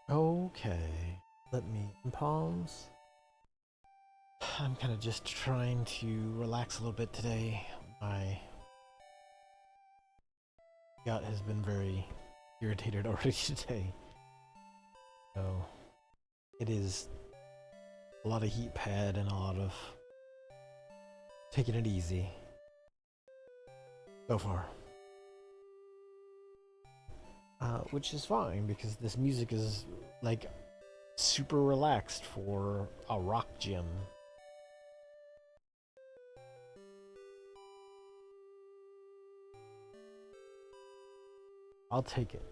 Okay, let me pause. I'm kind of just trying to relax a little bit today. My gut has been very irritated already today. So it is a lot of heat pad and a lot of taking it easy so far. Which is fine because this music is like super relaxed for a rock gym. I'll take it.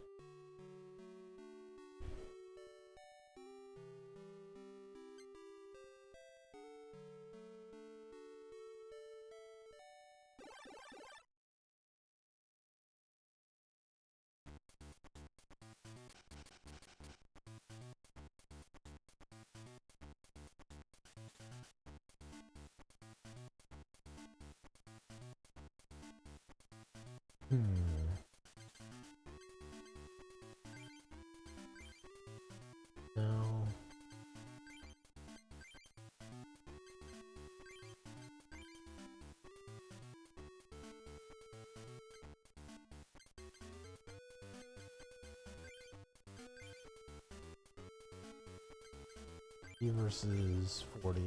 No. E versus 40.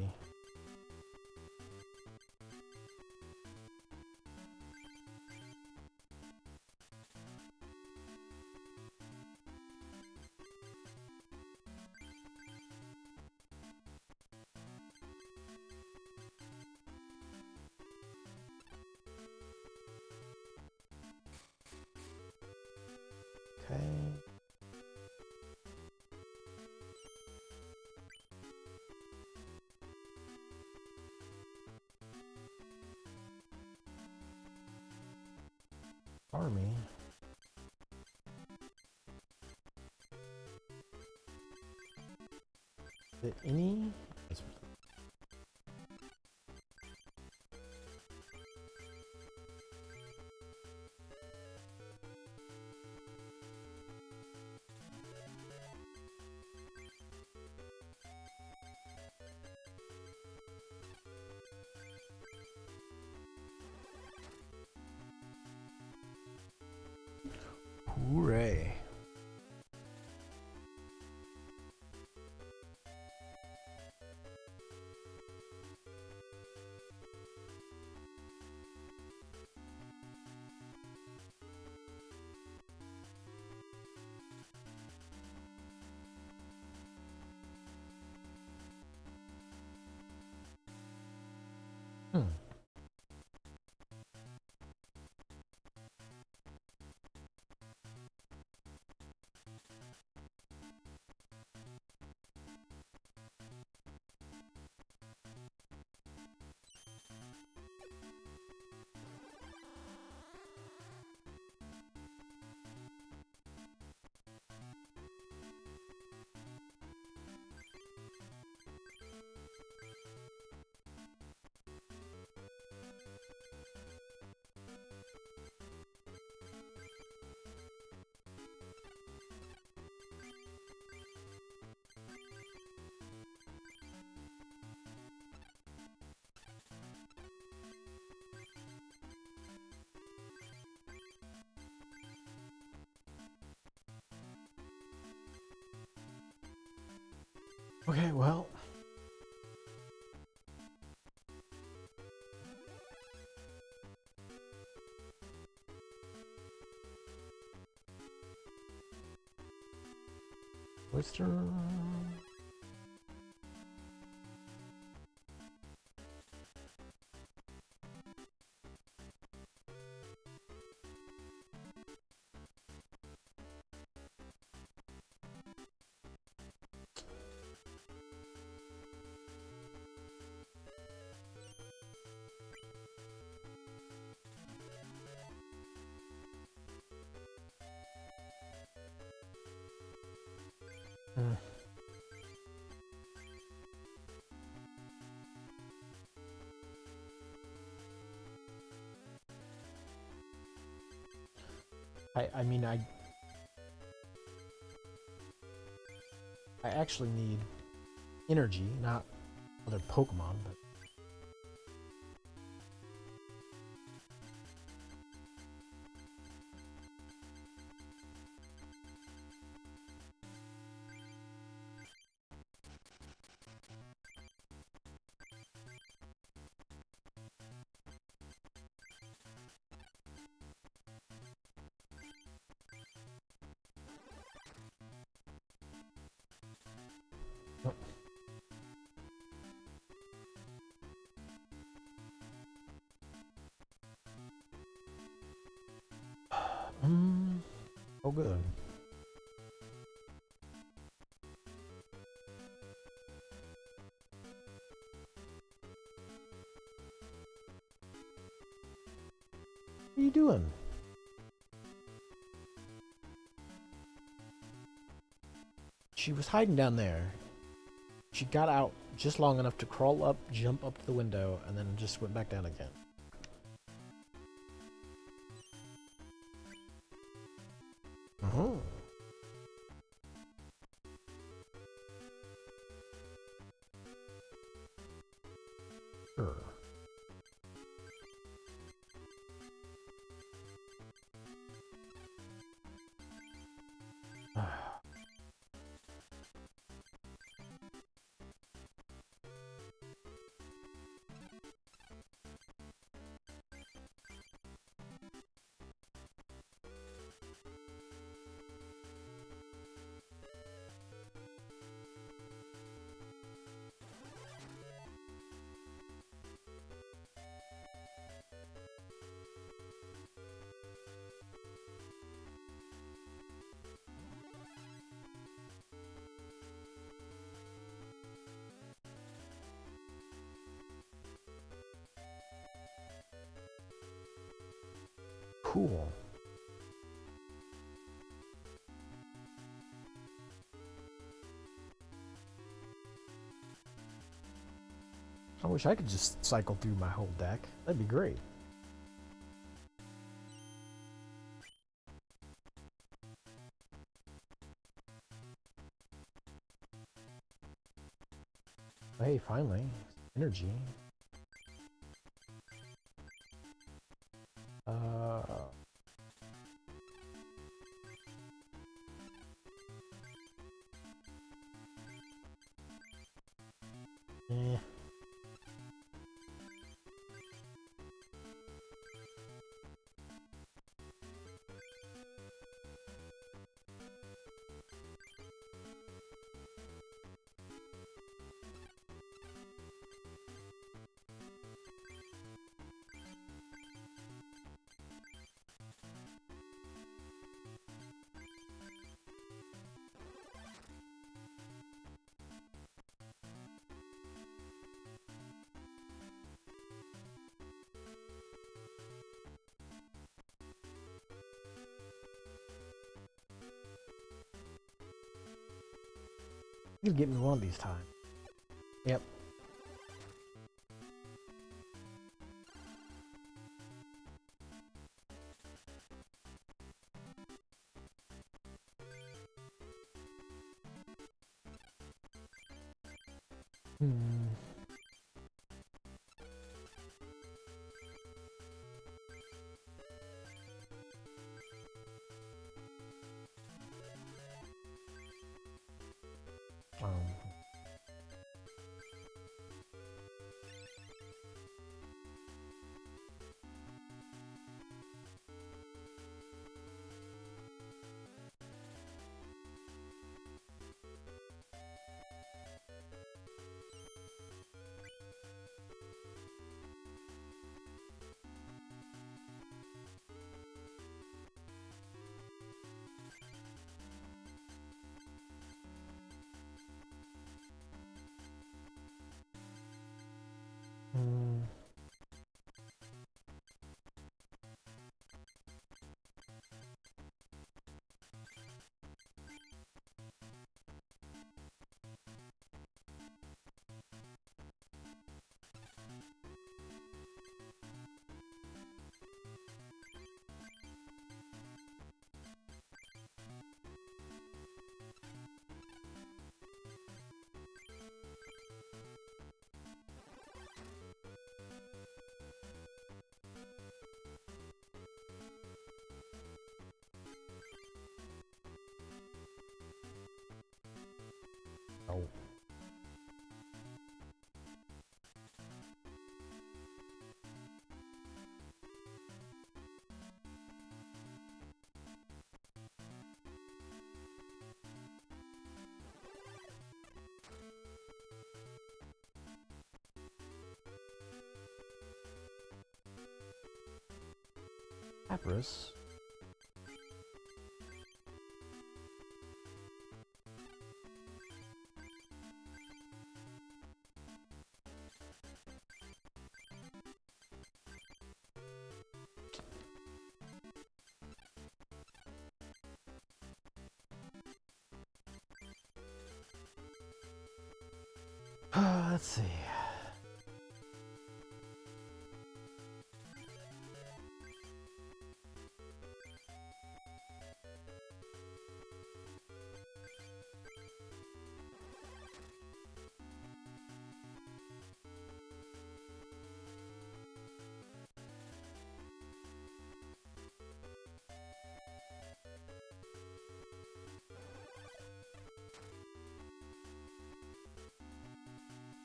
Okay. army. Is it any? Hooray. Okay, well. Oyster. I mean, I actually need energy, not other Pokemon, but oh. Oh good. What are you doing? She was hiding down there. She got out just long enough to crawl up, jump up to the window, and then just went back down again. Uh-huh. Sure. Cool. I wish I could just cycle through my whole deck. That'd be great. Hey, finally. Energy. Eh. You get me one of these times. Yep. Hmm. Hmm. Oh. Papyrus. Let's see.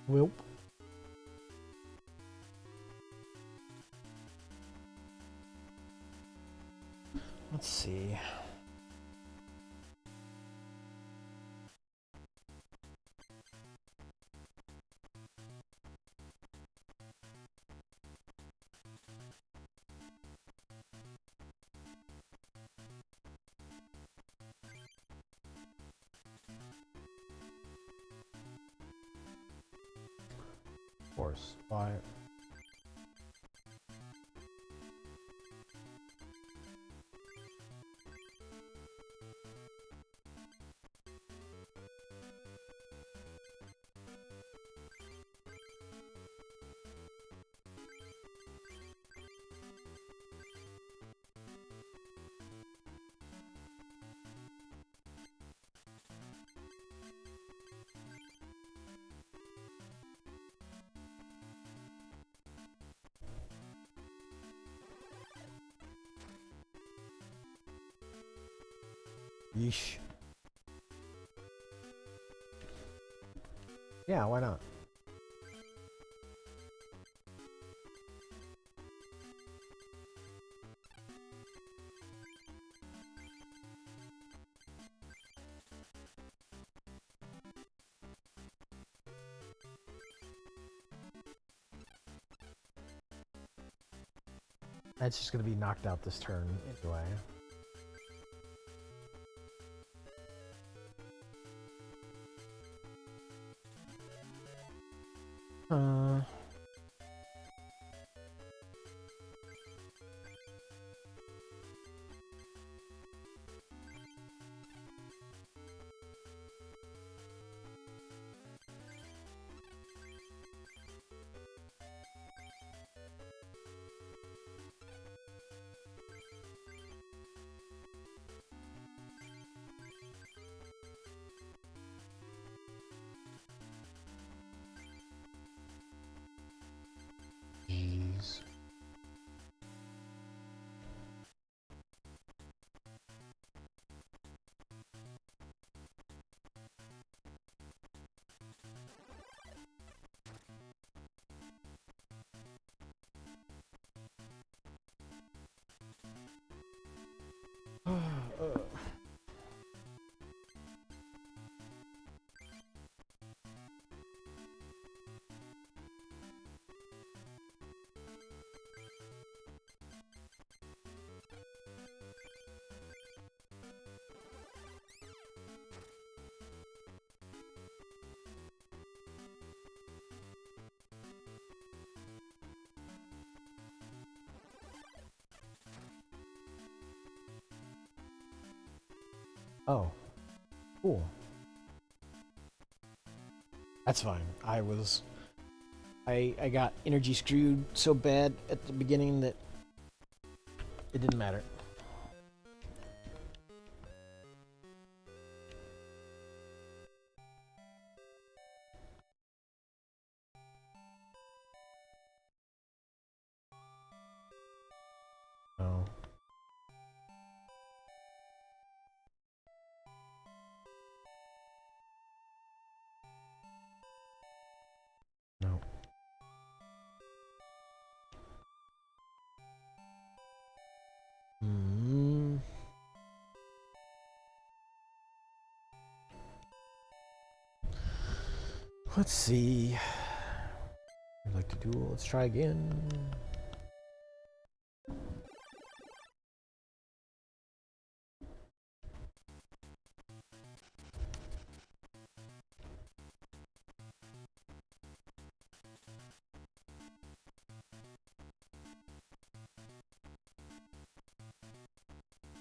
Welp. Let's see. Of course. Why? Yeesh. Yeah, why not? That's just gonna be knocked out this turn anyway. Jeez. Oh, cool. That's fine. I got energy screwed so bad at the beginning that it didn't matter. Oh. No. Hmm. Let's see. I'd like to duel. Let's try again.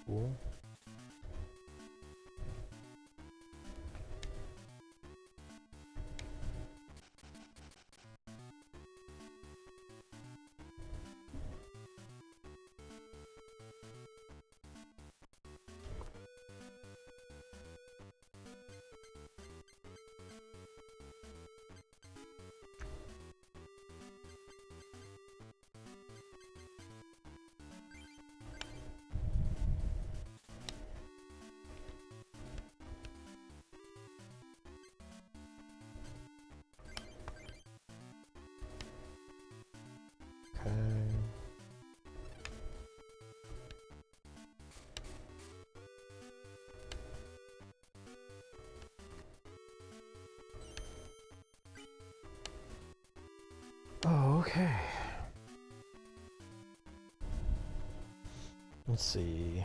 Cool. Okay. Oh, okay. Let's see.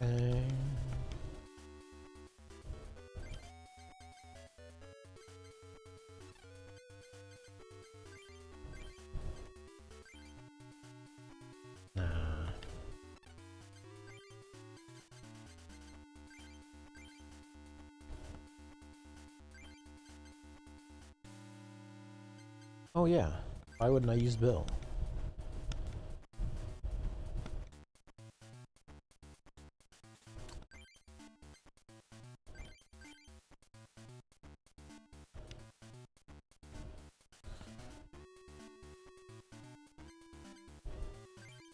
Okay. Nah. Oh yeah. Why wouldn't I use Bill?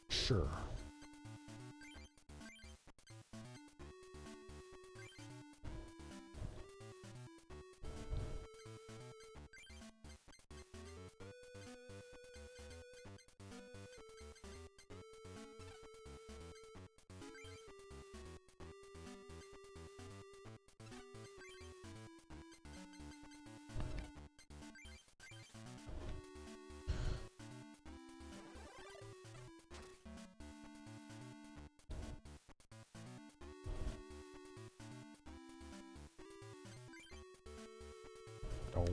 Sure. Oh.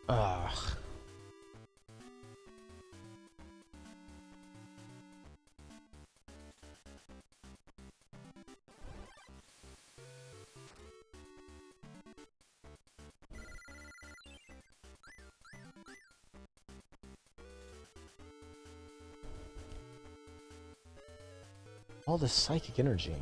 Ugh. All this psychic energy.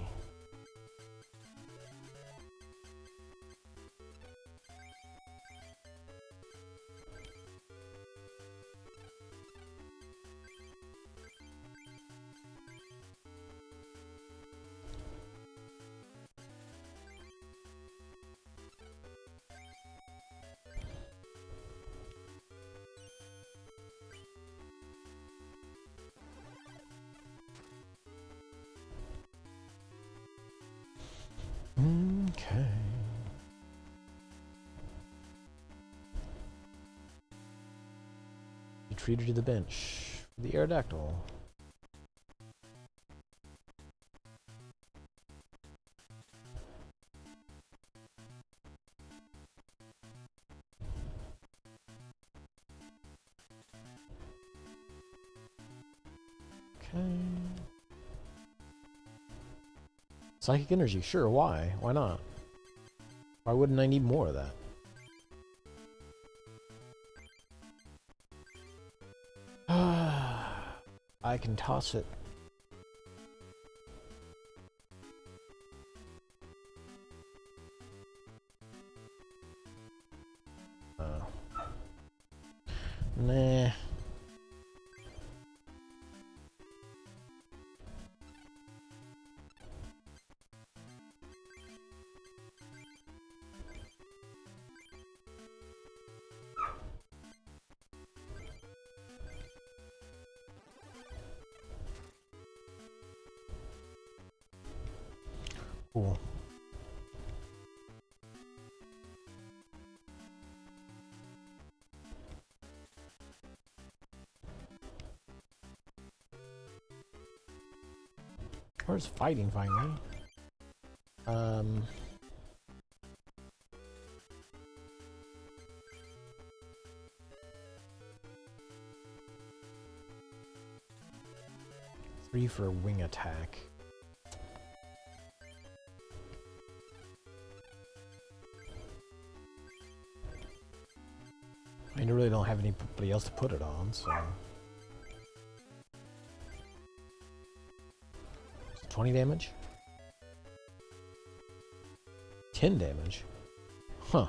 Okay. Retreated to the bench. The Aerodactyl. Okay. Psychic energy, sure, why? Why not? Why wouldn't I need more of that? I can toss it. Nah. Cool. Where's fighting finally? 3 for a wing attack. I really don't have anybody else to put it on, so... 20 damage? 10 damage? Huh.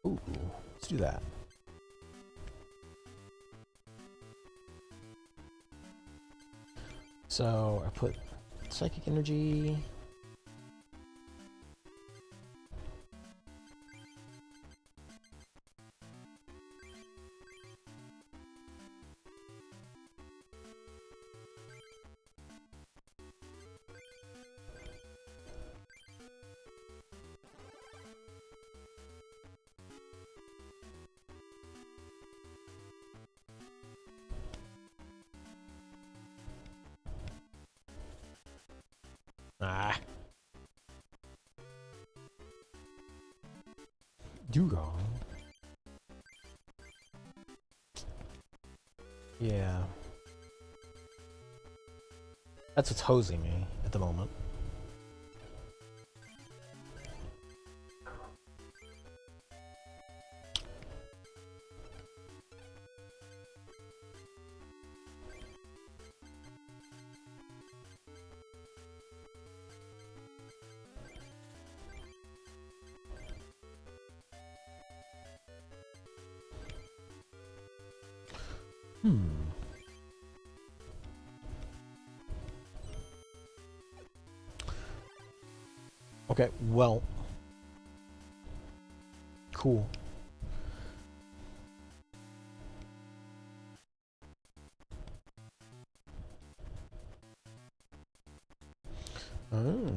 Ooh, let's do that. So I put psychic energy. Ah. Dugong. Yeah. That's what's hosing me at the moment. Okay, well. Cool. Oh.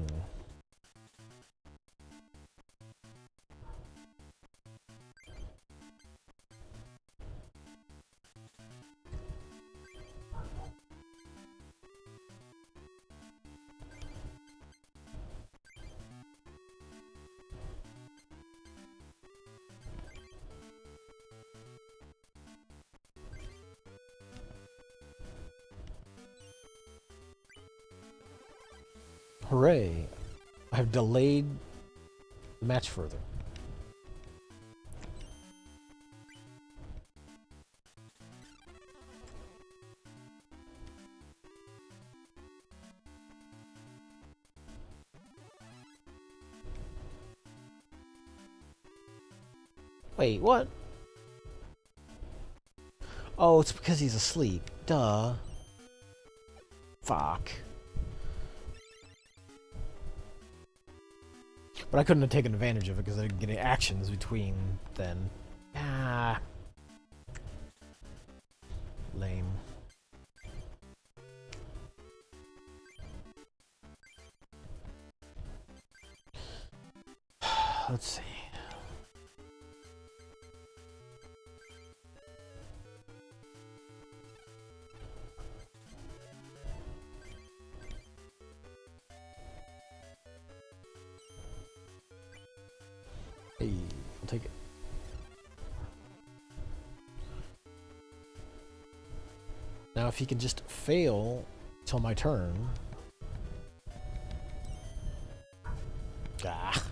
Hooray. I have delayed the match further. Wait, what? Oh, it's because he's asleep. Duh. Fuck. But I couldn't have taken advantage of it because I didn't get any actions between then. Ah. Lame. Let's see. Hey, I'll take it. Now, if he could just fail till my turn. Ah.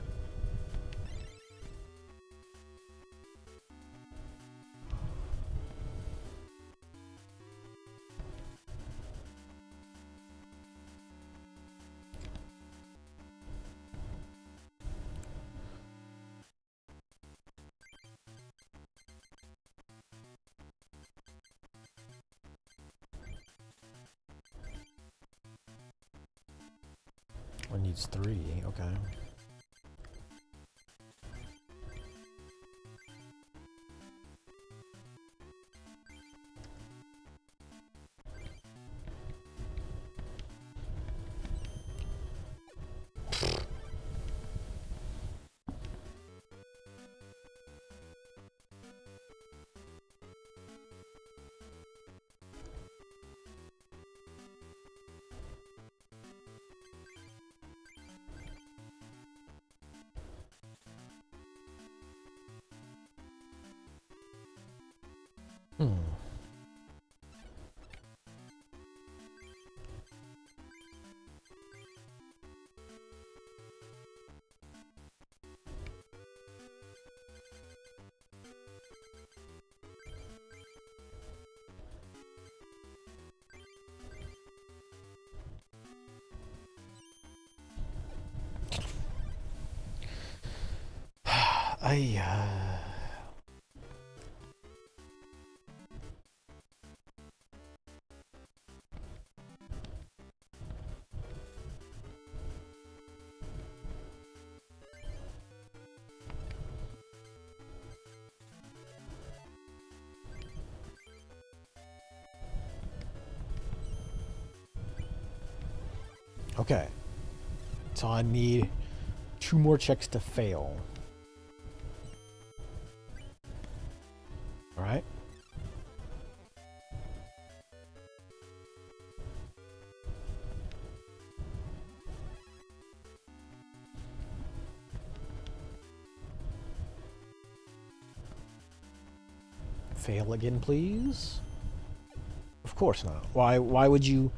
One needs 3, okay. Hmm. I, Okay. So I need 2 more checks to fail. Alright. Fail again, please. Of course not. Why would you...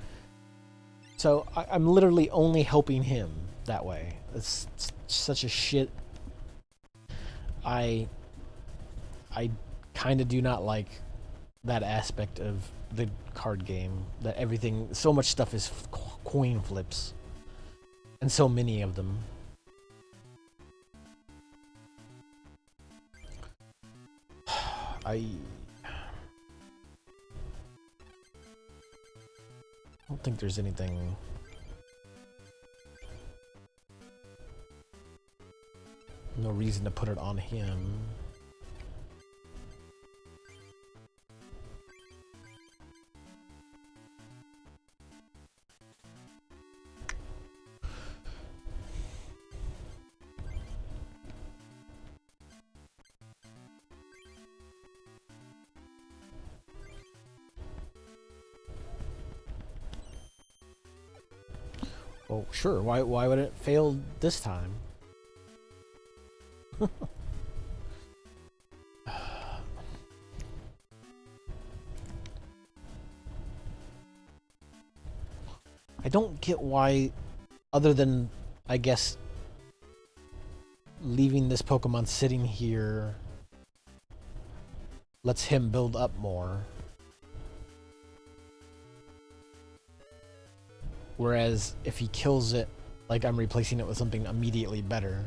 So, I'm literally only helping him that way. It's such a shit... I kind of do not like that aspect of the card game. That everything... So much stuff is coin flips. And so many of them. I don't think there's anything... No reason to put it on him. Oh, sure. Why would it fail this time? I don't get why, other than, I guess, leaving this Pokemon sitting here lets him build up more. Whereas if he kills it, like I'm replacing it with something immediately better.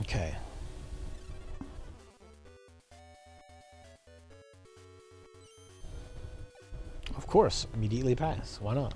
Okay. Of course, immediately pass. Why not?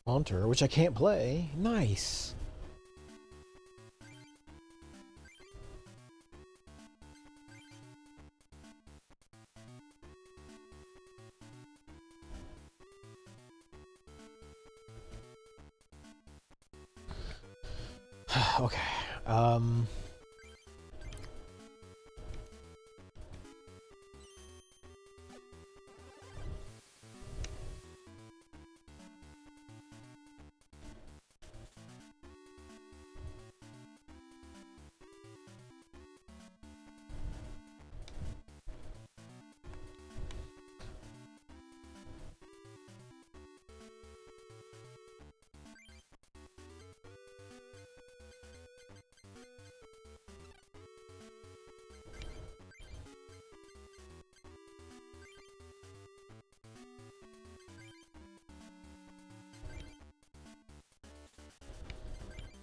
Haunter, which I can't play. Nice. Okay.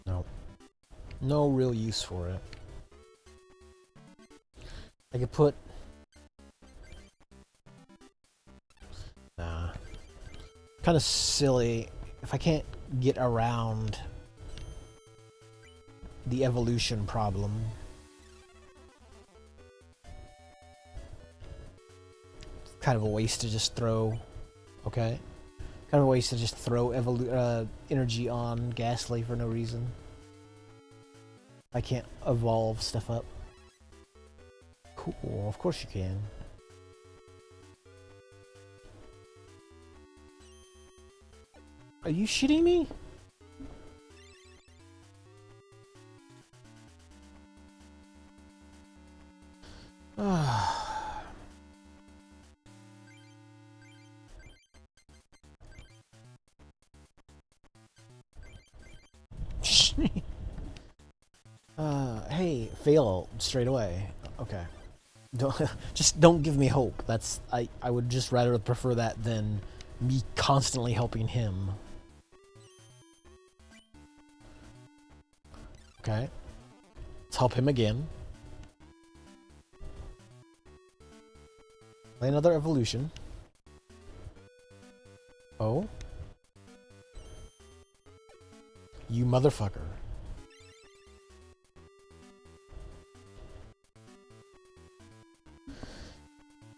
No. No real use for it. I could put... Nah. Kind of silly if I can't get around the evolution problem. It's kind of a waste to just throw... Okay. Kind of a waste to just throw energy on Ghastly for no reason. I can't evolve stuff up. Cool, of course you can. Are you shitting me? Hey, fail straight away. Okay. Don't just don't give me hope. I would just rather prefer that than me constantly helping him. Okay. Let's help him again. Play another evolution. Oh. You motherfucker.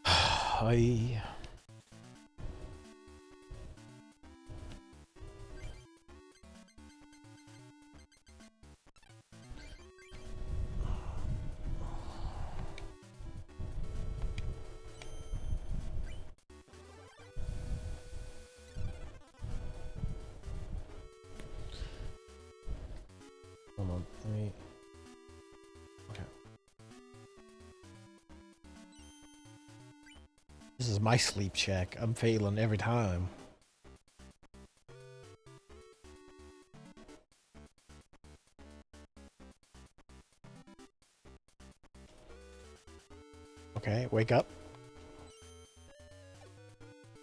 I... Hold on, let me... Okay. This is my sleep check. I'm failing every time. Okay, wake up.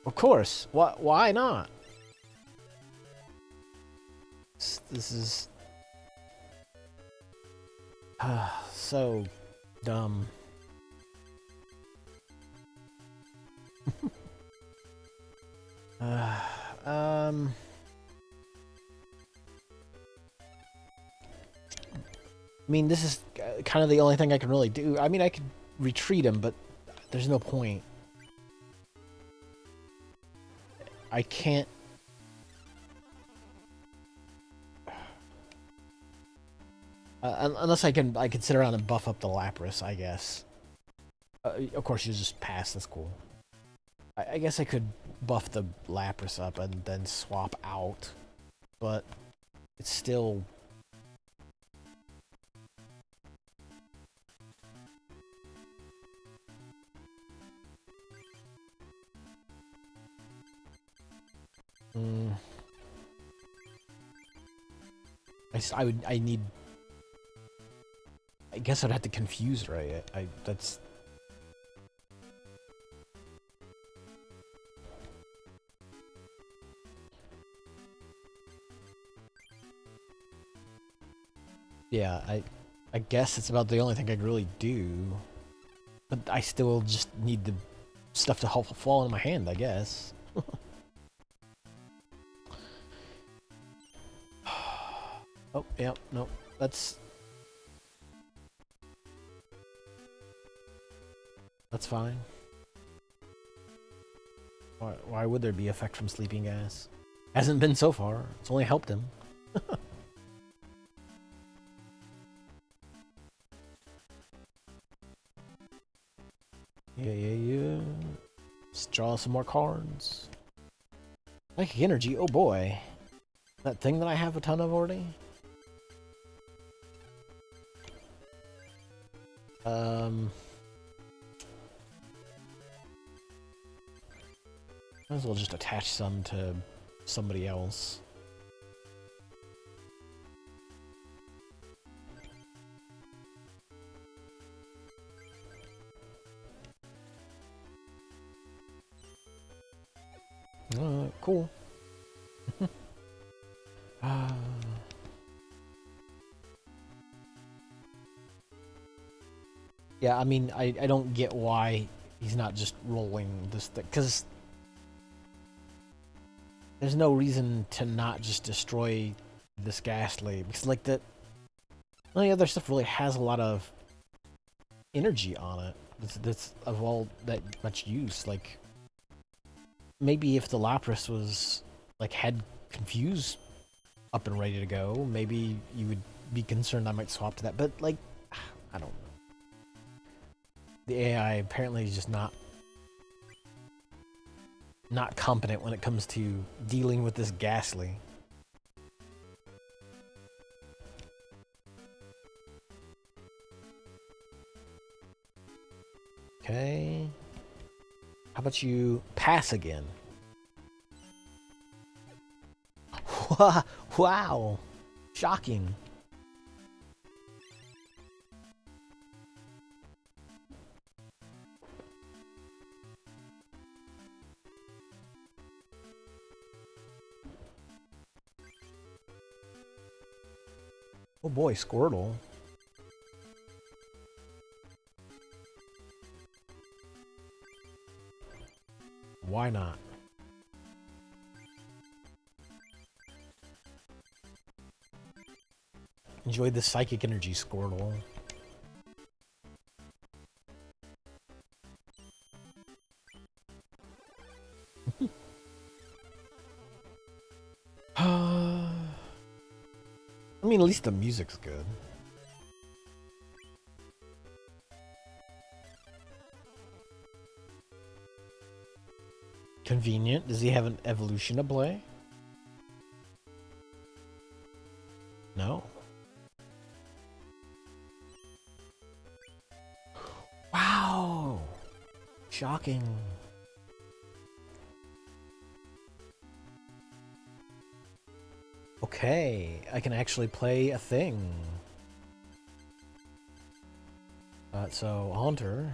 Of course. Why not? This is... so dumb. I mean, this is kind of the only thing I can really do. I mean, I could retreat him, but there's no point. I can't... unless I can sit around and buff up the Lapras, I guess. Of course, you just pass. That's cool. I guess I could buff the Lapras up and then swap out, but it's still... I need... I guess I'd have to confuse Ray. That's... Yeah, I guess it's about the only thing I could really do. But I still just need the stuff to help fall in my hand, I guess. Oh, yeah, no, that's fine. Why would there be effect from sleeping gas? Hasn't been so far. It's only helped him. Yeah. Let's draw some more cards. Psychic energy, oh boy. That thing that I have a ton of already? Might as well just attach some to somebody else. Cool. Yeah, I mean, I don't get why he's not just rolling this thing, because there's no reason to not just destroy this Ghastly, because like that, none of the other stuff really has a lot of energy on it that's of all that much use. Like, maybe if the Lapras was like had Confuse up and ready to go, maybe you would be concerned I might swap to that, but like, I don't know. The AI apparently is just not competent when it comes to dealing with this Ghastly. Okay. How about you pass again? Wow. Shocking. Oh boy, Squirtle. Why not? Enjoy the psychic energy, Squirtle. I mean, at least the music's good. Convenient. Does he have an evolution to play? No. Wow! Shocking. Okay, I can actually play a thing. So, Haunter.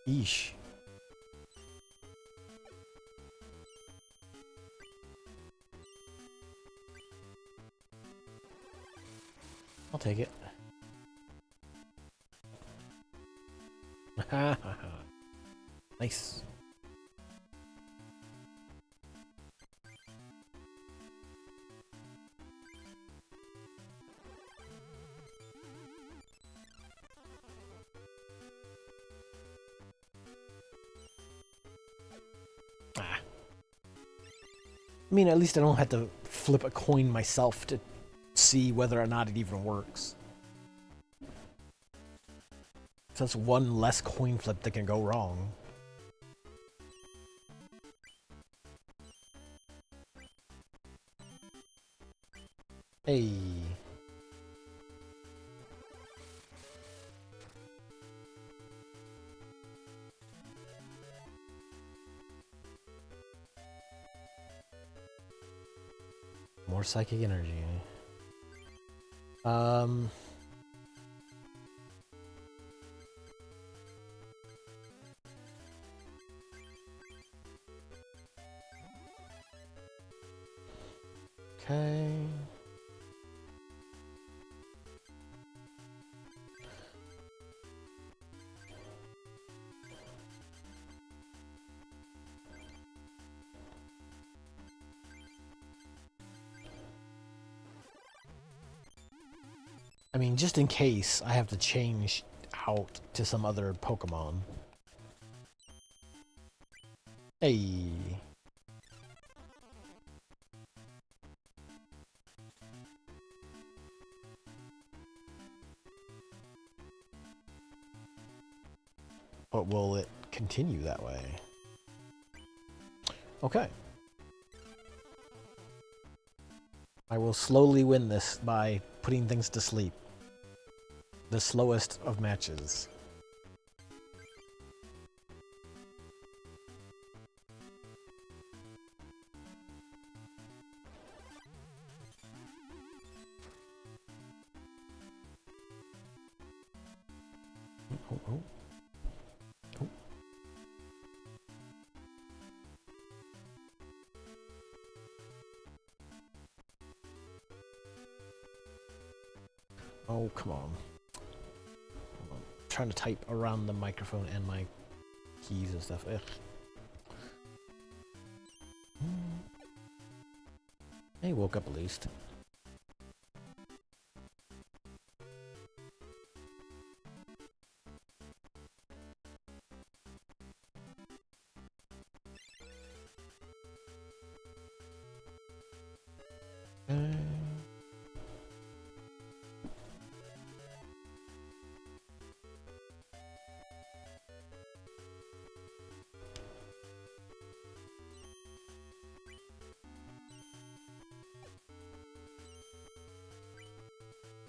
Yeesh. I'll take it. Nice. Ah. I mean, at least I don't have to flip a coin myself to see whether or not it even works. So that's one less coin flip that can go wrong. Hey. More psychic energy. Okay. I mean, just in case I have to change out to some other Pokemon. Hey. But will it continue that way? Okay. I will slowly win this by putting things to sleep. The slowest of matches. Oh, oh. Oh. Oh, come on. I'm trying to type around the microphone and my keys and stuff. Ugh. He woke up at least.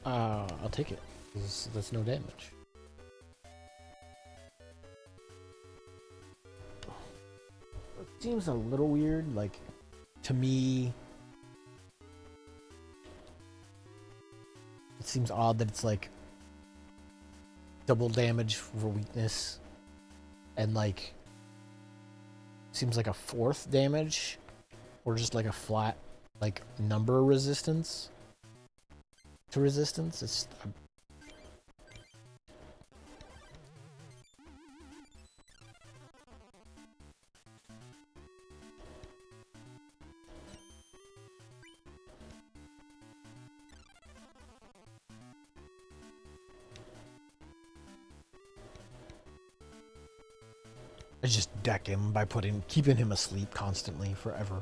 I'll take it. That's no damage. It seems a little weird, like, to me. It seems odd that it's like double damage for weakness and like seems like a fourth damage or just like a flat like number resistance to resistance. It's I just deck him by keeping him asleep constantly forever.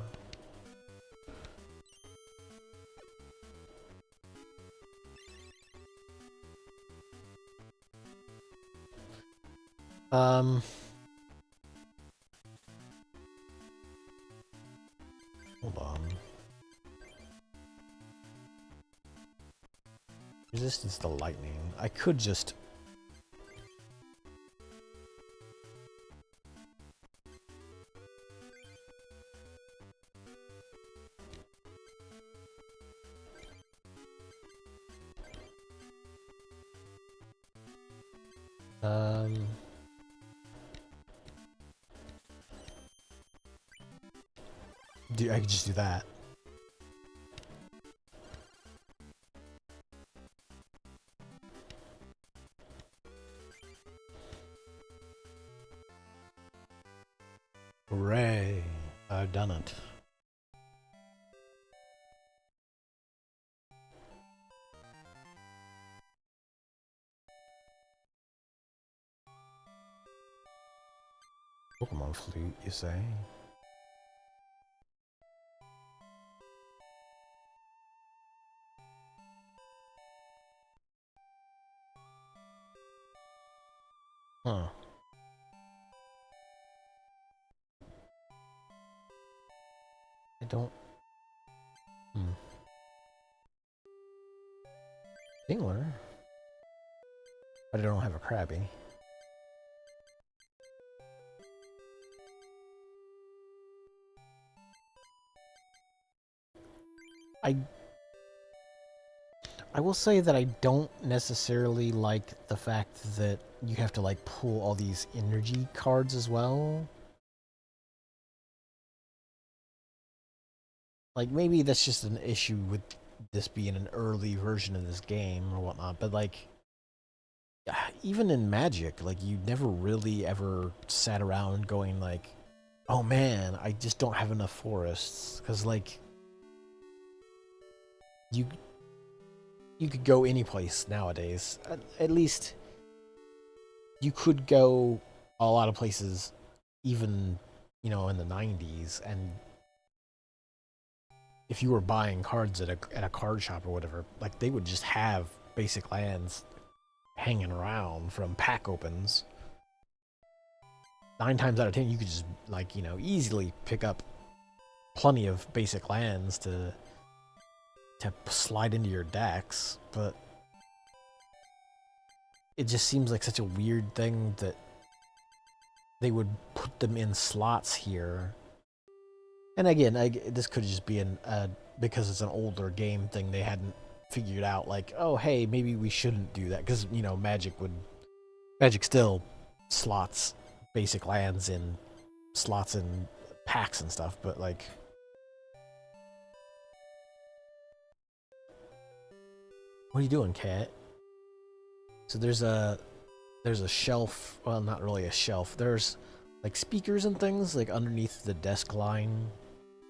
Hold on. Resistance to lightning. I could just I could just do that. Hooray! I've done it. Pokemon flute, you say? Huh. I don't... Dingler? But I don't have a Krabby. I will say that I don't necessarily like the fact that you have to like pull all these energy cards as well. Like maybe that's just an issue with this being an early version of this game or whatnot, but like even in Magic, like you never really ever sat around going like, oh man, I just don't have enough forests, because like you could go any place nowadays. At least you could go a lot of places, even in the 90s, and if you were buying cards at a card shop or whatever, like they would just have basic lands hanging around from pack opens. 9 times out of 10, you could just like easily pick up plenty of basic lands to slide into your decks, but it just seems like such a weird thing that they would put them in slots here. And again, this could just be because it's an older game thing they hadn't figured out, like, oh hey, maybe we shouldn't do that, because Magic still slots basic lands in slots in packs and stuff, but like what are you doing, cat? So there's a shelf, well, not really a shelf. There's like speakers and things like underneath the desk line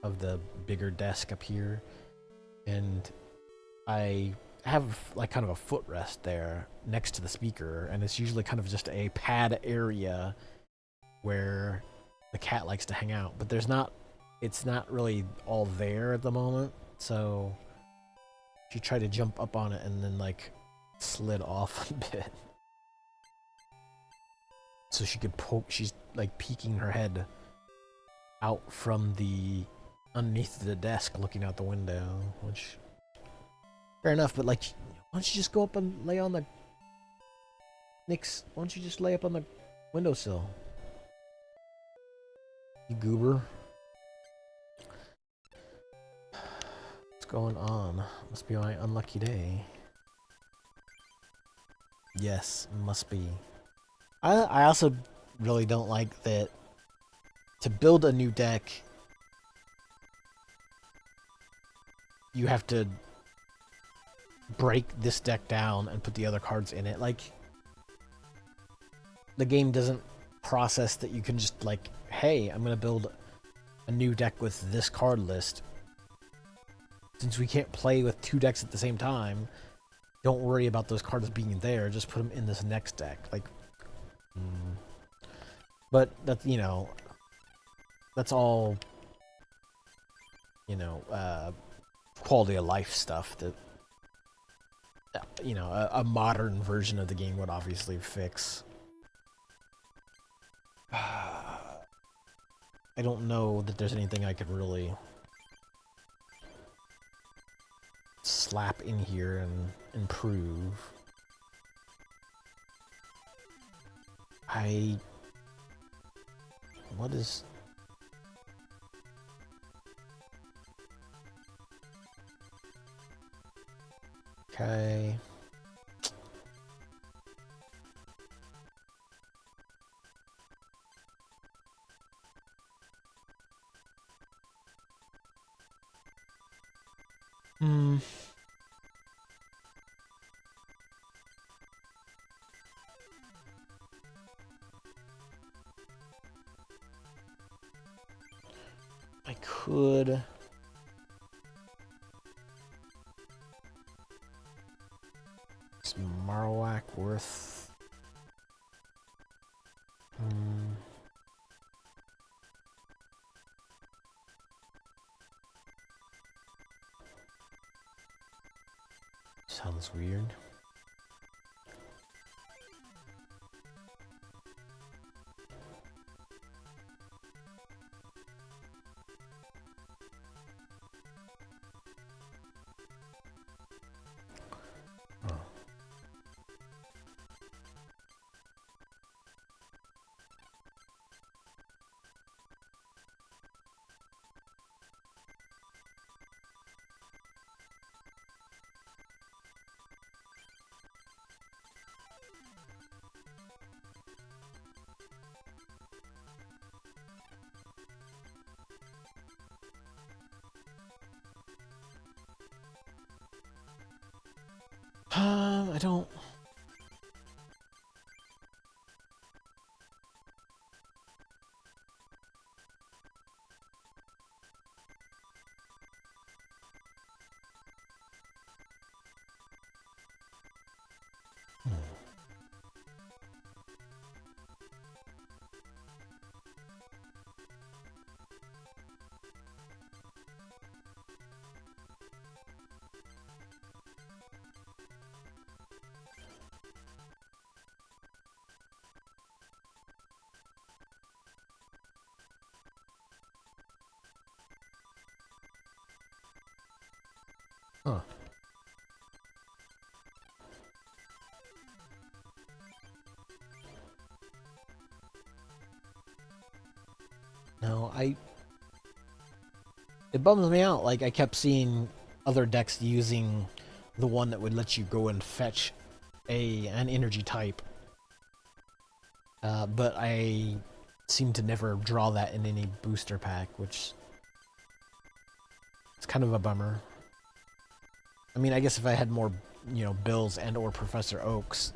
of the bigger desk up here. And I have like kind of a footrest there next to the speaker, and it's usually kind of just a pad area where the cat likes to hang out. But it's not really all there at the moment, so she tried to jump up on it and then like slid off a bit. So she could she's like peeking her head out from the underneath the desk looking out the window, which fair enough, but like Why don't you just go up and lay on the... Nix, why don't you just lay up on the windowsill? You goober. What's going on? Must be my unlucky day. Yes, must be. I also really don't like that to build a new deck, you have to break this deck down and put the other cards in it. Like, the game doesn't process that you can just, like, hey, I'm gonna build a new deck with this card list. Since we can't play with two decks at the same time, don't worry about those cards being there, just put them in this next deck. Like, but that's, you know, that's all, you know, quality of life stuff that, you know, a modern version of the game would obviously fix. I don't know that there's anything I could really slap in here and improve. What is... Okay. I could... Is Marowak worth... Sounds weird. I don't... Huh. No, it bums me out. Like, I kept seeing other decks using the one that would let you go and fetch an energy type. But I seem to never draw that in any booster pack, which is kind of a bummer. I mean, I guess if I had more, you know, Bills and or Professor Oaks,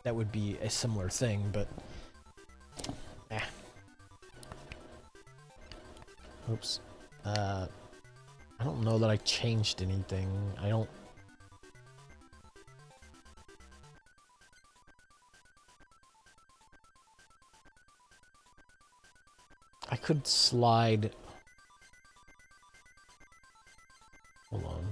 that would be a similar thing, but... Oops. I don't know that I changed anything. I don't... I could slide... Hold on.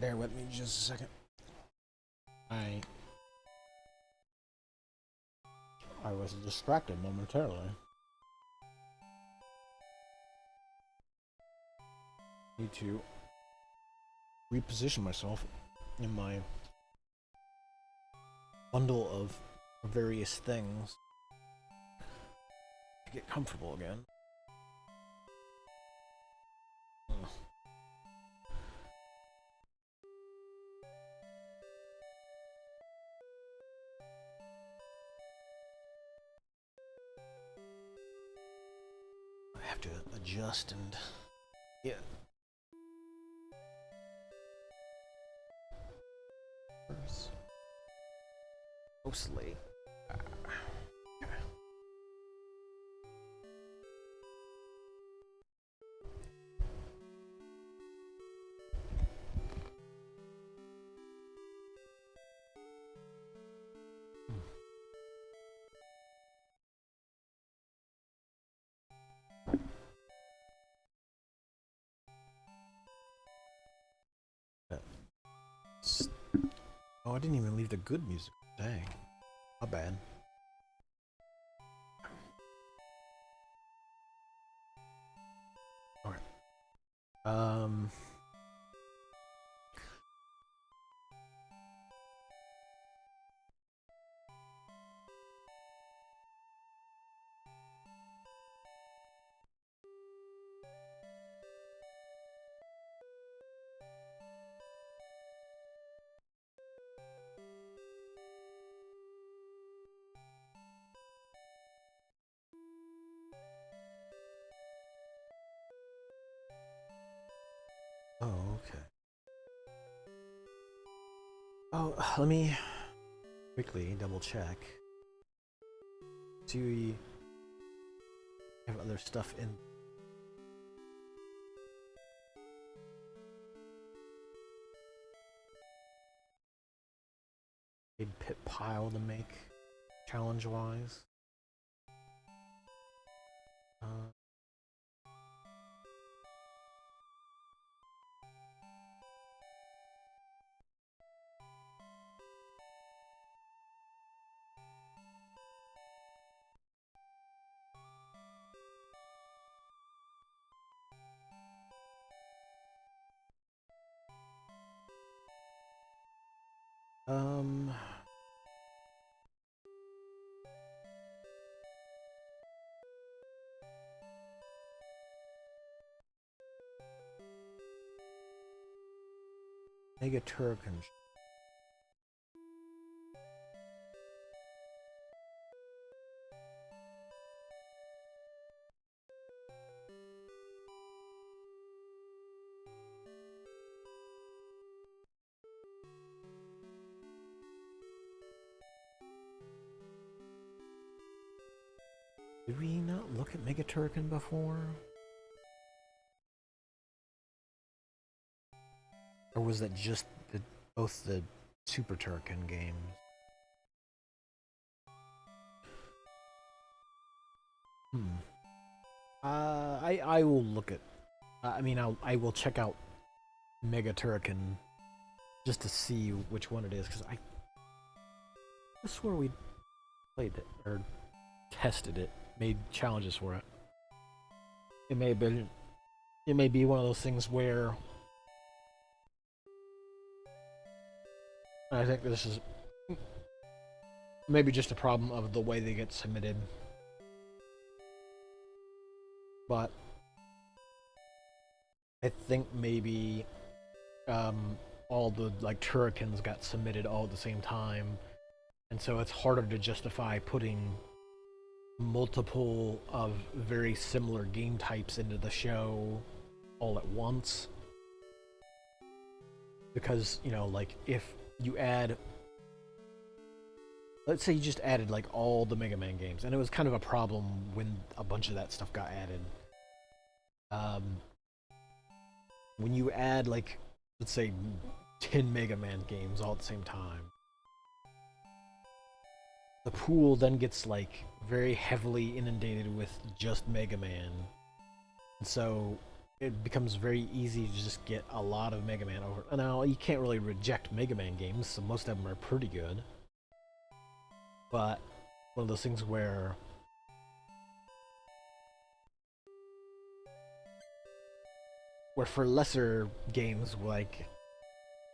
Bear with me just a second. I was distracted momentarily. Need to reposition myself in my bundle of various things to get comfortable again. I have to adjust and get mostly. Oh, I didn't even leave the good music. Dang. My bad. Alright. Oh, okay. Oh, let me quickly double check. Do we have other stuff in? Big pit pile to make challenge wise. Mega Turrican. Did we not look at Mega Turrican before? Or was that just both the Super Turrican games? I will look at. I mean, I will check out Mega Turrican just to see which one it is, because I swear we played it or tested it, made challenges for it. It may have been. It may be one of those things where I think this is maybe just a problem of the way they get submitted. But I think maybe all the like Turricans got submitted all at the same time, and so it's harder to justify putting multiple of very similar game types into the show all at once. Because, you know, like if you add, let's say you just added like all the Mega Man games, and it was kind of a problem when a bunch of that stuff got added. When you add like, let's say 10 Mega Man games all at the same time, the pool then gets like very heavily inundated with just Mega Man. And so it becomes very easy to just get a lot of Mega Man over. Now, you can't really reject Mega Man games, so most of them are pretty good. But one of those things where for lesser games like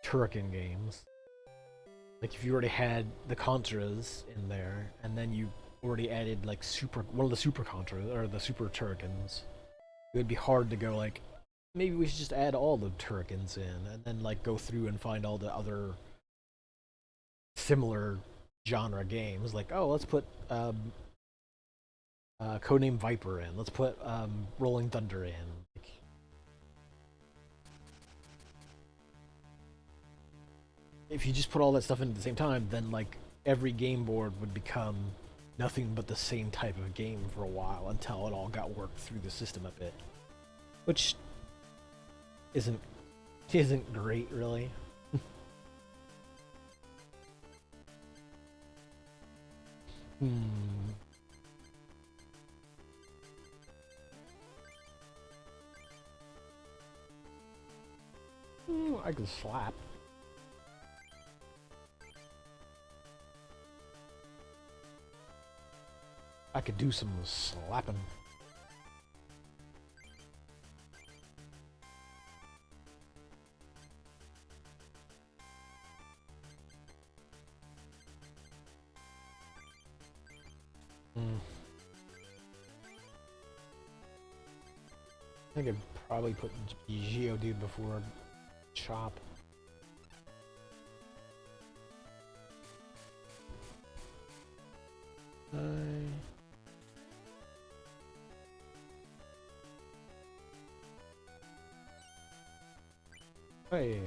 Turrican games, like if you already had the Contras in there, and then you already added like one of the Super Contras or the Super Turricans, it would be hard to go like, maybe we should just add all the Turricans in, and then like go through and find all the other similar genre games. Like, oh, let's put Codename Viper in. Let's put Rolling Thunder in. Like, if you just put all that stuff in at the same time, then like every game board would become nothing but the same type of game for a while until it all got worked through the system a bit, which isn't great, really. I could slap. I could do some slapping. I think I'd probably put Geodude before Chop. Hey.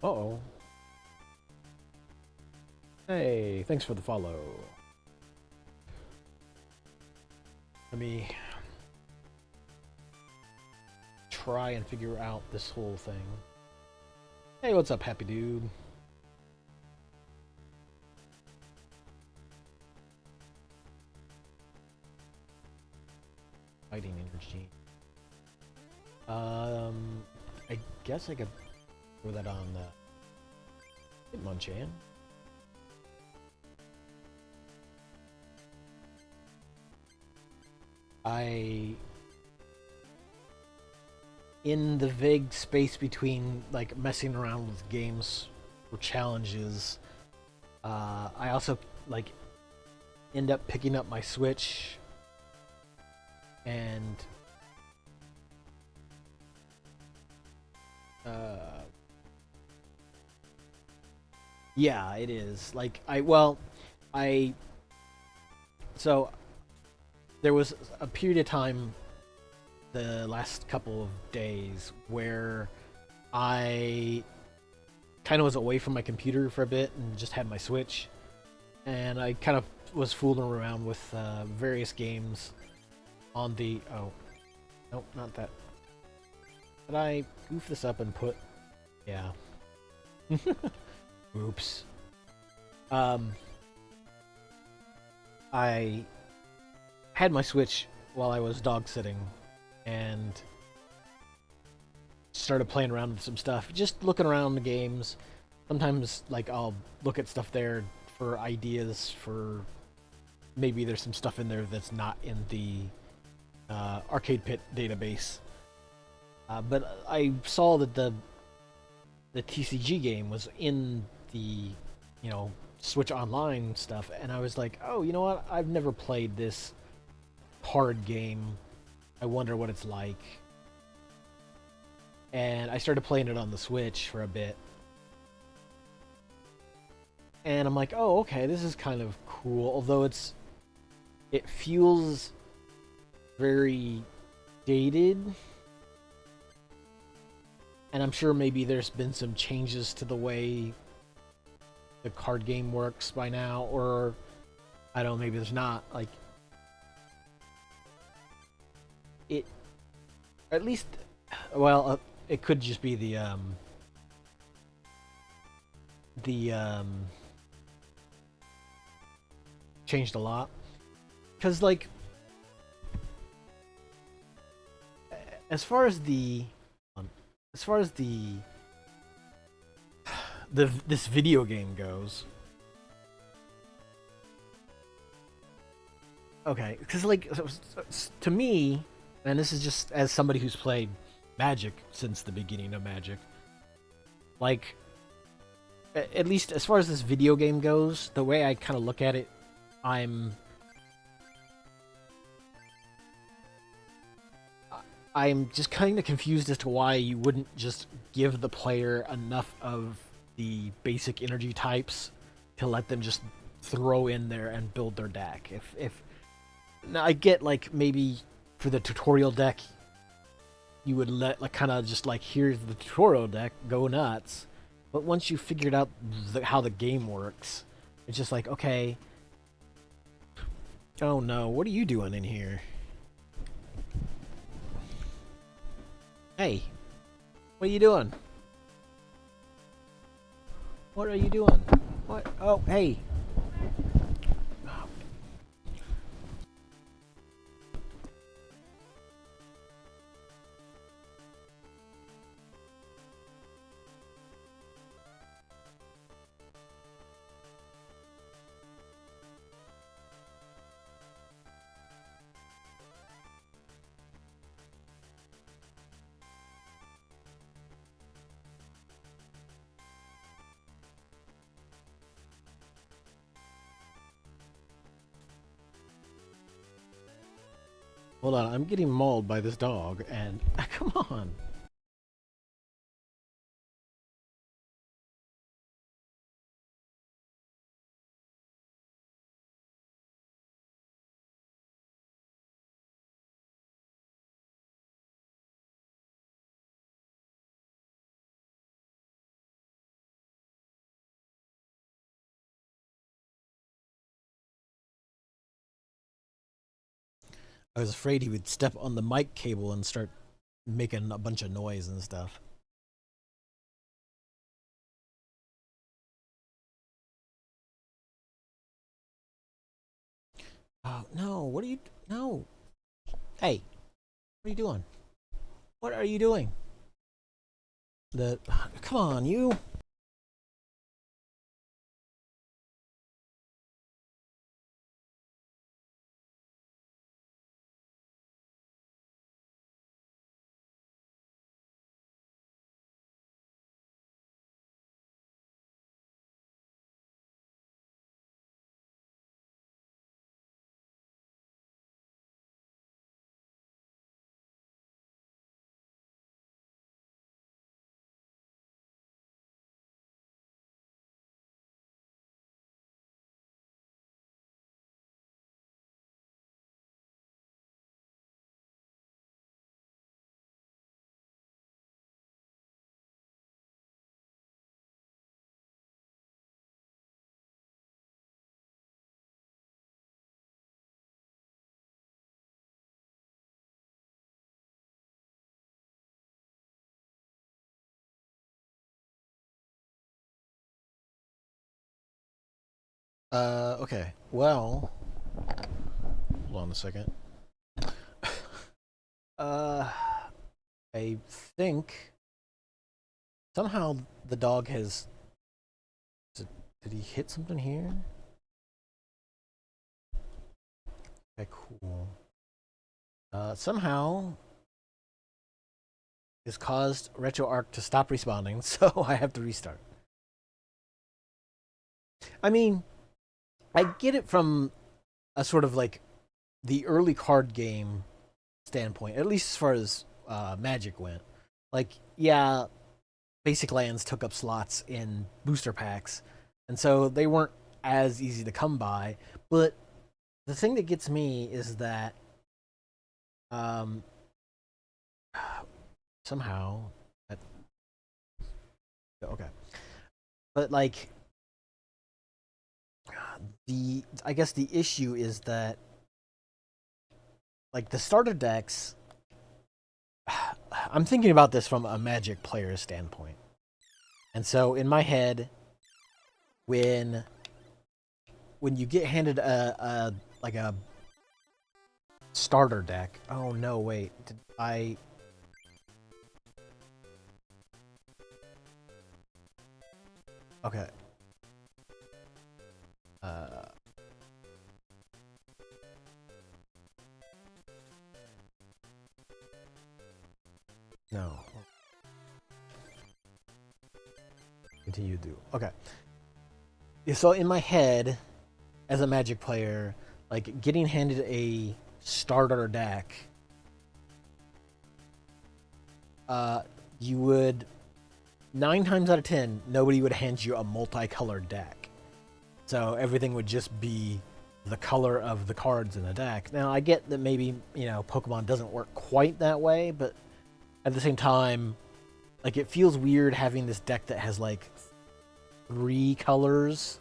Uh-oh. Hey, thanks for the follow. Let me try and figure out this whole thing. Hey, what's up, happy dude? Fighting energy. I guess I could throw that on Hitmonchan. In the vague space between like messing around with games or challenges, I also like end up picking up my Switch and yeah, it is. Like so there was a period of time the last couple of days where I kind of was away from my computer for a bit and just had my Switch, and I kind of was fooling around with various games on the nope, not that. Did I goof this up and put yeah. Oops. I had my Switch while I was dog sitting and started playing around with some stuff, just looking around the games. Sometimes like I'll look at stuff there for ideas for maybe there's some stuff in there that's not in the Arcade Pit database. But I saw that the TCG game was in the, Switch Online stuff, and I was like, oh, you know what? I've never played this card game. I wonder what it's like. And I started playing it on the Switch for a bit. And I'm like, oh, okay, this is kind of cool. Although it feels very dated. And I'm sure maybe there's been some changes to the way the card game works by now, or I don't know, maybe there's not. Like, it, at least, well, it could just be the changed a lot, because like as far as the as far as the this video game goes. Okay, because like to me, and this is just as somebody who's played Magic since the beginning of Magic, like at least as far as this video game goes, the way I kind of look at it, I'm I'm just kind of confused as to why you wouldn't just give the player enough of the basic energy types to let them just throw in there and build their deck. If now I get like maybe for the tutorial deck you would let like kind of just like here's the tutorial deck, go nuts. But once you figured out how the game works, it's just like okay, oh no, what are you doing in here? Hey, what are you doing? What are you doing? What? Oh, hey. Hold on, I'm getting mauled by this dog, and come on. I was afraid he would step on the mic cable and start making a bunch of noise and stuff. Oh, no, what are you... No. Hey, what are you doing? What are you doing? The... Come on, you. Okay. Well... Hold on a second. Uh... I think... Somehow the dog has... Did he hit something here? Okay, cool. Somehow has caused RetroArch to stop responding, so I have to restart. I mean, I get it from a sort of like the early card game standpoint, at least as far as Magic went. Like, yeah, basic lands took up slots in booster packs, and so they weren't as easy to come by. But the thing that gets me is that um, somehow that, okay, but like the I guess the issue is that like the starter decks I'm thinking about this from a Magic player's standpoint. And so in my head, when you get handed a starter deck. Oh no, wait. Did I Okay. No. Continue to do. Okay. So in my head, as a Magic player, like getting handed a starter deck, you would 9 times out of 10, nobody would hand you a multicolored deck. So everything would just be the color of the cards in the deck. Now I get that maybe, Pokemon doesn't work quite that way, but at the same time, like it feels weird having this deck that has like 3 colors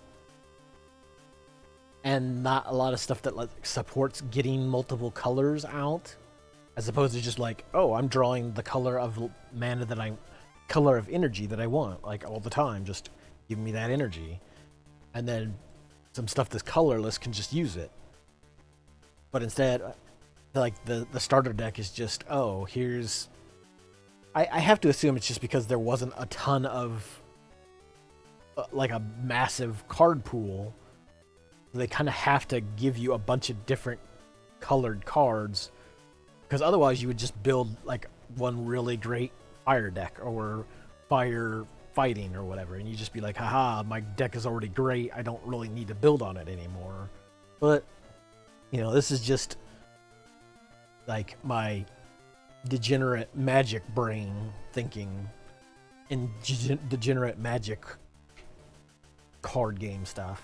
and not a lot of stuff that like supports getting multiple colors out, as opposed to just like, oh, I'm drawing the color of mana color of energy that I want, like all the time. Just give me that energy, and then some stuff that's colorless can just use it. But instead, like the starter deck is just, oh, here's. I have to assume it's just because there wasn't a ton of like a massive card pool. They kind of have to give you a bunch of different colored cards, because otherwise you would just build like one really great fire deck or fire fighting or whatever, and you just be like, haha, my deck is already great, I don't really need to build on it anymore. But this is just like my degenerate Magic brain thinking in degenerate Magic card game stuff.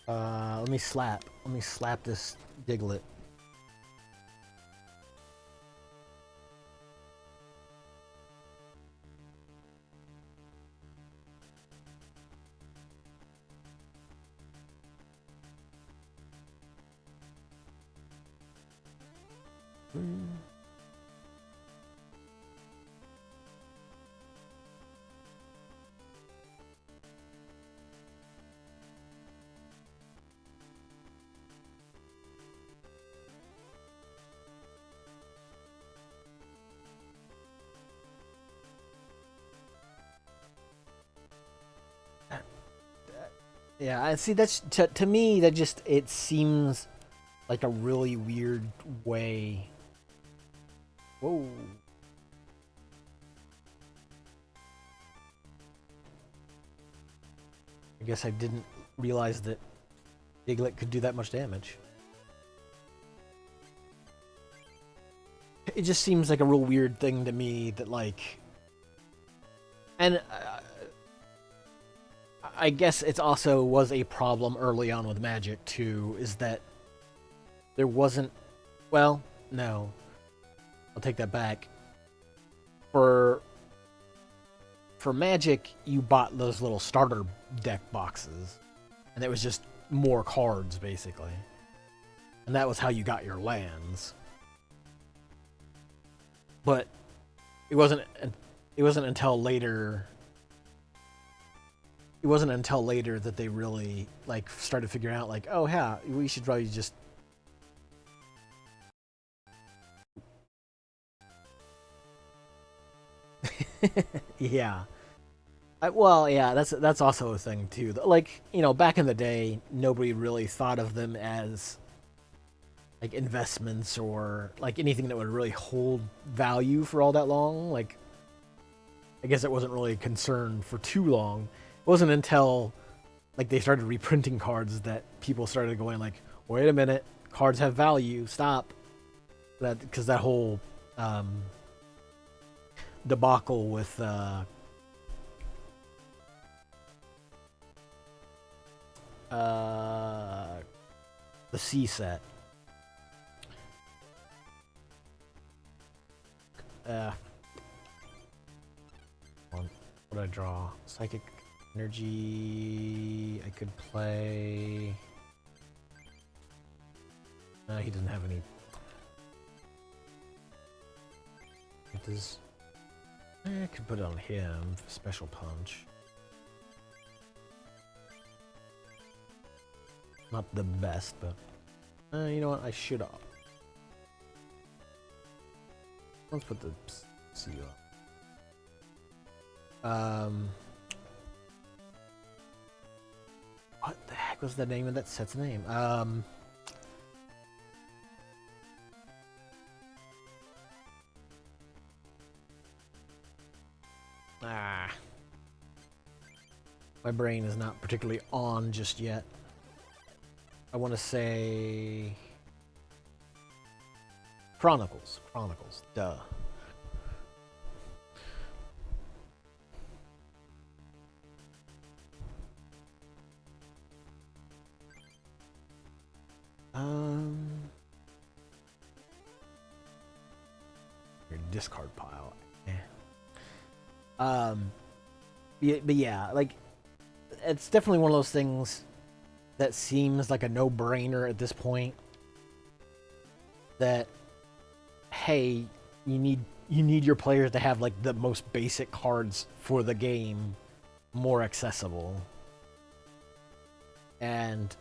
Let me slap this Diglett. Yeah, I see. That's to me that just it seems like a really weird way. Whoa. I guess I didn't realize that Diglett could do that much damage. It just seems like a real weird thing to me that like, and I guess it also was a problem early on with Magic too, is that there wasn't, well, no, I'll take that back. For Magic, you bought those little starter deck boxes, and it was just more cards basically, and that was how you got your lands. But it wasn't until later. It wasn't until later that they really like started figuring out like, oh yeah, we should probably just. Yeah. Well, yeah, that's also a thing too. Like, back in the day, nobody really thought of them as like investments or like anything that would really hold value for all that long. Like, I guess it wasn't really a concern for too long. It wasn't until like they started reprinting cards that people started going like, wait a minute, cards have value, stop. Because that whole debacle with the C set. What would I draw? Psychic Energy. I could play. He doesn't have any. It does. I could put it on him for special punch. Not the best, but you know what? I should have. Let's put the CO up. What the heck was the name of that set's name? My brain is not particularly on just yet. I want to say Chronicles. Chronicles. Duh. Your discard pile. Yeah, but yeah, like it's definitely one of those things that seems like a no-brainer at this point. That hey, you need your players to have like the most basic cards for the game more accessible. And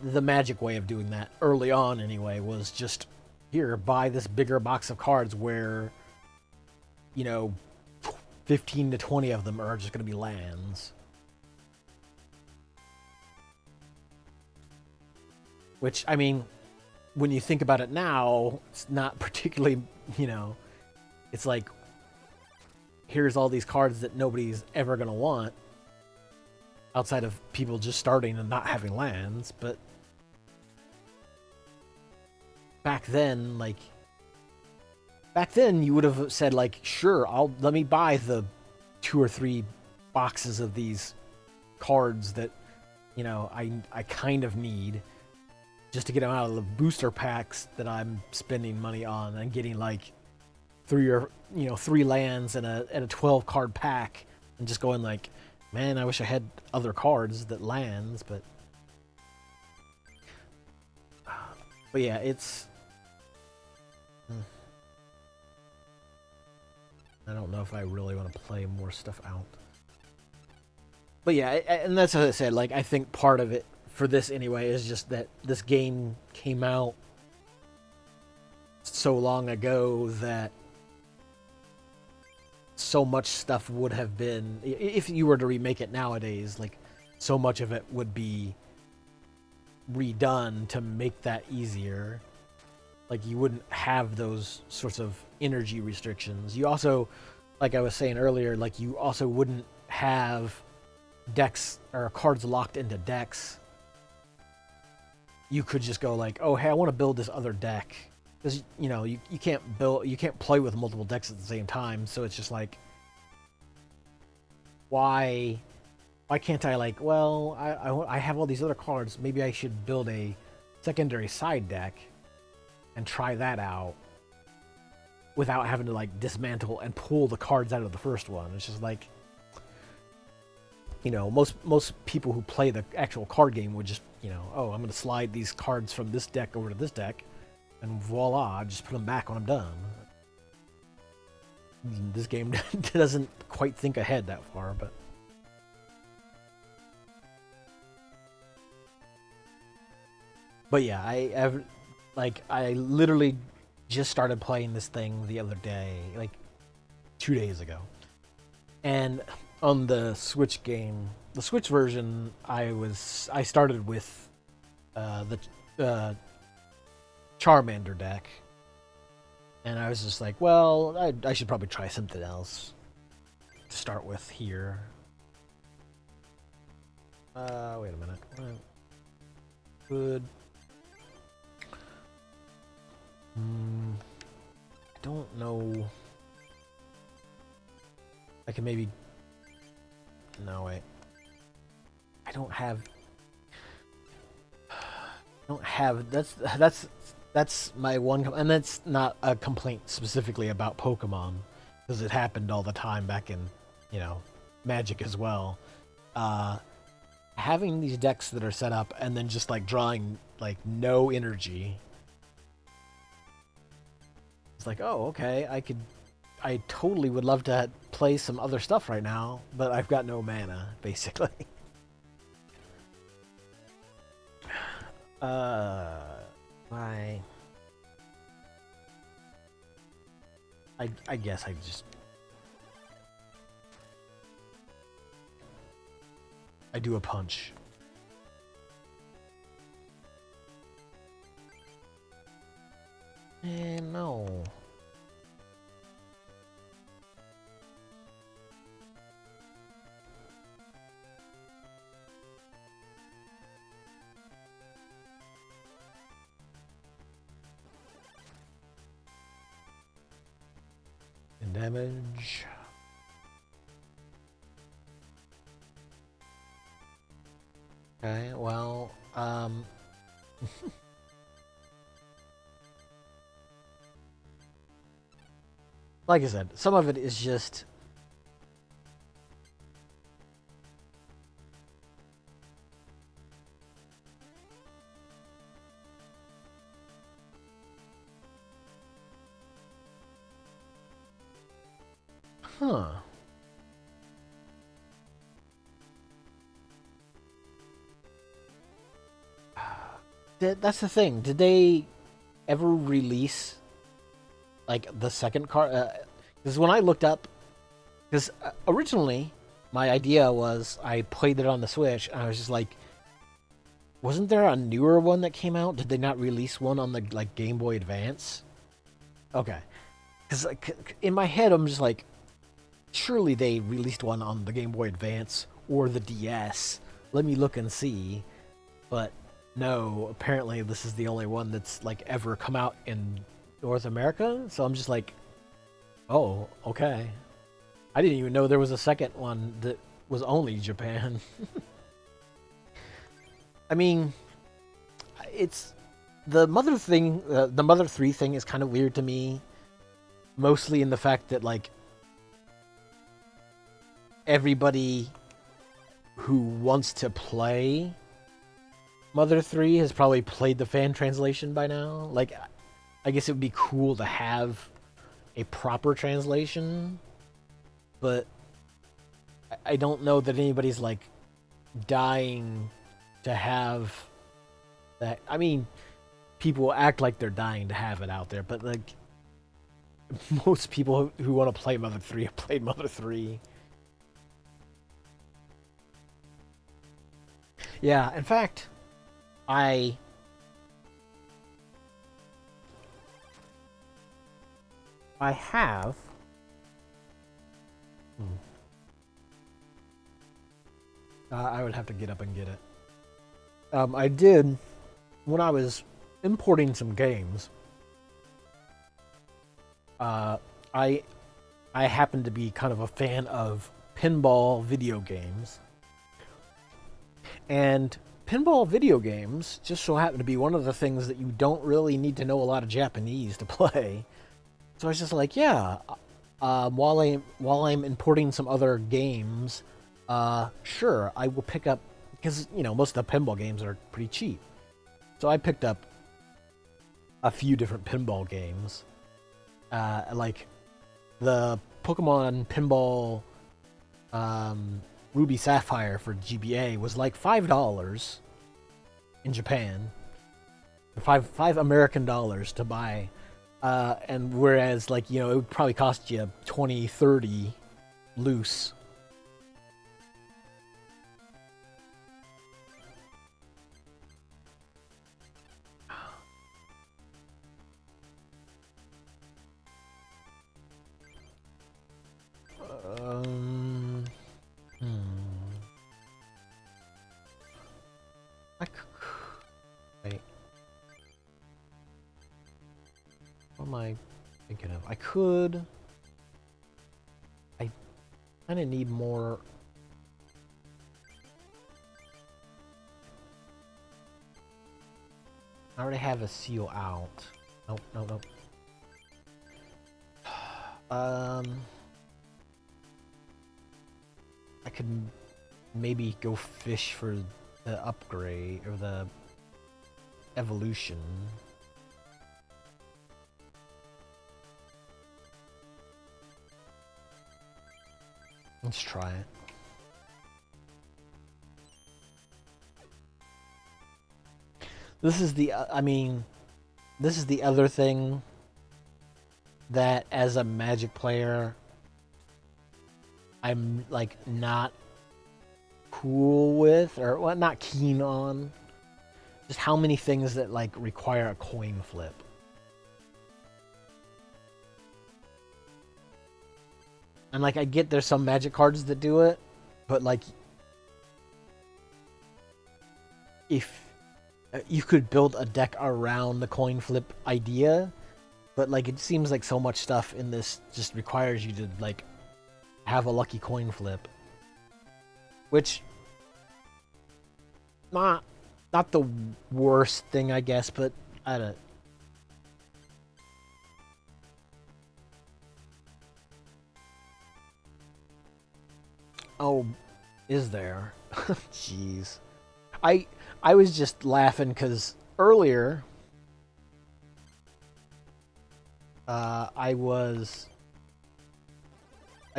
the Magic way of doing that early on anyway was just here, buy this bigger box of cards where, you know, 15 to 20 of them are just going to be lands. Which, I mean, when you think about it now, it's not particularly, you know, it's like, here's all these cards that nobody's ever going to want outside of people just starting and not having lands, but back then, you would have said like, sure, let me buy the 2 or 3 boxes of these cards that, you know, I kind of need just to get them out of the booster packs that I'm spending money on and getting like 3 lands and a 12 card pack and just going like, man, I wish I had other cards that lands, but yeah, it's I don't know if I really want to play more stuff out. But yeah, and that's what I said, like, I think part of it, for this anyway, is just that this game came out so long ago that so much stuff would have been, if you were to remake it nowadays, like, so much of it would be redone to make that easier. Like, you wouldn't have those sorts of energy restrictions. You also, like I was saying earlier, like, you also wouldn't have decks or cards locked into decks. You could just go like, oh, hey, I want to build this other deck. Because, you know, you can't play with multiple decks at the same time, so it's just like, why can't I, like, well, I have all these other cards, maybe I should build a secondary side deck and try that out without having to, like, dismantle and pull the cards out of the first one. It's just like, you know, most people who play the actual card game would just, you know, oh, I'm going to slide these cards from this deck over to this deck, and voila, I just put them back when I'm done. This game doesn't quite think ahead that far, but yeah, I literally just started playing this thing the other day, like 2 days ago. And on the Switch game, the Switch version, I started with the Charmander deck. And I was just like, well, I should probably try something else to start with here. Wait a minute. Good. I don't know. I can maybe. No, wait. I don't have. That's my one, and that's not a complaint specifically about Pokemon, because it happened all the time back in, you know, Magic as well. Having these decks that are set up and then just like drawing like no energy It's like, oh, okay, I totally would love to play some other stuff right now, but I've got no mana, basically. My... I guess I just... I do a punch. No. And damage. Okay, well, like I said, some of it is just... Huh. That's the thing. Did they ever release like the second card? Because when I looked up, because originally my idea was I played it on the Switch, and I was just like, wasn't there a newer one that came out? Did they not release one on the like Game Boy Advance? Okay, because like, in my head I'm just like, surely they released one on the Game Boy Advance or the DS. Let me look and see. But no, apparently this is the only one that's like ever come out in North America. So I'm just like, oh, okay. I didn't even know there was a second one that was only Japan. I mean, it's the Mother thing. The Mother 3 thing is kind of weird to me, mostly in the fact that like everybody who wants to play Mother 3 has probably played the fan translation by now. Like, I guess it would be cool to have a proper translation, but I don't know that anybody's like dying to have that. I mean, people act like they're dying to have it out there, but like most people who want to play Mother 3 have played Mother 3. Yeah, in fact, I have. I would have to get up and get it. I did when I was importing some games. I happen to be kind of a fan of pinball video games, and pinball video games just so happen to be one of the things that you don't really need to know a lot of Japanese to play. So I was just like, yeah. While I'm importing some other games, sure, I will pick up, because most of the pinball games are pretty cheap. So I picked up a few different pinball games, like the Pokemon Pinball Ruby Sapphire for GBA was like $5 in Japan, five American dollars to buy. And whereas, like, it would probably cost you 20, 30 loose. Wait. What am I thinking of? I kind of need more. I already have a seal out. Nope, nope, nope. I could maybe go fish for the upgrade or the evolution. Let's try it. This is the, I mean, this is the other thing that as a Magic player, I'm like not cool with, or well, not keen on. Just how many things that like require a coin flip. And like I get there's some Magic cards that do it, but like if you could build a deck around the coin flip idea, but like it seems like so much stuff in this just requires you to like have a lucky coin flip, which not the worst thing I guess, but I don't. Oh, is there? Jeez. I was just laughing because earlier I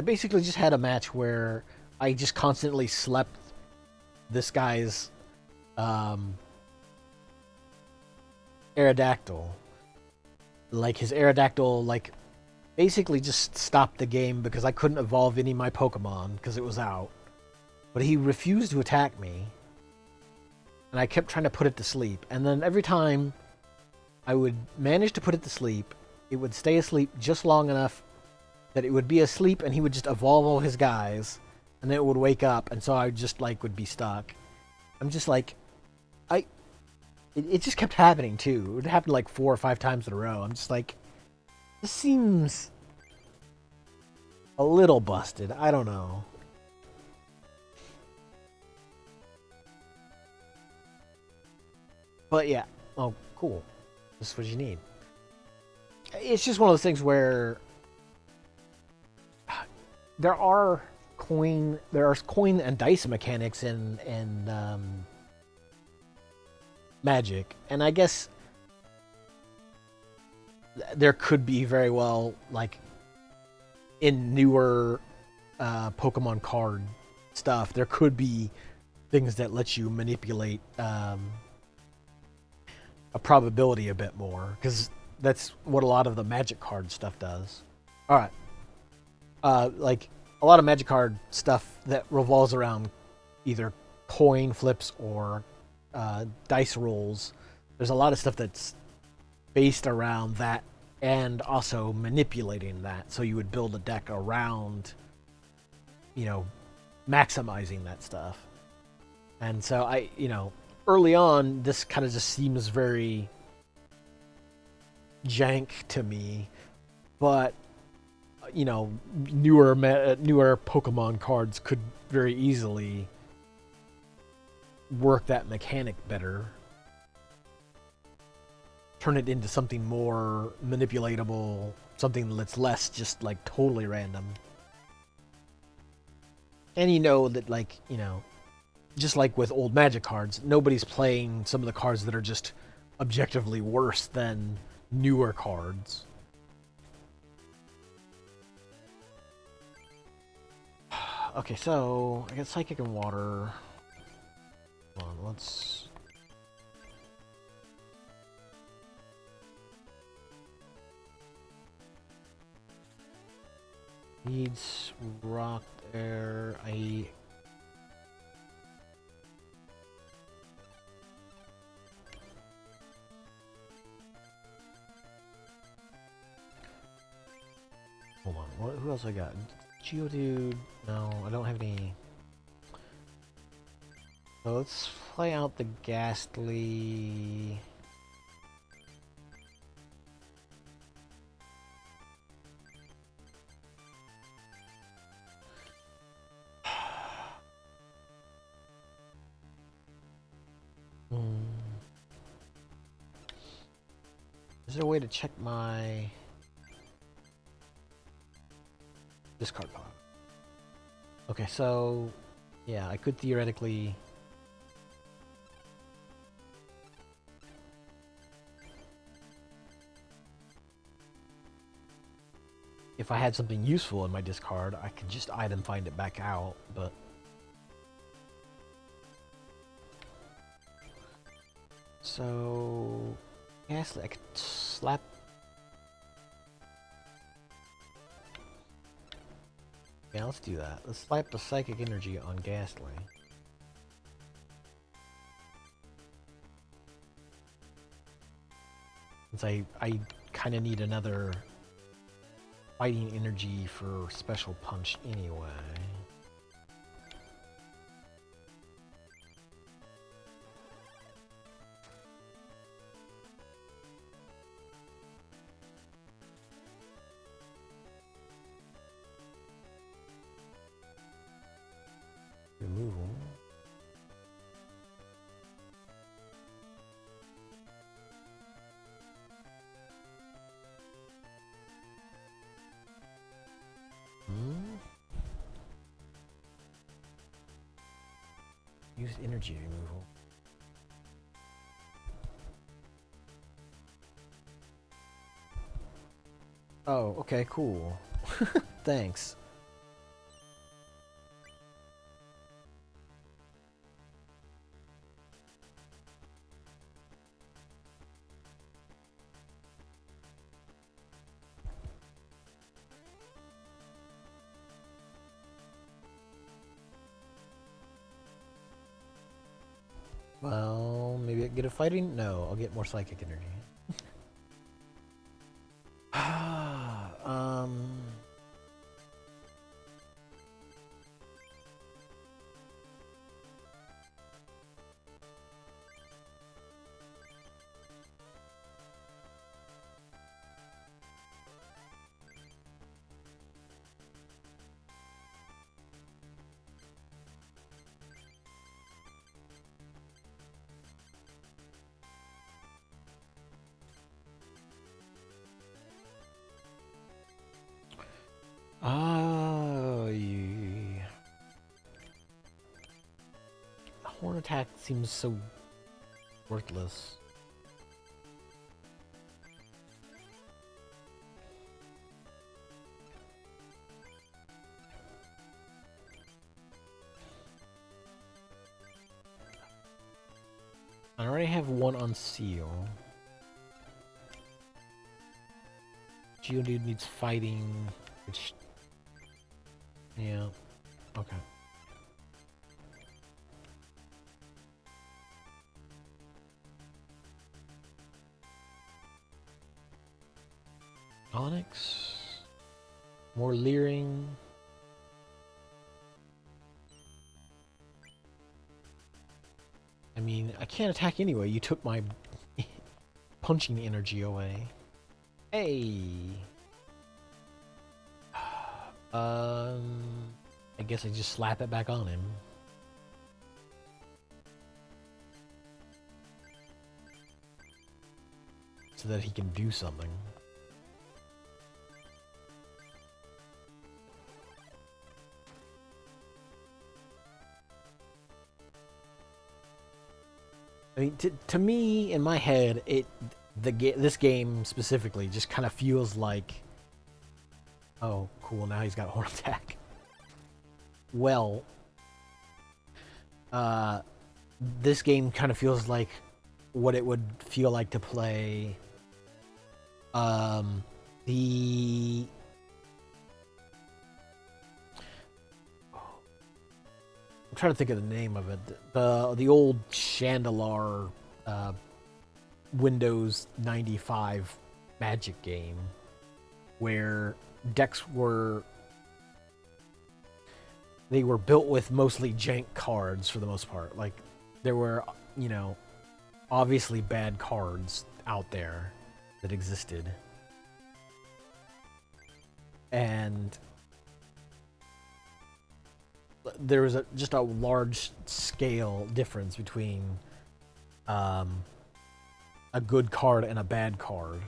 basically just had a match where I just constantly slept this guy's Aerodactyl. Like his Aerodactyl like basically just stopped the game because I couldn't evolve any of my Pokemon because it was out. But he refused to attack me. And I kept trying to put it to sleep. And then every time I would manage to put it to sleep, it would stay asleep just long enough that it would be asleep and he would just evolve all his guys. And then it would wake up. And so I just like would be stuck. I'm just like, it just kept happening too. It would happen like 4 or 5 times in a row. I'm just like, this seems a little busted. I don't know. But yeah. Oh, cool. This is what you need. It's just one of those things where there are coin and dice mechanics in Magic, and I guess there could be very well like in newer Pokemon card stuff, there could be things that let you manipulate a probability a bit more because that's what a lot of the Magic card stuff does. All right, like a lot of Magic card stuff that revolves around either coin flips or dice rolls. There's a lot of stuff that's based around that and also manipulating that. So you would build a deck around, maximizing that stuff. And so early on, this kind of just seems very jank to me. But, newer Pokemon cards could very easily work that mechanic better. Turn it into something more manipulatable, something that's less just like totally random. And that just like with old Magic cards, nobody's playing some of the cards that are just objectively worse than newer cards. Okay, so I got Psychic and Water. Hold on, let's... Needs Rock, Air, Hold on, who else I got? Geodude, no, I don't have any. So let's play out the Ghastly. Is there a way to check my discard pile? Okay, so yeah, I could theoretically if I had something useful in my discard, I could just item find it back out, but... So... Yes, I could slap... Yeah, let's do that. Let's slap the Psychic Energy on Ghastly. Since I kind of need another fighting energy for Special Punch anyway. Removal. Use energy removal. Oh, okay, cool. Thanks. Well, maybe I get a fighting? No, I'll get more psychic energy. Horn attack seems so worthless. I already have one on seal. Geodude needs fighting, which... Yeah, okay. Onyx. More leering. I mean, I can't attack anyway. You took my punching energy away. Hey. I guess I just slap it back on him. So that he can do something. I mean, to me, in my head, this game specifically just kind of feels like, oh, cool, now he's got Horn Attack. Well, this game kind of feels like what it would feel like to play, the... I'm trying to think of the name of it. The old Chandelar Windows 95 Magic game, where decks were built with mostly jank cards for the most part. Like, there were, you know, obviously bad cards out there that existed, and there was just a large scale difference between a good card and a bad card.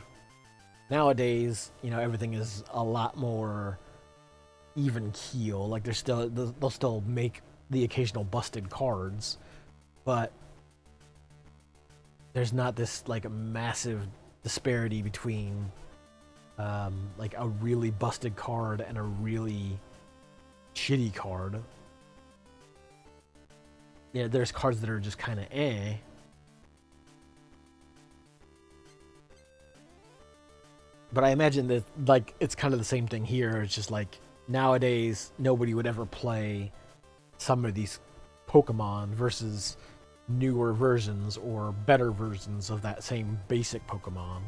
Nowadays, you know, everything is a lot more even keel. Like, they'll still make the occasional busted cards, but there's not this like massive disparity between like a really busted card and a really shitty card. Yeah, there's cards that are just kind of eh. But I imagine that like it's kind of the same thing here. It's just like nowadays nobody would ever play some of these Pokemon versus newer versions or better versions of that same basic Pokemon.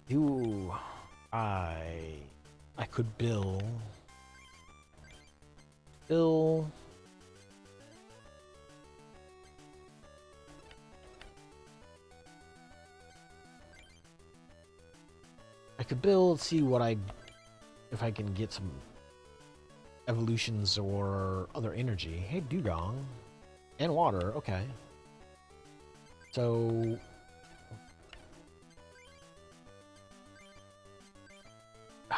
Do I could Bill. I could build, see what if I can get some evolutions or other energy. Hey, Dugong. And water, okay. So...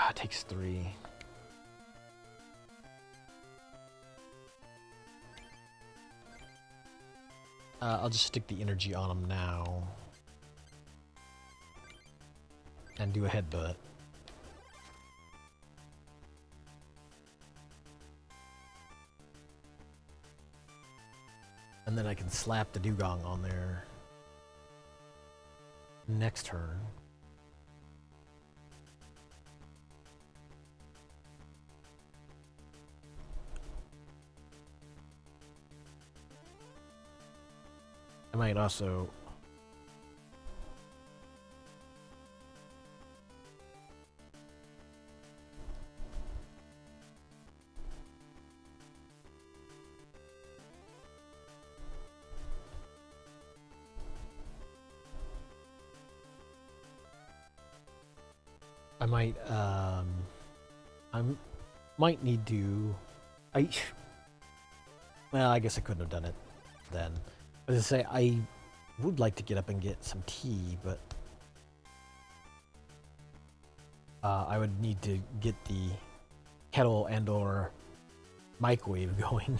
it takes 3. I'll just stick the energy on him now. And do a headbutt. And then I can slap the Dugong on there. Next turn. I might also... I might need to... Well, I guess I couldn't have done it then. As I say, I would like to get up and get some tea, but I would need to get the kettle and or microwave going.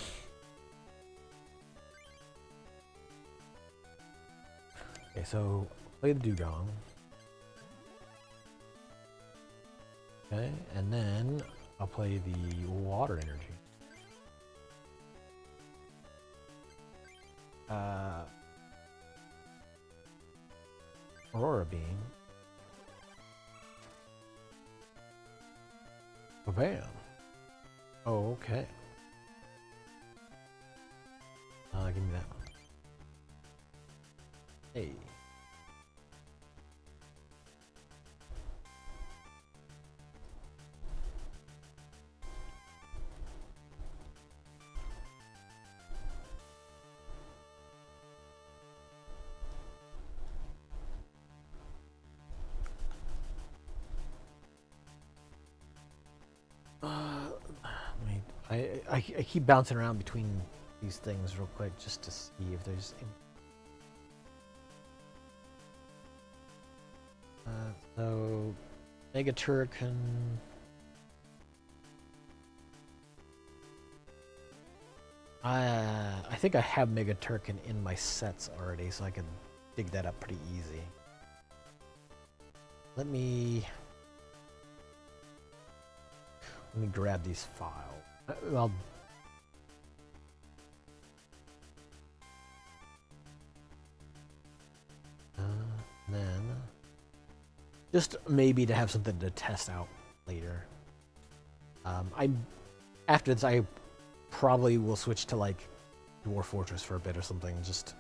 Okay, so play the Dugong. Okay, and then I'll play the water energy. Aurora Beam. Oh, bam. Oh, okay. Give me that one. Hey. I keep bouncing around between these things real quick just to see if there's any... so Mega Turrican. I think I have Mega Turrican in my sets already, so I can dig that up pretty easy. Let me grab these files. Well, then just maybe to have something to test out later. After this, I probably will switch to like Dwarf Fortress for a bit or something. Just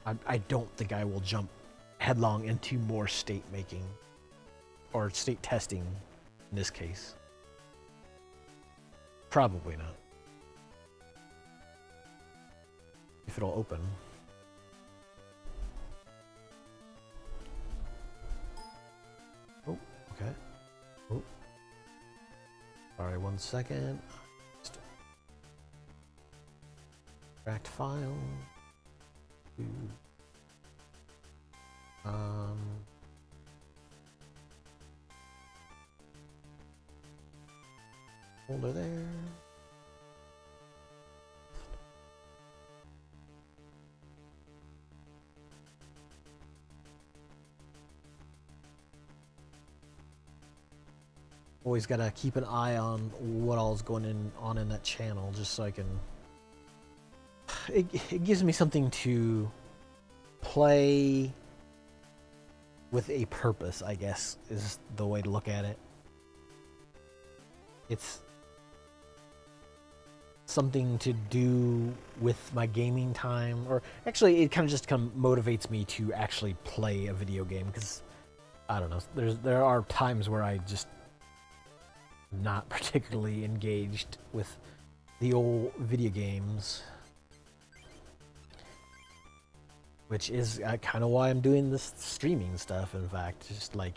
I don't think I will jump headlong into more state making or state testing in this case. Probably not. If it'll open. Oh, okay. Oh. Sorry, 1 second. Extract file. Folder there. always gotta keep an eye on what all's going on in that channel, just so I can. It gives me something to play with a purpose, I guess, is the way to look at it. It's something to do with my gaming time, or actually it kind of motivates me to actually play a video game, because I don't know, there are times where I just not particularly engaged with the old video games, which is kind of why I'm doing this streaming stuff. In fact, just like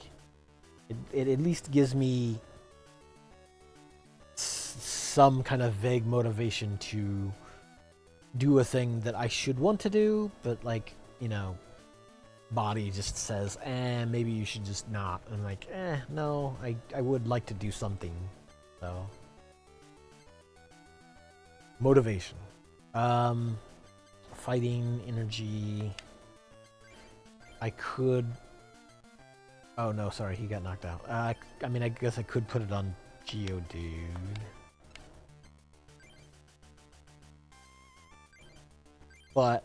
it at least gives me some kind of vague motivation to do a thing that I should want to do, but like, you know, body just says, maybe you should just not. I'm like, no, I would like to do something. So, motivation. Fighting energy. I could. Oh no, sorry, he got knocked out. I mean, I guess I could put it on Geodude. But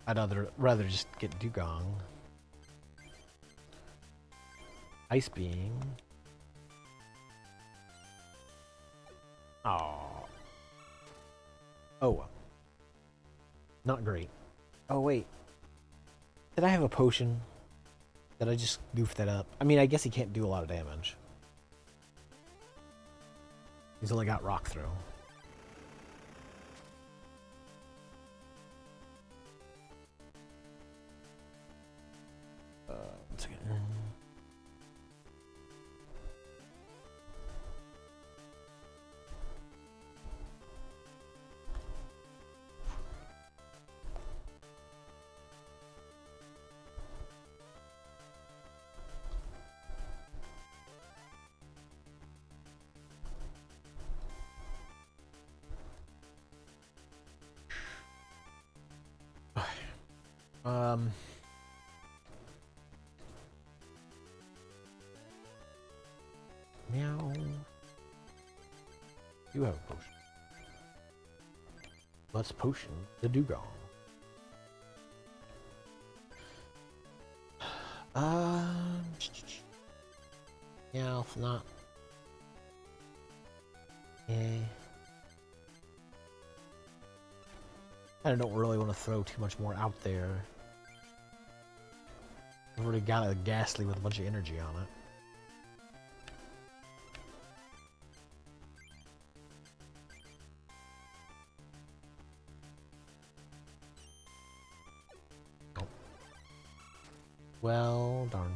I'd rather just get Dugong. Ice Beam. Oh. Oh. Not great. Oh, wait. Did I have a potion? Did I just goof that up? I mean, I guess he can't do a lot of damage. He's only got Rock Throw. One second. Meow. You have a potion. Let's potion the Dugong. Yeah, it's not. I don't really want to throw too much more out there. I've already got a Ghastly with a bunch of energy on it. Oh. Well, darn.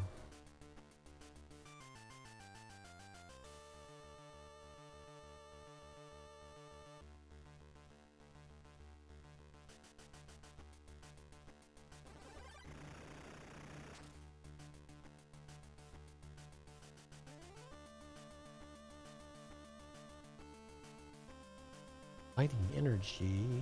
Fighting energy.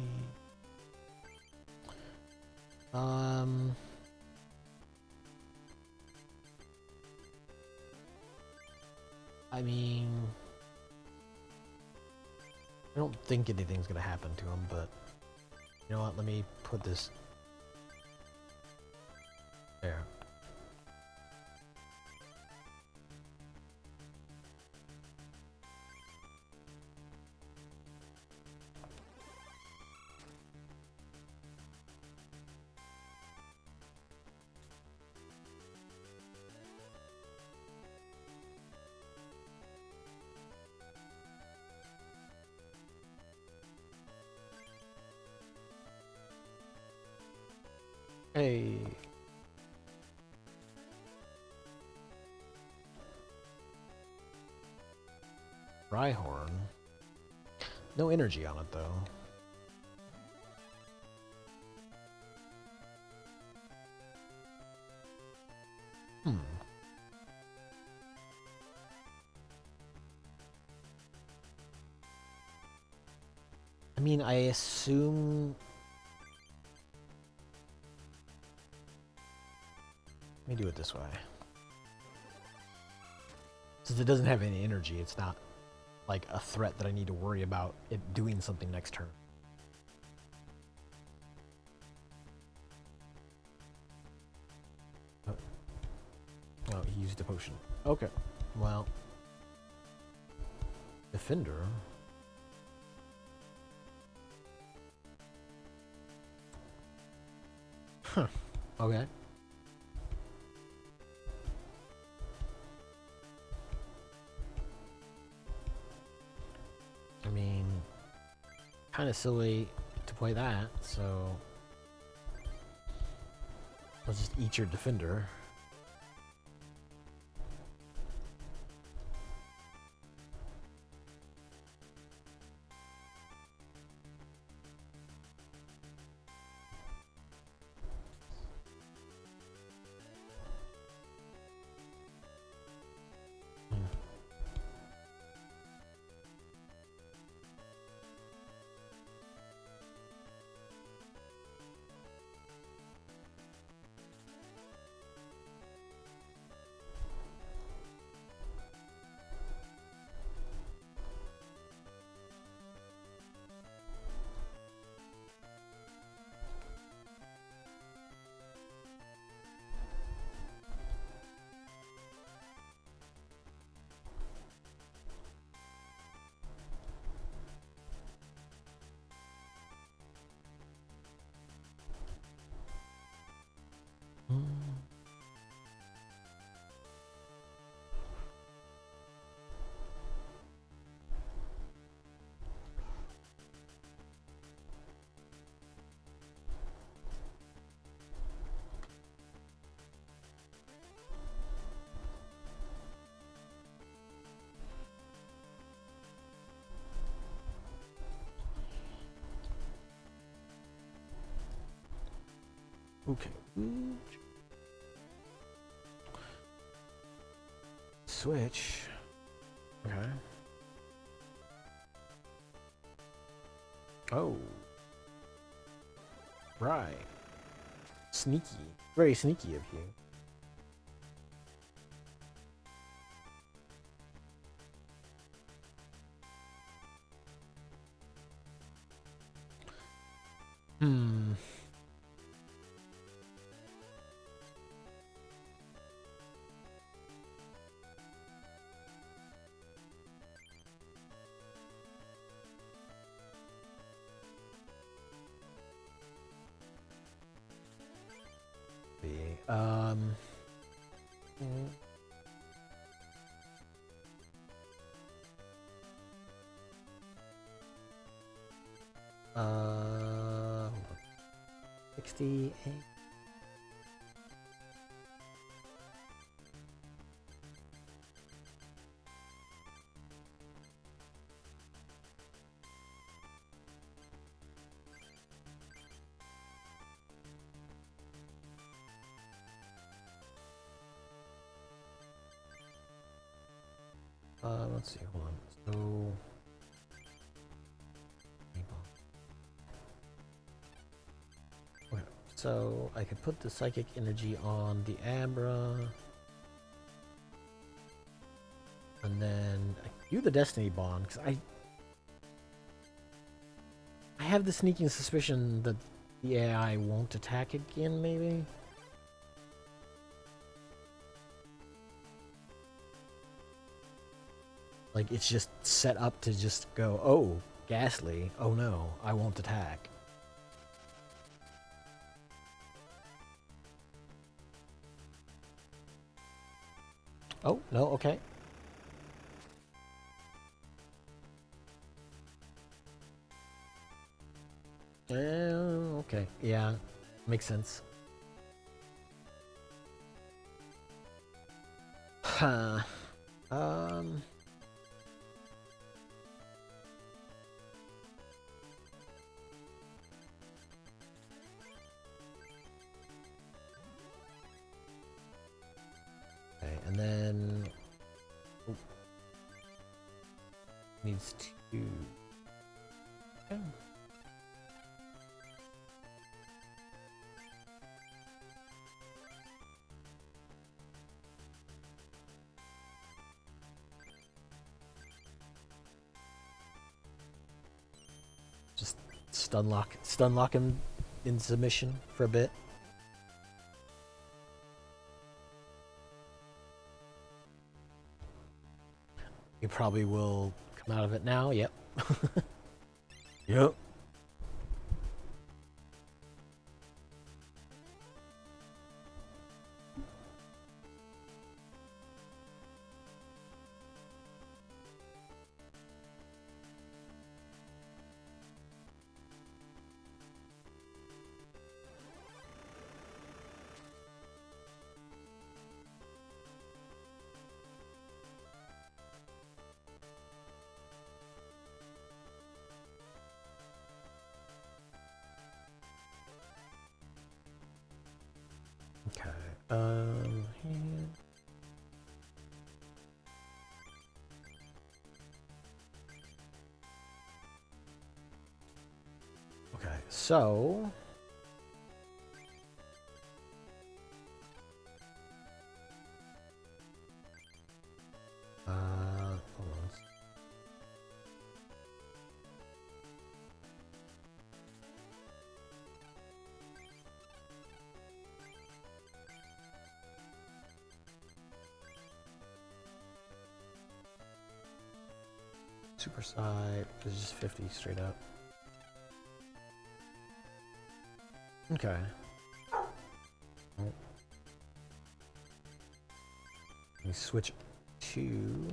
I mean, I don't think anything's gonna happen to him, but you know what? Let me put this there. Hey. Rhyhorn. No energy on it though. I mean, I assume. Let me do it this way. Since it doesn't have any energy, it's not like a threat that I need to worry about it doing something next turn. Oh, he used a potion. Okay. Well, Defender. Huh. Okay. I mean, kind of silly to play that, so let's just eat your Defender. Okay. Switch. Okay. Oh. Right. Sneaky. Very sneaky of you. Hmm. Um. Hold on. 68. Let's see. Hold on. So. Okay. So I could put the psychic energy on the Abra. And then I do the Destiny Bond because I have the sneaking suspicion that the AI won't attack again, maybe? Like, it's just set up to just go, oh, Ghastly, oh no, I won't attack. Oh, no, okay. Okay, yeah, makes sense. Huh. Um... Okay, and then... Oh. Needs to... Okay. stun lock him in submission for a bit. He probably will come out of it now. Yep. Yep. Okay. Okay, so hold on. Super side is just 50 straight up. Okay. Let me switch to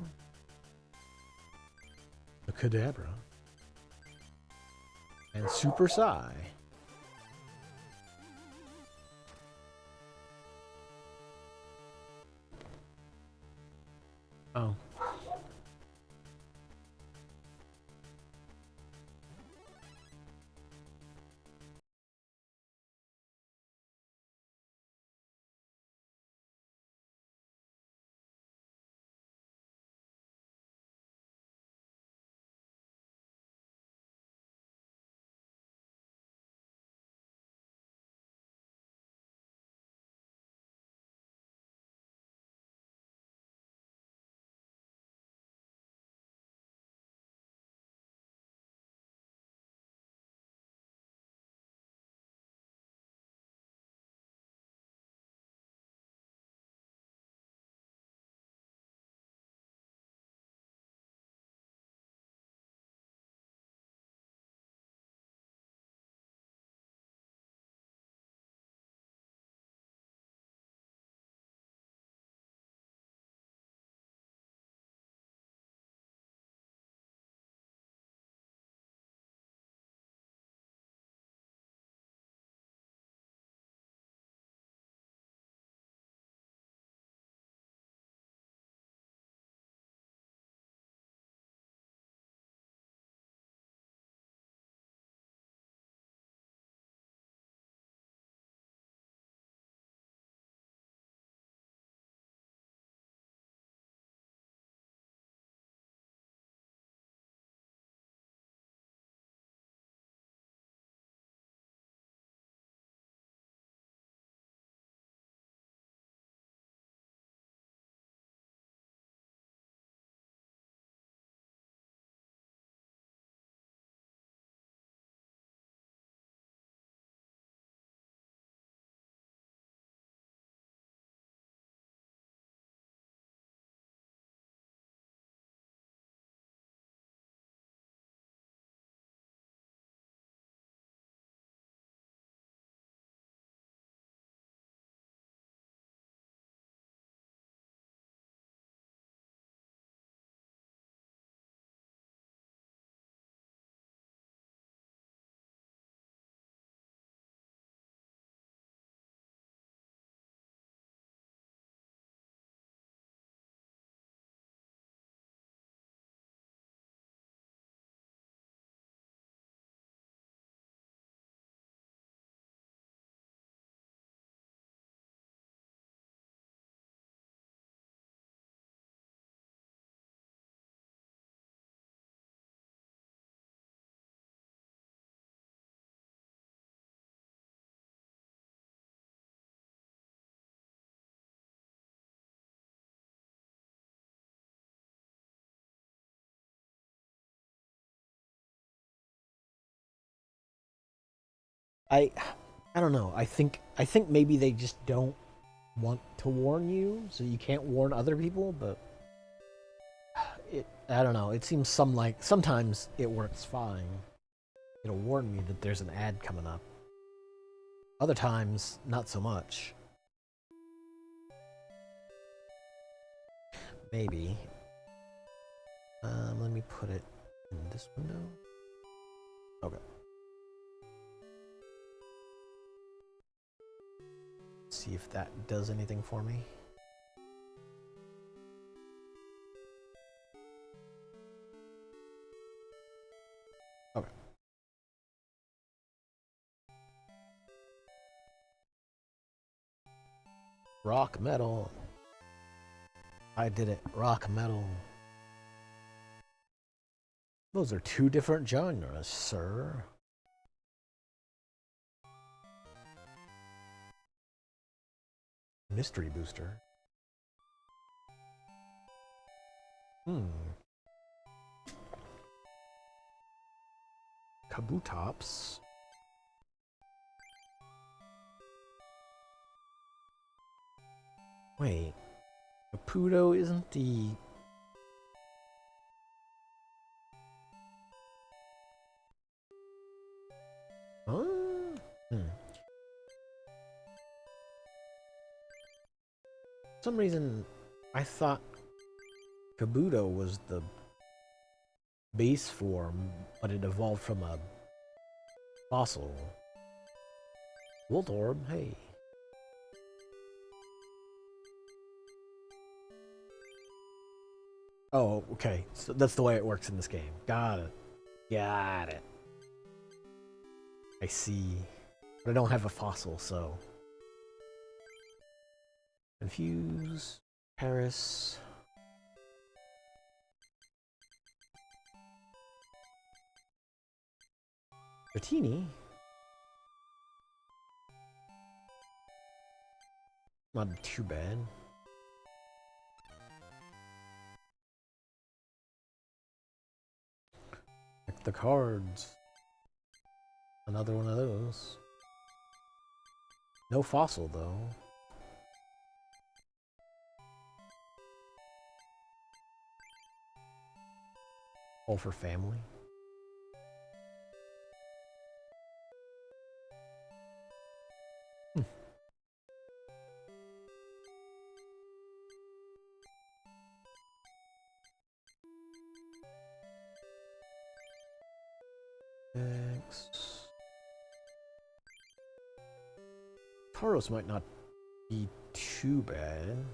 the Kadabra and Super Psy. Oh. I don't know. I think maybe they just don't want to warn you, so you can't warn other people. But I don't know. It seems sometimes it works fine. It'll warn me that there's an ad coming up. Other times, not so much. Maybe. Let me put it in this window. Okay. See if that does anything for me. Okay. Rock metal. I did it. Rock metal. Those are two different genres, sir. Mystery booster. Kabutops. Wait. Caputo isn't the... Huh? For some reason, I thought Kabuto was the base form, but it evolved from a fossil. Voltorb, hey. Oh, okay. So that's the way it works in this game. Got it. Got it. I see. But I don't have a fossil, so... Confuse. Paris. Bertini? Not too bad. Check the cards. Another one of those. No fossil, though. All for family. Next. Tauros might not be too bad.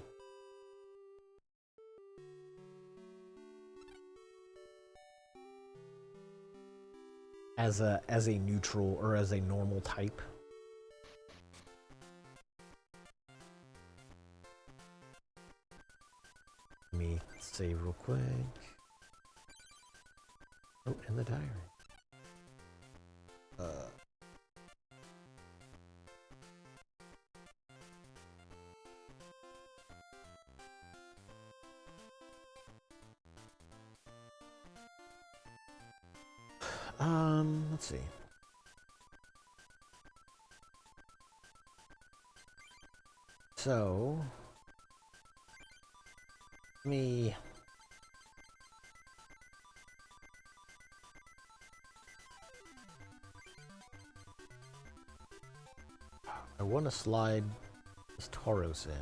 As a neutral or as a normal type. Let me save real quick. Oh, in the diary. Let's see. So, me. I want to slide this Tauros in.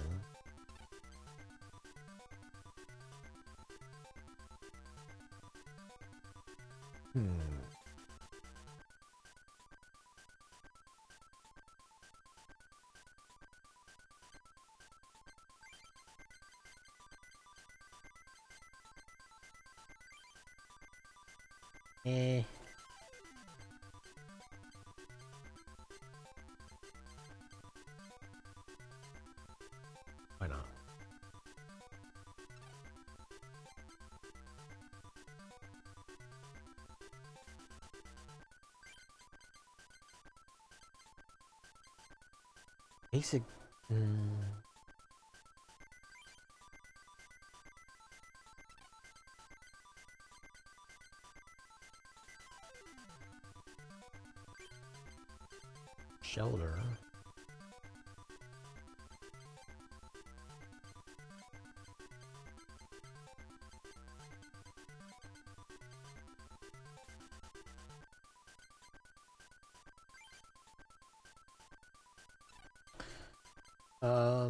Why not? Basic. shelter.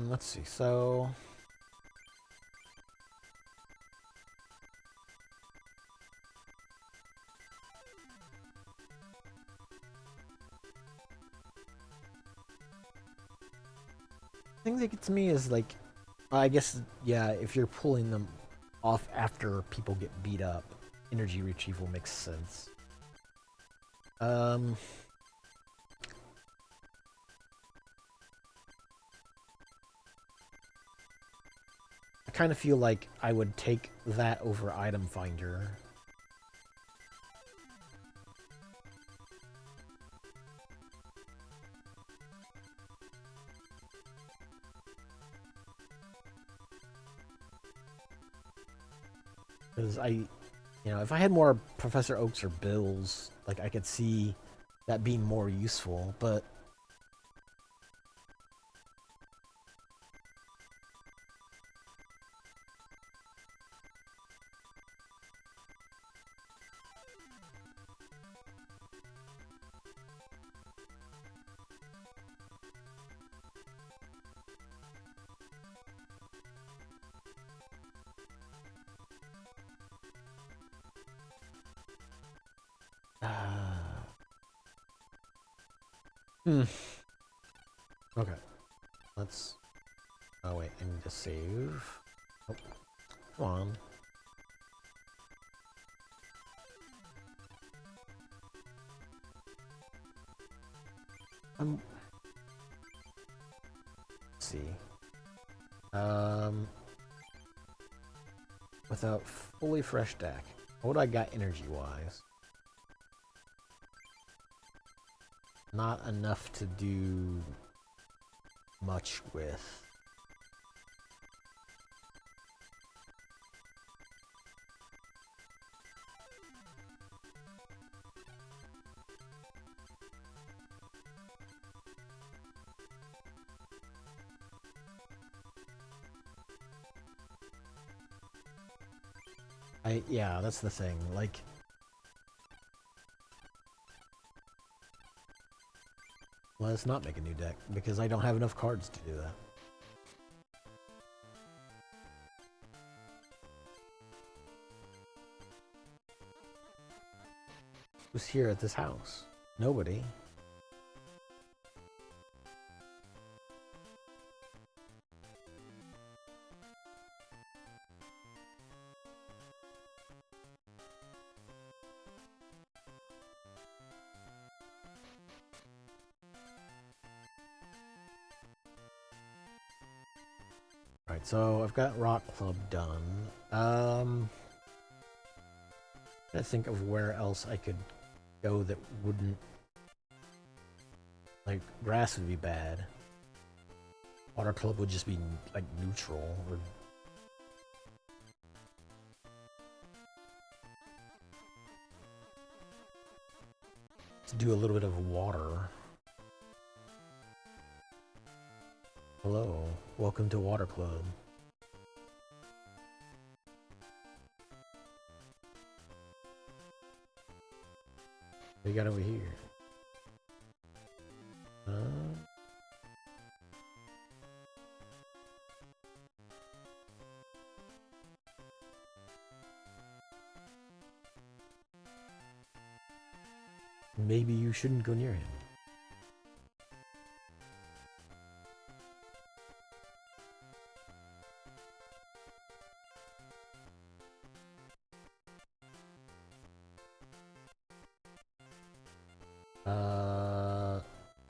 Let's see, so the thing that gets me is like, I guess, yeah, if you're pulling them off after people get beat up, energy retrieval makes sense. I kind of feel like I would take that over item finder. Because if I had more Professor Oaks or Bills, like I could see that being more useful, but okay. Let's. Oh wait, I need to save. Oh, come on. Let's see. Without fully fresh deck, what I got energy-wise? Not enough to do much with. Yeah, that's the thing. Like, let's not make a new deck because I don't have enough cards to do that. Who's here at this house? Nobody. Right, so I've got Rock Club done. I think of where else I could go that wouldn't, like, grass would be bad. Water Club would just be like neutral. Or let's do a little bit of water. Hello, welcome to Water Club. What you got over here? Maybe you shouldn't go near him.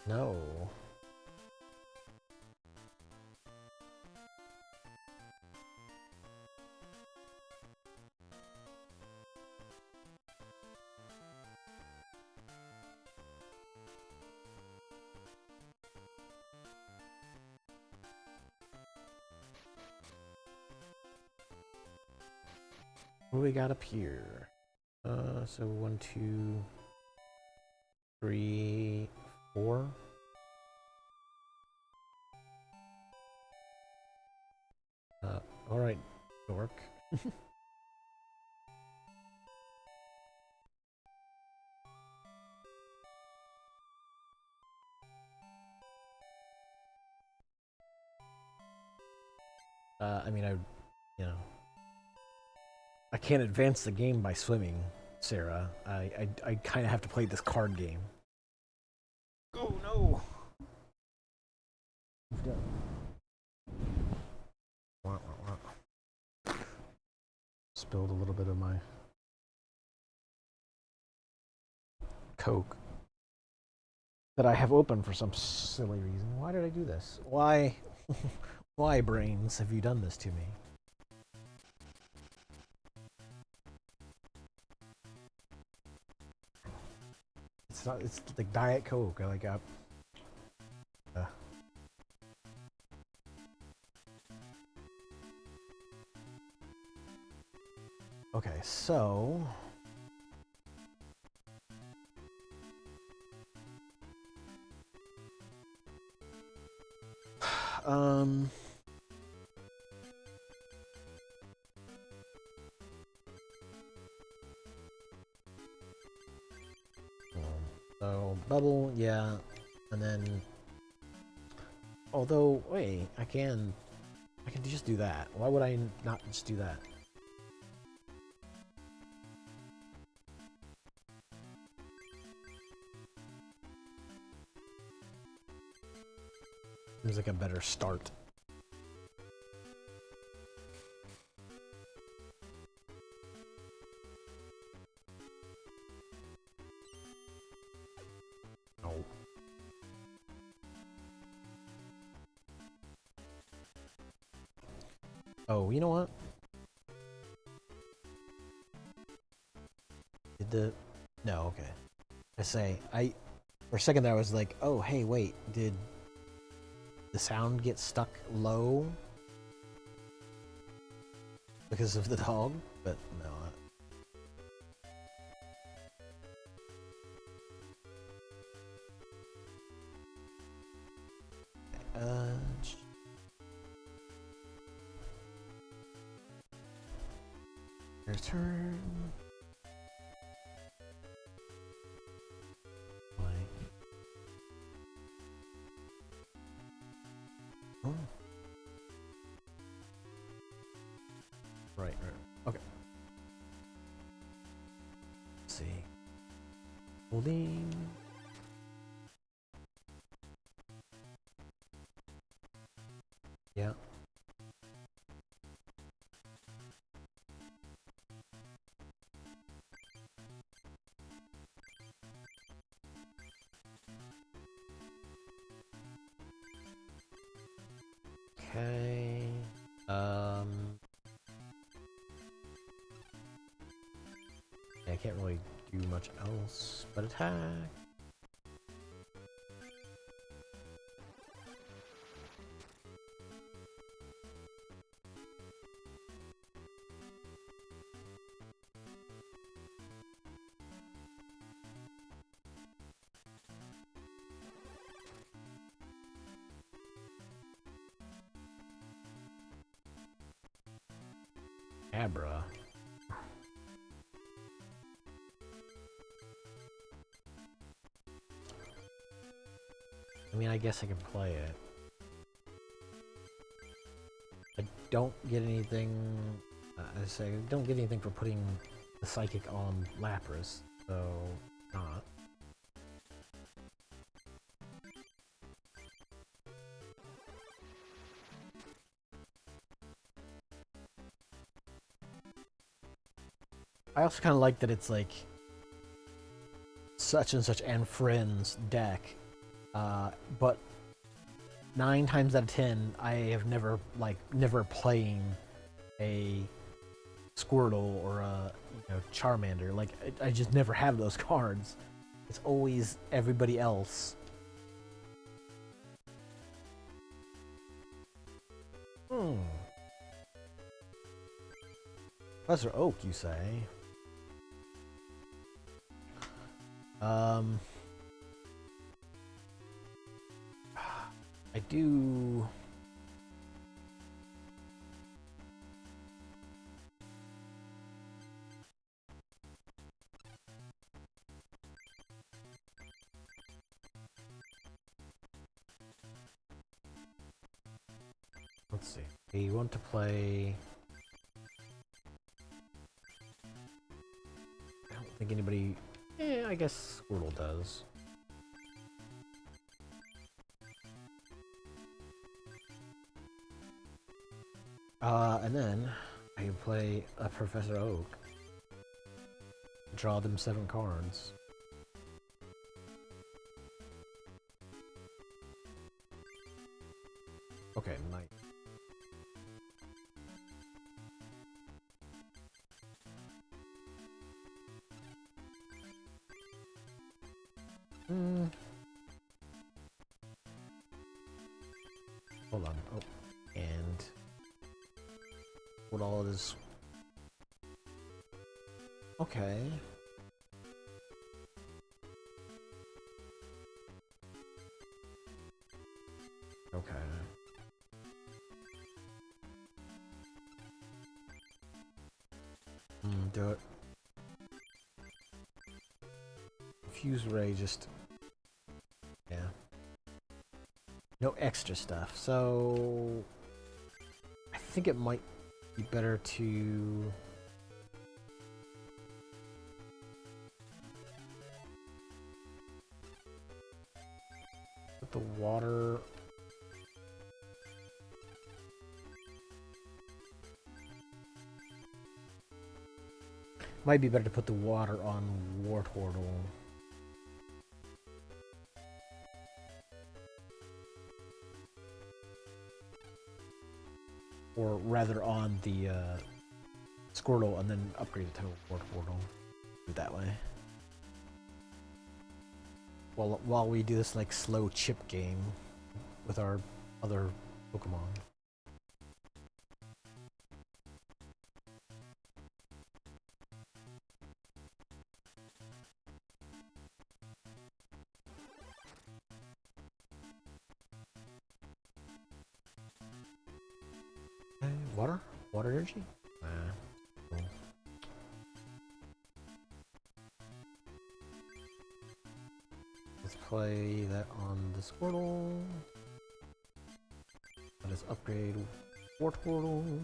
No. What do we got up here? So 1, 2, 3, 4. Alright, dork. I mean, you know, I can't advance the game by swimming, Sarah. I kind of have to play this card game. Oh no! Spilled a little bit of my Coke that I have open for some silly reason. Why did I do this? Why? Why, brains, have you done this to me? It's not. It's like Diet Coke. I like. Okay, so um. So bubble, yeah, and then. Although, wait, I can just do that. Why would I not just do that? Seems like a better start. Oh. Oh, you know what? Did the... No, okay. For a second there I was like, oh, hey, wait, did the sound get stuck low because of the dog? But no. Your turn. Oh. Right. Okay. Let's see. Holding. Yeah. Okay. Yeah, I can't really do much else but attack. Abra. I mean, I guess I can play it. I don't get anything... I say, I don't get anything for putting the Psychic on Lapras, so... not. I also kind of like that it's like... such and such and friends deck, but 9 times out of 10, I have never playing a Squirtle or a Charmander. Like, I just never have those cards. It's always everybody else. Professor Oak, you say? I do... Let's see. We want to play... I don't think anybody... I guess Squirtle does. And then I can play a Professor Oak. Draw them 7 cards. Okay, nice. Hold on. Oh, and what all is... Okay. Okay. Do it. Fuse Ray just... Yeah. No extra stuff, so... I think it might be better to... put the water... Might be better to put the water on Wartortle. Or rather on the Squirtle and then upgrade it to Wartortle. Do it that way. While we do this like slow chip game with our other Pokemon. Water? Water energy? Cool. Let's play that on the Squirtle. Let us upgrade Wartortle.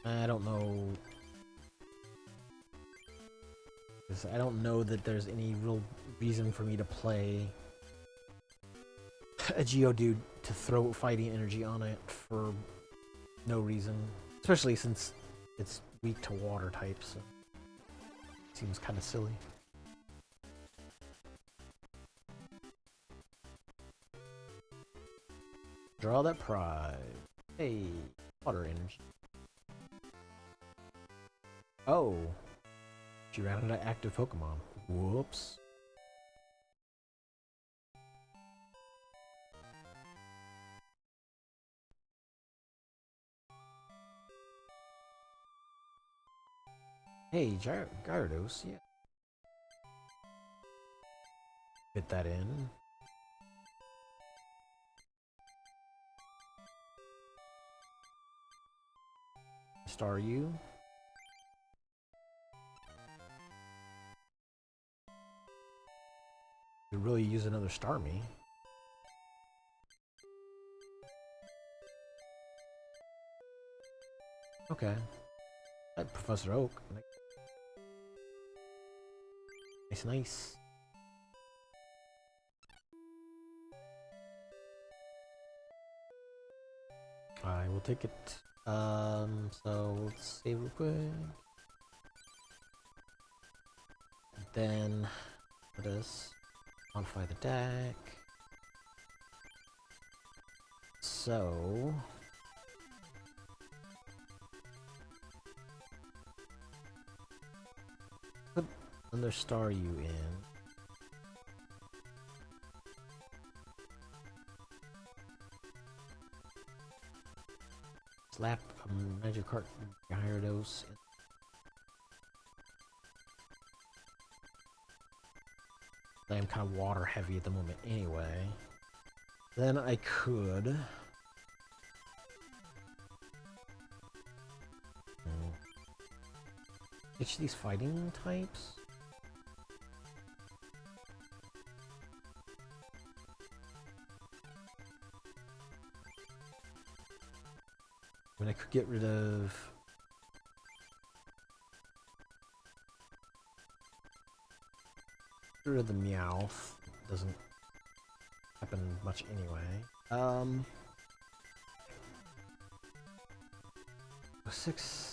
I don't know. I don't know that there's any real reason for me to play a Geodude to throw fighting energy on it for no reason. Especially since it's weak to water types. So it seems kind of silly. Draw that prize. Hey, water energy. Oh, she ran out of active Pokemon. Whoops. Hey, Gyarados, yeah. Fit that in. Star you. Could really use another Starmie. Okay. That Professor Oak. Nice, nice. I will take it. So let's save real quick. Then let us modify the deck. So put another Star U in. Slap a Magikarp Gyarados. I'm kind of water heavy at the moment anyway. Then I could... Ditch these fighting types? I mean, I could get rid of... Get rid of the Meowth. Doesn't happen much anyway. 6...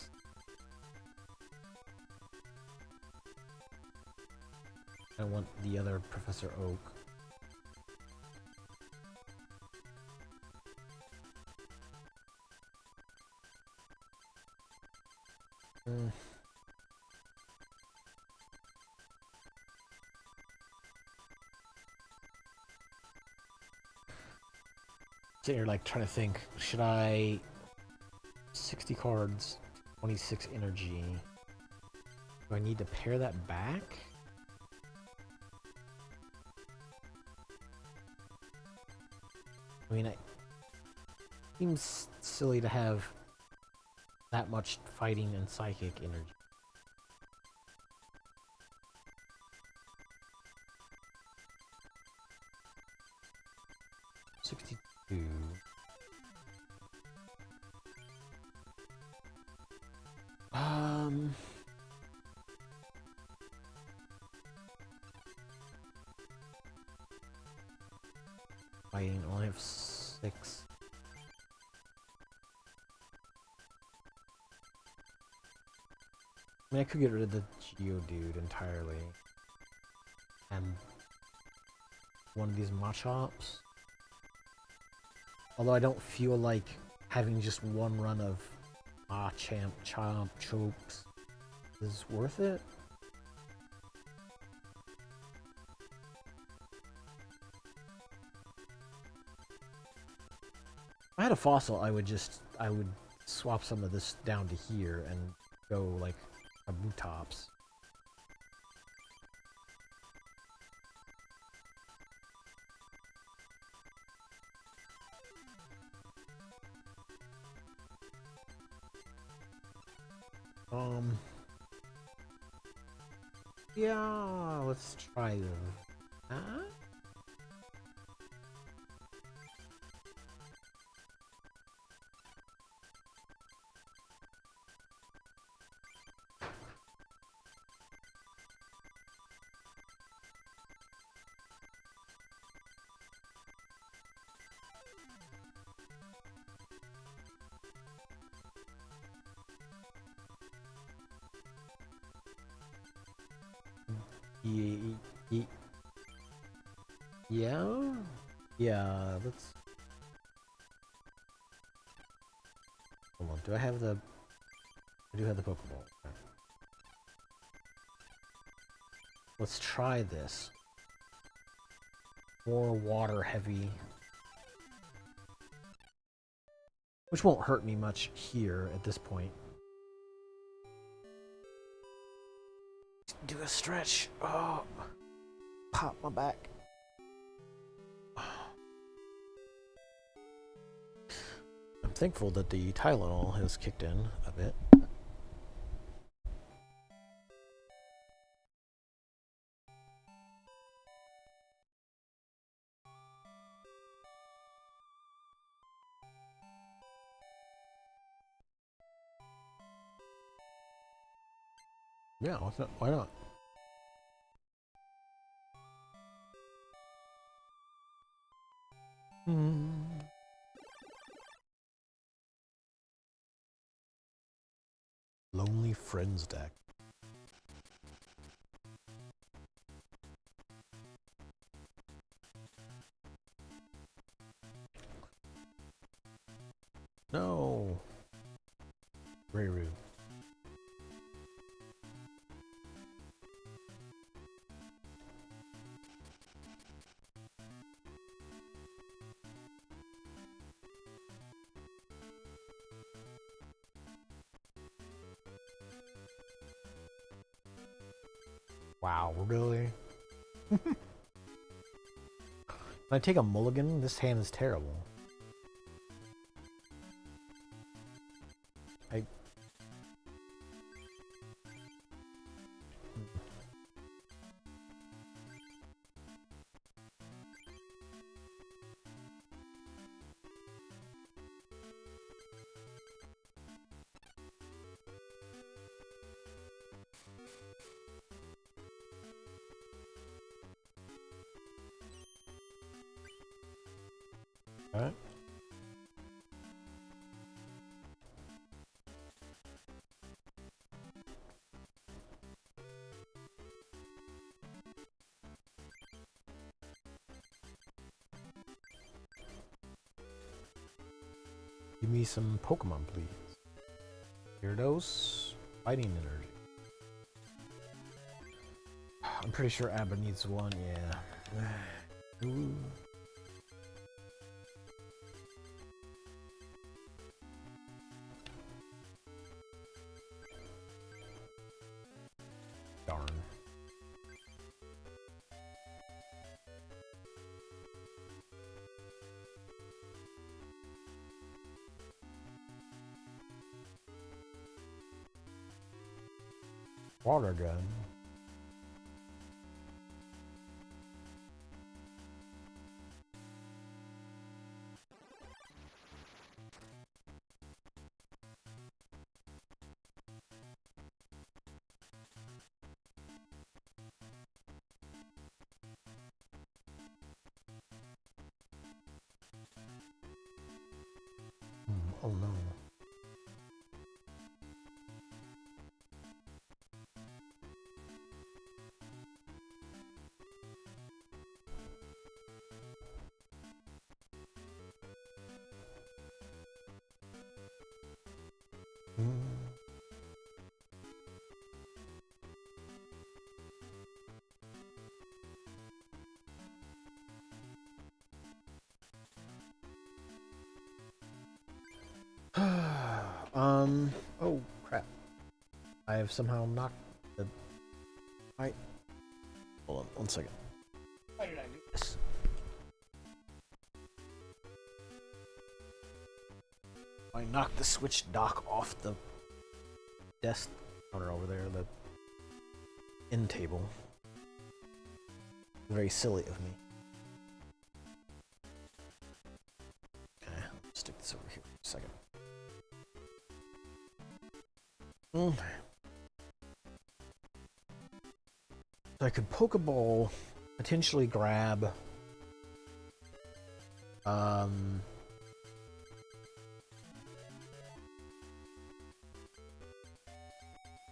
I want the other Professor Oak. Sitting here like trying to think, should I 60 cards, 26 energy. Do I need to pair that back? I mean, it seems silly to have that much fighting and psychic energy. $62. Fighting, only have 6. I mean, I could get rid of the Geodude entirely. And one of these Machops. Although I don't feel like having just one run of Machamp, Chomp, Chokes is worth it. If I had a fossil, I would swap some of this down to here and go like a Bootops. Yeah, let's try that. Yeah? Yeah, let's... Hold on, do I have the... I do have the Pokeball. Okay. Let's try this. More water heavy. Which won't hurt me much here at this point. Do a stretch. Oh, pop my back. I'm thankful that the Tylenol has kicked in a bit. Yeah, why not? Lonely Friends deck. No. Very rude. Wow, really? When I take a mulligan, this hand is terrible. Alright. Give me some Pokemon, please. Gyarados, Fighting Energy. I'm pretty sure Abba needs one, yeah. Ooh. Darn. Water gun. Oh no. Oh crap. I have somehow knocked the... Hold on, 1 second. Why did I do this? I knocked the Switch dock off the desk counter over there, the end table. Very silly of me. Okay, let's stick this over here for a second. So I could Pokeball, potentially grab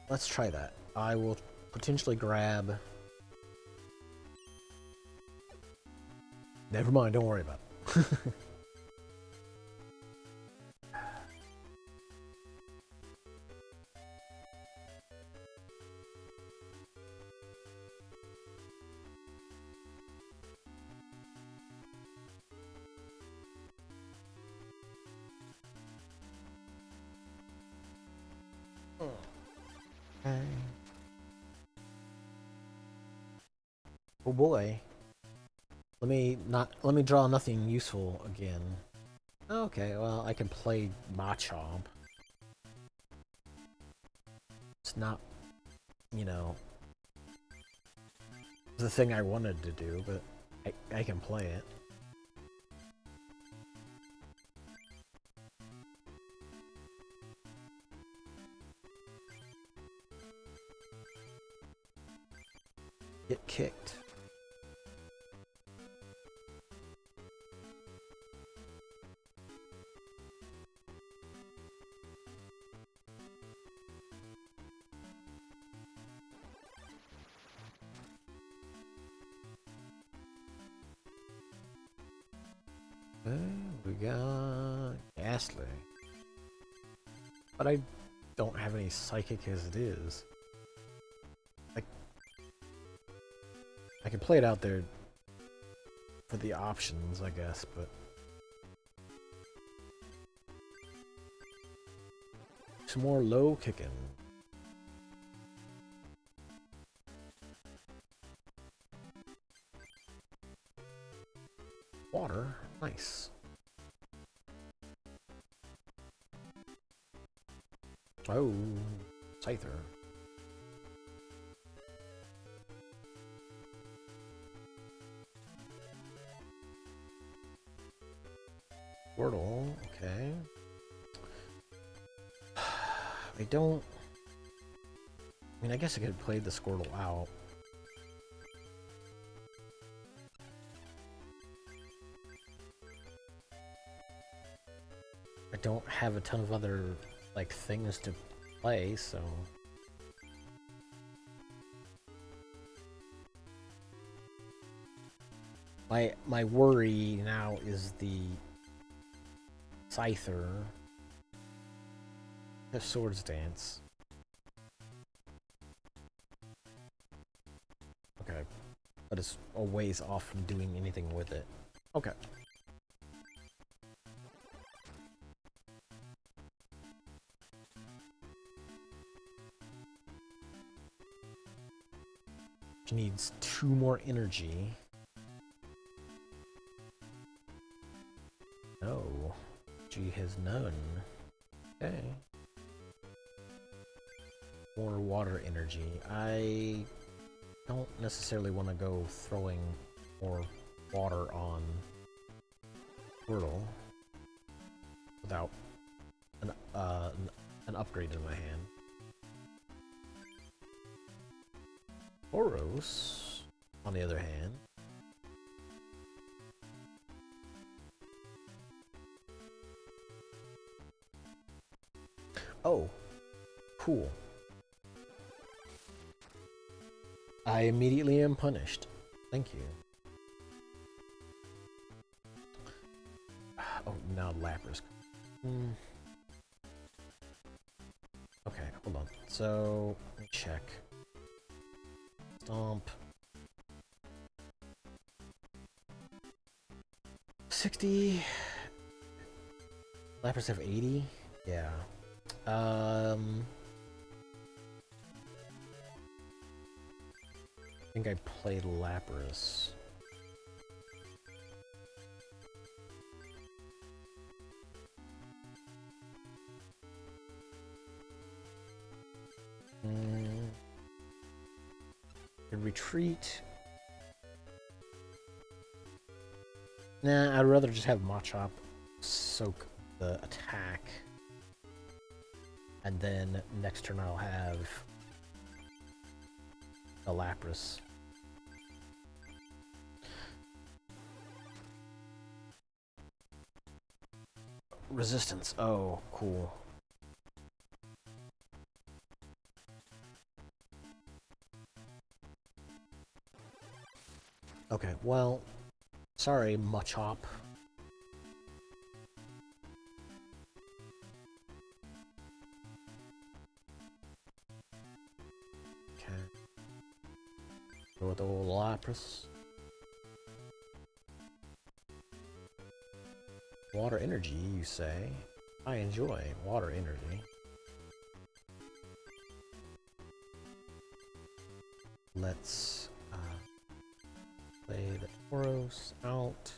let's try that. I will potentially grab... Never mind, don't worry about it. Okay. Oh boy. Let me draw nothing useful again. Okay, well I can play Machop. It's not, you know, the thing I wanted to do, but I can play it. Get kicked. We got Ghastly. But I don't have any Psychic as it is. I can play it out there for the options, I guess, but... Some more low kicking. water. Nice. Oh, Scyther. Wordle, okay. I don't... I mean, I guess I could play the Squirtle out. I don't have a ton of other, like, things to play, so... My worry now is the Scyther. The Swords Dance. Okay. But it's a ways off from doing anything with it. Okay. She needs 2 more energy. No. She has none. Okay. More water energy. I don't necessarily want to go throwing more water on Squirtle without an upgrade in my hand. Boros, on the other hand, oh, cool. I immediately am punished. Thank you. Oh, now Lapras. Okay, hold on. So, let me check. Stomp. 60. Lapras have 80? Yeah. I think I played Lapras. Could retreat. Nah, I'd rather just have Machop soak the attack. And then next turn I'll have a Lapras. Resistance. Oh, cool. Okay, well, sorry, Machop. Okay. Go with the old Lapras. Water energy, you say? I enjoy water energy. Let's play the Tauros out.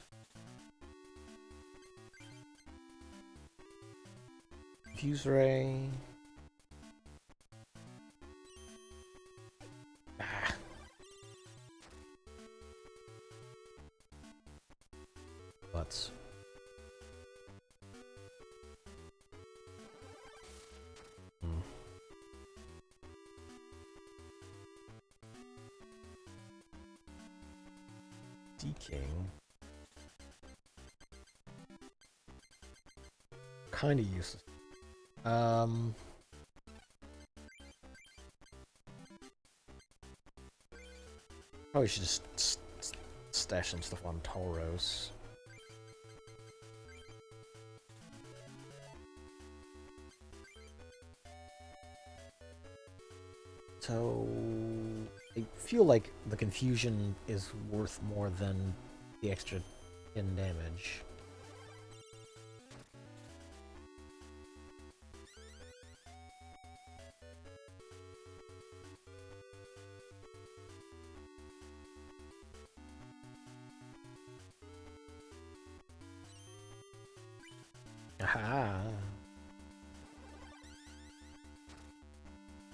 Fuse Ray. Ah. Let's. D-King. Kinda useless. Probably should just stash some stuff on Tauros. So I feel like the confusion is worth more than the extra 10 damage. Aha!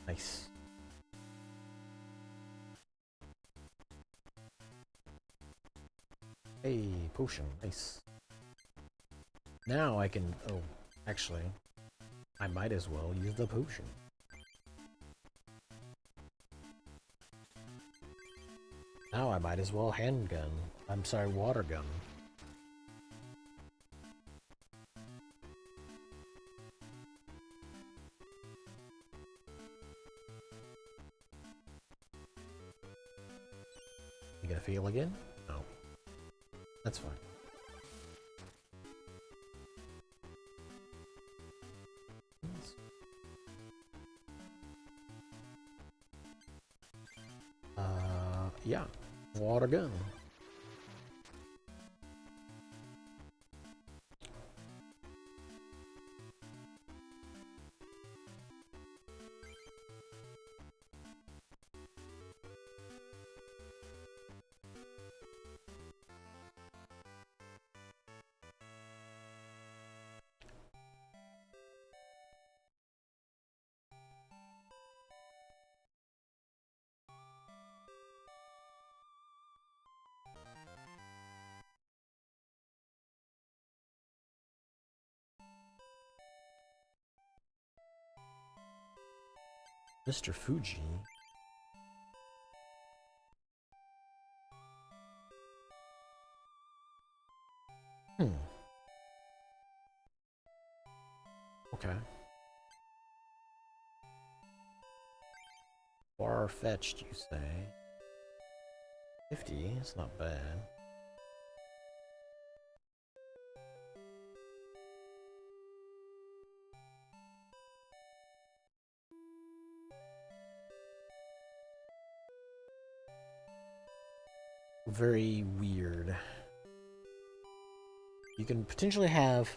Nice. Hey, potion, nice. Now I can... Oh, actually, I might as well use the potion. Now I might as well handgun. I'm sorry, water gun. You gonna fail again? No. That's fine. Yeah. Water gun. Mr. Fuji. Okay. Far-fetched, you say? 50? It's not bad. Very weird. You can potentially have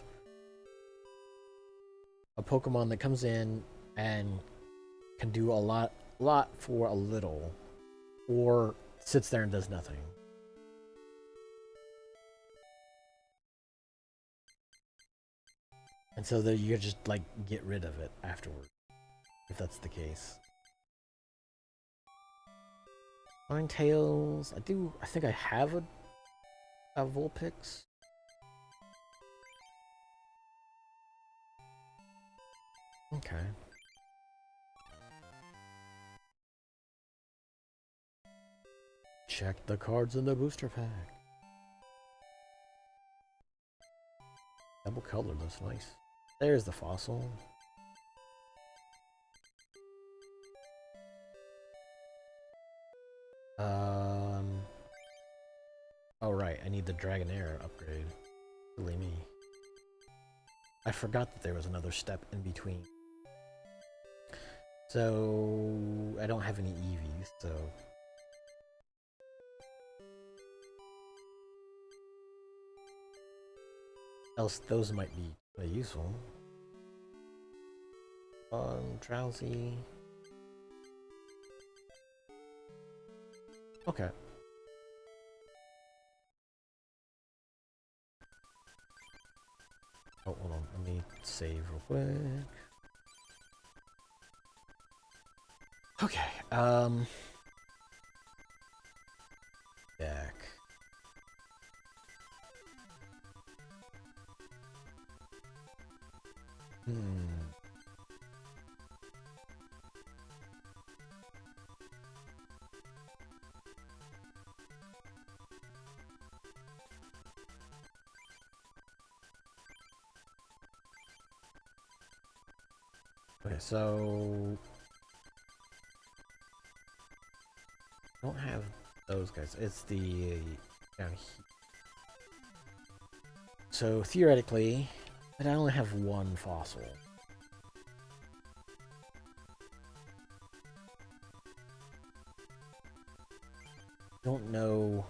a Pokemon that comes in and can do a lot for a little, or sits there and does nothing. And so that you just like get rid of it afterward, if that's the case. Ninetales. I think I have a Vulpix. Okay. Check the cards in the booster pack. Double color looks nice. There's the fossil. Oh right, I need the Dragonair upgrade. Silly me. I forgot that there was another step in between. So I don't have any EVs, so else those might be useful. Drowsy. Okay. Oh, hold on. Let me save real quick. Okay. Deck. Okay, so I don't have those guys. It's the down here. So theoretically, but I only have one fossil. Don't know.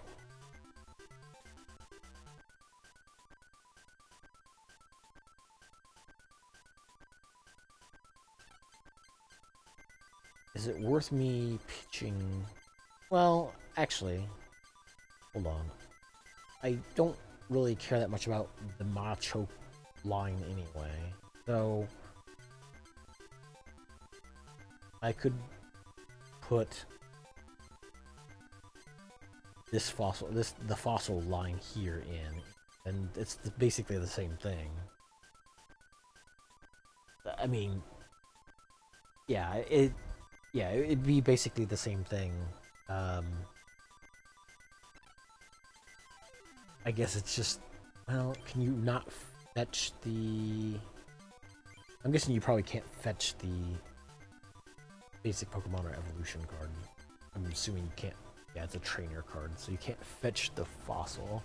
Is it worth me pitching? Well, actually, hold on. I don't really care that much about the Macho line anyway. So I could put this the fossil line here in, and it's basically the same thing. I mean, yeah, it'd be basically the same thing. I guess it's just, well, can you not fetch the... I'm guessing you probably can't fetch the basic Pokemon or evolution card. I'm assuming you can't. Yeah, it's a trainer card, so you can't fetch the fossil.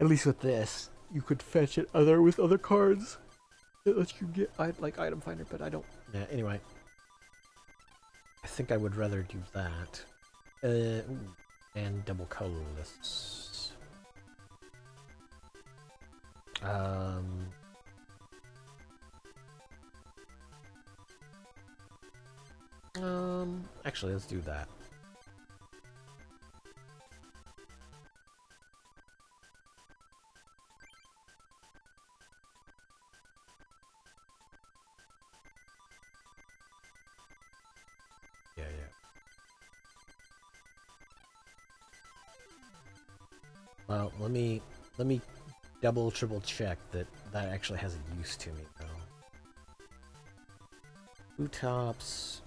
At least with this, you could fetch it with other cards. It lets you get like item finder, but I don't. Yeah. Anyway, I think I would rather do that. And double colorless. Actually, let's do that. Yeah. Well, let me double, triple check that actually has a use to me, though. Tops.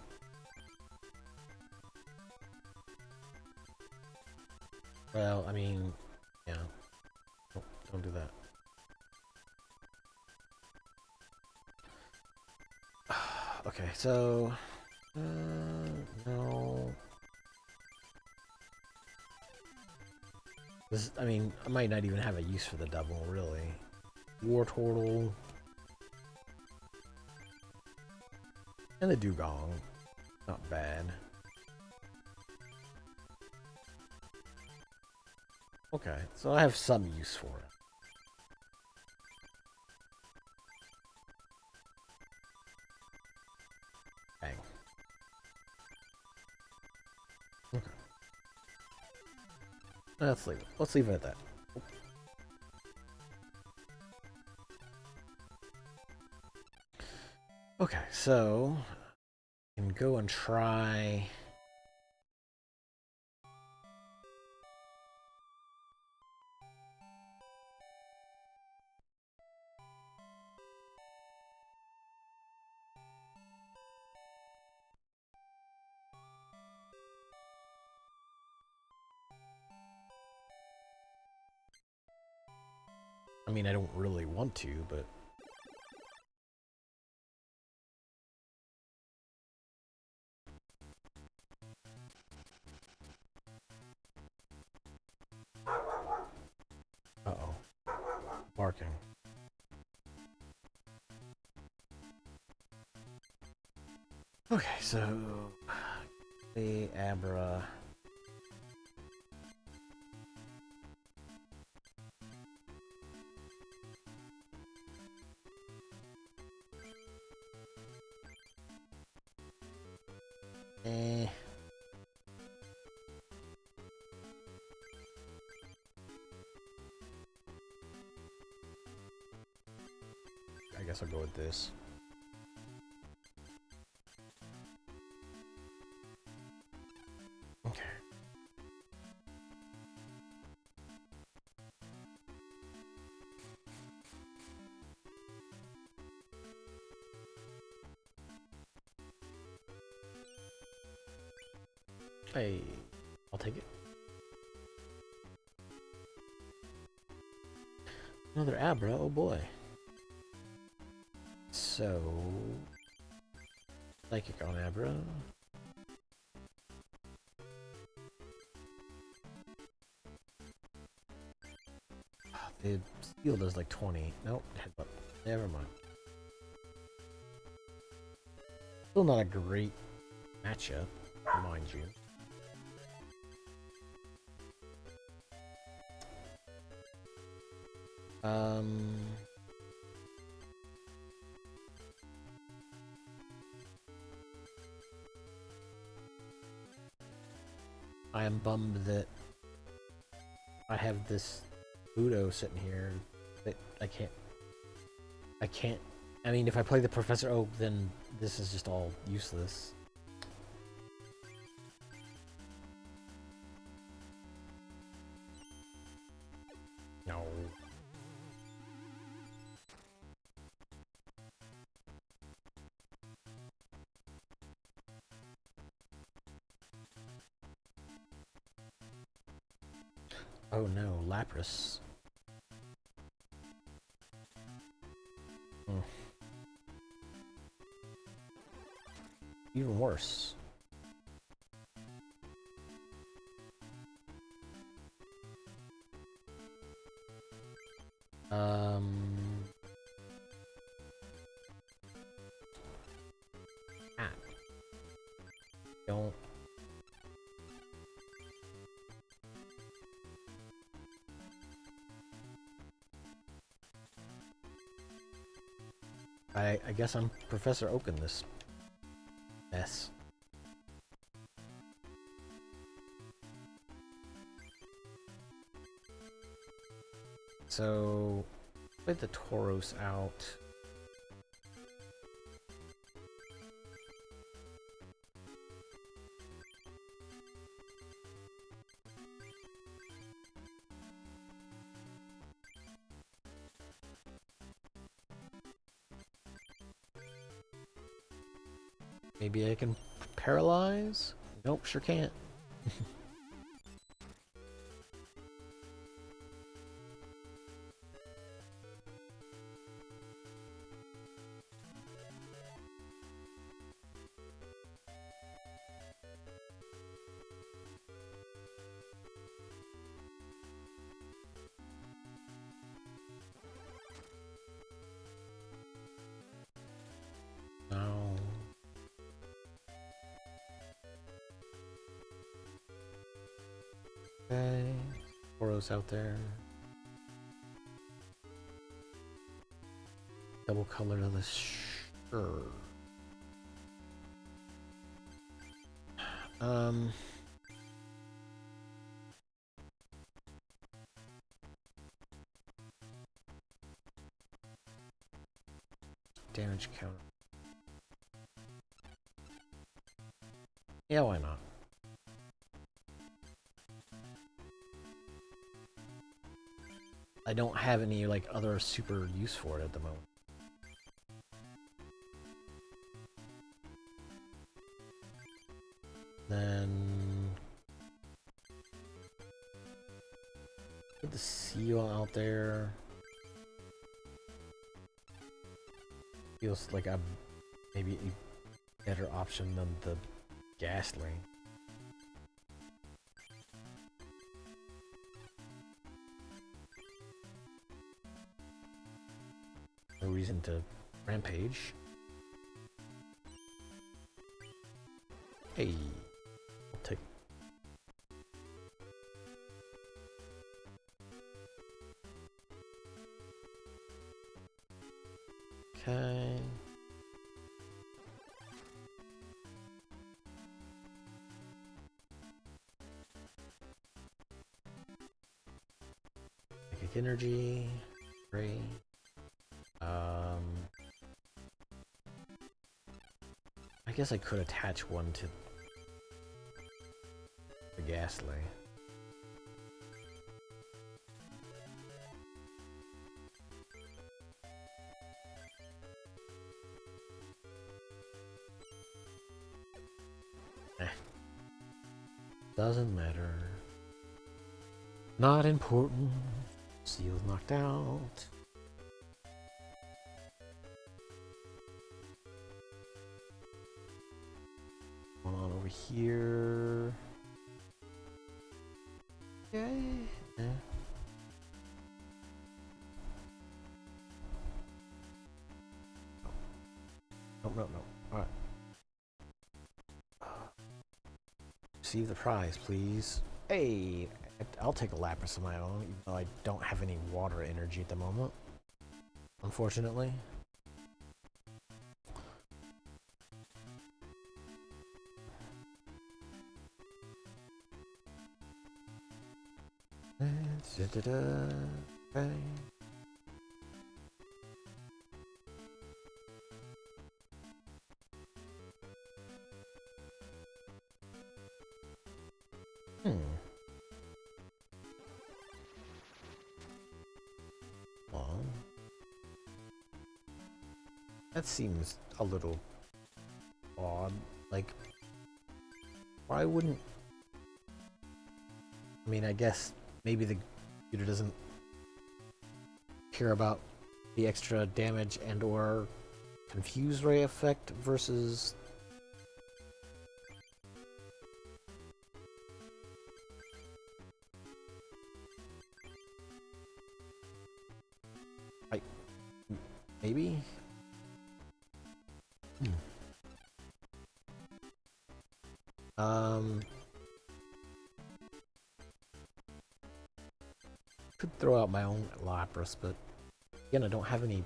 Well, I mean, yeah. Don't do that. Okay, so... no... This, I mean, I might not even have a use for the double, really. War Turtle. And the Dugong. Not bad. Okay, so I have some use for it. Bang. Okay. Let's leave it. Let's leave it at that. Okay, so I can go and try. I mean, I don't really want to, but uh-oh. Barking. Okay, so the Abra. Eh. I guess I'll go with this. Okay. Hey, I'll take it. Another Abra, oh boy. So... Psychic on Abra. The steel does like 20. Nope, headbutt. Never mind. Still not a great matchup, mind you. I am bummed that I have this Budo sitting here that I can't I can't. I mean, if I play the Professor Oak, then this is just all useless. No. Oh no, Lapras. Hmm. Even worse. Ah. Don't. I guess I'm Professor Oak in this mess. So, put the Tauros out. Maybe I can paralyze? Nope, sure can't. No. Okay. Tauros out there. Double color of the sure. Damage counter. Yeah, why not? I don't have any like other super use for it at the moment. Then put the seal out there. Feels like a maybe a better option than the Ghastly. No reason to rampage. Hey, I'll take. Okay. Psychic energy. Great. I guess I could attach one to the Ghastly. Doesn't matter. Not important. Seal's knocked out. Going on over here. Yay. Yeah. No. Alright. Receive the prize, please. Hey! I'll take a Lapras of my own, even though I don't have any water energy at the moment. Unfortunately. Okay. Hmm. Well, that seems a little odd. Like, why wouldn't... I mean, I guess maybe the computer doesn't care about the extra damage and or confuse ray effect versus... Maybe? Could throw out my own Lapras, but again, I don't have any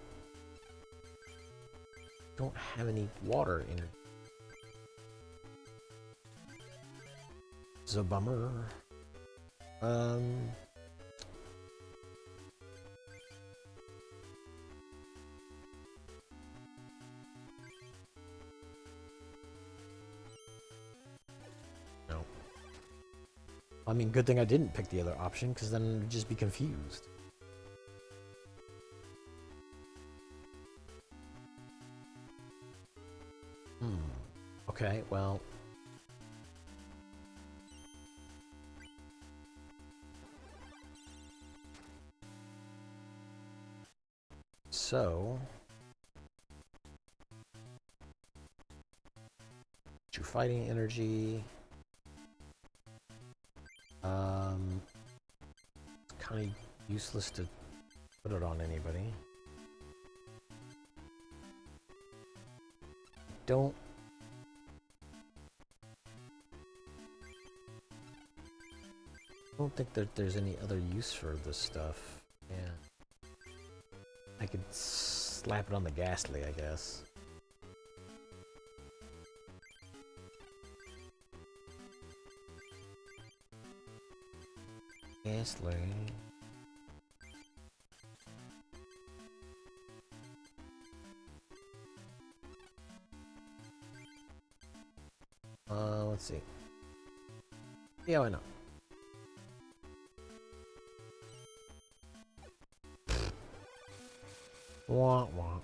water in it. It's a bummer. No. I mean, good thing I didn't pick the other option, because then I'd just be confused. Okay, well... So... your fighting energy... It's kind of useless to put it on anybody. Don't... I don't think that there's any other use for this stuff. Yeah. I could slap it on the Ghastly, I guess. Ghastly. Let's see. Yeah, why not? Wah wah.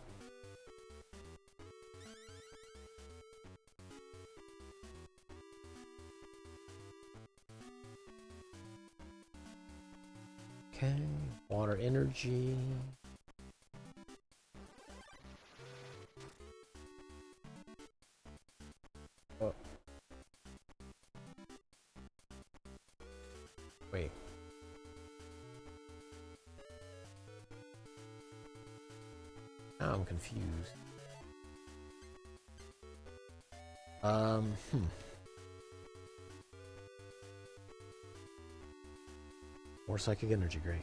Okay, water energy. Oh. Wait. Now I'm confused. More psychic energy, great.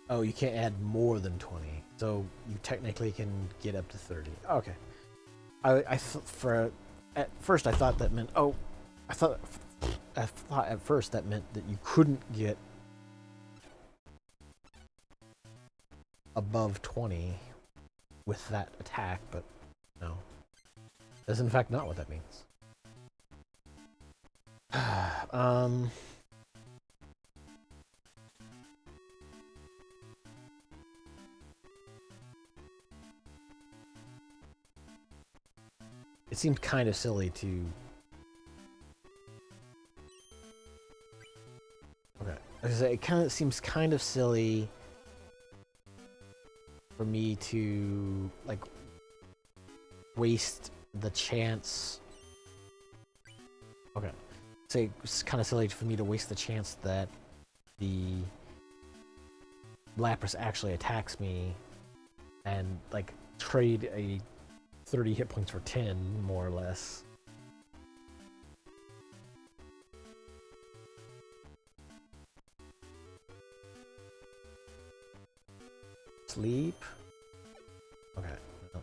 Oh, you can't add more than 20, so you technically can get up to 30. Okay. At first I thought that meant I thought at first that meant that you couldn't get above 20 with that attack, but no. That's in fact not what that means. It seems kind of silly to... Okay. It kind of seems kind of silly for me to, like, waste the chance... Okay. So it's kind of silly for me to waste the chance that the Lapras actually attacks me and, like, trade a 30 hit points for 10, more or less. Sleep? Okay. No.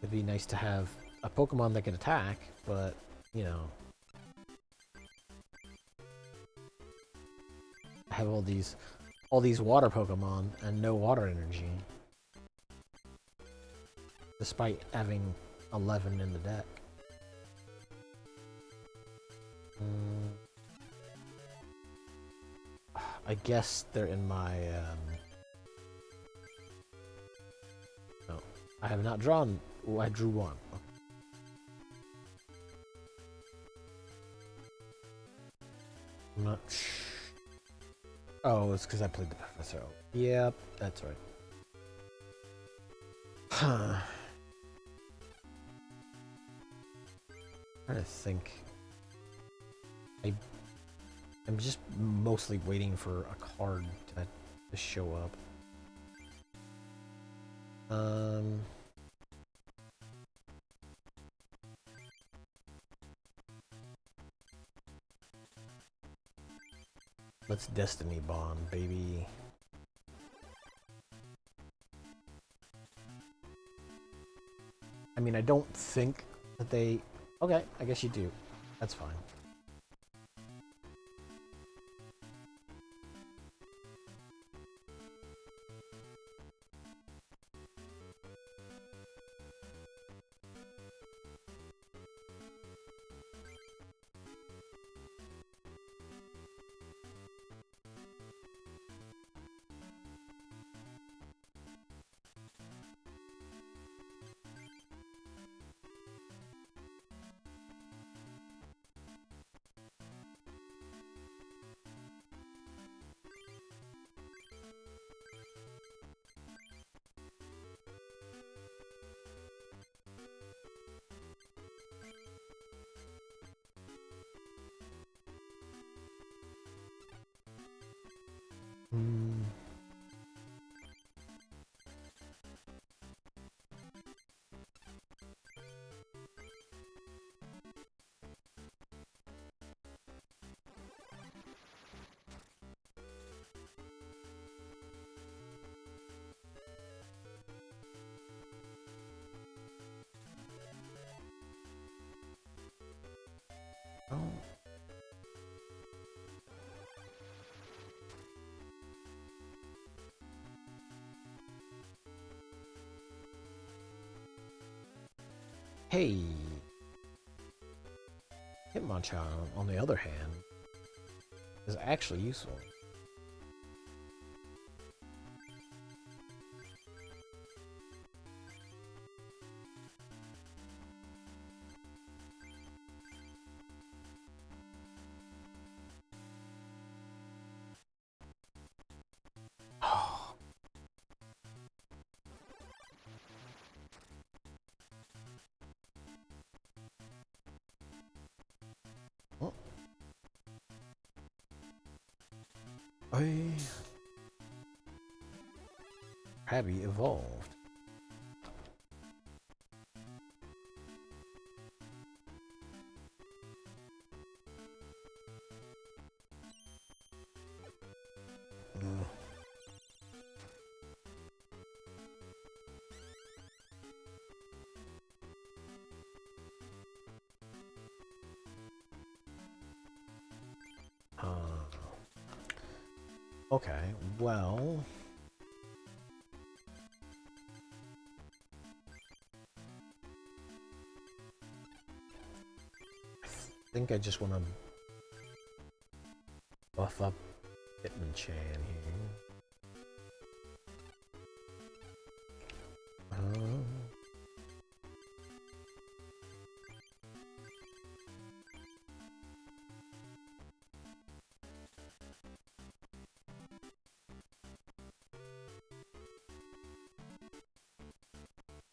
It'd be nice to have a Pokemon that can attack, but you know, I have all these water Pokemon and no water energy. Despite having 11 in the deck. I guess they're in my, no. I have not drawn. Oh, I drew one. Okay. I'm not Oh, it's because I played the Professor. Yep, that's right. Huh. I'm trying to think. I'm just mostly waiting for a card to show up. Let's Destiny Bond, baby. I mean, I don't think that they... Okay, I guess you do. That's fine. Oh. Hey! Hitmonchan, on the other hand, is actually useful. Oh. Krabby evolved. Okay, well... I think I just want to buff up Hitmonchan here.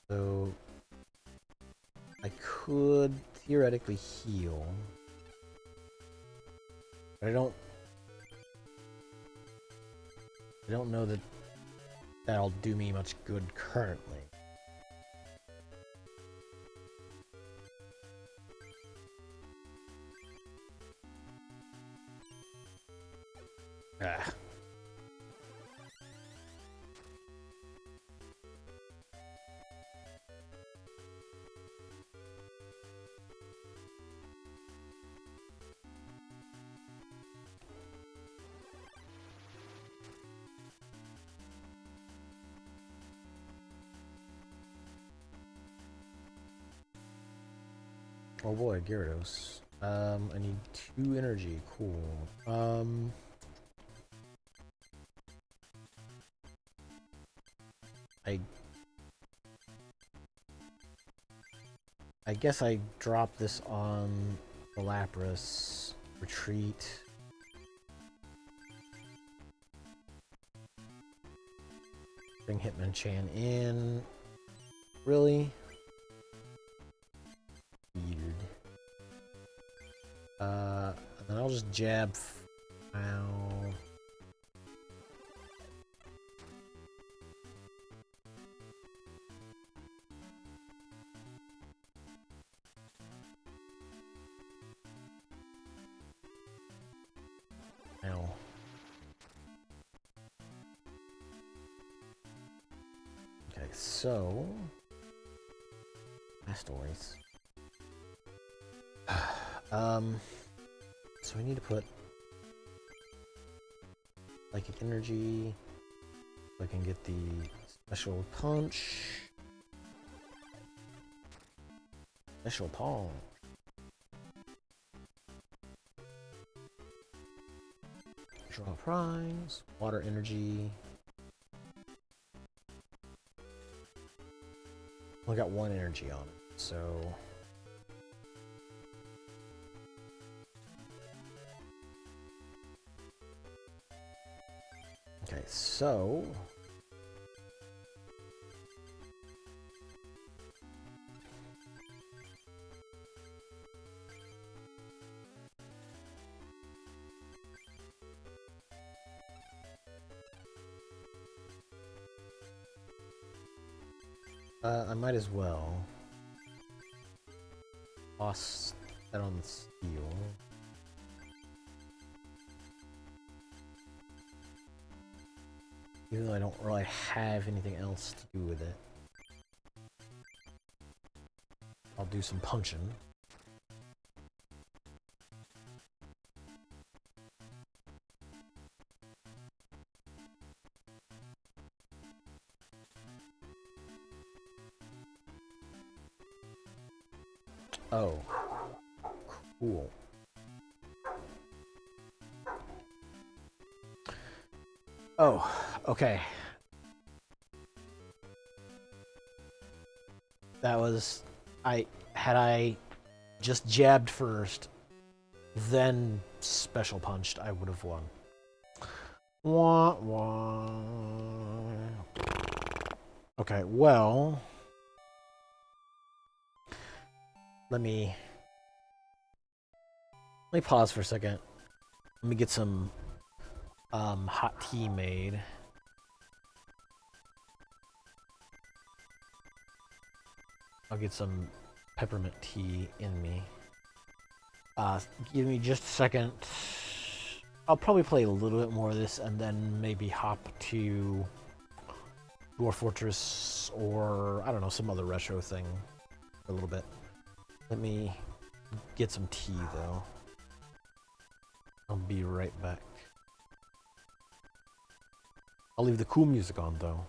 So I could theoretically heal, but I don't know that that'll do me much good currently. Ah. Oh boy, Gyarados. I need 2 energy. Cool. I guess I drop this on the Lapras. Retreat. Bring Hitmonchan in. Really? Weird. And then I'll just jab. Ow. Ow. Okay, so my stories. So we need to put psychic energy so I can get the special punch. Special palm. Draw a prize. Water energy. Only got 1 energy on it, so okay, so I might as well toss that on the steel. Even though I don't really have anything else to do with it. I'll do some punching. Oh. Cool. Oh, okay. That was... Had I just jabbed first, then special punched, I would have won. Wah, wah. Okay, well... Let me pause for a second. Let me get some hot tea made. I'll get some peppermint tea in me. Give me just a second. I'll probably play a little bit more of this and then maybe hop to Dwarf Fortress or, I don't know, some other retro thing for a little bit. Let me get some tea, though. I'll be right back. I'll leave the cool music on, though.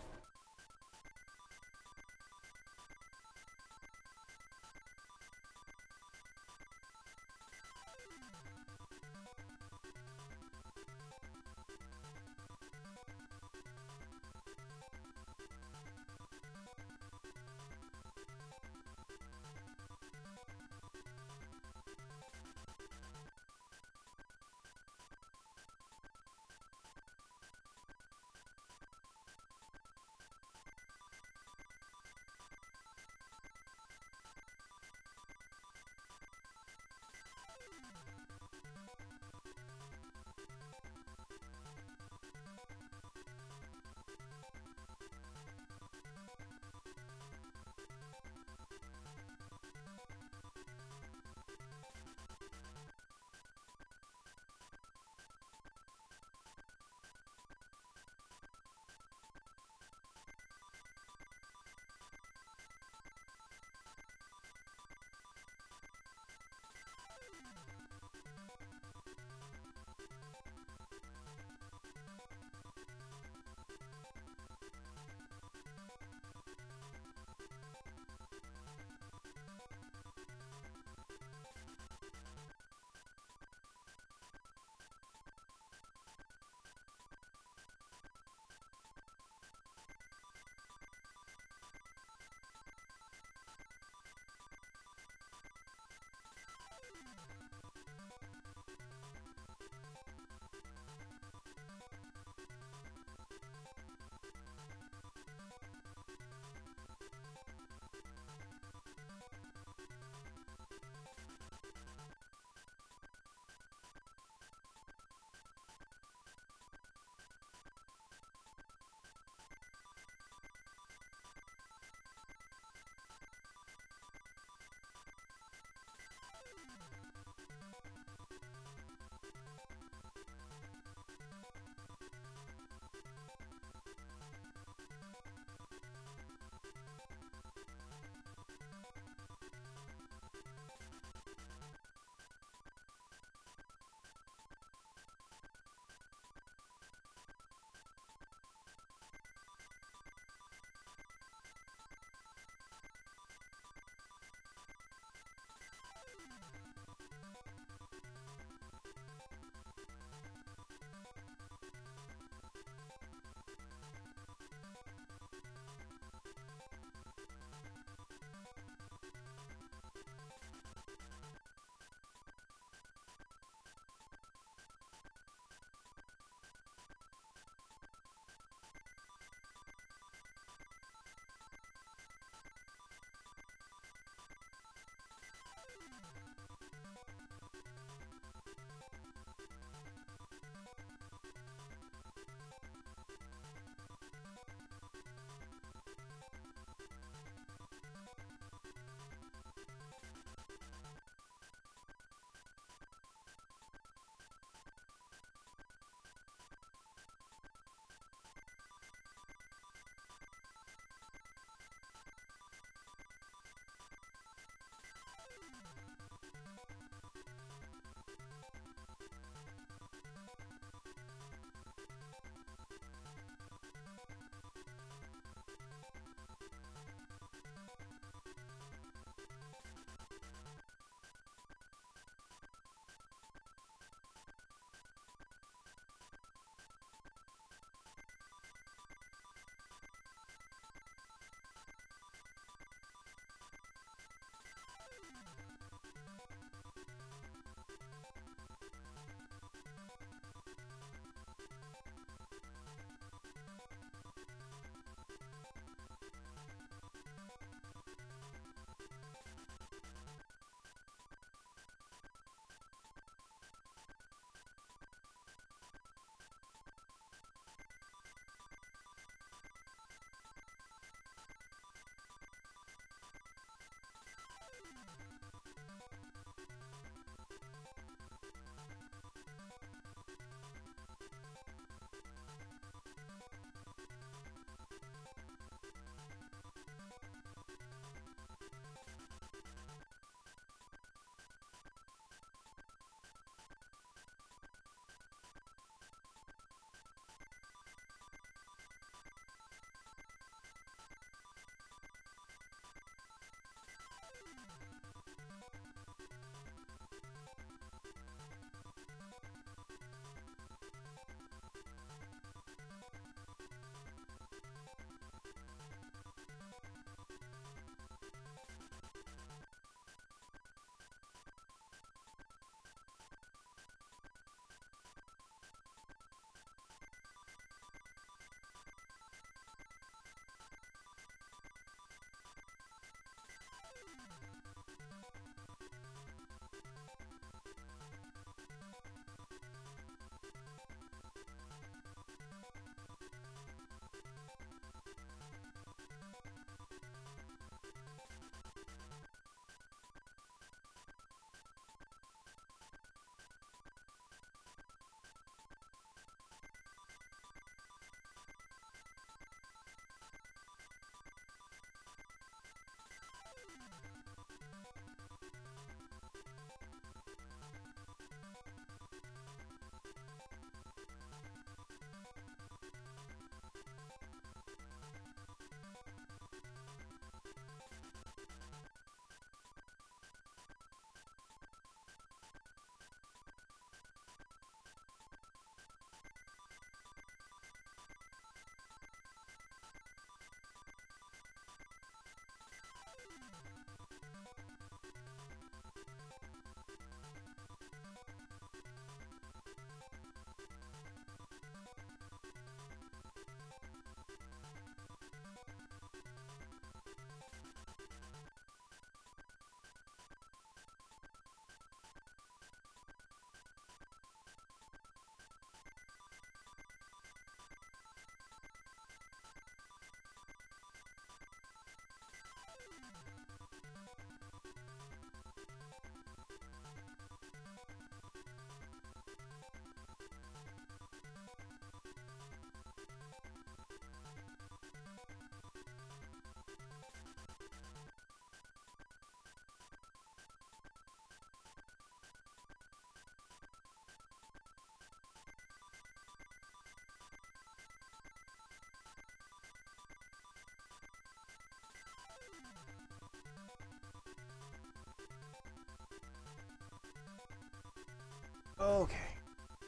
Okay.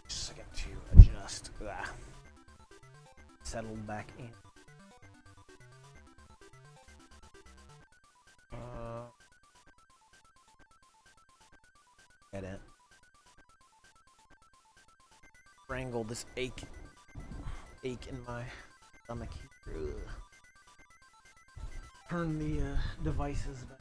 Just a second to adjust. Settle back in. Get it. Wrangle this ache in my stomach. Ugh. Turn the devices back.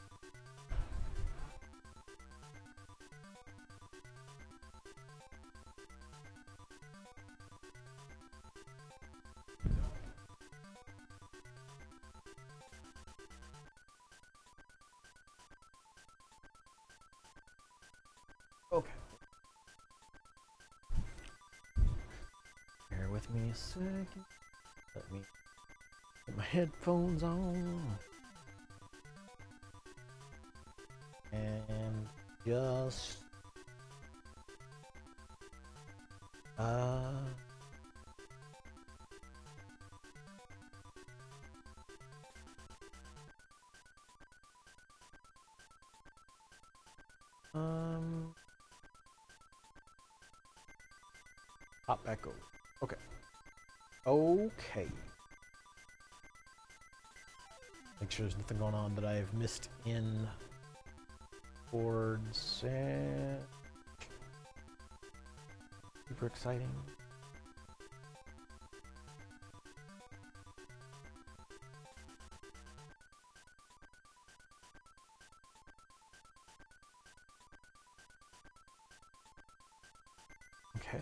Okay. Bear with me a second. Let me get my headphones on. And just pop back over. Okay. Okay. Make sure there's nothing going on that I've missed in boards. Super exciting. Okay.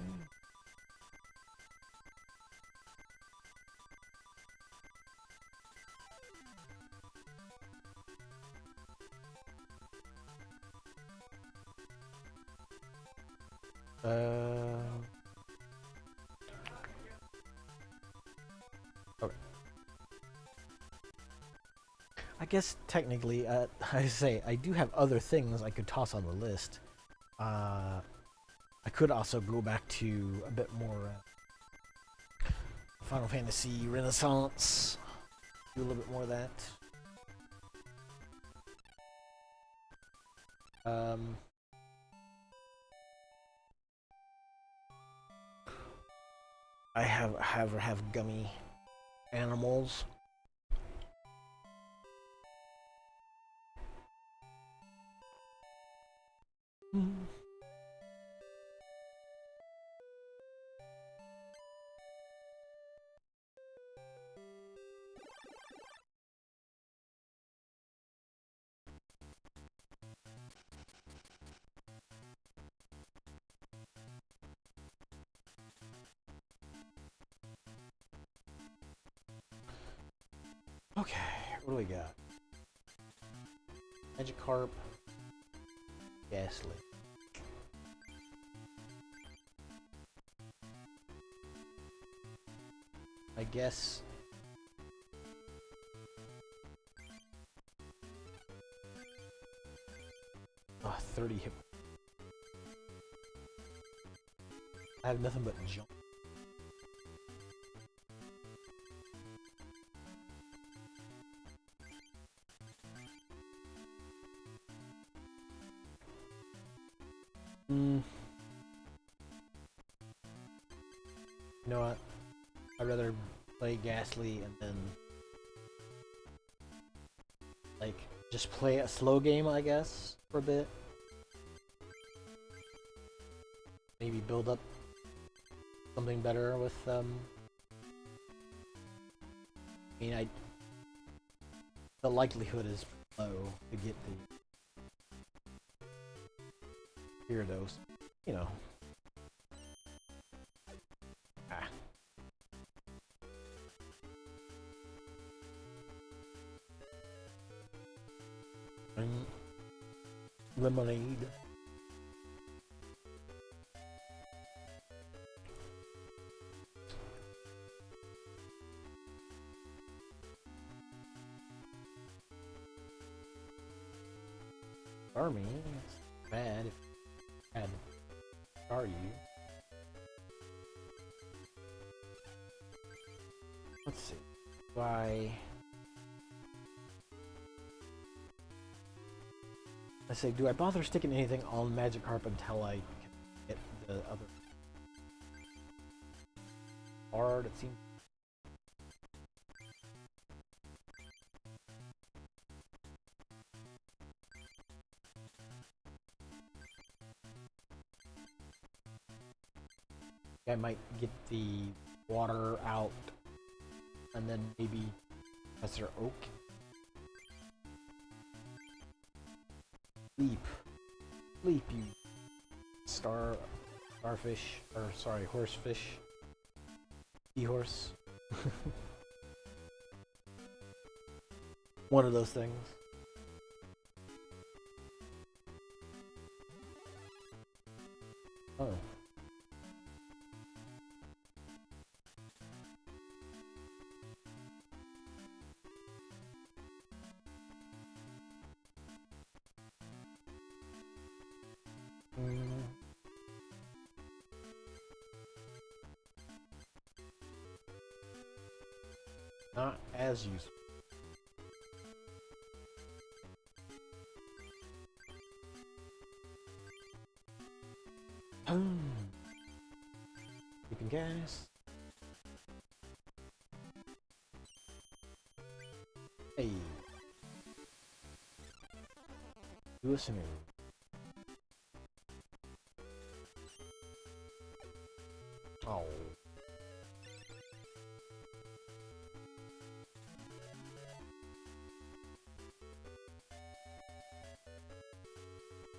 Okay. I guess technically, I say I do have other things I could toss on the list. I could also go back to a bit more Final Fantasy Renaissance. Do a little bit more of that. I have gummy animals. Okay, what do we got? Magikarp, Ghastly. I guess. Oh, 30 hit. I have nothing but jump. You know what? I'd rather play Ghastly and then like just play a slow game, I guess, for a bit. Maybe build up something better with I mean, the likelihood is low to get the Gyarados. You know. Lemonade. Army. It's bad if you had Are you? Let's see. Why? I say, do I bother sticking anything on Magikarp until I get the other card. It seems. I might get the water out and then maybe Professor Oak. Leap. Leap, you starfish, or sorry, horsefish. Seahorse. One of those things. Oh. Not as useful. Keeping gas. Hey. Listening. Oh.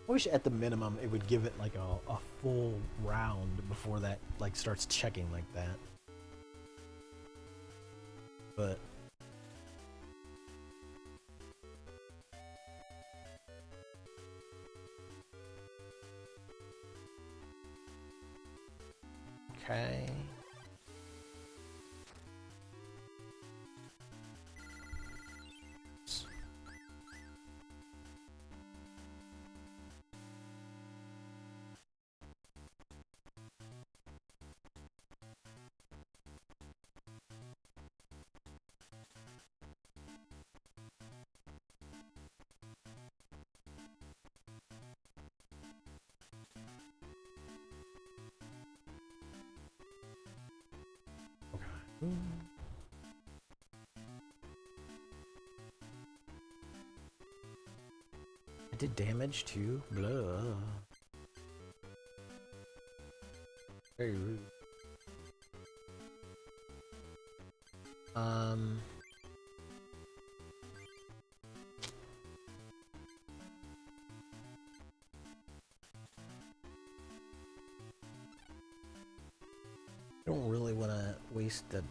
I wish at the minimum it would give it like a full round before that like starts checking like that. But okay. I did damage too. Blah. Very rude. I don't really want to waste the.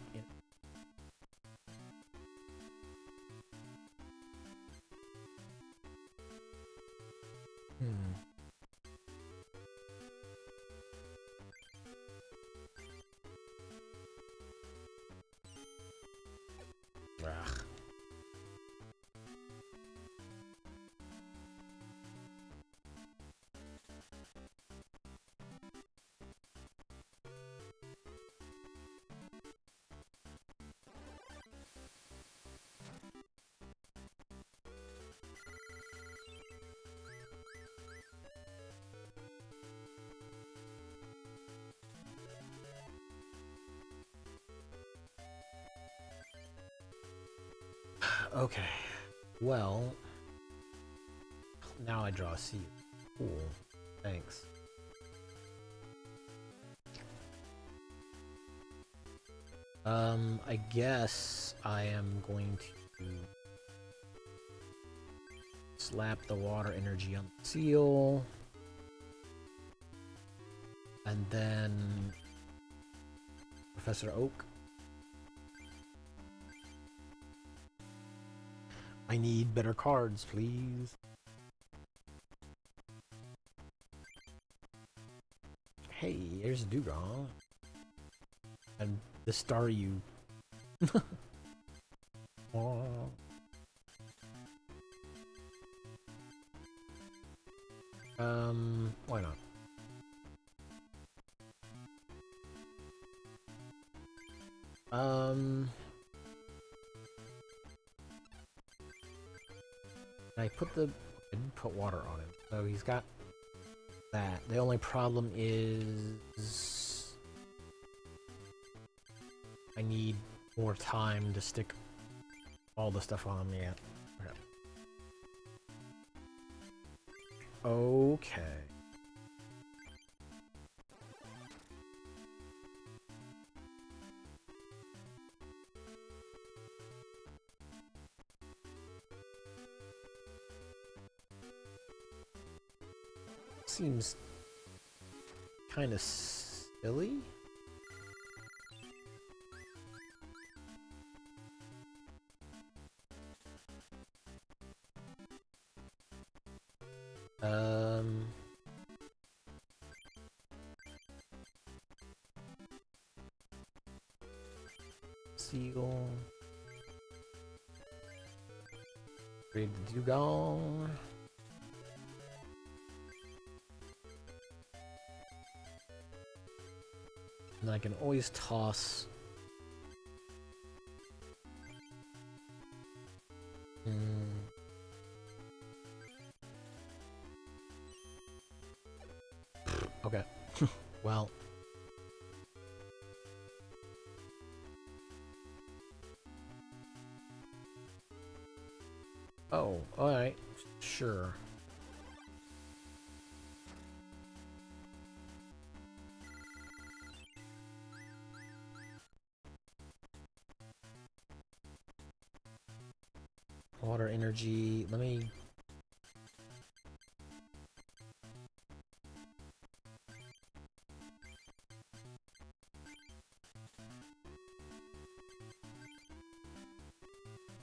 Ugh. Okay. Well, now I draw a seed. Cool. Thanks. I guess I am going to slap the water energy on the seal. And then Professor Oak. I need better cards, please. Hey, there's a Dugong. And the star you. Why not? I put the. I didn't put water on him, so he's got that. The only problem is I need more time to stick all the stuff on me. Okay. Seems kind of silly. Seagull. Ready to do gone. And I can always toss. Okay. Well. Oh, alright. Sure. Water energy. Let me.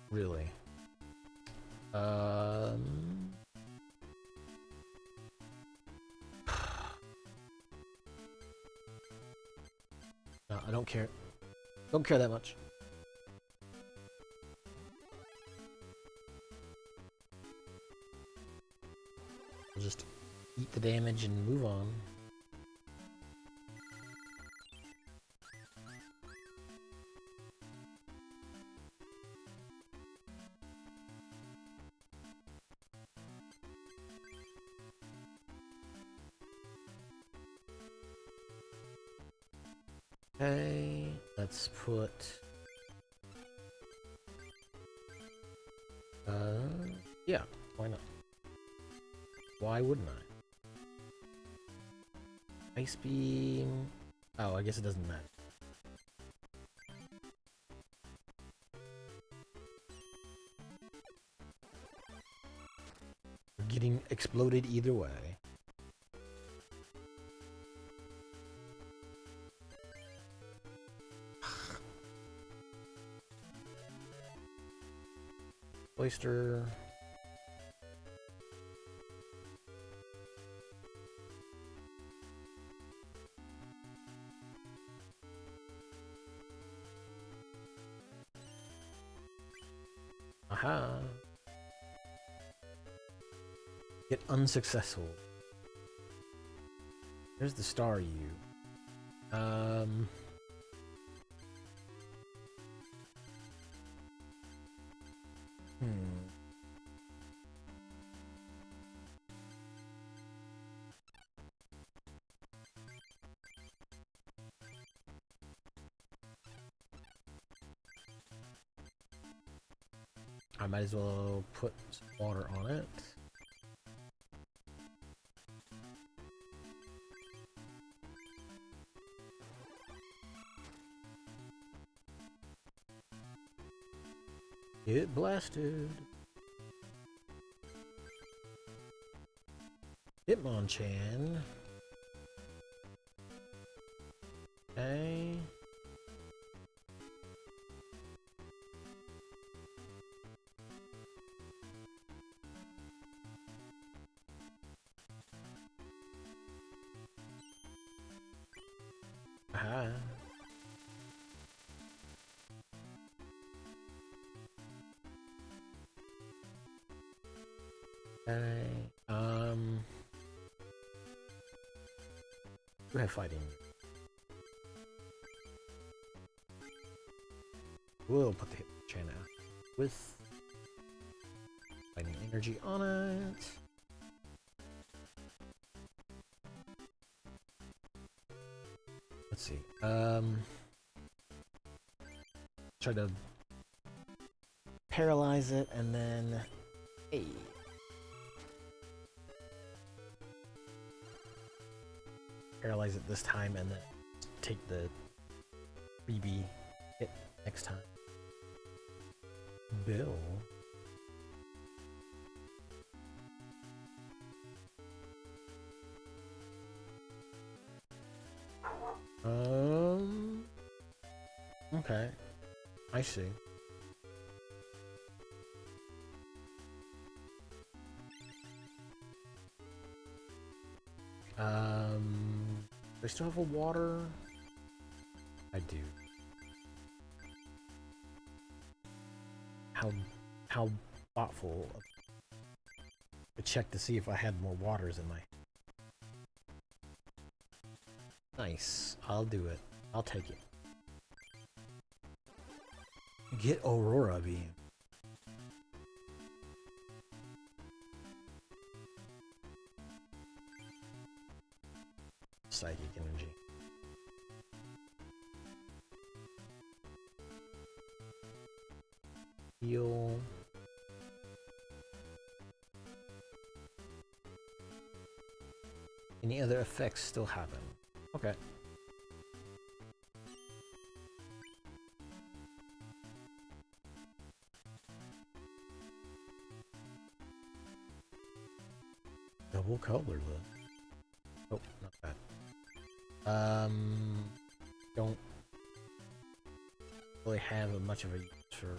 Really? No, I don't care. Don't care that much. I'll just eat the damage and move on. Okay, let's put yeah, why not? Why wouldn't I? Ice beam. Oh, I guess it doesn't matter. We're getting exploded either way. Oyster. Aha. Get unsuccessful. There's the star U. I might as well put some water on it. Get blasted. Hitmonchan. Okay. Aha. Okay. We have fighting. We'll put the Hitmonchan out with fighting energy on it. Let's see. Try to paralyze it and then, hey. Paralyze it this time and then take the freebie hit next time. Bill. Okay. I see. Do I still have a water? I do. How thoughtful. I checked to see if I had more waters in my... Nice. I'll do it. I'll take it. Get Aurora Beam. Psychic energy. Heal. Any other effects still happen? Okay. Double color though. Oh, not bad. Don't really have much of a use for...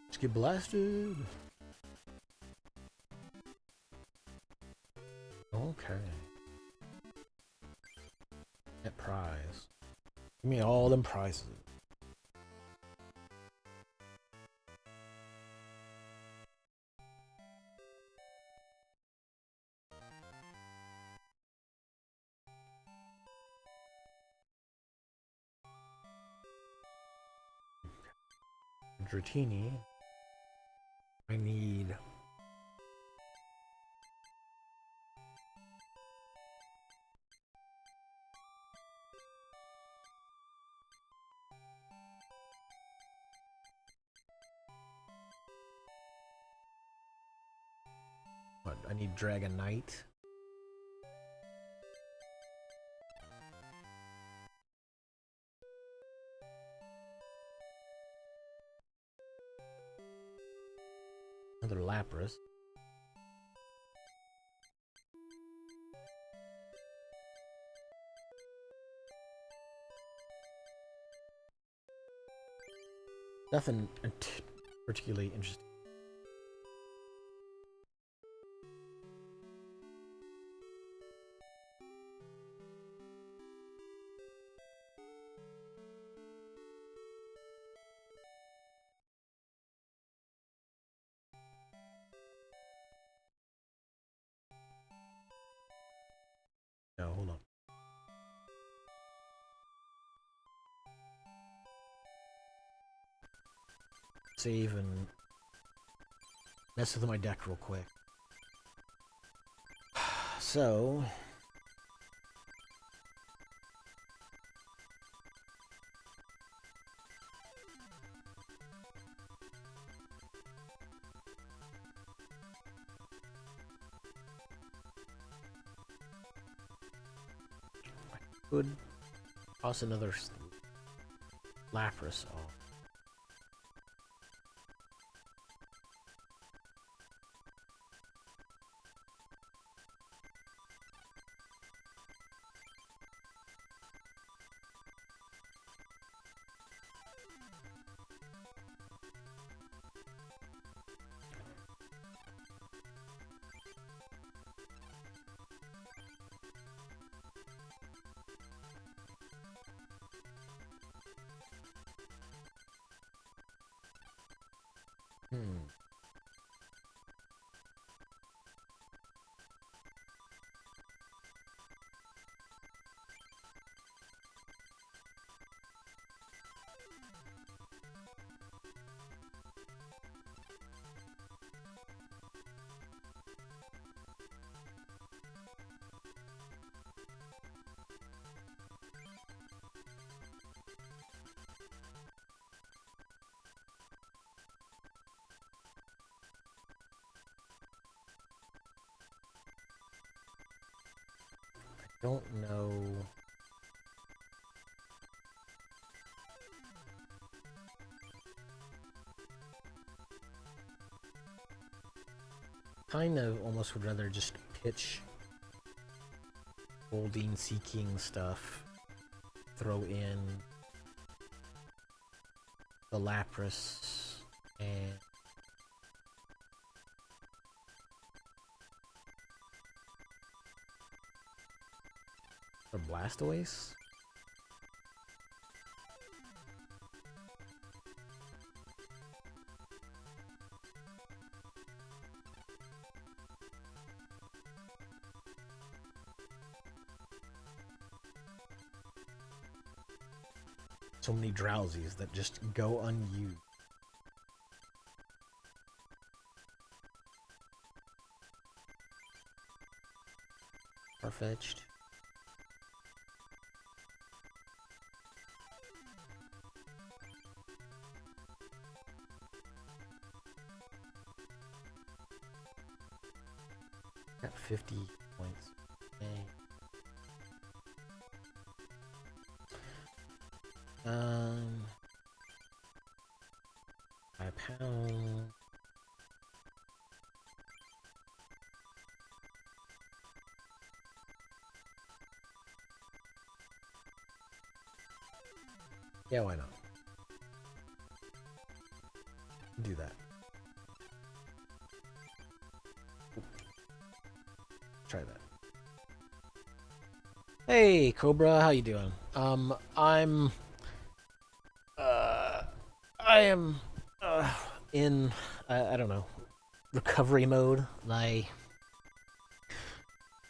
Let's get blasted! Okay. That prize. Give me all them prizes. Dratini. I need... What? I need Dragon Knight. Another Lapras. Nothing particularly interesting. No, hold on. Save and mess with my deck real quick. So... could toss another Lapras off. don't know. Kind of almost would rather just pitch holding, seeking stuff, throw in the Lapras and the Blastoise. So many drowsies that just go unused. Far-fetched. Got 50 points. Dang. By a pound. Yeah, why not? Do that. Try that. Hey, Cobra, how you doing? I am, in, I don't know, recovery mode. My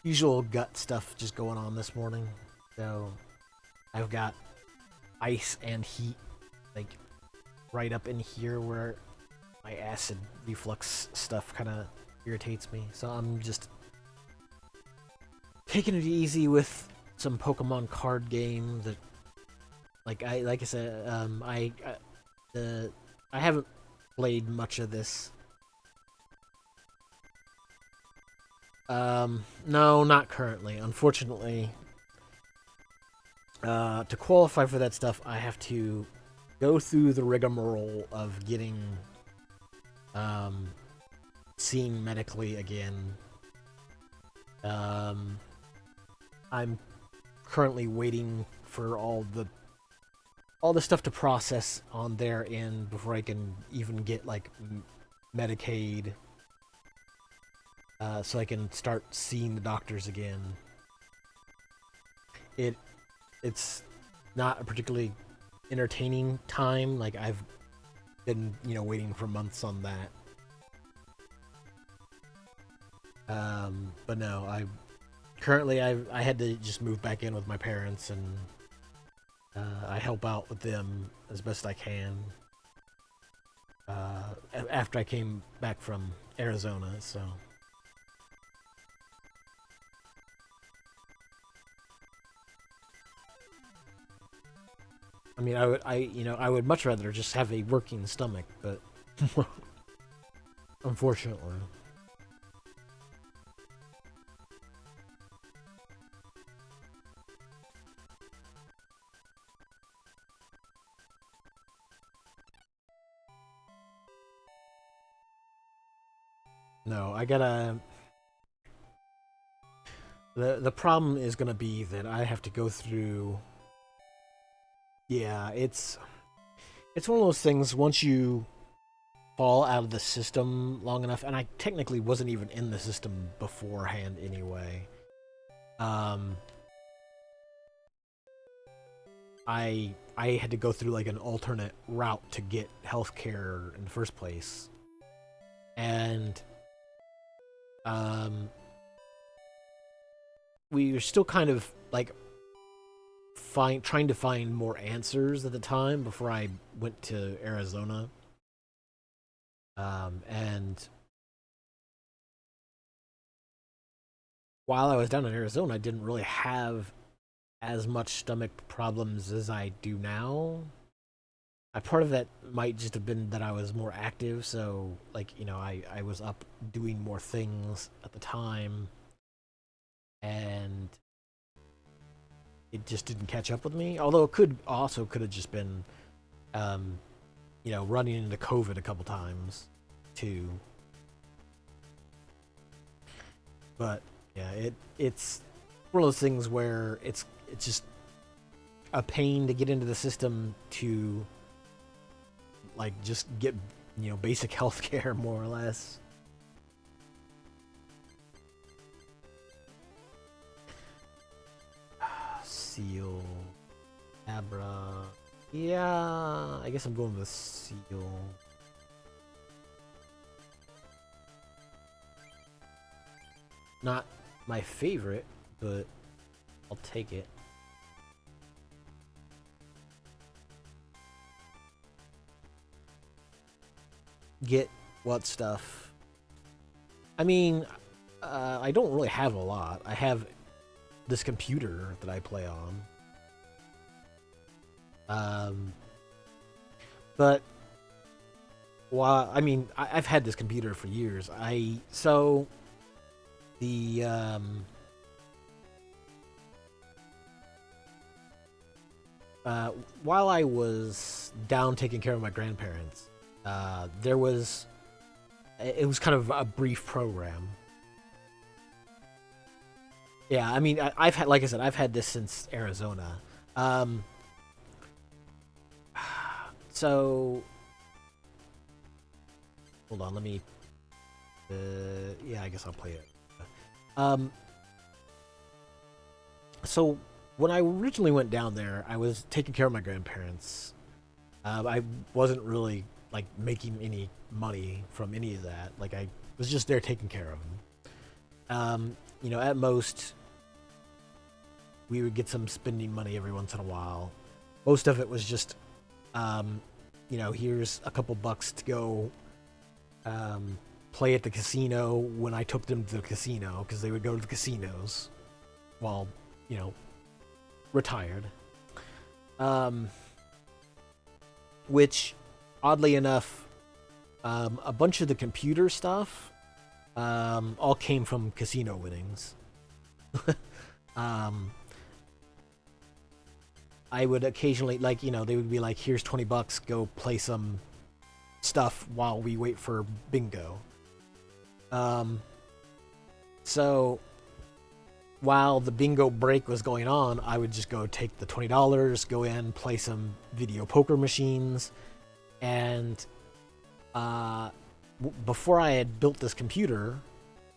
usual gut stuff just going on this morning. So, I've got ice and heat, like, right up in here where my acid reflux stuff kind of irritates me. So I'm just taking it easy with some Pokemon card game that, like I said, I haven't played much of this. No, not currently. Unfortunately, to qualify for that stuff, I have to go through the rigmarole of getting seen medically again. I'm currently waiting for all the stuff to process on their end before I can even get like Medicaid, so I can start seeing the doctors again. It's not a particularly entertaining time. Like I've been waiting for months on that. But no, I had to just move back in with my parents, and I help out with them as best I can. After I came back from Arizona, so I mean, I would much rather just have a working stomach, but unfortunately. No, I gotta. The problem is gonna be that I have to go through. Yeah, it's one of those things. Once you fall out of the system long enough, and I technically wasn't even in the system beforehand anyway. Um, I had to go through like an alternate route to get healthcare in the first place, and um, we were still kind of like trying to find more answers at the time before I went to Arizona. And while I was down in Arizona, I didn't really have as much stomach problems as I do now. Part of that might just have been that I was more active, so like I was up doing more things at the time, and it just didn't catch up with me. Although it could have just been, running into COVID a couple times too. But yeah, it's one of those things where it's just a pain to get into the system to like just get basic health care more or less. Seal, Abra. Yeah, I guess I'm going with Seal. Not my favorite, but I'll take it. Get what stuff? I mean, I don't really have a lot. I have this computer that I play on. But while I've had this computer for years. While I was down taking care of my grandparents, it was kind of a brief program. Yeah, I mean, I've had, like I said, I've had this since Arizona. So, hold on, let me. Yeah, I guess I'll play it. So when I originally went down there, I was taking care of my grandparents. I wasn't really like making any money from any of that. Like I was just there taking care of them. At most, we would get some spending money every once in a while. Most of it was just, here's a couple bucks to go play at the casino when I took them to the casino, because they would go to the casinos while, retired. Which, oddly enough, a bunch of the computer stuff all came from casino winnings. I would occasionally, they would be like, here's $20, go play some stuff while we wait for bingo. So while the bingo break was going on, I would just go take the $20, go in, play some video poker machines, and before I had built this computer,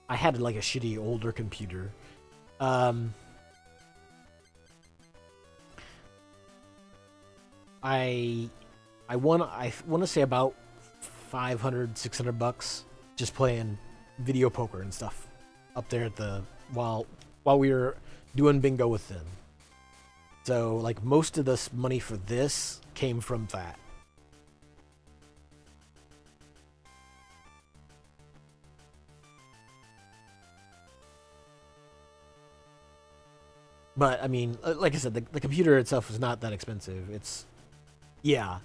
I had like a shitty older computer. I want to say about $500-$600 just playing video poker and stuff up there at the while we were doing bingo with them. So like most of this money for this came from that. But I mean, like I said, the computer itself is not that expensive. It's yeah.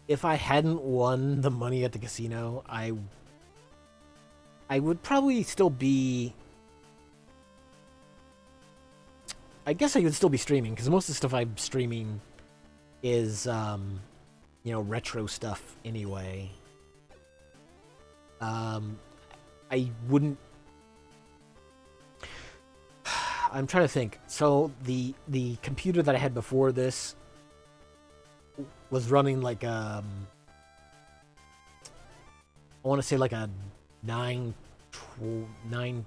If I hadn't won the money at the casino, I would probably still be. I guess I would still be streaming, because most of the stuff I'm streaming is, retro stuff anyway. I wouldn't. I'm trying to think. So the computer that I had before this was running like I want to say like a 9. I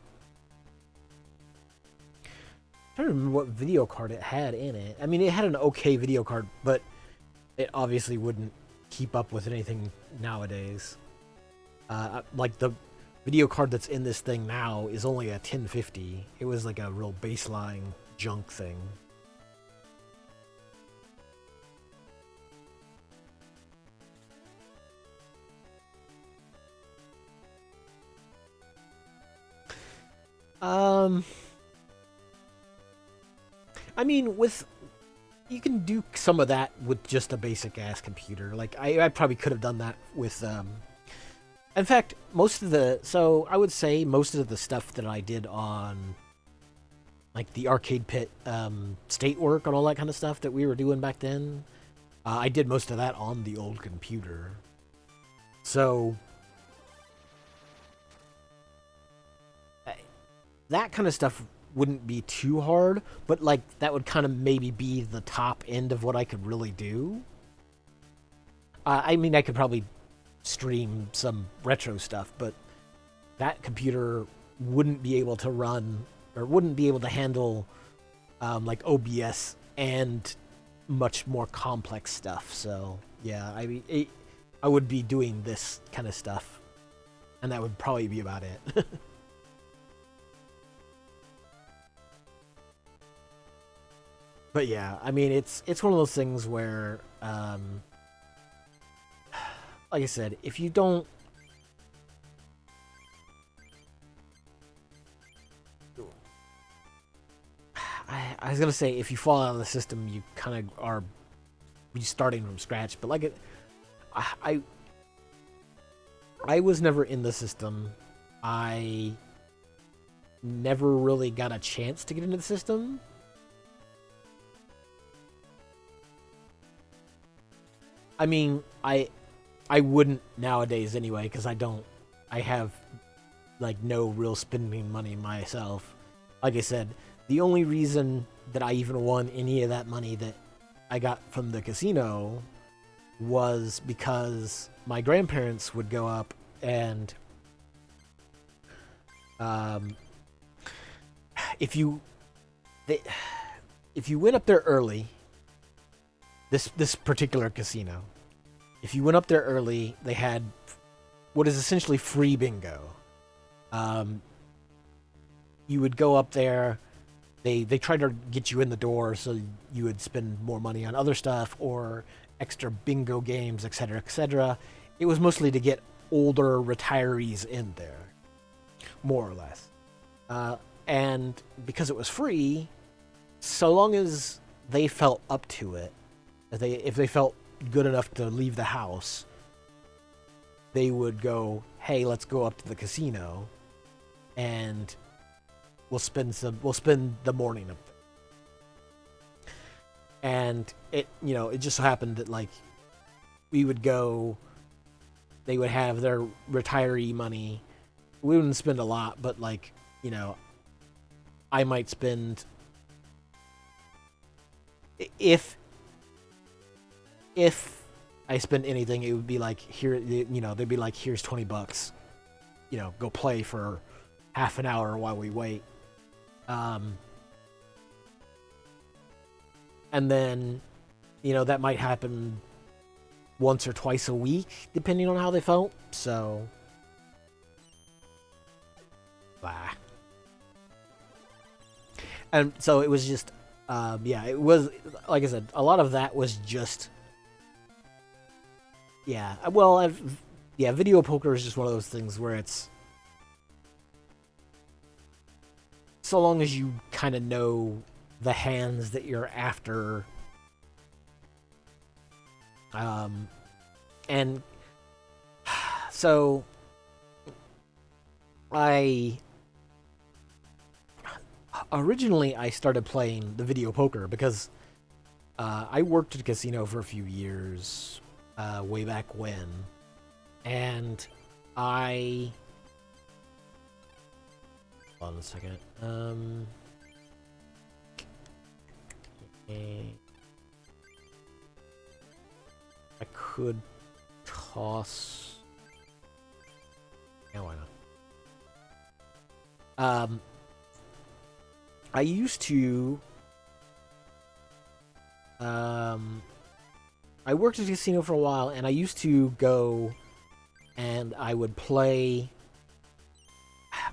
don't remember what video card it had in it. I mean, it had an okay video card, but it obviously wouldn't keep up with anything nowadays. Like the video card that's in this thing now is only a 1050. It was like a real baseline junk thing. I mean, you can do some of that with just a basic ass computer. Like I probably could have done that with in fact, I would say most of the stuff that I did on like the arcade pit state work and all that kind of stuff that we were doing back then. I did most of that on the old computer. So that kind of stuff wouldn't be too hard, but like that would kind of maybe be the top end of what I could really do. I mean, I could probably stream some retro stuff, but that computer wouldn't be able to run or wouldn't be able to handle like OBS and much more complex stuff. So yeah, I mean, I would be doing this kind of stuff, and that would probably be about it. But yeah, I mean, it's one of those things where, like I said, if you don't, I was gonna say if you fall out of the system, you kind of are starting from scratch. But like I was never in the system. I never really got a chance to get into the system. I mean, I wouldn't nowadays anyway, because I have like no real spending money myself. Like I said, the only reason that I even won any of that money that I got from the casino was because my grandparents would go up and if you went up there early, this particular casino, if you went up there early, they had what is essentially free bingo. You would go up there. They tried to get you in the door so you would spend more money on other stuff or extra bingo games, etc., etc. It was mostly to get older retirees in there, more or less. And because it was free, so long as they felt up to it, if they felt good enough to leave the house, they would go, "Hey, let's go up to the casino, and we'll spend the morning up there." And it just so happened that like we would go, they would have their retiree money. We wouldn't spend a lot, but like, I might spend, if I spend anything, it would be like, here, they'd be like, "Here's $20. Go play for half an hour while we wait." And then, that might happen once or twice a week, depending on how they felt. So, blah. And so it was just, yeah, it was, like I said, a lot of that was just, yeah, well, video poker is just one of those things where it's, so long as you kind of know the hands that you're after, and so originally I started playing the video poker because I worked at a casino for a few years way back when, and hold on a second. I could toss. Yeah, why not? I used to. I worked at a casino for a while, and I used to go, and I would play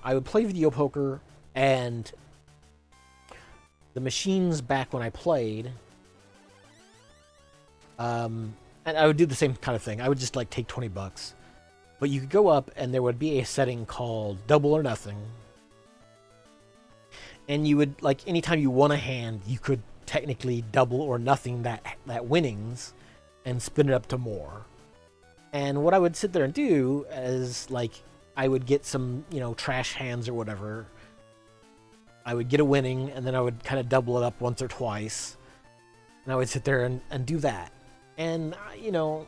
video poker, and the machines back when I played, and I would do the same kind of thing. I would just like take $20, but you could go up, and there would be a setting called Double or Nothing, and you would, like, anytime you won a hand, you could technically double or nothing that winnings, and spin it up to more. And what I would sit there and do is, like, I would get some, trash hands or whatever. I would get a winning, and then I would kind of double it up once or twice, and I would sit there and do that. And you know,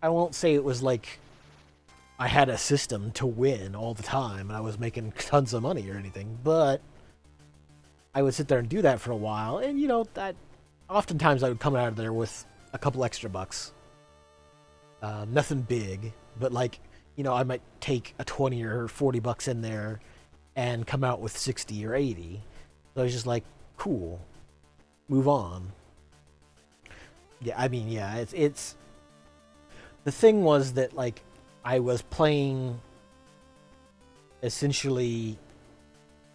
I won't say it was like I had a system to win all the time and I was making tons of money or anything, but I would sit there and do that for a while, and you know, that oftentimes I would come out of there with a couple extra bucks. Nothing big, but like, you know, I might take a 20 or 40 bucks in there and come out with 60 or 80. So I was just like, cool, move on. Yeah, I mean, yeah, it's the thing was that like I was playing essentially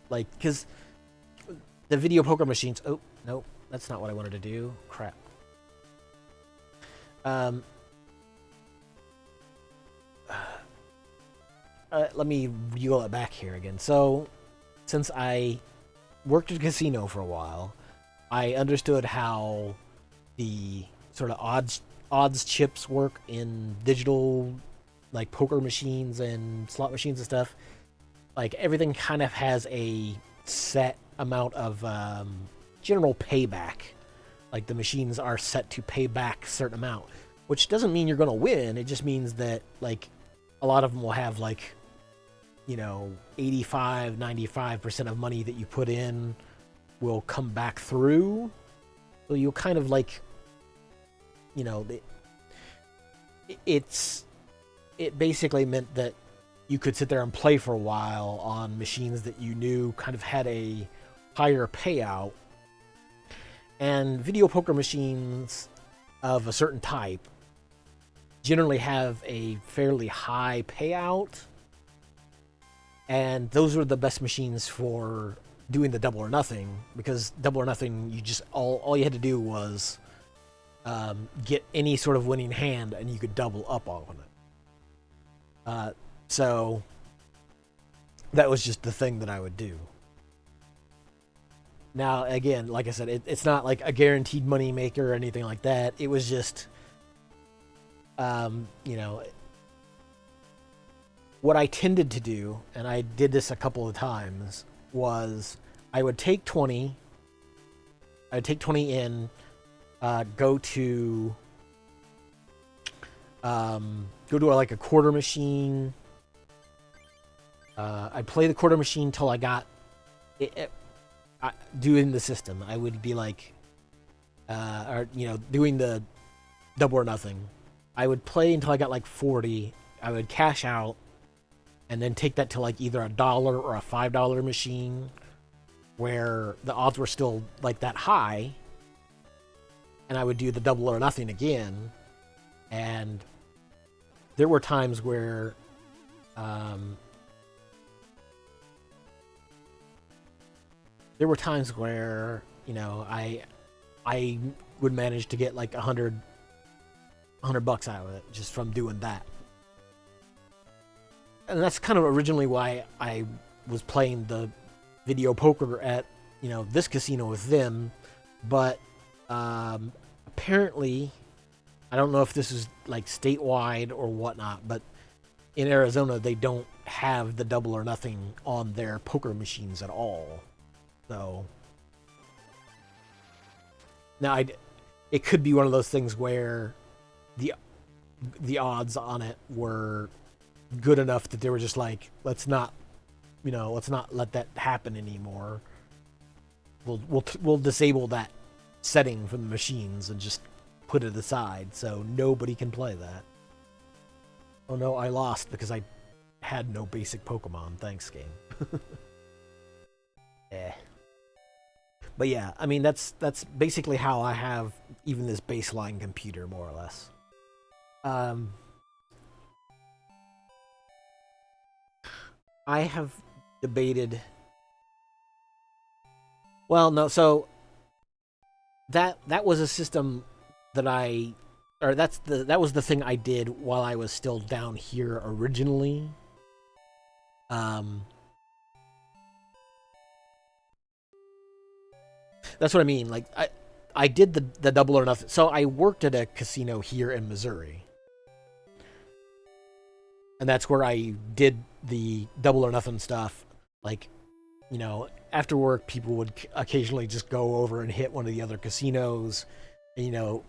like, because the video poker machines. Oh no, that's not what I wanted to do. Crap. Let me reel it back here again. So, since I worked at a casino for a while, I understood how the sort of odds chips work in digital, like poker machines and slot machines and stuff. Like everything kind of has a set amount of general payback. Like the machines are set to pay back a certain amount, which doesn't mean you're going to win. It just means that like a lot of them will have like, you know, 85, 95% of money that you put in will come back through. So you'll kind of like, you know, it basically meant that you could sit there and play for a while on machines that you knew kind of had a higher payout. And video poker machines of a certain type generally have a fairly high payout. And those were the best machines for doing the double or nothing, because double or nothing, you just all you had to do was get any sort of winning hand, and you could double up on it. So that was just the thing that I would do. Now, again, like I said, it's not like a guaranteed money maker or anything like that. It was just, you know, what I tended to do, and I did this a couple of times, was I would take 20. I'd take 20 in, go to like a quarter machine. I'd play the quarter machine till I got doing the system. I would be like, or you know, doing the double or nothing. I would play until I got like 40. I would cash out, and then take that to like either $1 or a $5 machine, where the odds were still like that high, and I would do the double or nothing again. And there were times where you know, I would manage to get like $100 out of it just from doing that. And that's kind of originally why I was playing the video poker at, you know, this casino with them. But apparently, I don't know if this is like statewide or whatnot, but in Arizona, they don't have the double or nothing on their poker machines at all. So now it could be one of those things where the odds on it were good enough that they were just like, let's not let that happen anymore. We'll disable that setting from the machines and just put it aside so nobody can play that. Oh no, I lost because I had no basic Pokemon. Thanks, game. But yeah, I mean that's basically how I have even this baseline computer, more or less. I have debated. Well, no, so that was a system that that was the thing I did while I was still down here originally. That's what I mean. Like I did the double or nothing. So I worked at a casino here in Missouri. And that's where I did the double or nothing stuff. Like, you know, after work, people would occasionally just go over and hit one of the other casinos. And, you know,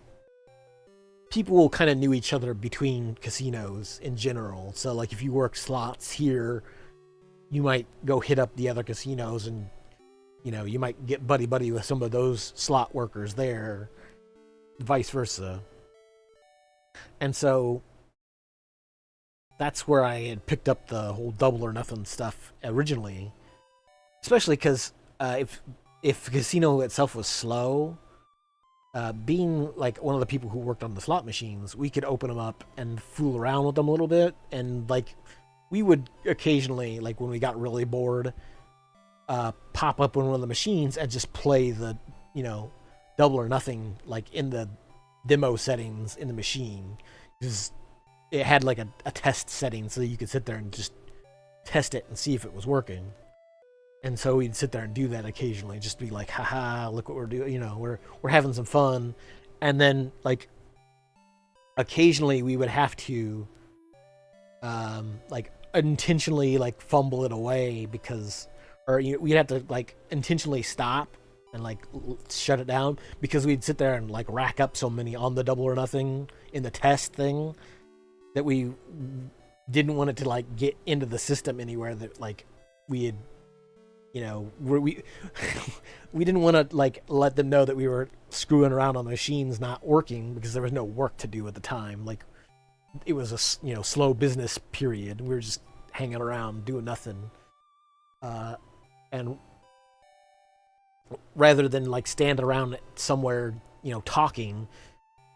people kind of knew each other between casinos in general. So, like, if you worked slots here, you might go hit up the other casinos, and you know, you might get buddy buddy with some of those slot workers there, vice versa. And so that's where I had picked up the whole double or nothing stuff originally, especially because if the casino itself was slow, being like one of the people who worked on the slot machines, we could open them up and fool around with them a little bit, and like we would occasionally, like when we got really bored, pop up on one of the machines and just play the, you know, double or nothing like in the demo settings in the machine, because it had like a test setting so that you could sit there and just test it and see if it was working. And so we'd sit there and do that occasionally, just be like, haha, look what we're doing, you know, we're having some fun. And then like occasionally we would have to like intentionally like fumble it away, because or we'd have to like intentionally stop and like shut it down, because we'd sit there and like rack up so many on the double or nothing in the test thing that we didn't want it to like get into the system anywhere, that like we had, you know, we we didn't want to like let them know that we were screwing around on the machines not working, because there was no work to do at the time. Like it was a, you know, slow business period. We were just hanging around doing nothing, and rather than like stand around somewhere, you know, talking,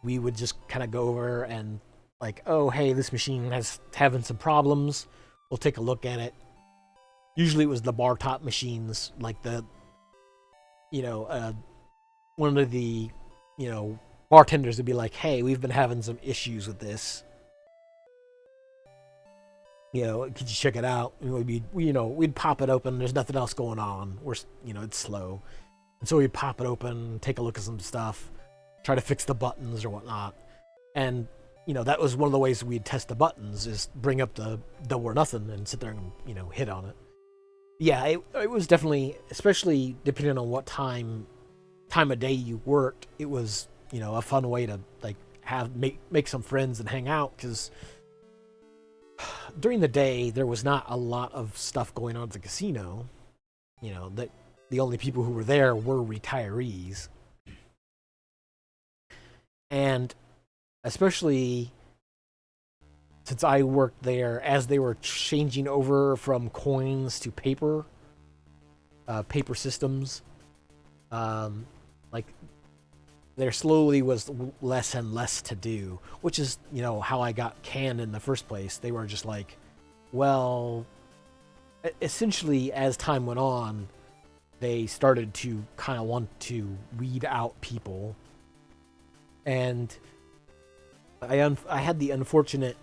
we would just kind of go over and like, oh hey, this machine has having some problems, we'll take a look at it. Usually it was the bar top machines, like the, you know, one of the, you know, bartenders would be like, hey, we've been having some issues with this, you know, could you check it out? And we'd be, you know, we'd pop it open, there's nothing else going on, we're, you know, it's slow. And so we'd pop it open, take a look at some stuff, try to fix the buttons or whatnot. And, you know, that was one of the ways we'd test the buttons, is bring up the double or nothing and sit there and, you know, hit on it. Yeah, it was definitely, especially depending on what time of day you worked, it was, you know, a fun way to like make some friends and hang out, because during the day there was not a lot of stuff going on at the casino. You know, that the only people who were there were retirees, and especially since I worked there as they were changing over from coins to paper systems, like there slowly was less and less to do, which is, you know, how I got canned in the first place. They were just like, well, essentially as time went on, they started to kind of want to weed out people, and I had the unfortunate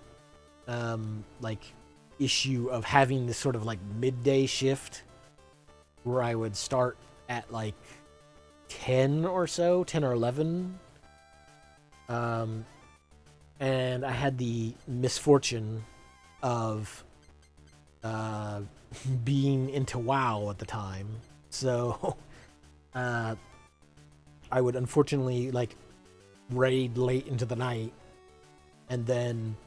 like issue of having this sort of like midday shift where I would start at like 10 or 11, and I had the misfortune of being into WoW at the time, so I would unfortunately like raid late into the night, and then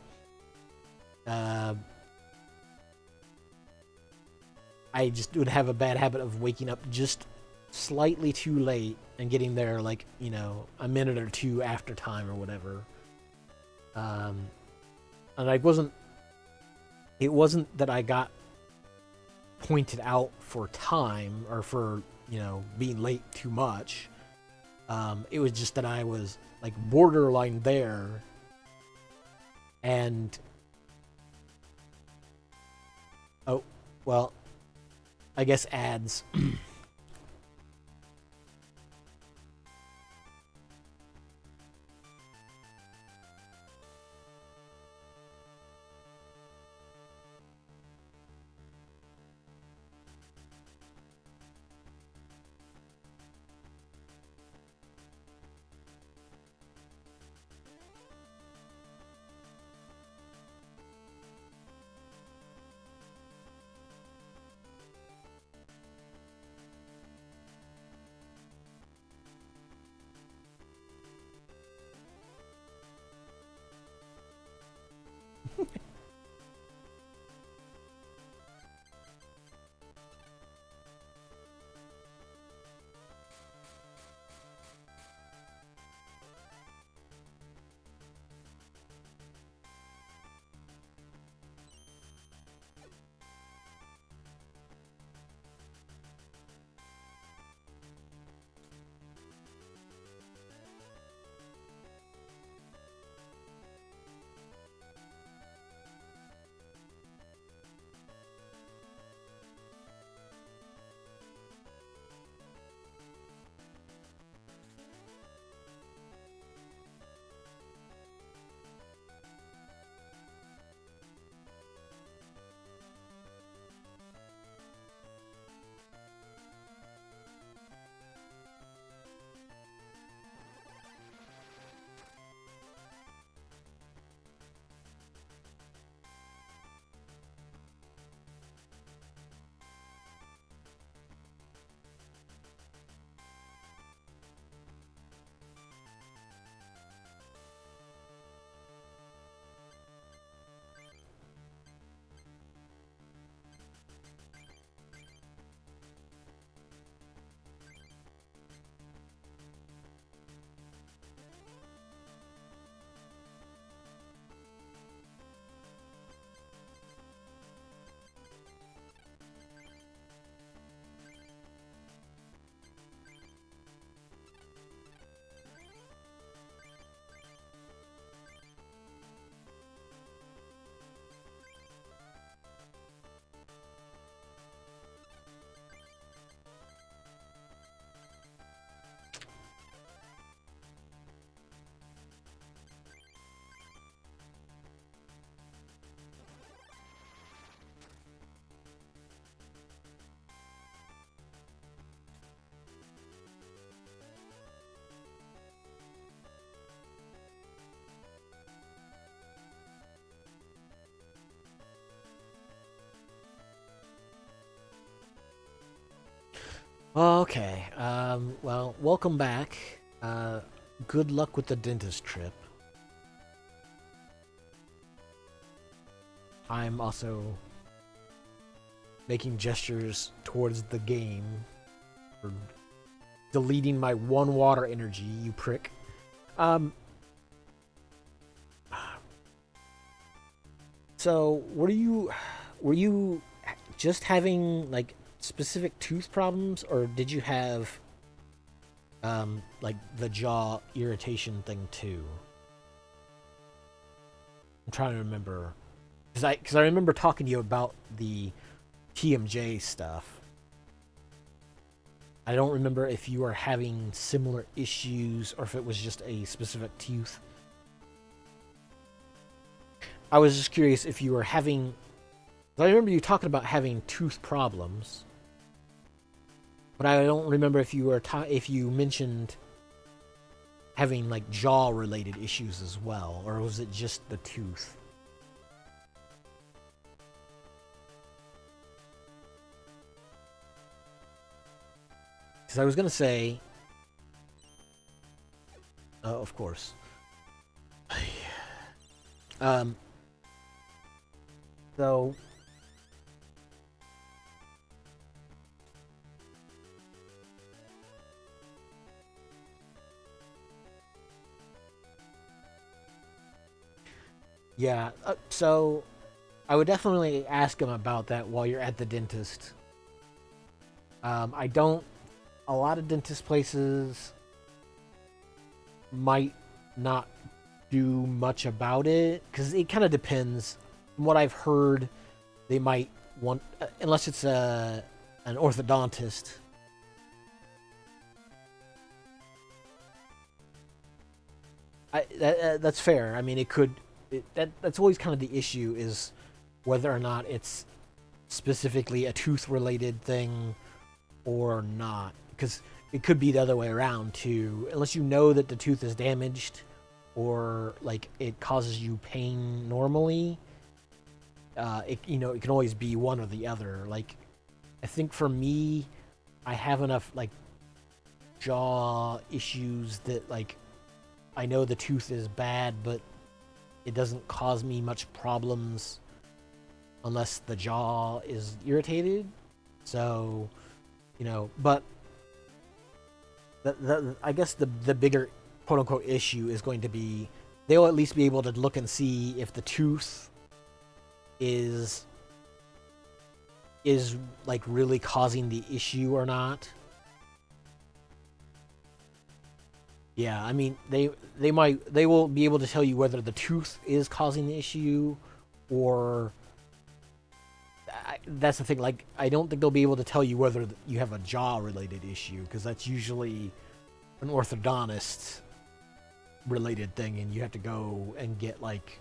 I just would have a bad habit of waking up just slightly too late and getting there like, you know, a minute or two after time or whatever. And it wasn't that I got pointed out for time or for, you know, being late too much. It was just that I was like borderline there, and oh, well, I guess ads. Okay. Well, welcome back. Good luck with the dentist trip. I'm also making gestures towards the game for deleting my one water energy, you prick. So were you just having like specific tooth problems, or did you have like the jaw irritation thing too? I'm trying to remember because I remember talking to you about the TMJ stuff. I don't remember if you were having similar issues or if it was just a specific tooth. I was just curious if you were having. I remember you talking about having tooth problems, but I don't remember if you were if you mentioned having like jaw related issues as well, or was it just the tooth? Because I was gonna say, of course. um. So yeah, so I would definitely ask him about that while you're at the dentist. I don't. A lot of dentist places might not do much about it because it kind of depends. From what I've heard, they might want, unless it's an orthodontist. That's fair. I mean, it could. That's always kind of the issue is whether or not it's specifically a tooth related thing or not, because it could be the other way around too. Unless you know that the tooth is damaged or like it causes you pain normally, it it can always be one or the other. Like I think for me, I have enough like jaw issues that like I know the tooth is bad, but it doesn't cause me much problems unless the jaw is irritated. So, but I guess the bigger quote unquote issue is going to be they'll at least be able to look and see if the tooth is like really causing the issue or not. Yeah, I mean they will be able to tell you whether the tooth is causing the issue, or that's the thing. Like, I don't think they'll be able to tell you whether you have a jaw related issue, because that's usually an orthodontist related thing, and you have to go and get like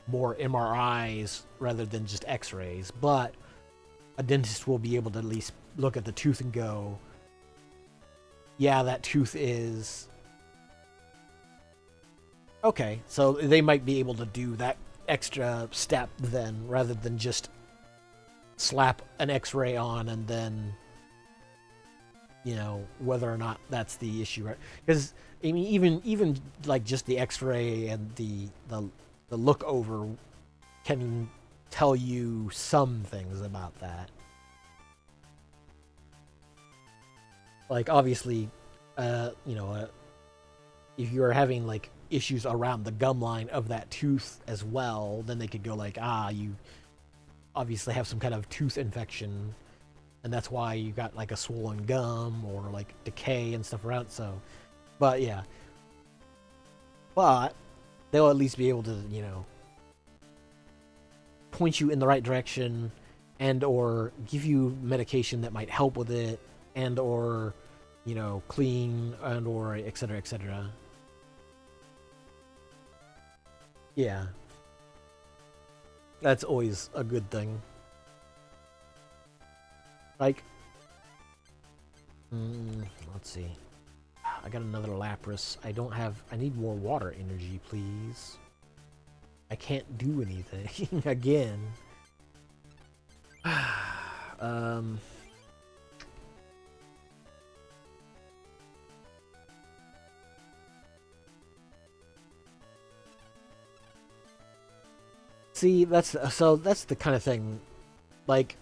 more MRIs rather than just X-rays. But a dentist will be able to at least look at the tooth and go, yeah, that tooth is okay. So they might be able to do that extra step then, rather than just slap an X-ray on and then whether or not that's the issue, right? Because I mean, even like just the X-ray and the look over can tell you some things about that. Like, obviously, if you're having like issues around the gum line of that tooth as well, then they could go like, you obviously have some kind of tooth infection, and that's why you got like a swollen gum or like decay and stuff around. So, but yeah, but they'll at least be able to point you in the right direction, and or give you medication that might help with it, and or clean, and or etc etc. Yeah, that's always a good thing. Like, let's see. I got another Lapras. I need more water energy, please. I can't do anything again. See, that's the kind of thing. Like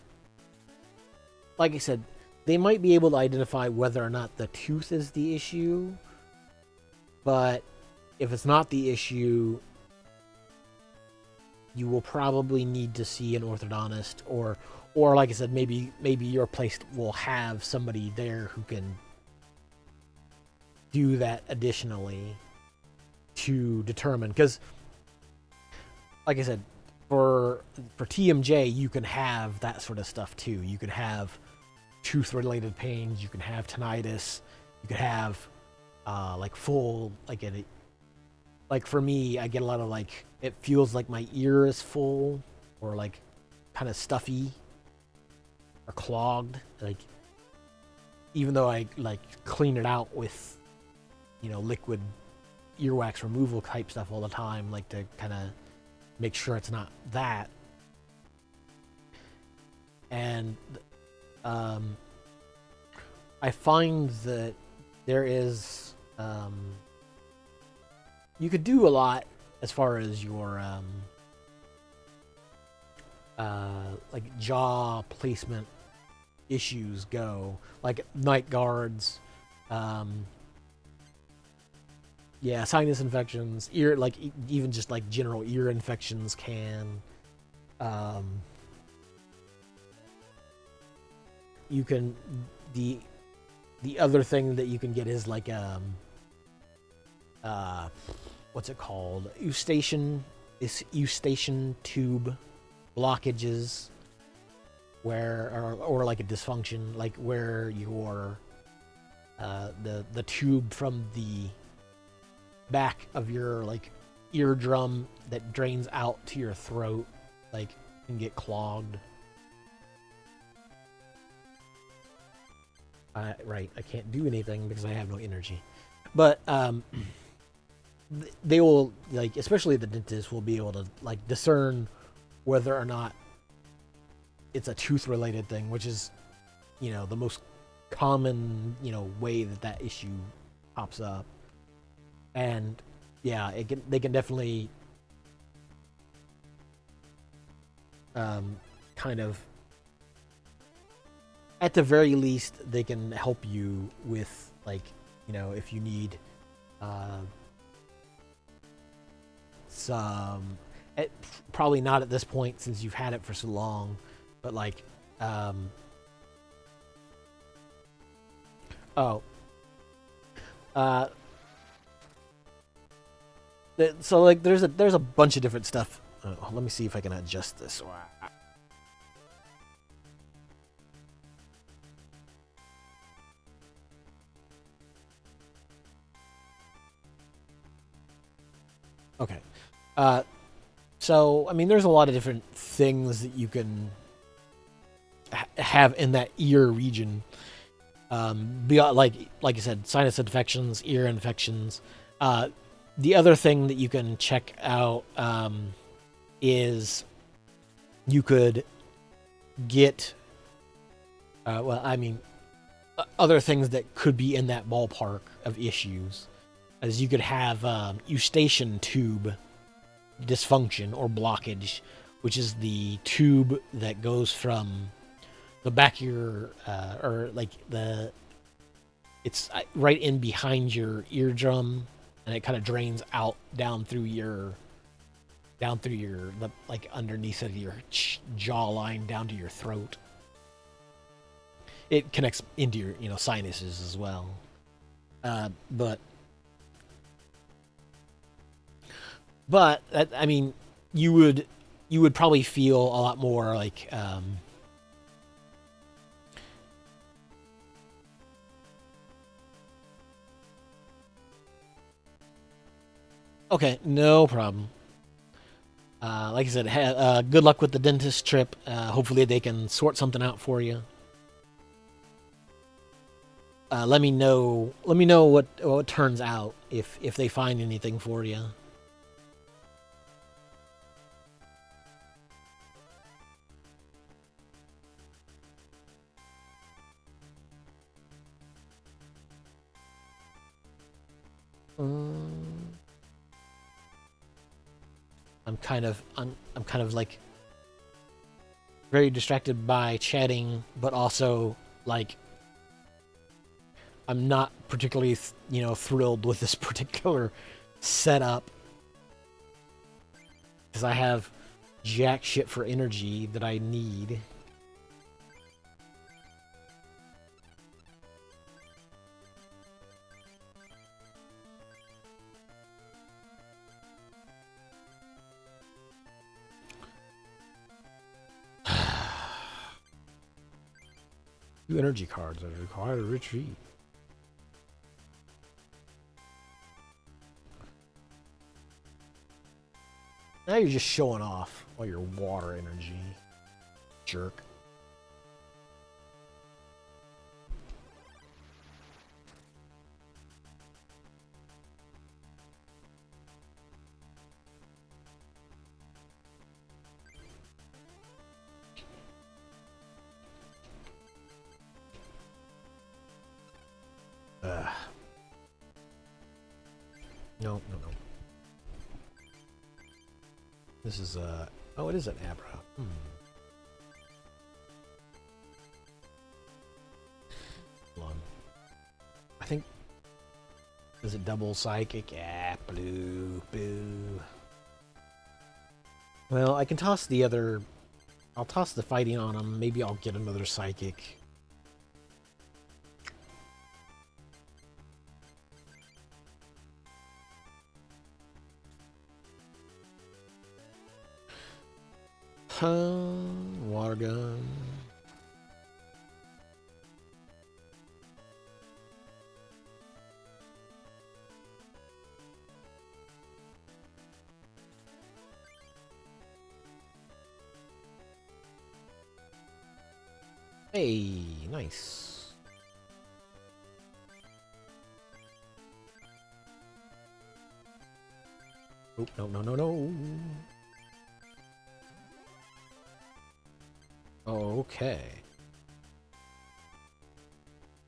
I said, they might be able to identify whether or not the tooth is the issue, but if it's not the issue, you will probably need to see an orthodontist, or like I said, maybe your place will have somebody there who can do that additionally to determine. Because, like I said, for TMJ, you can have that sort of stuff too. You can have tooth-related pains. You can have tinnitus. You could have like full, like for me, I get a lot of like, it feels like my ear is full, or like kind of stuffy or clogged. Like, even though I like clean it out with liquid earwax removal type stuff all the time, like to kind of make sure it's not that. And I find that there is you could do a lot as far as your like jaw placement issues go, like night guards, yeah, sinus infections, ear, like even just like general ear infections can. You can the other thing that you can get is like what's it called? Eustachian tube blockages, where or like a dysfunction, like where your the tube from the back of your like eardrum that drains out to your throat like can get clogged. Right, I can't do anything because I have no energy. But they will, like, especially the dentist will be able to like discern whether or not it's a tooth related thing, which is the most common way that issue pops up. And yeah, they can definitely kind of, at the very least, they can help you with, like, if you need some, probably not at this point since you've had it for so long, but like, oh, so like there's a bunch of different stuff. Let me see if I can adjust this. Okay. So I mean, there's a lot of different things that you can have in that ear region. Beyond, like I said, sinus infections, ear infections. The other thing that you can check out is you could get, well, I mean, other things that could be in that ballpark of issues, as you could have eustachian tube dysfunction or blockage, which is the tube that goes from the back of your, or like it's right in behind your eardrum, and it kind of drains out down through your, like underneath of your jawline down to your throat. It connects into your, sinuses as well. But I mean, you would probably feel a lot more like, okay, no problem. Like I said, good luck with the dentist trip. Hopefully they can sort something out for you. Let me know what turns out if they find anything for you. I'm kind of like very distracted by chatting, but also like I'm not particularly thrilled with this particular setup, because I have jack shit for energy that I need. Two energy cards that require a retreat. Now you're just showing off all your water energy, jerk. No. This is oh, it is an Abra. Hold on. I think, is it double psychic? Yeah, blue, boo. Well, I can toss the other. I'll toss the fighting on him. Maybe I'll get another psychic. Water gun. Hey, nice. Oh, no. Okay.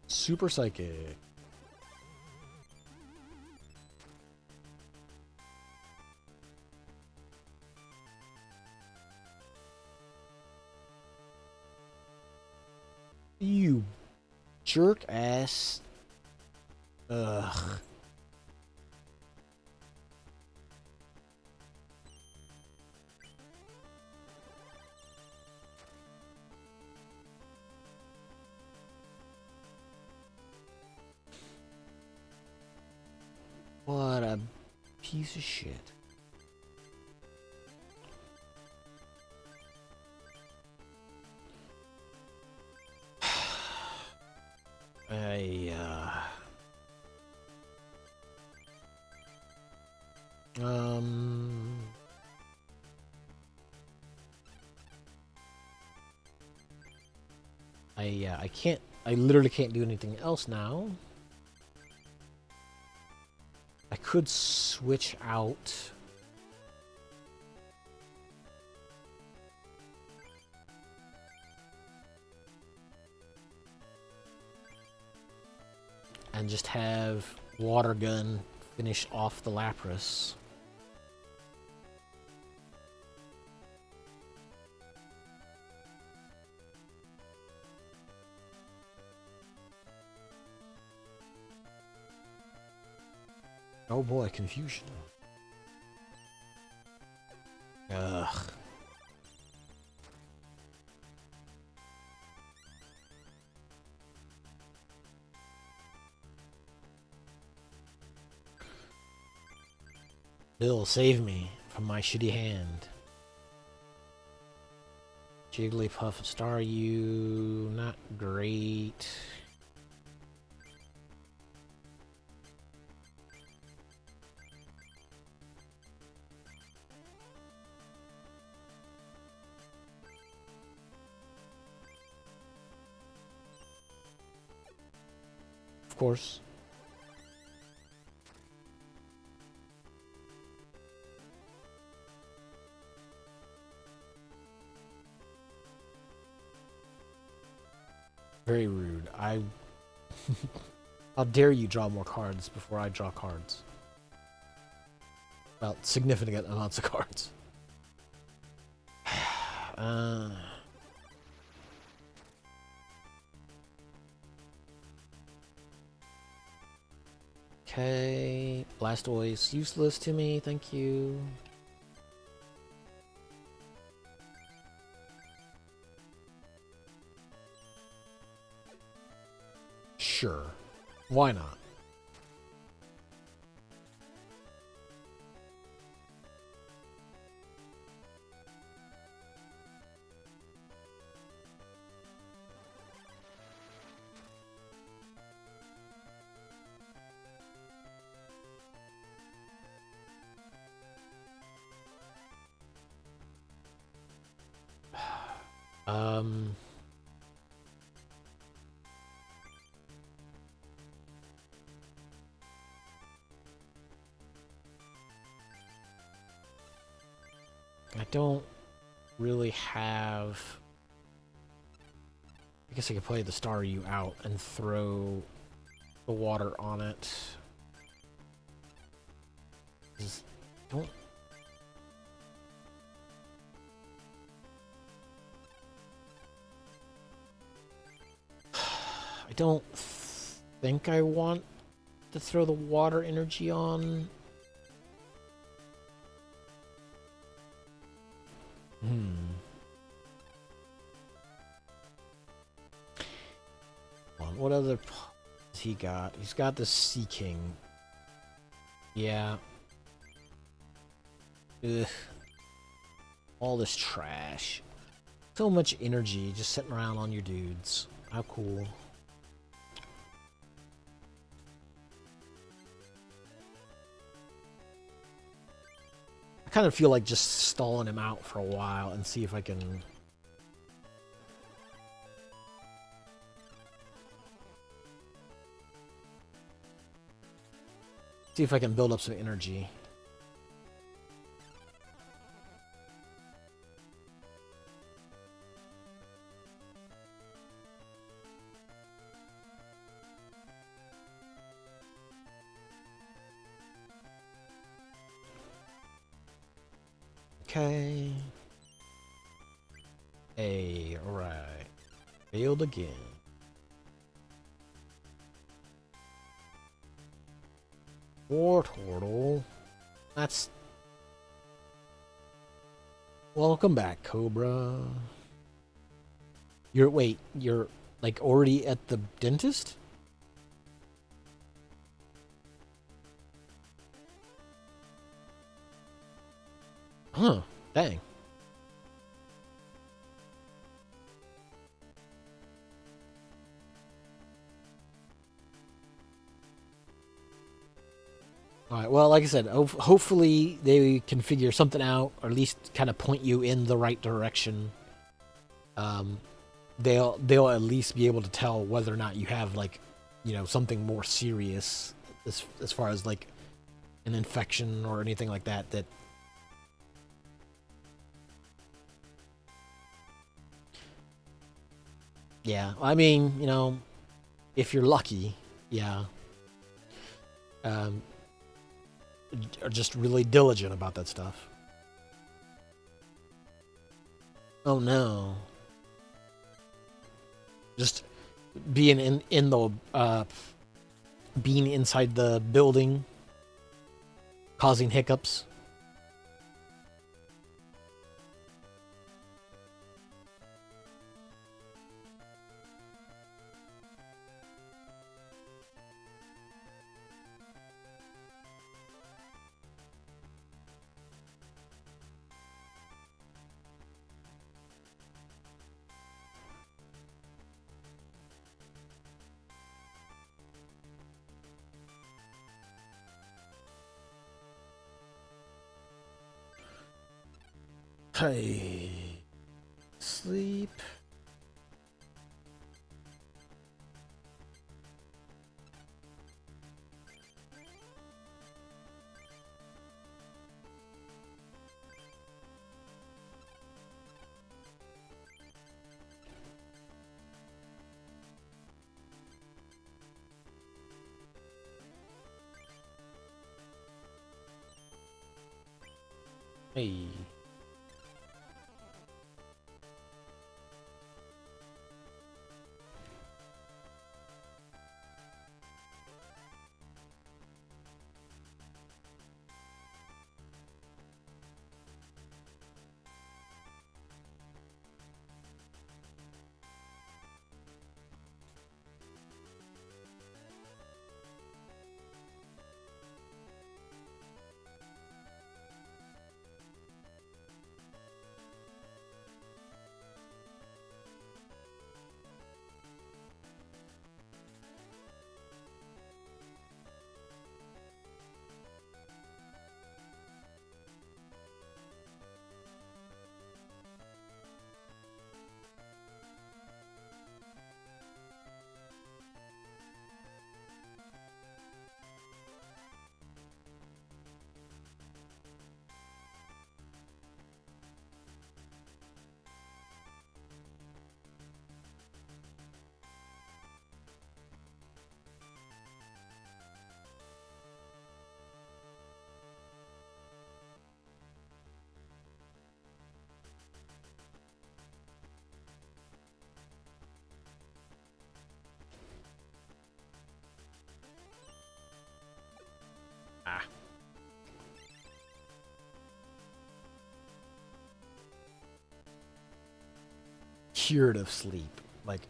Super Psychic. jerk ass. Ugh. What a piece of shit. I can't, I literally can't do anything else now. I could switch out. And just have water gun finish off the Lapras. Oh boy, confusion. Ugh. Bill, save me from my shitty hand. Jigglypuff and Staryu, not great. Of course. Very rude. How dare you draw more cards before I draw cards? Well, significant amounts of cards. Okay, Blastoise useless to me, thank you. Sure, why not? I don't really have... I guess I could play the Staryu out and throw the water on it. Just don't... I don't think I want to throw the water energy on. What other has he got? He's got the Sea King. Yeah. Ugh. All this trash. So much energy just sitting around on your dudes. How cool. I kind of feel like just stalling him out for a while and see if I can... See if I can build up some energy. Okay. Hey, alright. Failed again. War Turtle. That's... Welcome back, Cobra. Wait, you're like already at the dentist? Huh, dang. Alright, well, like I said, hopefully they can figure something out, or at least kind of point you in the right direction. They'll at least be able to tell whether or not you have, like, you know, something more serious as far as, like, an infection or anything like that. Yeah, I mean, you know, if you're lucky, yeah. Are just really diligent about that stuff. Oh no. Just being in the being inside the building causing hiccups. Hey, sleep. Hey. Ah. Cured of sleep. Like,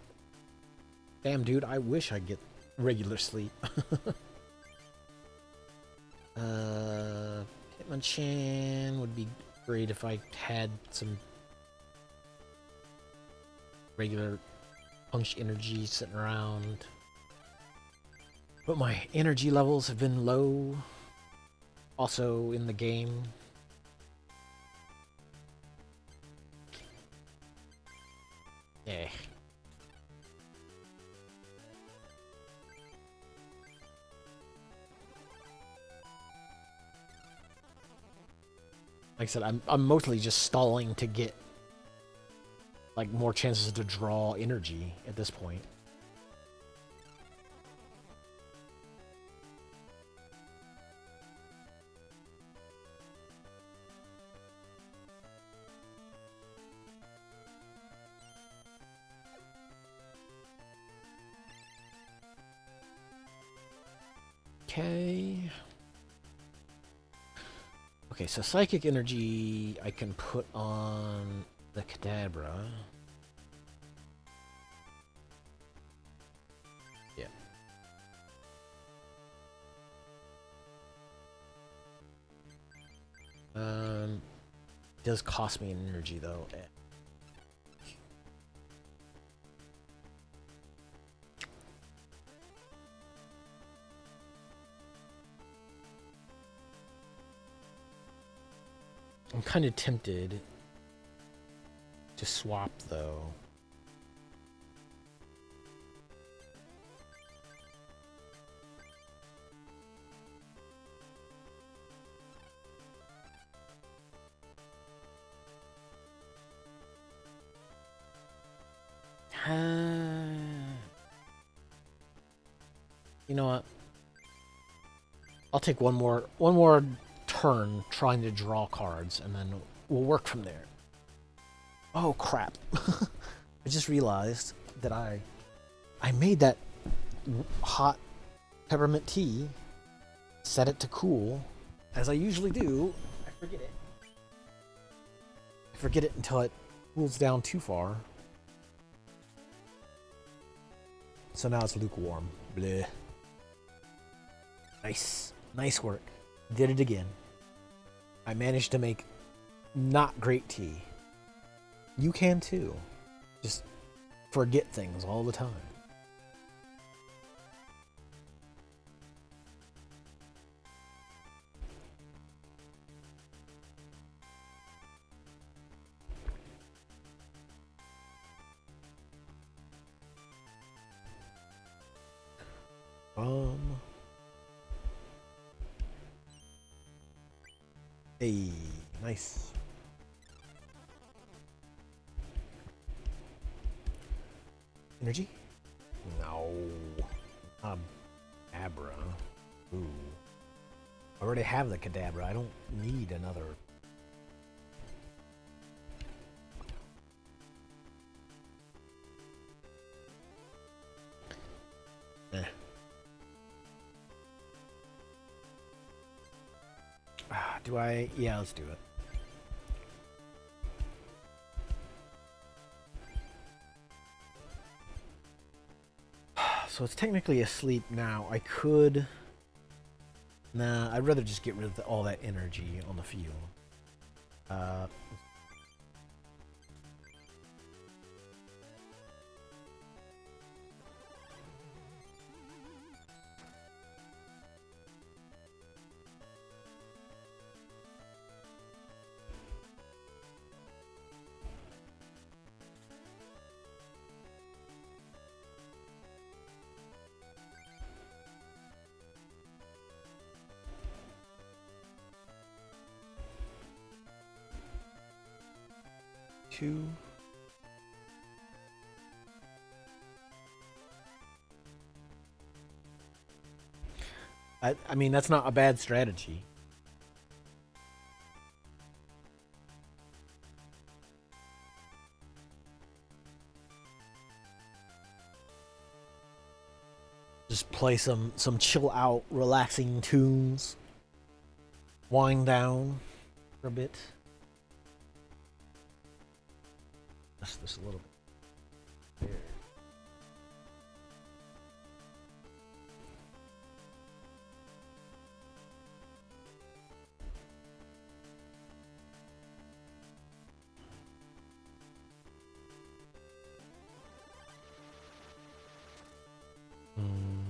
damn, dude, I wish I get regular sleep. Hitmonchan would be great if I had some regular punch energy sitting around. But my energy levels have been low. Also in the game. Yeah. Like I said, I'm mostly just stalling to get like more chances to draw energy at this point. Okay. Okay, so psychic energy I can put on the Kadabra. Yeah. It does cost me an energy though. I'm kind of tempted to swap though. You know what? I'll take one more turn trying to draw cards, and then we'll work from there. Oh crap! I just realized that I made that hot peppermint tea, set it to cool, as I usually do. I forget it. I forget it until it cools down too far. So now it's lukewarm. Bleh. Nice. Nice work. Did it again. I managed to make not great tea. You can too. Just forget things all the time. Hey, nice. Energy? No. Abra. Ooh. I already have the Kadabra. I don't need another. Eh. Do I? Yeah, let's do it. So it's technically asleep now. I could... Nah, I'd rather just get rid of all that energy on the field. Two. I mean, that's not a bad strategy. Just play some chill out, relaxing tunes. Wind down for a bit. Just this a little bit. There. Mm,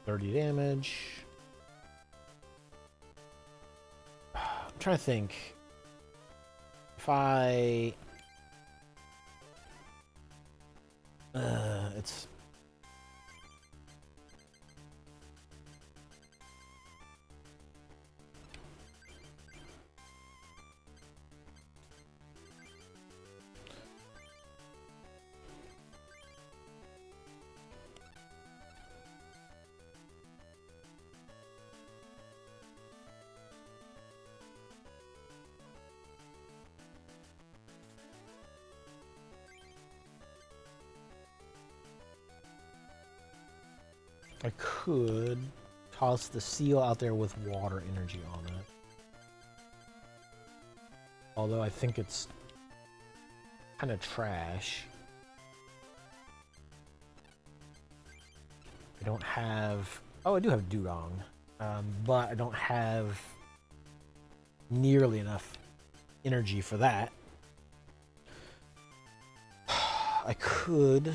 30 damage. I'm trying to think. If I... it's... I could toss the seal out there with water energy on it. Although I think it's kind of trash. I don't have... Oh, I do have Dugong. But I don't have nearly enough energy for that. I could...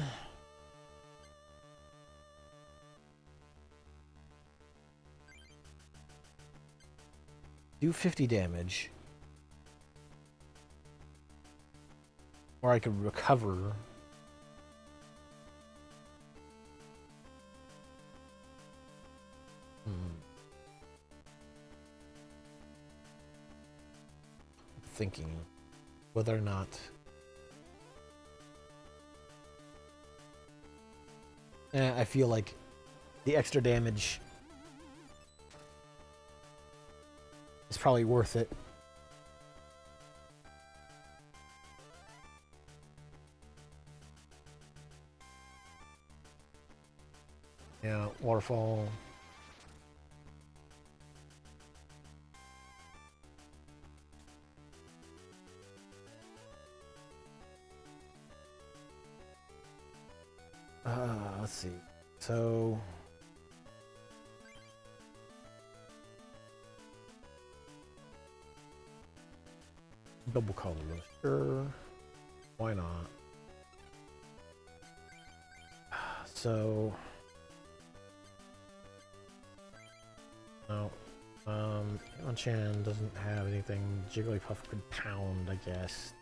do 50 damage. Or I could recover. Thinking whether or not I feel like the extra damage is probably worth it. Yeah, waterfall. Let's see. So double color, sure. Why not? So no. Hitmonchan doesn't have anything. Jigglypuff could pound, I guess.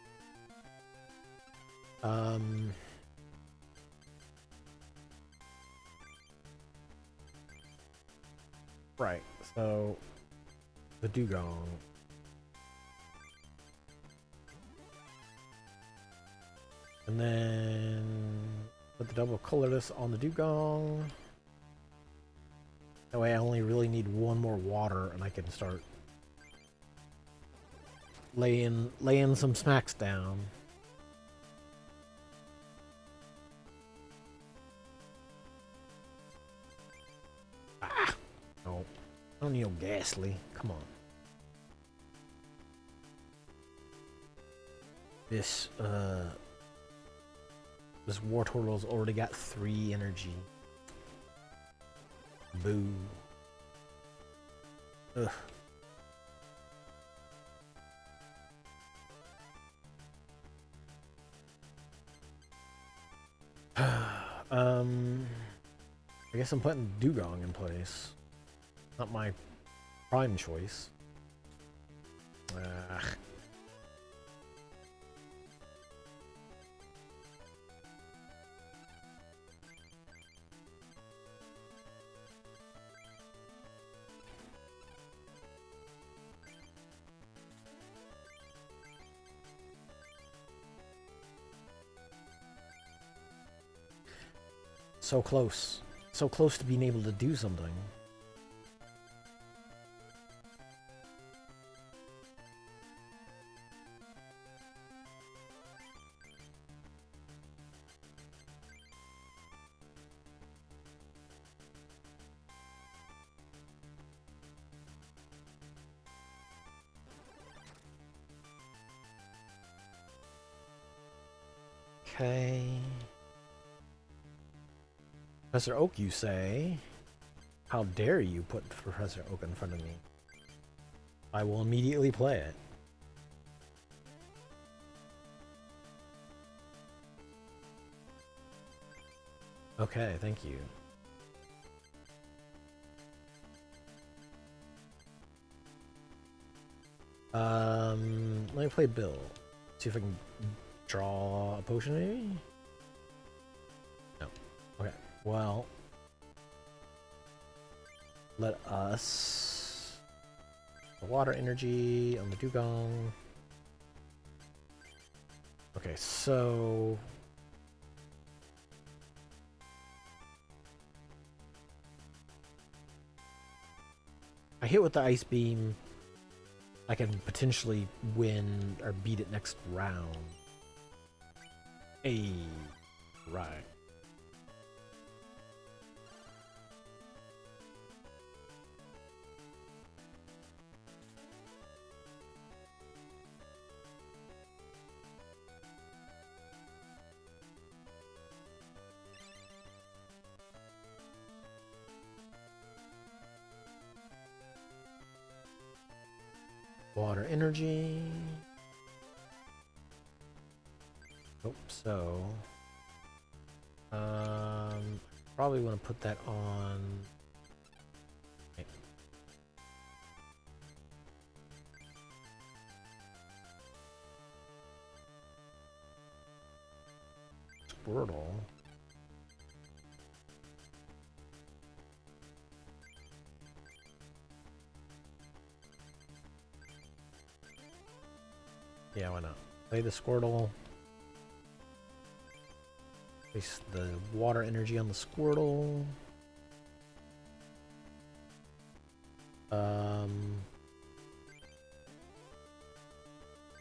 Right, so the Dugong. And then put the double colorless on the Dugong. That way I only really need one more water and I can start laying some smacks down. No, I don't need no Ghastly. Come on. This War Turtle's already got 3 energy. Boo. Ugh. I guess I'm putting Dugong in place. Not my prime choice. So close. So close to being able to do something. Okay. Professor Oak, you say? How dare you put Professor Oak in front of me? I will immediately play it. Okay, thank you. Let me play Bill. See if I can draw a potion, maybe? No. Okay. Well, let us the water energy on the Dugong. Okay, so I hit with the ice beam. I can potentially win or beat it next round. Hey, right. Water energy. Oh, so probably want to put that on. Okay. Squirtle. Yeah, why not? Play the Squirtle. Place the water energy on the Squirtle.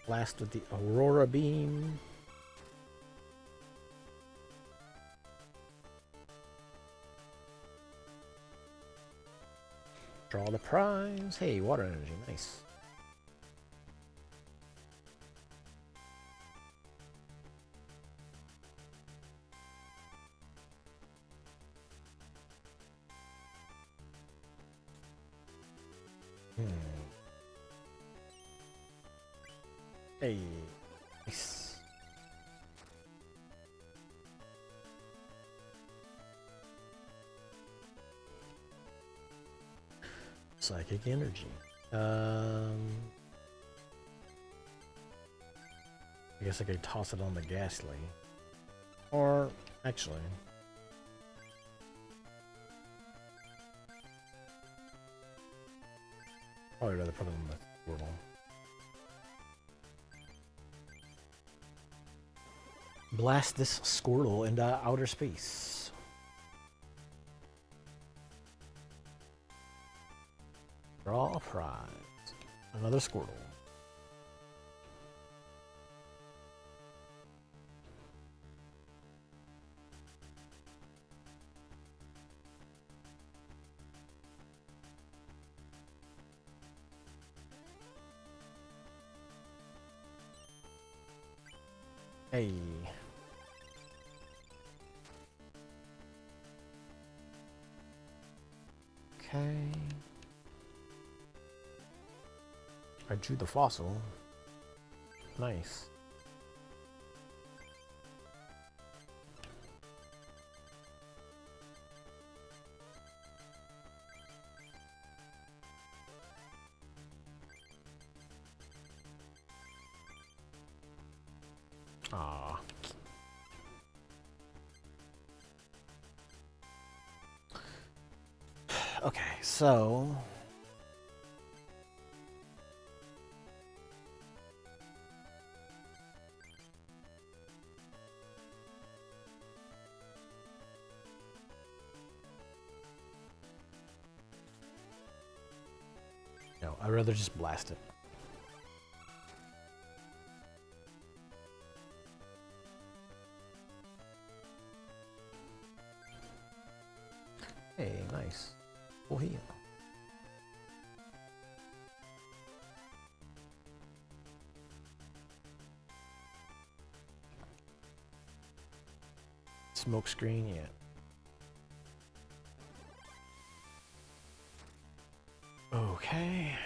Blast with the Aurora Beam. Draw the prize. Hey, water energy, nice. Hey, nice. Psychic energy. I guess I could toss it on the Ghastly. Or, actually... probably rather put it on the Squirtle. Blast this Squirtle into outer space. Draw a prize. Another Squirtle. Hey. Okay. I drew the fossil. Nice. Ah. Okay, so no, I'd rather just blast it. Hey, nice. Full heal. Smoke screen, yeah. Okay.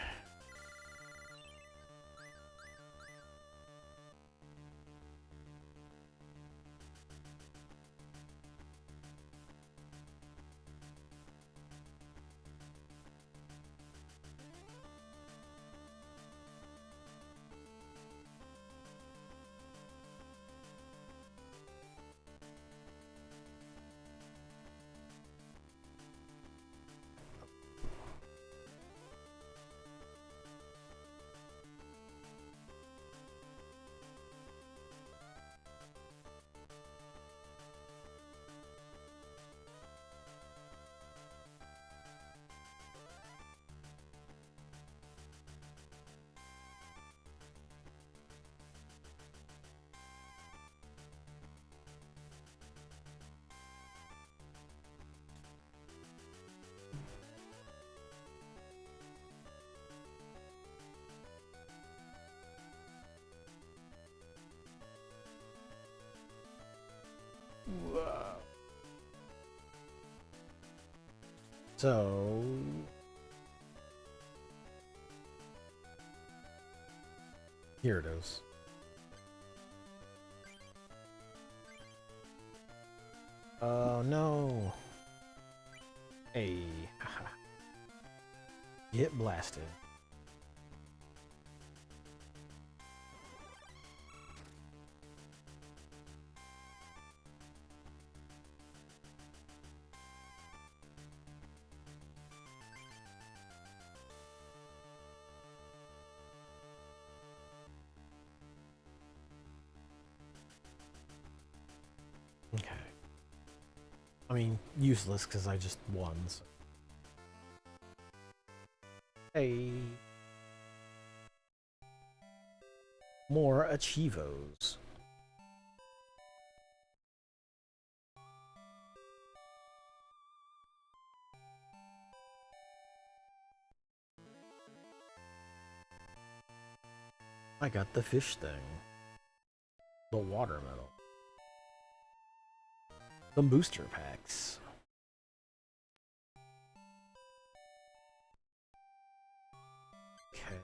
So Here it is. Oh no! Hey, haha. Get blasted. Okay. I mean, useless because I just won. So. Hey. More achievos. I got the fish thing. The water medal. Some booster packs.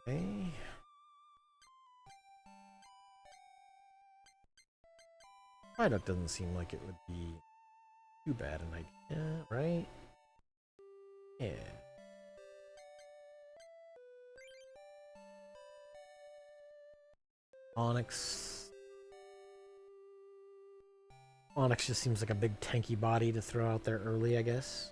Okay. Psyduck doesn't seem like it would be too bad an idea, right? Yeah. Onyx. Onyx just seems like a big tanky body to throw out there early, I guess.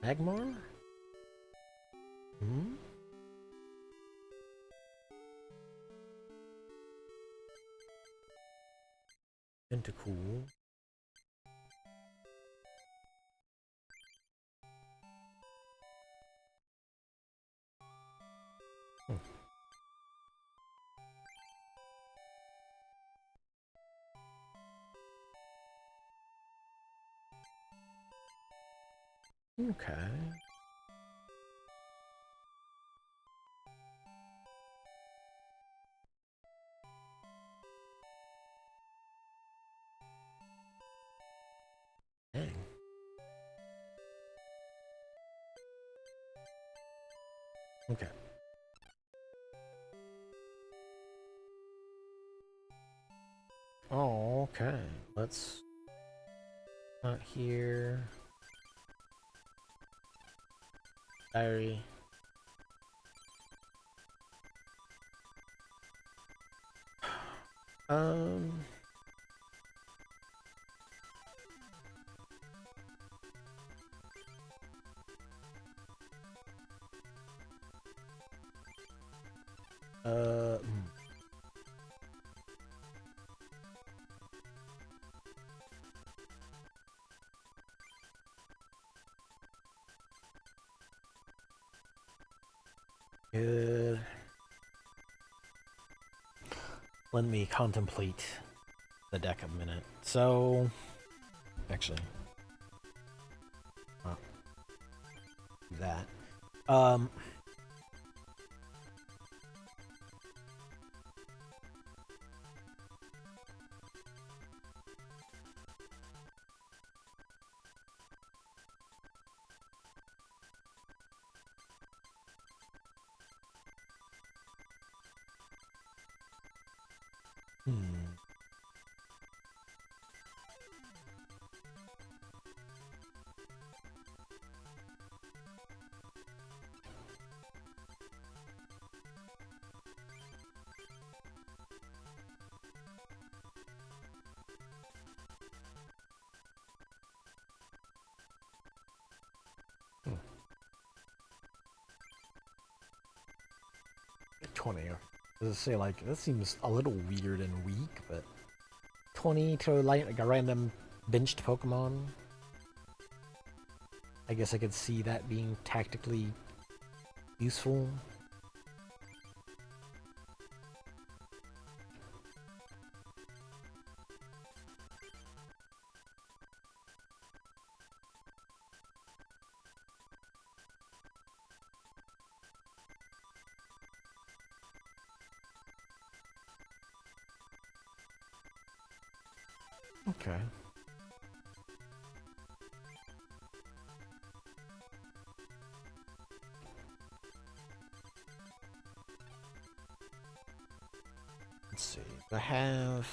Magmar? Hmm? Tentacool. Hmm. Okay. Dang. Okay. Oh, okay. Let's not here. Diary. Um. Uh. Good. Let me contemplate the deck a minute. So, actually, that. Um. Hmm. Hmm. 20. Does it say like that seems a little weird and weak, but 20 to like a random benched Pokemon. I guess I could see that being tactically useful. Okay. Let's see. I have...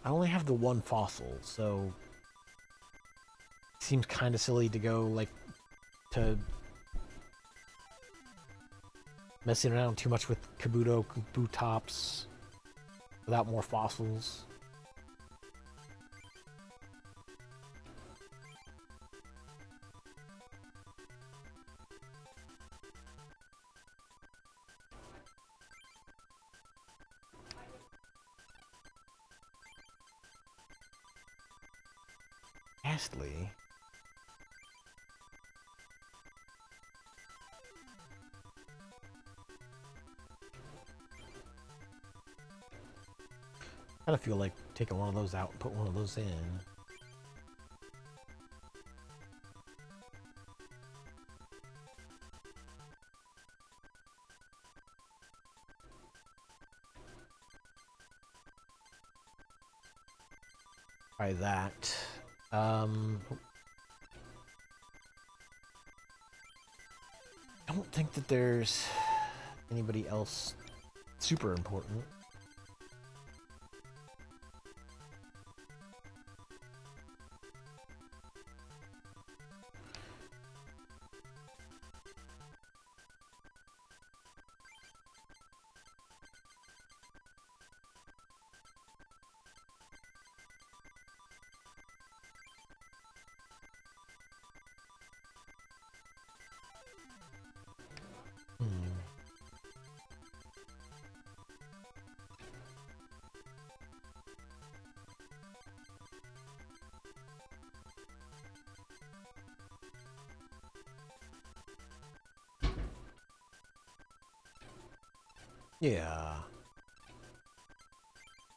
I only have the one fossil, so... Seems kind of silly to go, like, to... messing around too much with Kabutops without more fossils. Lastly... I kind of feel like taking one of those out and put one of those in. Try that. I don't think that there's anybody else super important. Yeah.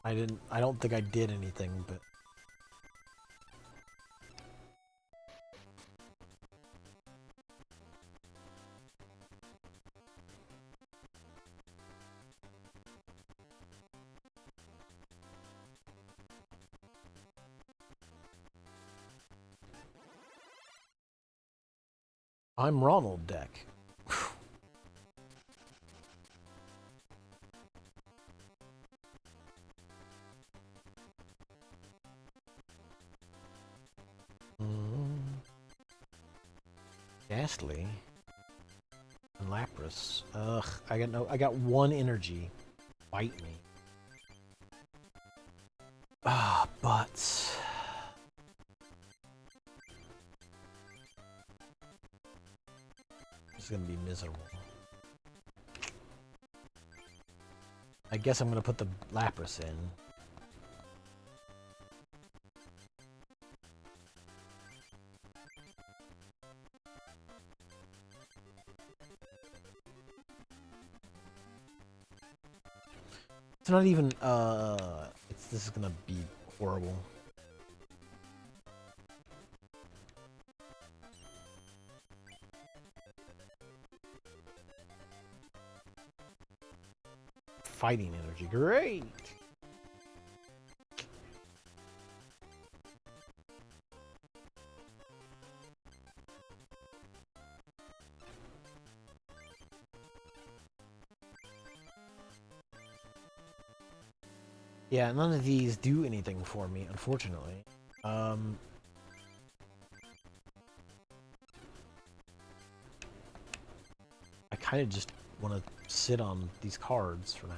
I don't think I did anything, but... I'm Ronald deck. Ghastly. And Lapras. Ugh, I got one energy. Bite me. Ah, butts. It's gonna be miserable. I guess I'm gonna put the Lapras in. It's not even, this is gonna be horrible. Fighting energy, great! Yeah, none of these do anything for me, unfortunately. I kind of just want to sit on these cards for now.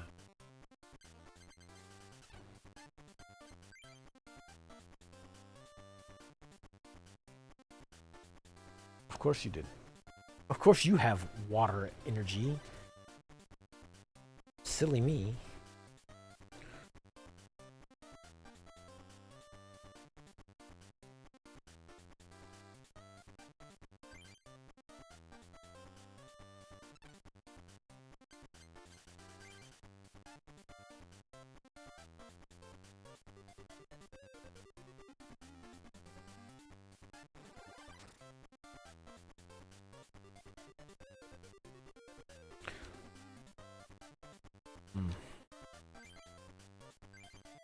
Of course you did. Of course you have water energy. Silly me.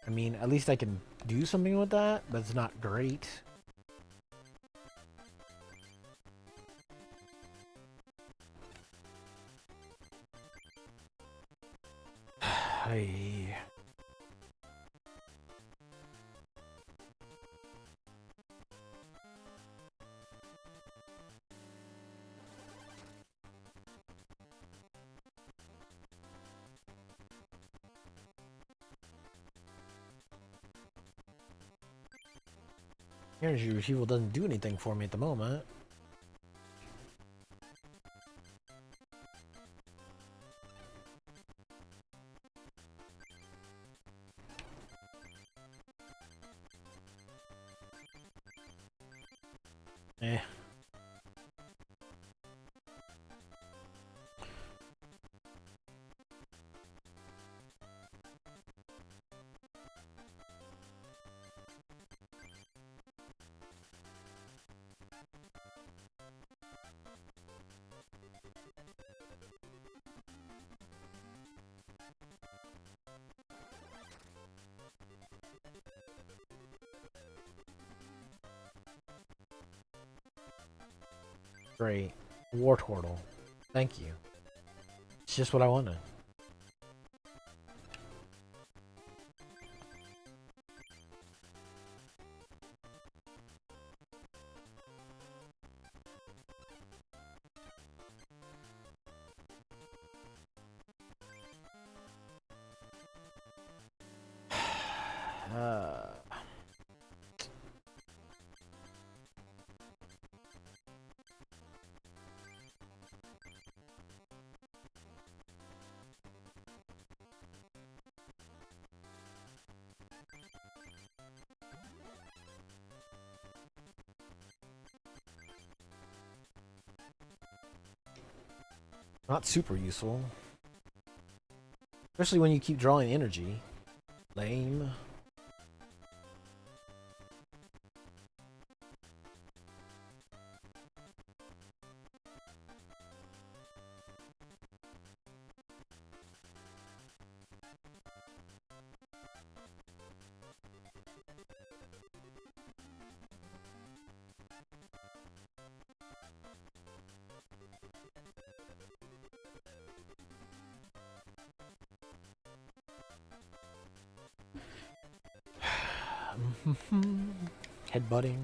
I mean, at least I can do something with that, but it's not great. Hey. Energy retrieval doesn't do anything for me at the moment. Eh. Great. War Turtle. Thank you. It's just what I wanted. Uh, not super useful. Especially when you keep drawing energy. Lame. Headbutting.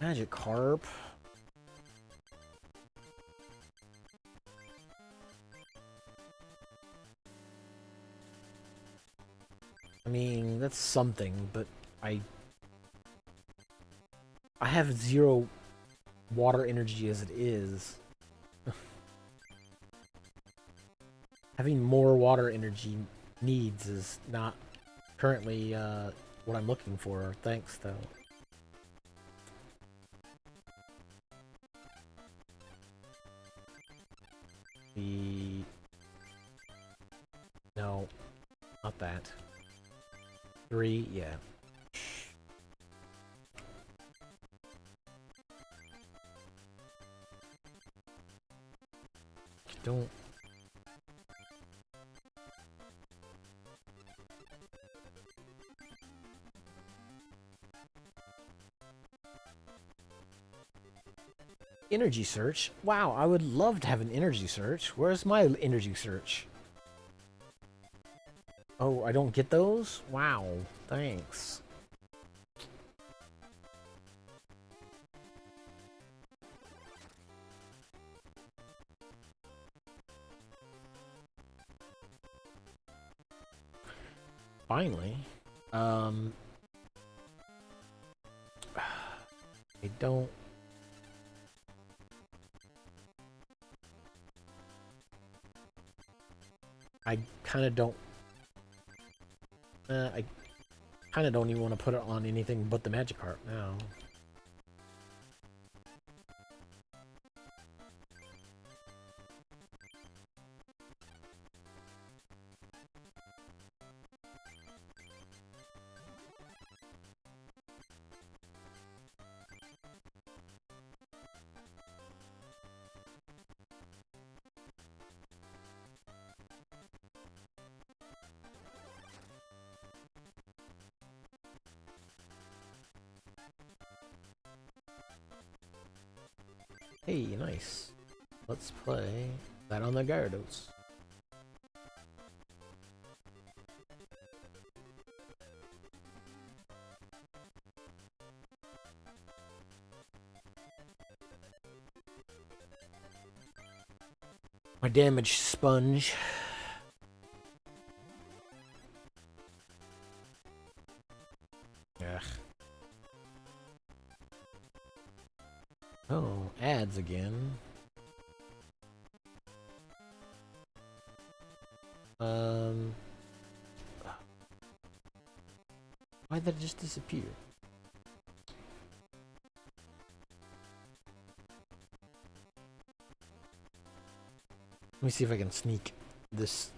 Magic Carp. I mean, that's something, but I have zero water energy as it is. Having more water energy needs is not currently what I'm looking for. Thanks, though. The... No, not that. 3, yeah. Don't... Energy search? Wow, I would love to have an energy search. Where's my energy search? Oh, I don't get those? Wow, thanks. Finally. I don't... I kind of don't... I kind of don't even want to put it on anything but the Magikarp now. Hey, nice. Let's play that on the Gyarados. My damage sponge. Ugh. Oh, ads again. Why did it just disappear? Let me see if I can sneak this.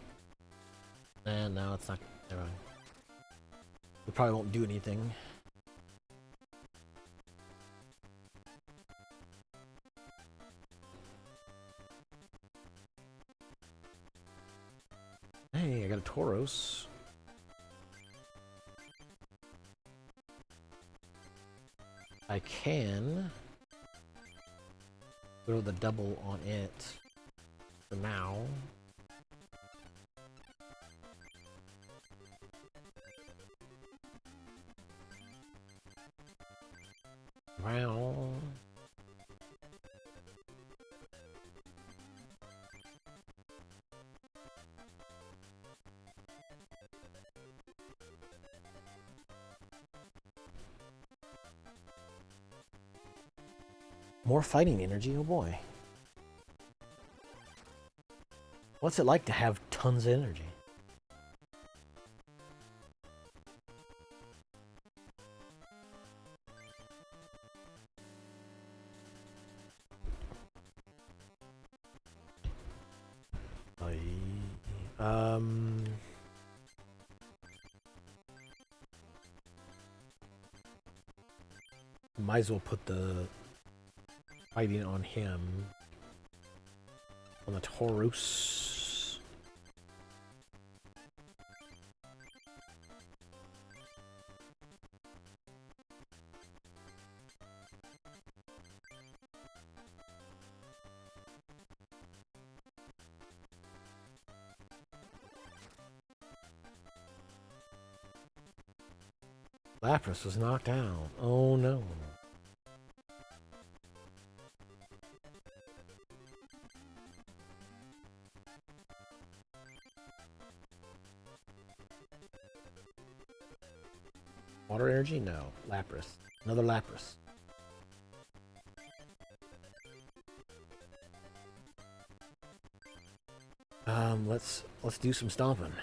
No, it's not. Never mind. It probably won't do anything. Hey, I got a Tauros. I can throw the double on it for now. Wow. More fighting energy, oh boy. What's it like to have tons of energy? Might as well put the fighting on him. On the Tauros. Lapras was knocked out. Oh no. Water energy? No. Lapras. Another Lapras. Let's do some stomping.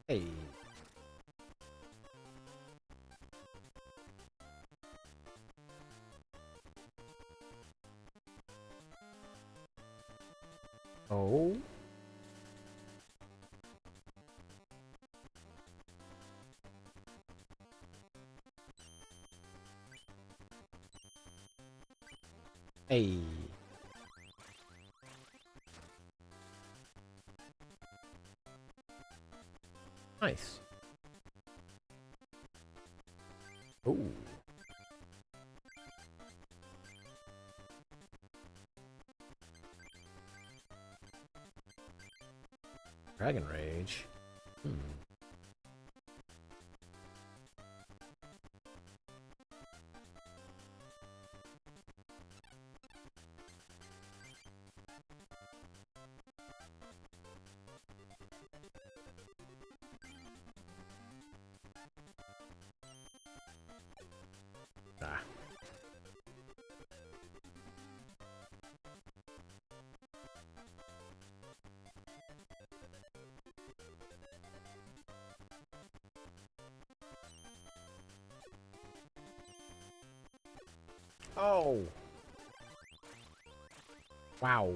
Hey. Oh. Hey. Nice. Oh. Dragon Rage. Ah. Oh. Wow.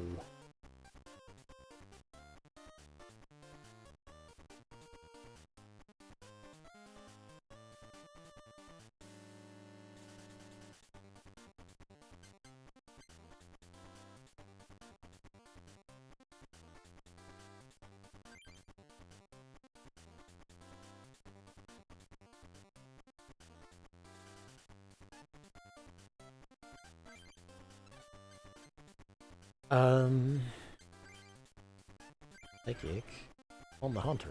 Um, Psychic on the Hunter.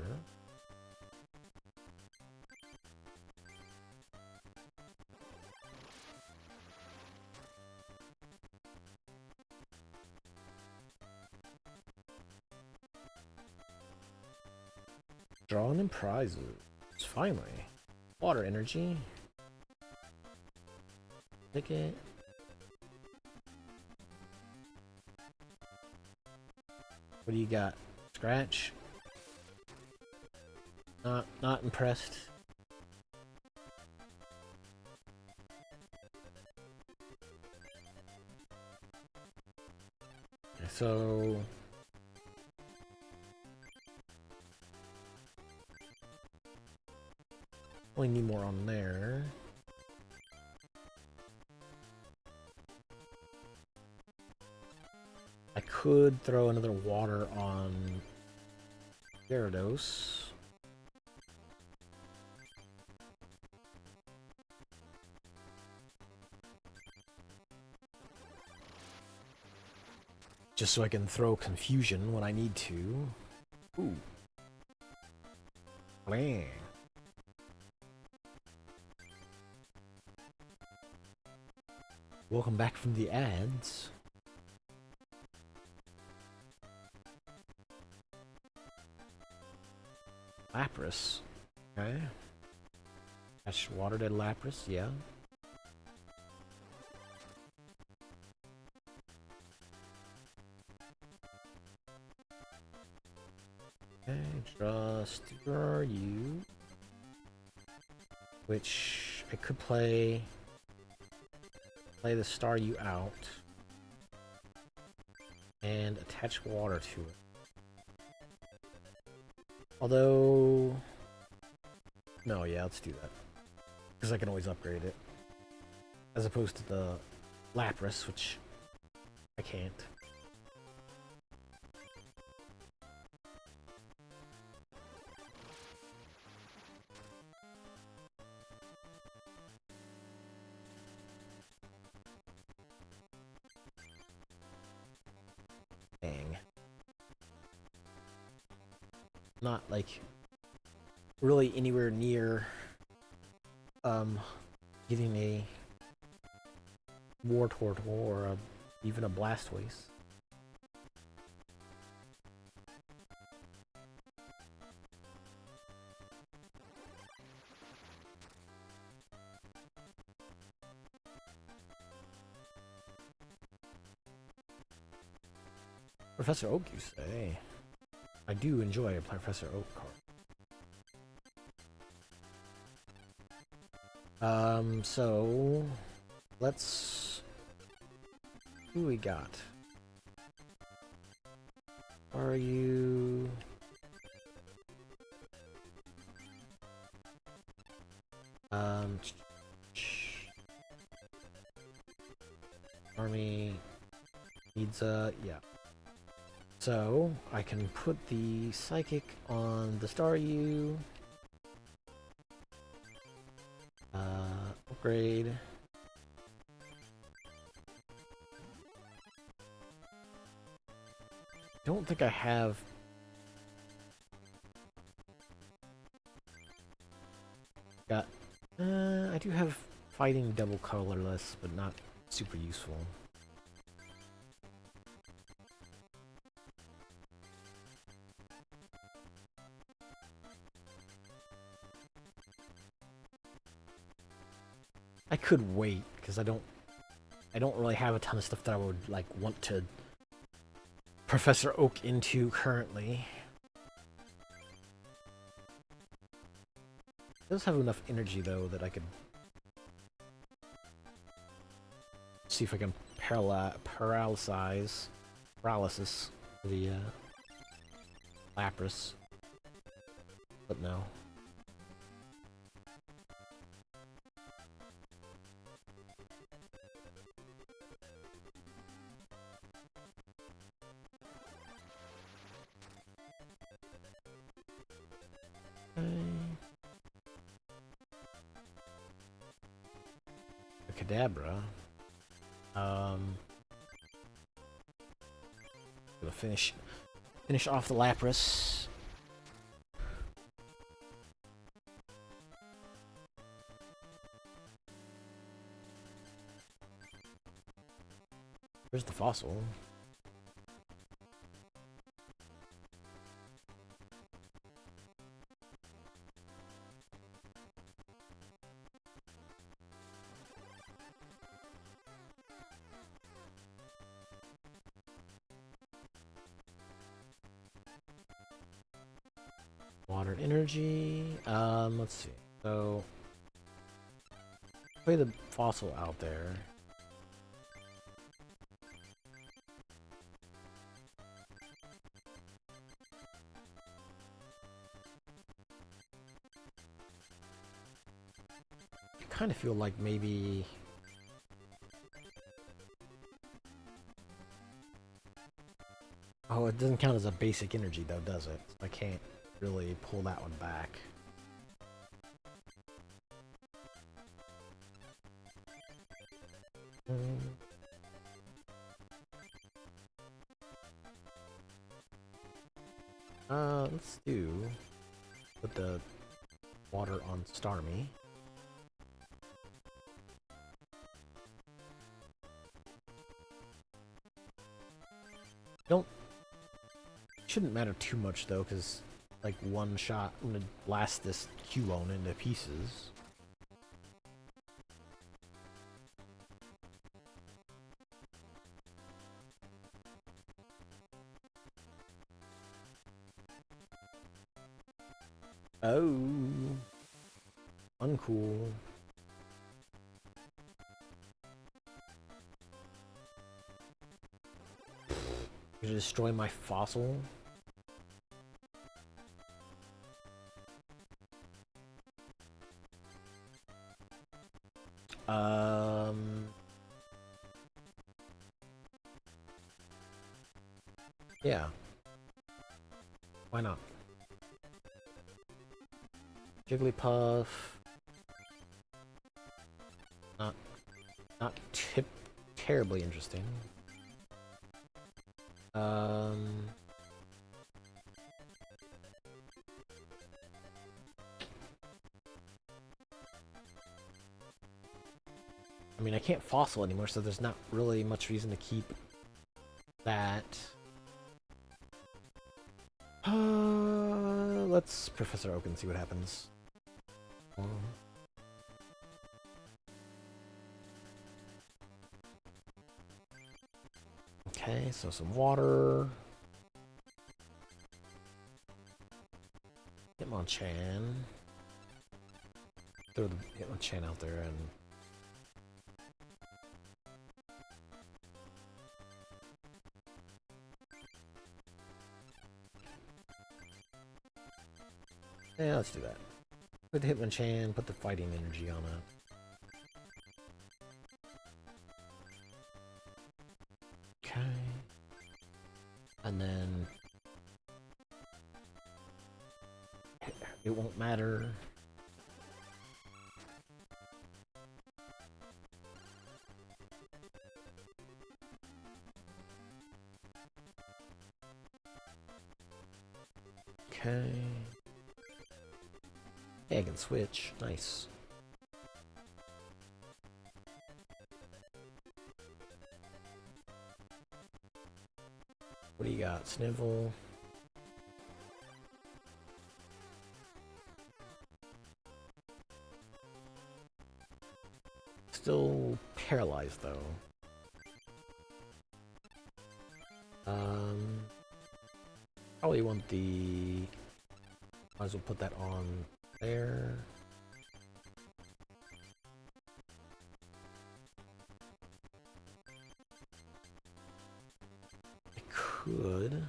Drawn in prizes. Finally. Water energy. Ticket. What do you got? Scratch? Not impressed. So only need more on there. I could throw another water on Gyarados. Just so I can throw confusion when I need to. Ooh. Blang. Welcome back from the ads. Lapras. Okay. Catch water dead Lapras, yeah. Okay, just draw you. Which I could play the Staryu out and attach water to it. Although, no, yeah, let's do that because I can always upgrade it as opposed to the Lapras, which I can't. Dang. Not like really anywhere near getting a Wartortle or even a Blastoise. Professor Oak, you say? I do enjoy a Professor Oak card. So let's. Who we got? Are you? Army needs yeah. So I can put the Psychic on the Staryu. Upgrade. Don't think I have. Got. I do have fighting double colorless, but not super useful. I could wait because I don't really have a ton of stuff that I would like want to Professor Oak into currently. It does have enough energy though that I could see if I can paralysis the Lapras, but no. The Kadabra. Gonna finish off the Lapras. Where's the fossil? Water and energy. Let's see. So, play the fossil out there. I kind of feel like maybe. Oh, it doesn't count as a basic energy though, does it? I can't really pull that one back. Let's put the water on Starmie. Shouldn't matter too much though, because like one shot I'm gonna blast this Cubone into pieces. Oh, uncool. You destroy my fossil. Yeah. Why not? Jigglypuff. Not terribly interesting. I mean, I can't fossil anymore, so there's not really much reason to keep that. Let's Professor Oak and see what happens. Okay, so some water. Hitmonchan. Throw the Hitmonchan out there and... Yeah, let's do that. Put the Hitmonchan, put the fighting energy on it. Okay. And then... it won't matter. Okay. Yeah, I can switch. Nice. What do you got? Snivel. Still paralyzed though. Probably want the... might as well put that on there. I could...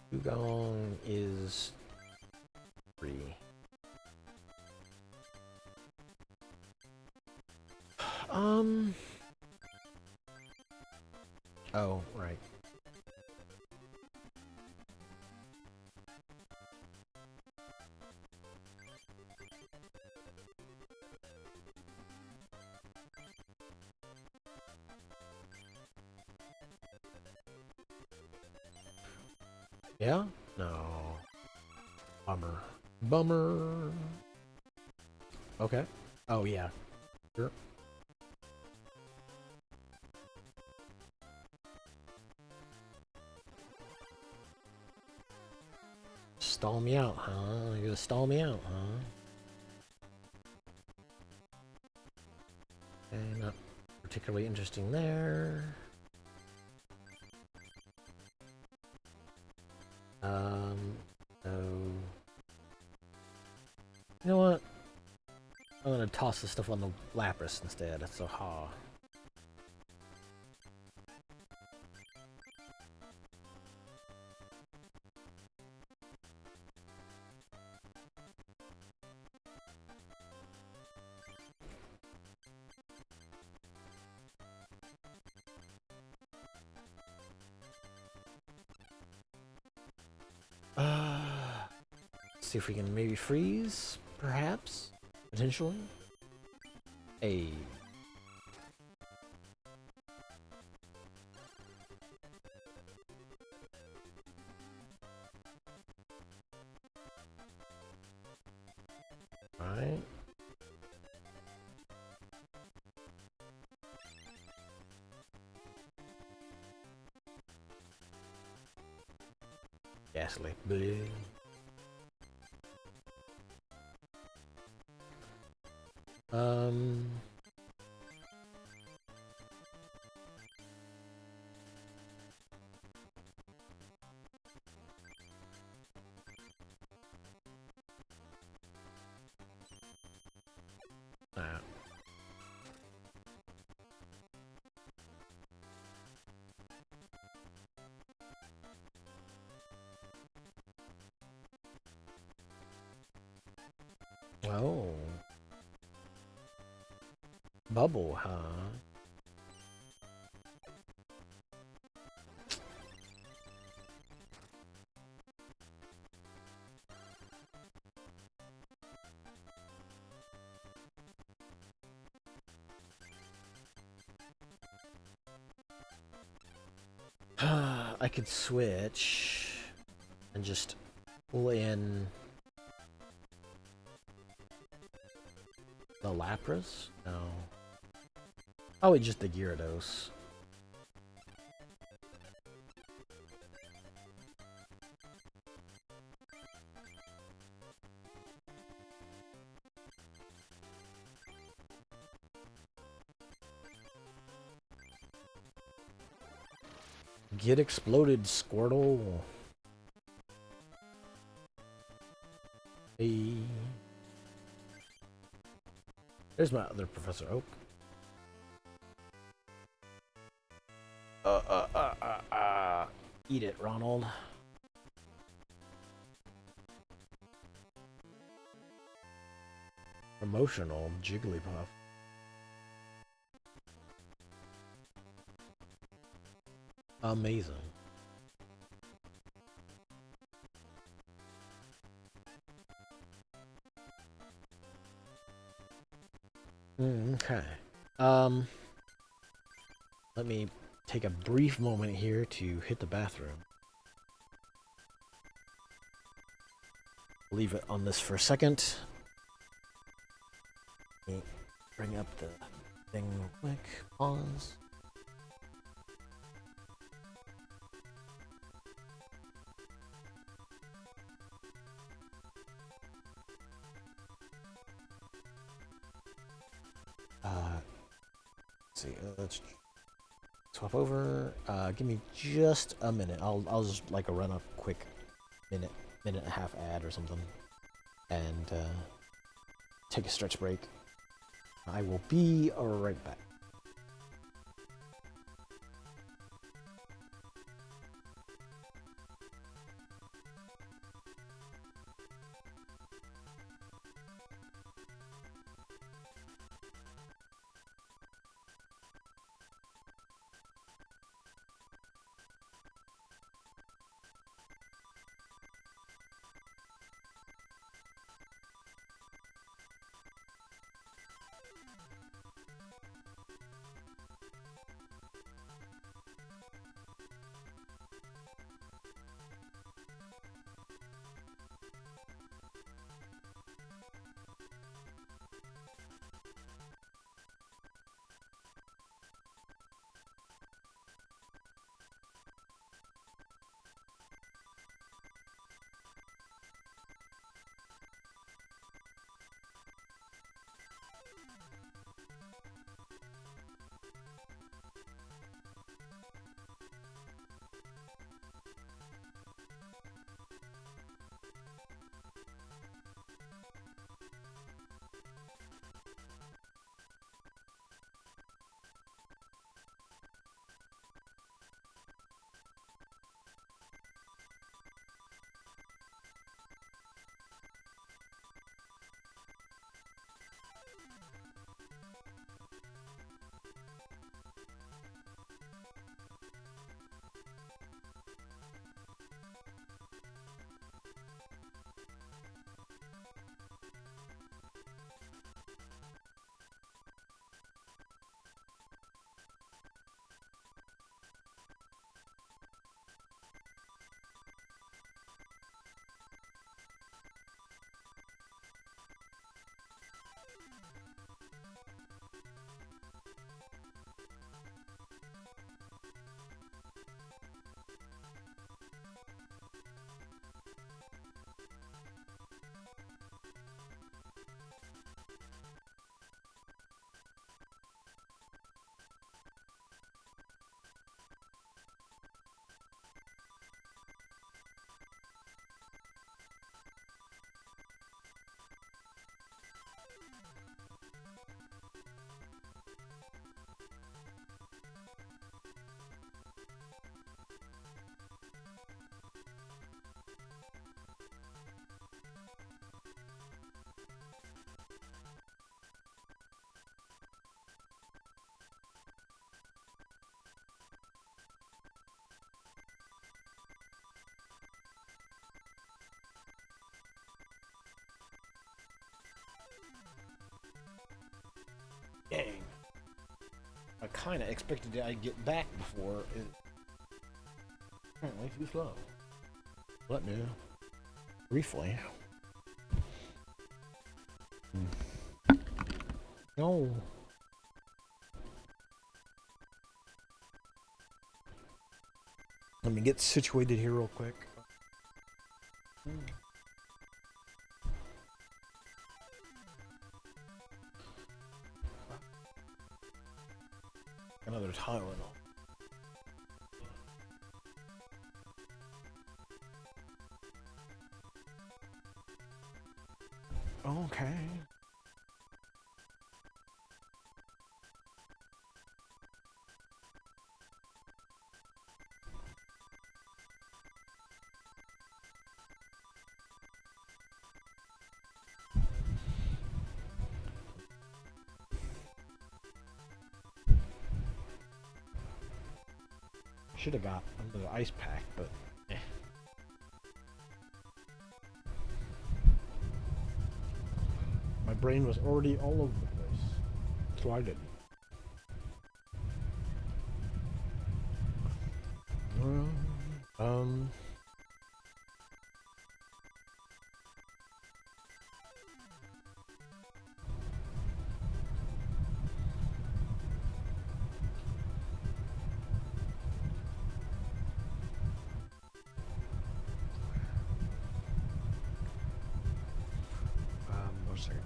Dugong is 3. Oh, right. Yeah? No. Bummer. Bummer. Okay. Oh, yeah. Sure. Stall me out, huh? You're gonna stall me out, huh? Okay, not particularly interesting there. So... You know what? I'm gonna toss the stuff on the Lapras instead, so ha. See if we can maybe freeze, perhaps? Potentially? Hey. Alright. Gaslight. Bleh. Um... Nah. Oh. Bubble, huh? I could switch and just pull in the Lapras? No. Oh, it's just the Gyarados. Get exploded, Squirtle. Hey. There's my other Professor Oak. Eat it, Ronald. Emotional Jigglypuff. Amazing. Okay. Let me take a brief moment here to hit the bathroom. Leave it on this for a second. Let me bring up the thing real quick. Pause. Let's see. Let's swap over. Give me just a minute. I'll just like run a quick minute and a half ad or something, and take a stretch break. I will be right back. Dang. I kind of expected that I'd get back before it. Apparently too slow. Let me briefly. No. Let me get situated here real quick. Another Tylenol. Okay. Should have got another ice pack, but eh. My brain was already all over the place, so I didn't. Um. One second.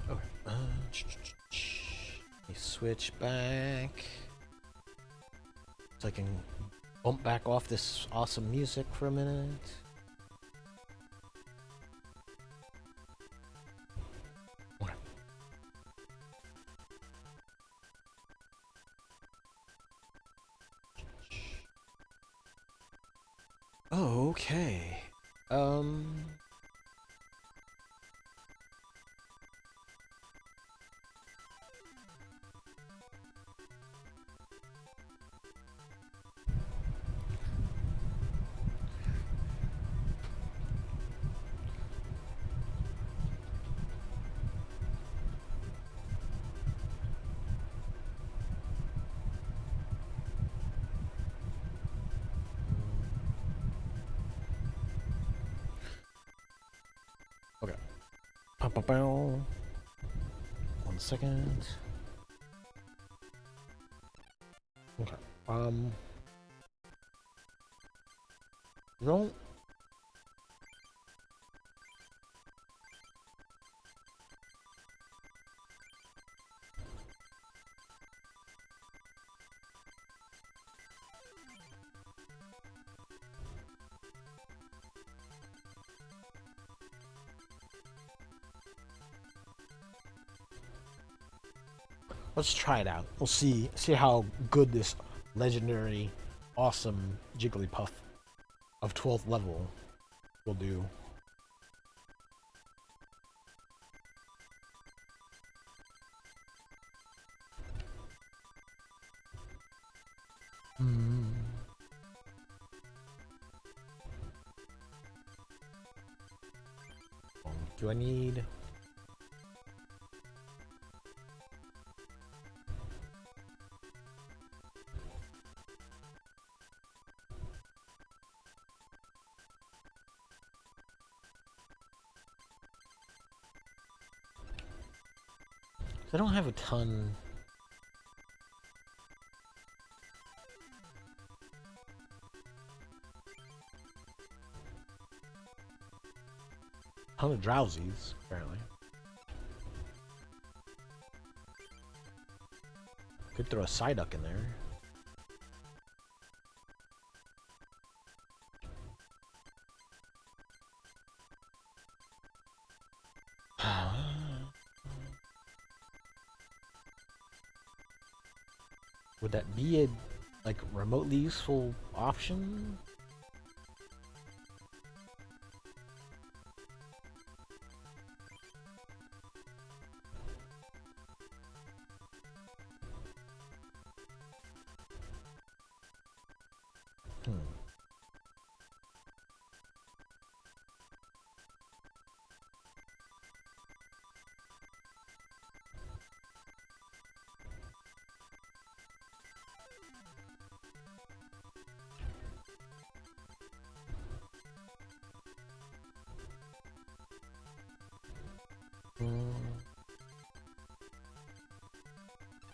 Okay. Let me switch back so I can bump back off this awesome music for a minute. Okay. Okay. Okay. Pow. 1 second. Okay. Don't. Let's try it out. We'll see how good this legendary, awesome Jigglypuff of 12th level will do. Do I need... I don't have a ton... of drowsies, apparently. Could throw a Psyduck in there. Would that be a, like, remotely useful option?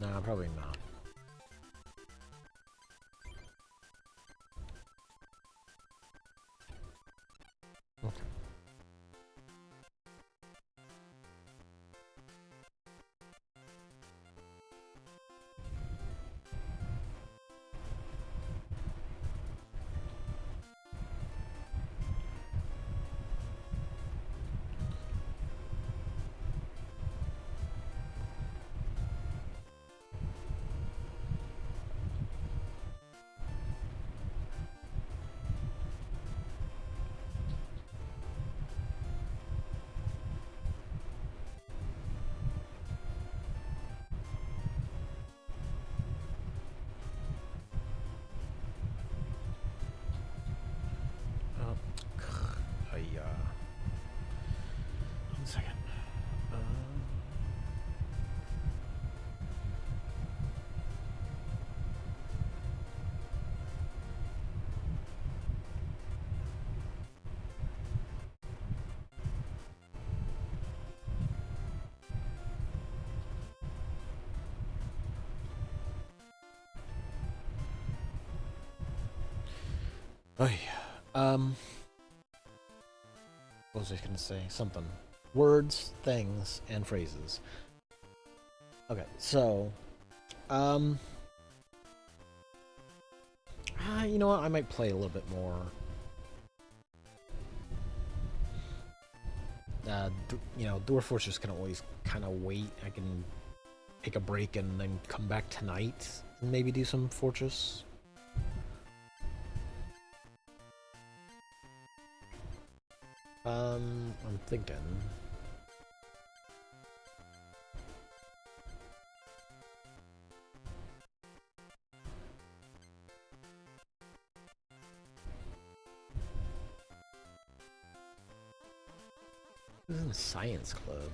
Nah, probably not. Okay. Oh, one second. Oh yeah. What was I gonna say? Something. Words, things, and phrases. Okay, so, you know what? I might play a little bit more. Dwarf Fortress can always kind of wait. I can take a break and then come back tonight and maybe do some Fortress. I'm thinking. This is a science club.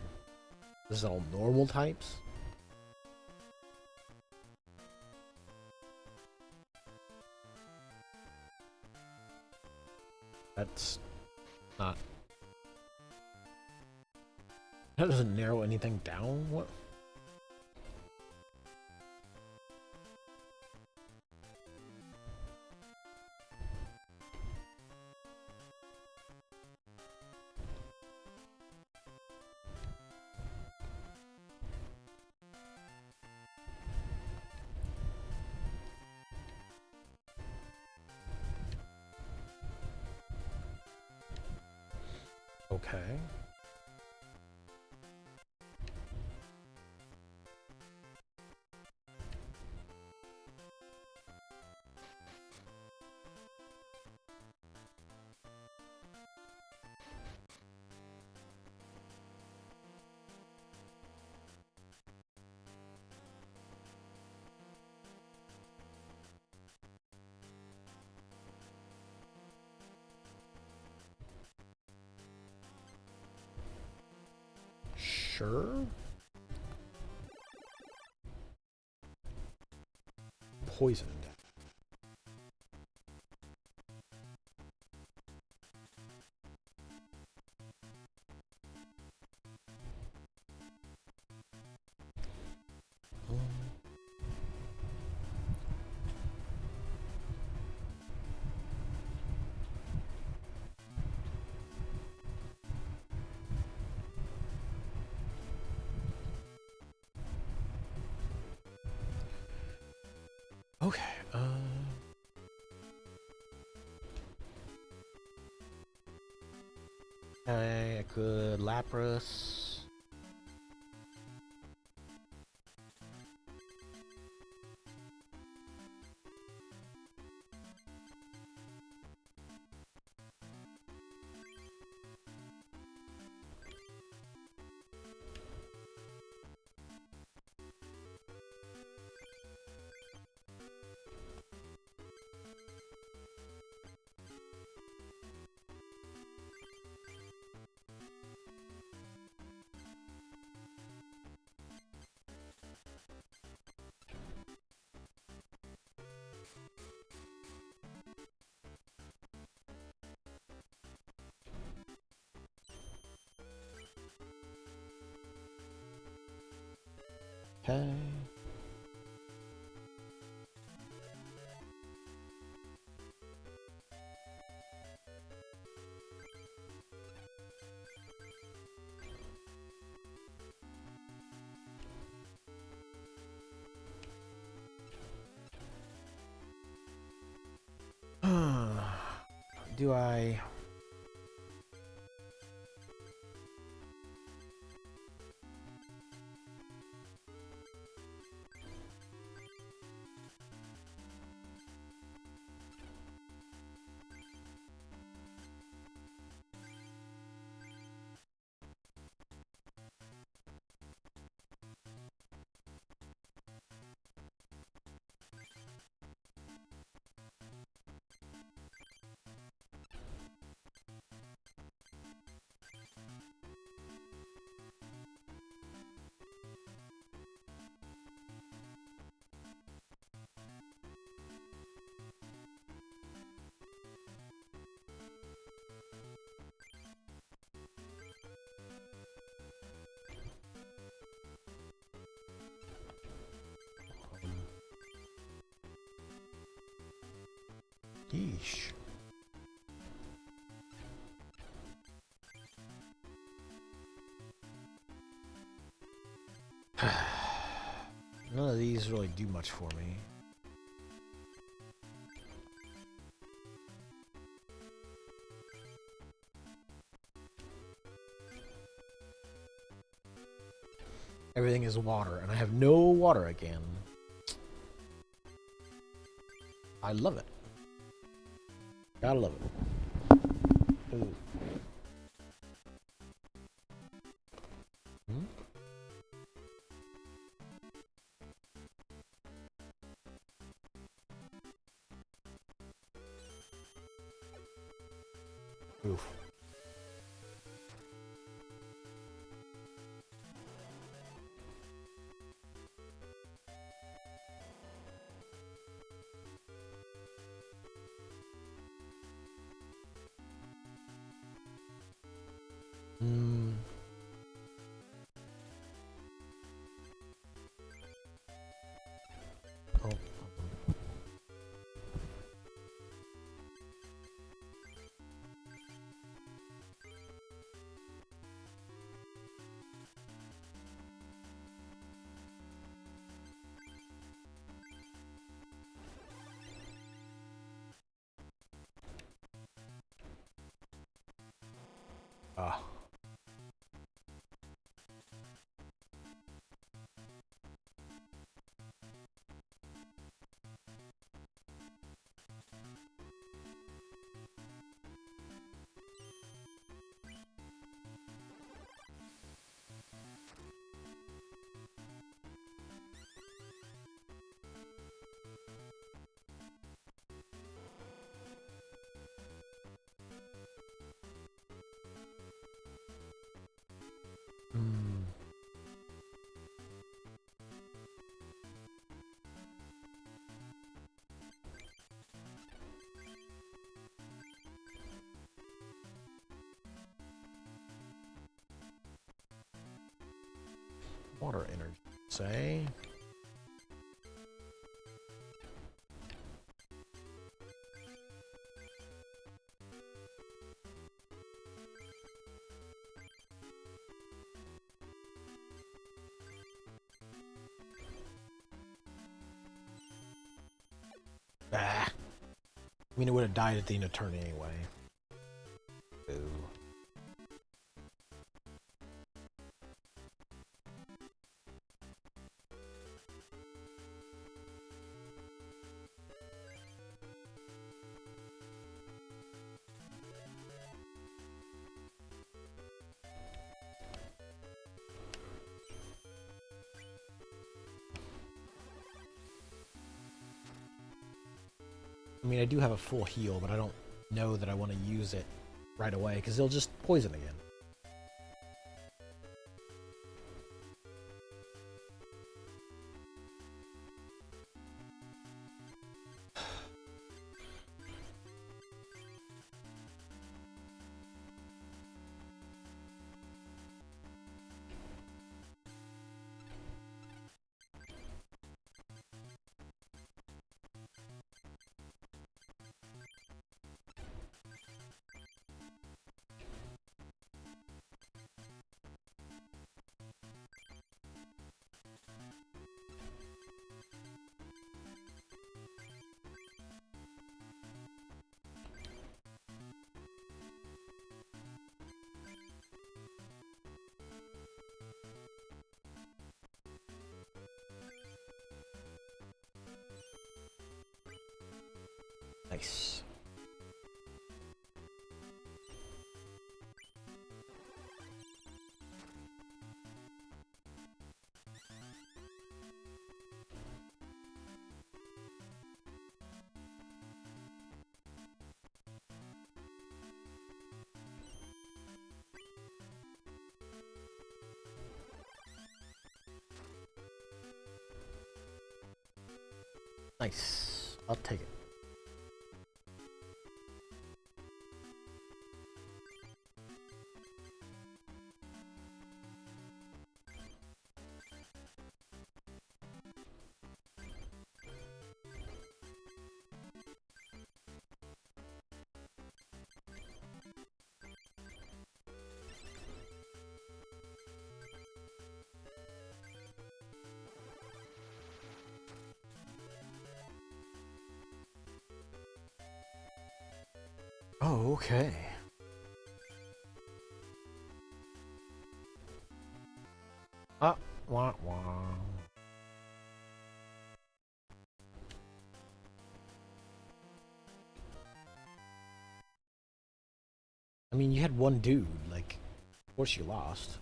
This is all normal types? That's not... That doesn't narrow anything down? What? Okay. Sure. Poisoned. Okay, I could Lapras. Okay. Do I... Yeesh. None of these really do much for me. Everything is water, and I have no water again. I love it. Gotta love it. Ooh. Hmm? Oof. Hmm. Oh. Ah. Hmm. Water energy, say. Ah. I mean, it would have died at the end of turn anyway. Boo. I mean, I do have a full heal, but I don't know that I want to use it right away, because they'll just poison again. Nice. Nice. I'll take it. Oh, okay. Ah, wah, wah. I mean, you had one dude, like, of course you lost.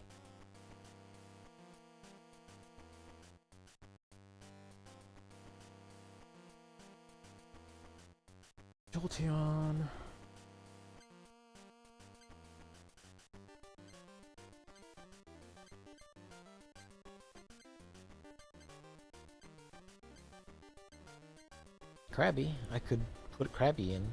Jolteon. Krabby. I could put Krabby in.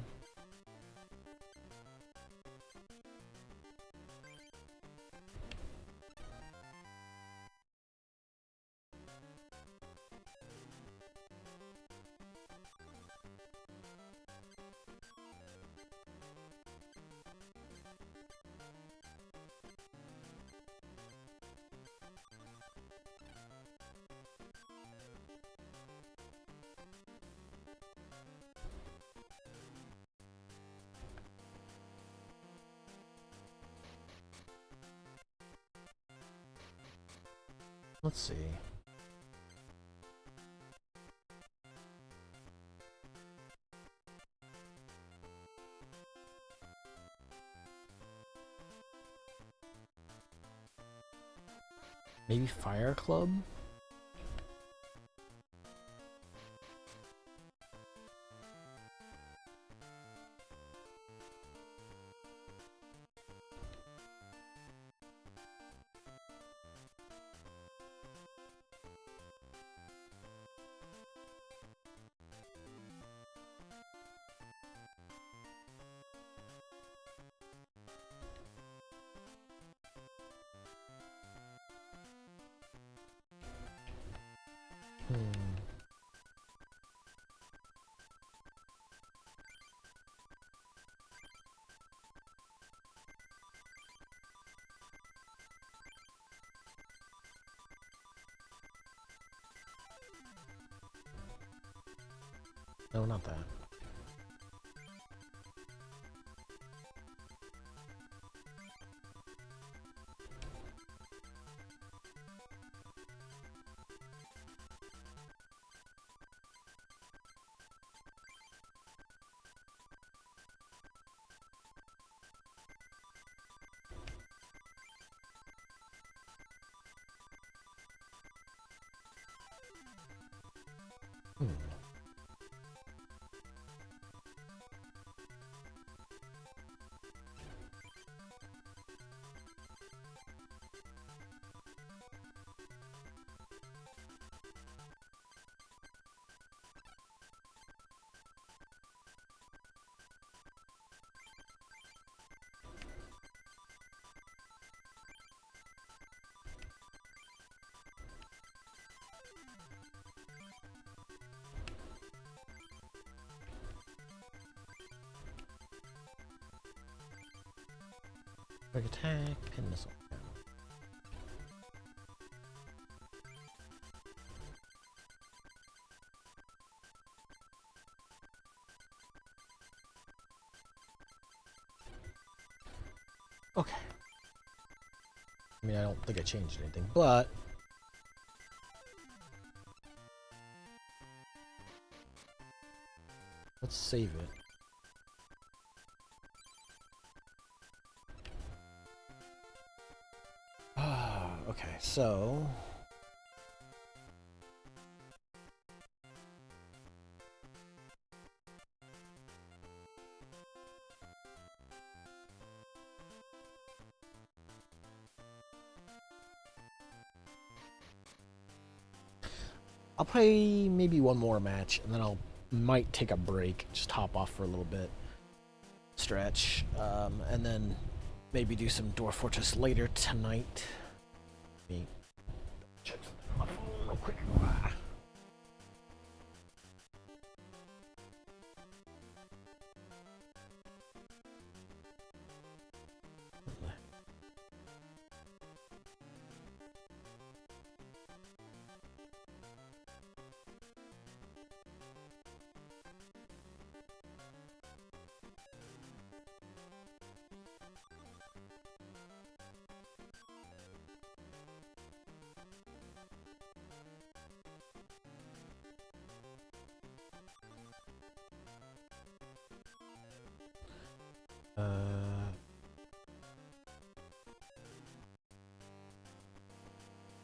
Let's see. Maybe Fire Club? No, not that. Quick attack, pin missile. Okay. I mean, I don't think I changed anything, but let's save it. Okay, so I'll play maybe one more match, and then I'll might take a break, just hop off for a little bit, stretch, and then maybe do some Dwarf Fortress later tonight. Let me check something on my phone real quick.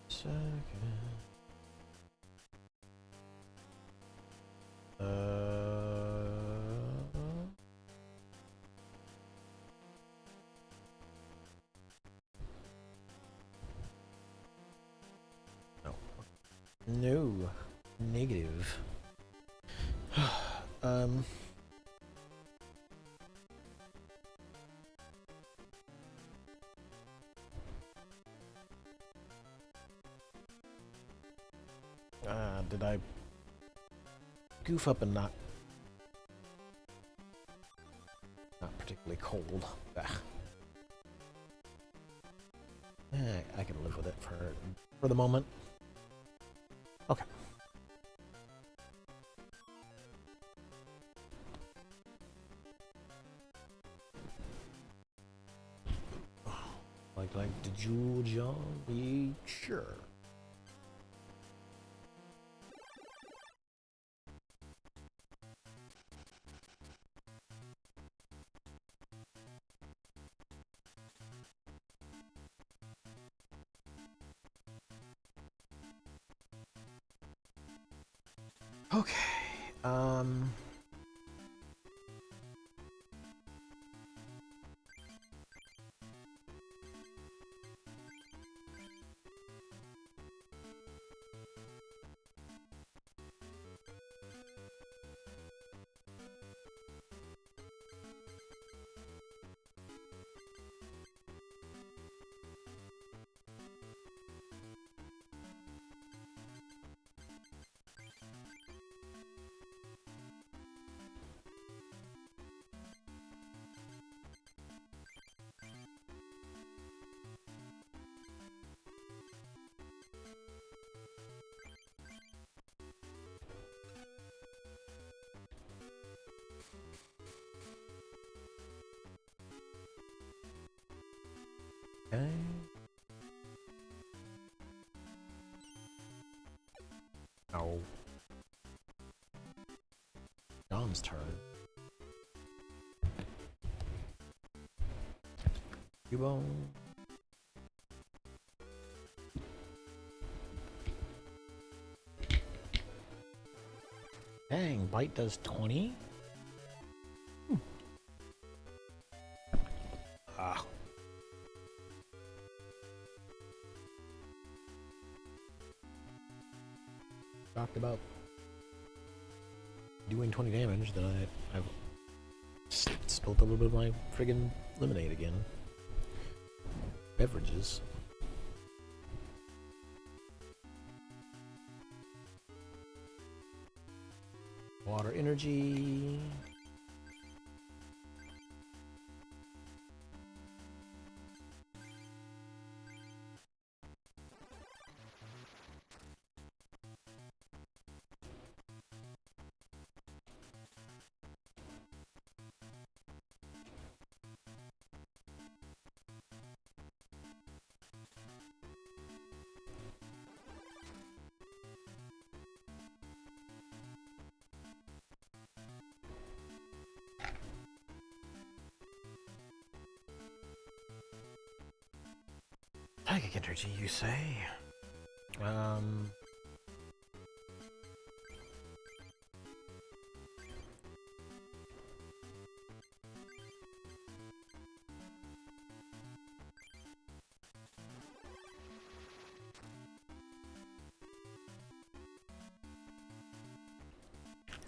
Second. No. No. Negative. Did I goof up and not particularly cold? I can live with it for the moment. Okay. Like the Jewel John? Sure. Okay. Okay. Oh. John's turn. Cubone. Dang, bite does 20? Ah. Talked about doing 20 damage, then I've spilled a little bit of my friggin' lemonade again. Beverages. Water energy. Psychic energy, you say?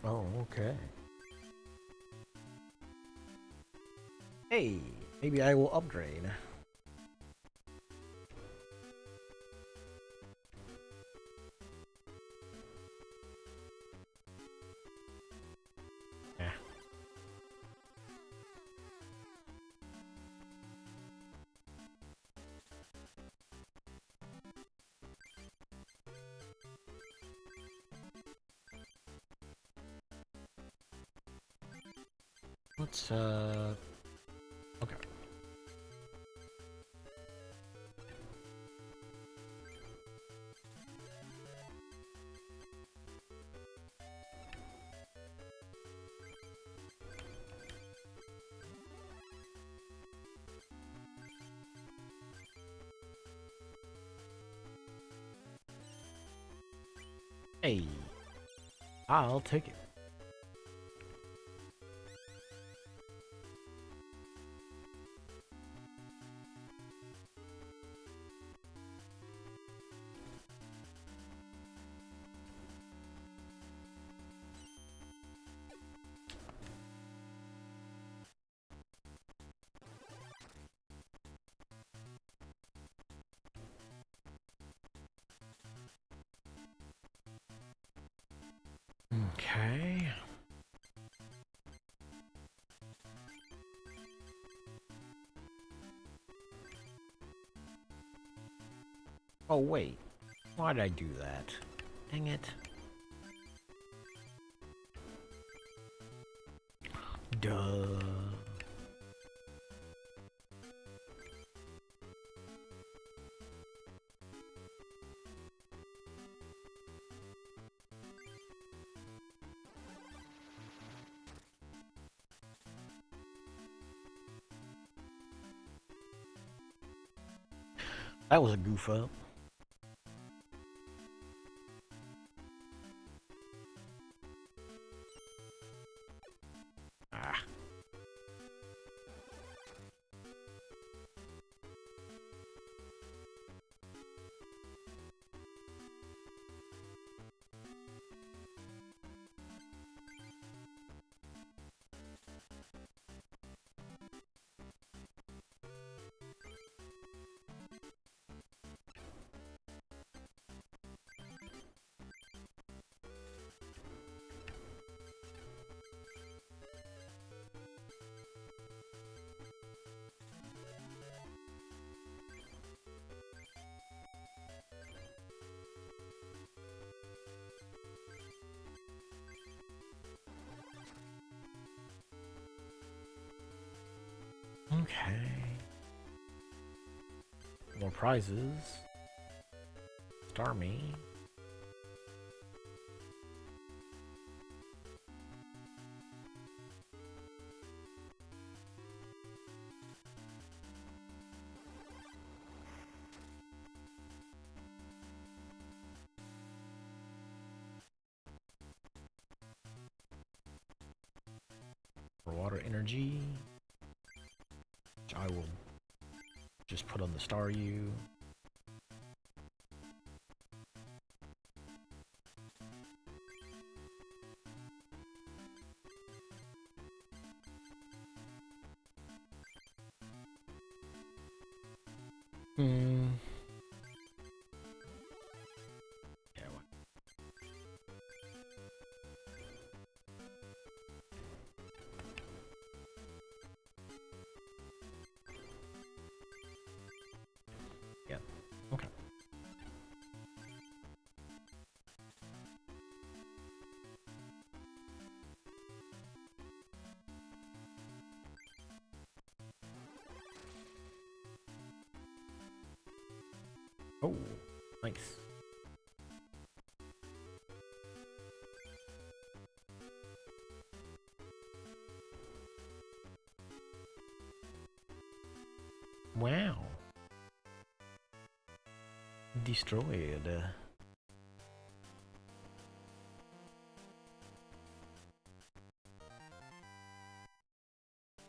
Oh, okay. Hey, maybe I will upgrade. Yeah. Let's, okay. Hey, I'll take it. Okay. Oh, wait. Why'd I do that? Dang it. Duh. That was a goof up. Ah. Okay. More prizes. Star me. For water energy. Which I will just put on the Star U. Hmm. Yeah, what? Yeah. Okay. Oh, nice. Wow. destroyed.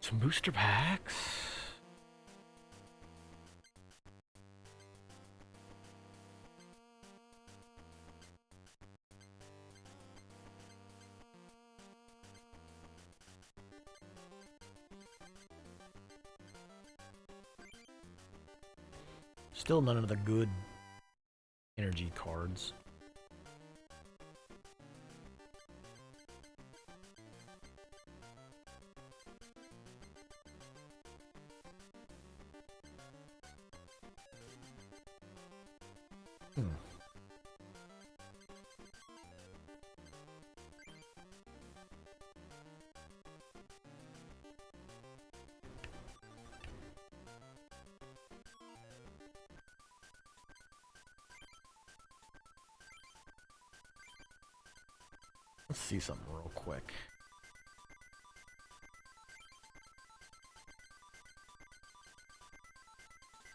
Some booster packs. Still none of the good energy cards. Let's see something real quick.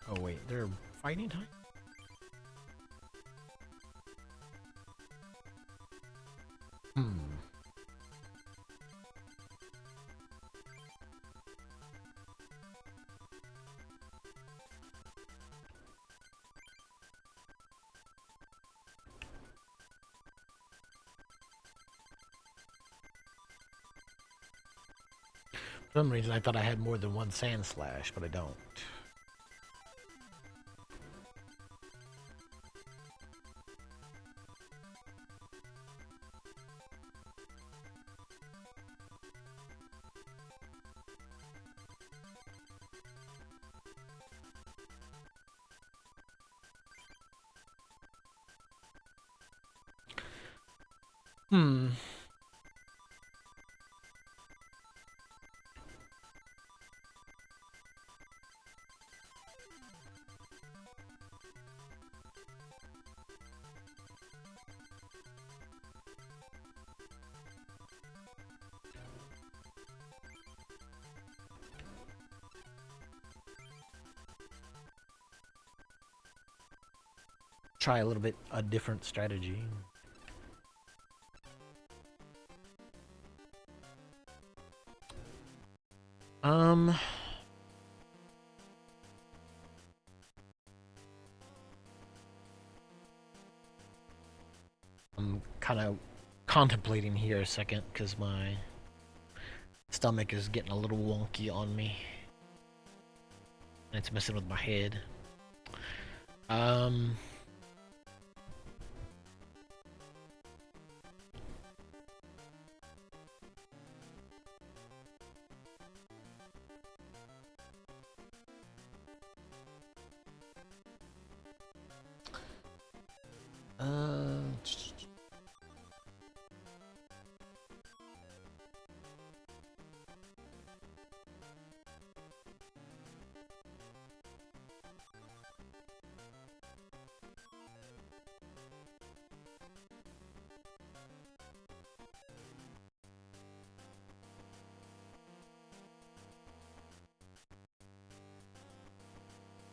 Oh wait, they're fighting time? For some reason I thought I had more than one Sand Slash, but I don't. Try a little bit a different strategy. I'm kind of contemplating here a second because my stomach is getting a little wonky on me. And it's messing with my head.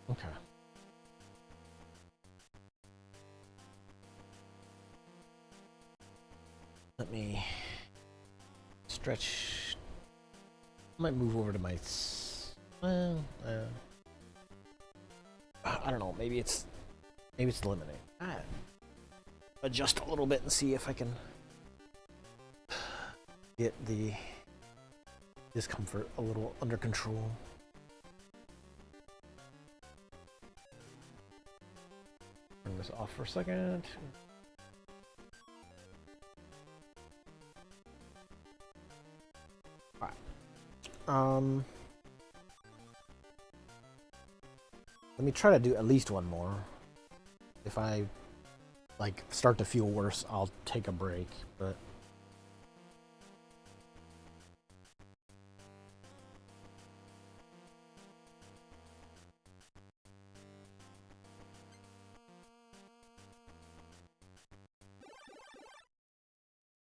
Okay. Let me stretch. I might move over to my. Well, I don't know. Maybe it's eliminate. Adjust a little bit and see if I can get the discomfort a little under control. Turn this off for a second. Alright. Let me try to do at least one more. If I like start to feel worse, I'll take a break, but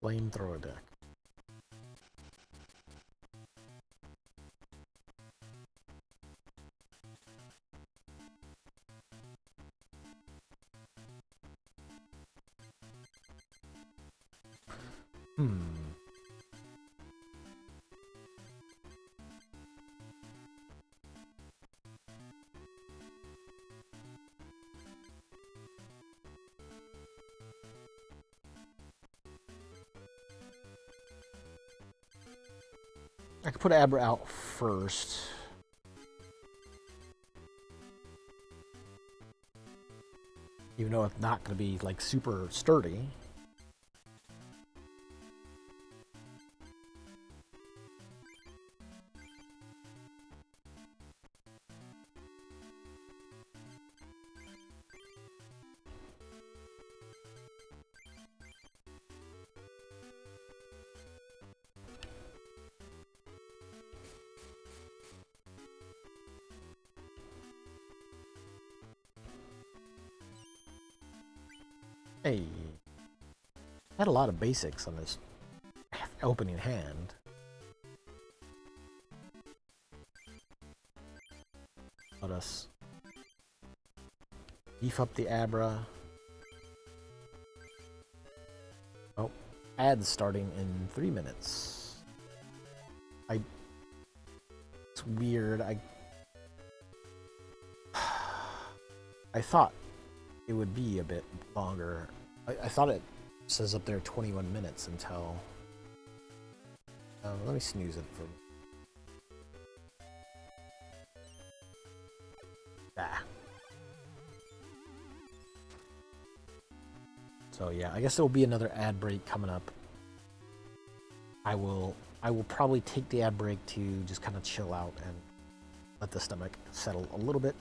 flamethrower deck. I could put Abra out first. Even though it's not going to be like super sturdy. Hey, I had a lot of basics on this opening hand. Let us beef up the Abra. Oh, ads starting in 3 minutes. It's weird. I thought it would be a bit longer. I thought it says up there 21 minutes until... let me snooze it for... So yeah, I guess there will be another ad break coming up. I will probably take the ad break to just kind of chill out and let the stomach settle a little bit.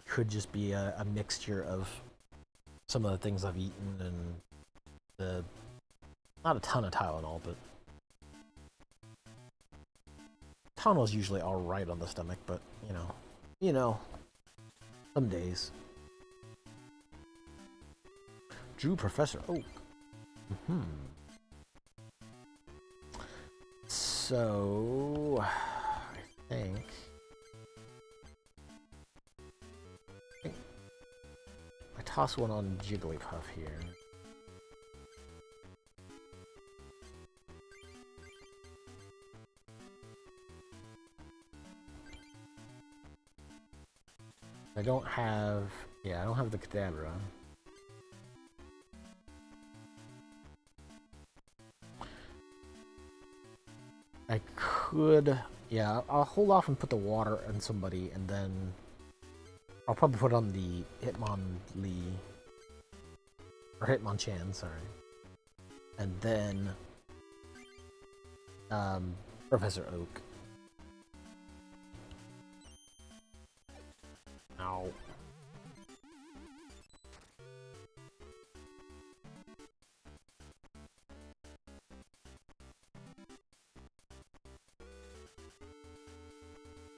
Could just be a mixture of some of the things I've eaten and not a ton of Tylenol, but Tylenol's usually all right on the stomach, but you know, some days. Drew Professor Oak. So I think I toss one on Jigglypuff here. I don't have the Kadabra. I could, yeah, I'll hold off and put the water on somebody, and then I'll probably put on the Hitmonlee, or Hitmonchan, sorry. And then, Professor Oak. Ow.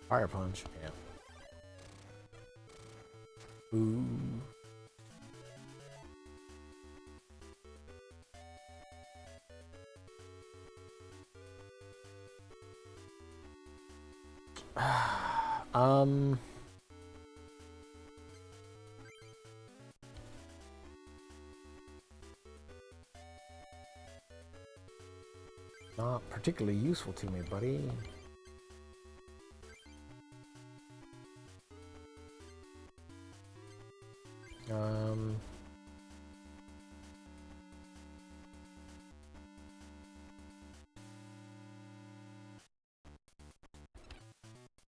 Fire Punch, yeah. Ooh. Not particularly useful to me, buddy.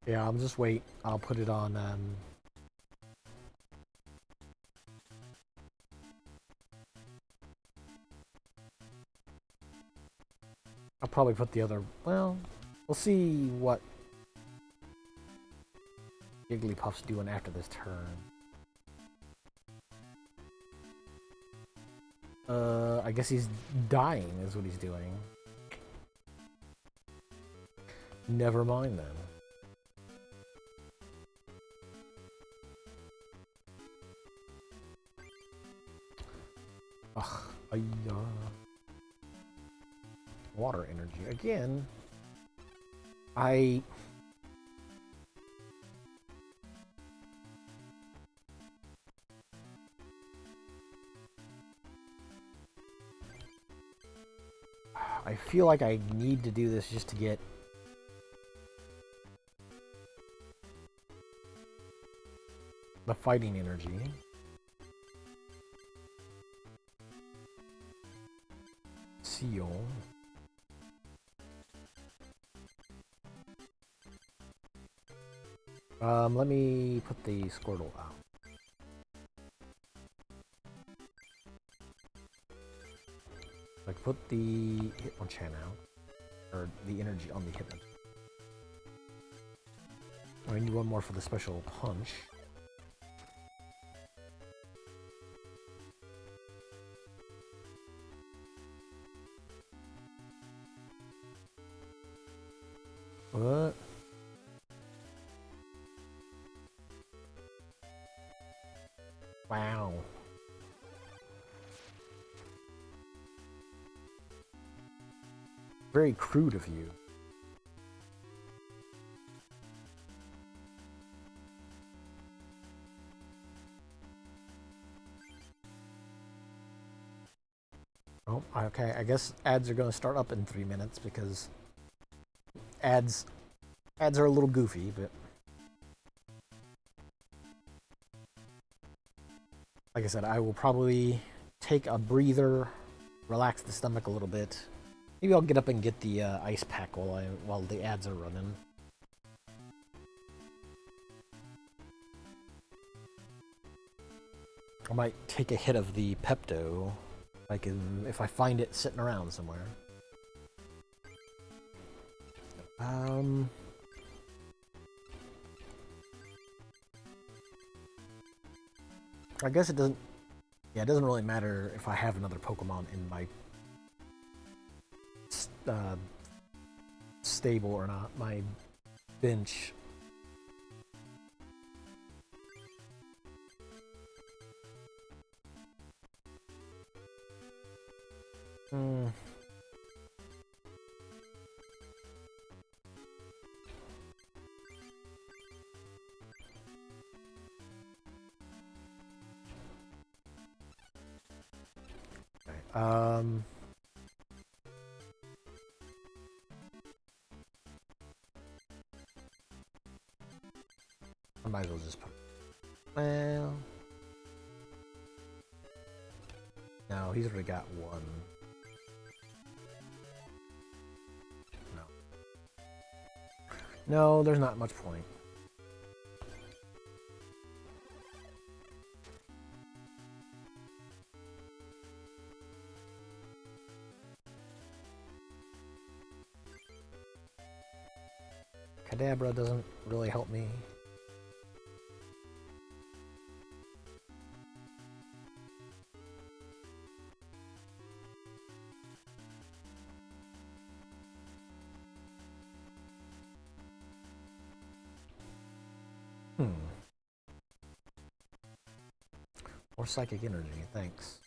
Yeah, I'll just wait. I'll put it on, I'll probably put the other, well, we'll see what Jigglypuff's doing after this turn. I guess he's dying is what he's doing. Never mind then. Ugh, water energy. Again, feel like I need to do this just to get the fighting energy. Seal. Let me put the Squirtle out. Like, put the Hitmonchan out. Or the energy on the Hitmonchan. I need one more for the special punch. What? Wow. Very crude of you. Oh, okay. I guess ads are going to start up in 3 minutes because ads are a little goofy, but like I said, I will probably take a breather, relax the stomach a little bit. Maybe I'll get up and get the ice pack while the ads are running. I might take a hit of the Pepto, like if I find it sitting around somewhere. I guess it doesn't. Yeah, it doesn't really matter if I have another Pokemon in my stable or not. My bench. I might as well just put. Well, no, he's already got one. No, there's not much point. Kadabra doesn't really help me. Or psychic energy, thanks.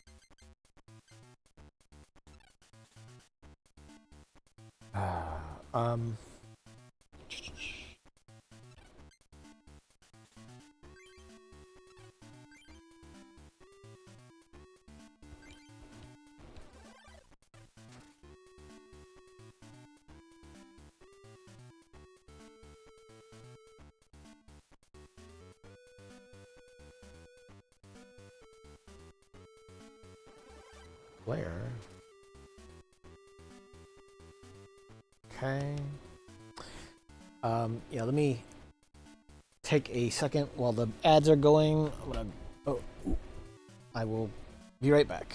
Where? Okay. Yeah, let me take a second while the ads are going. I will be right back.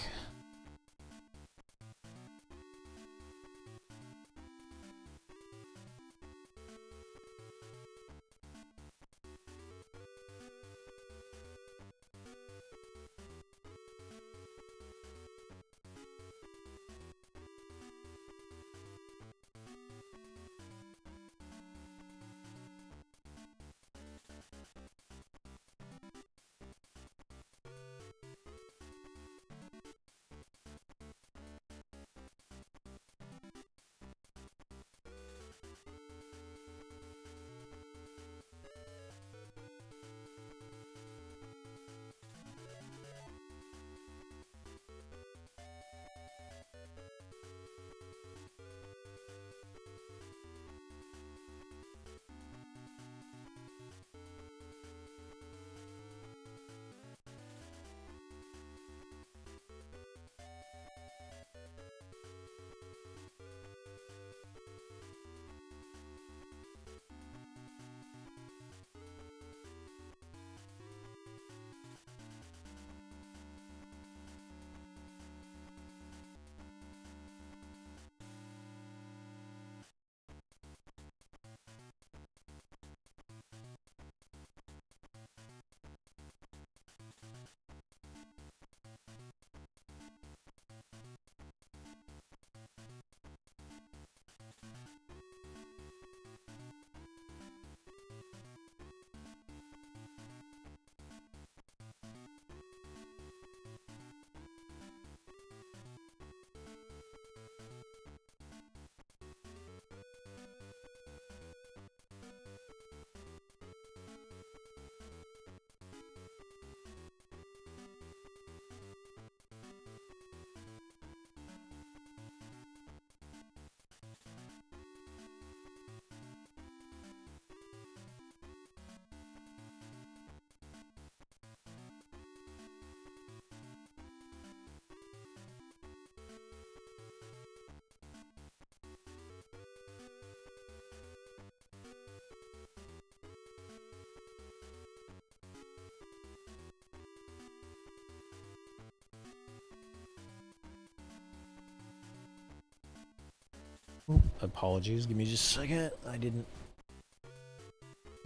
Oop, apologies, give me just a second. I didn't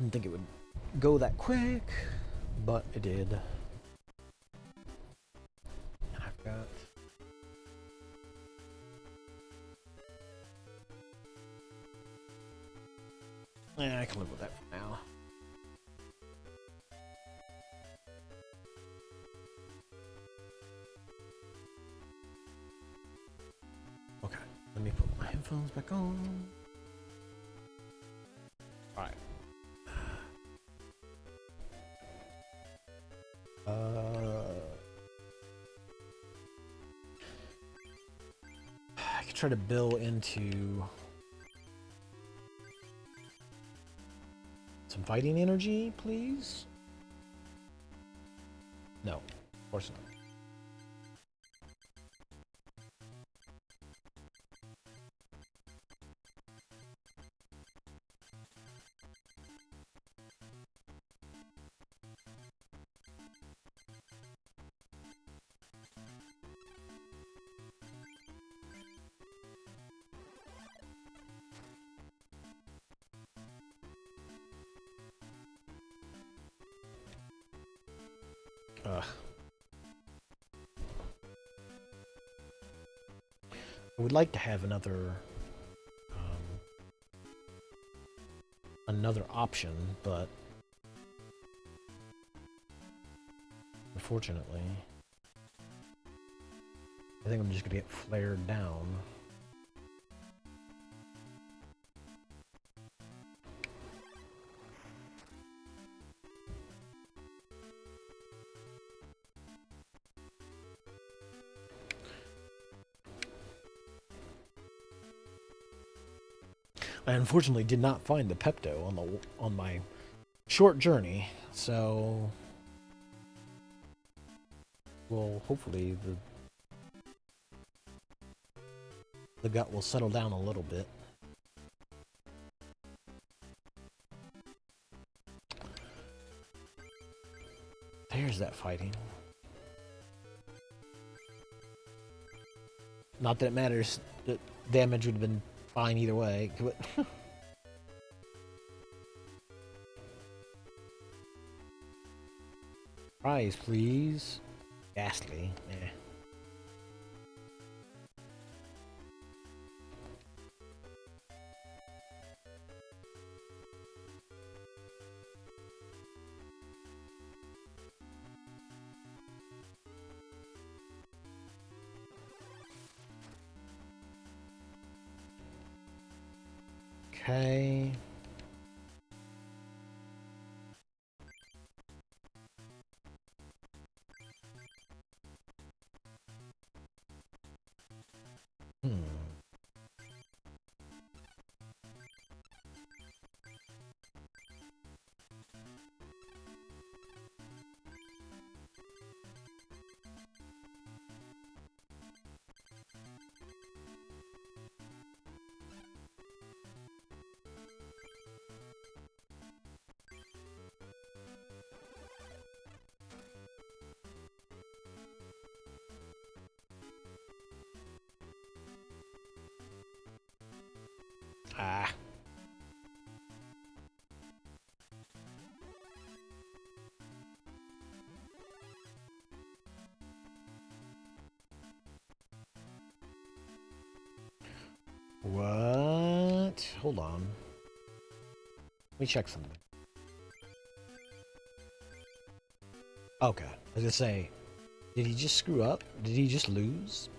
think it would go that quick, but it did. And I've got... Yeah, I can live with that for now. Okay, let me put my headphones back on. Alright. I could try to bill into some fighting energy, please? No, of course not. I would like to have another option, but unfortunately, I think I'm just gonna get flared down. I unfortunately did not find the Pepto on my short journey, so well, hopefully the gut will settle down a little bit. There's that fighting. Not that it matters. The damage would have been fine either way. Prize, please. Ghastly. Eh. Okay. Ah. What? Hold on. Let me check something. Okay. I was gonna say, did he just screw up? Did he just lose?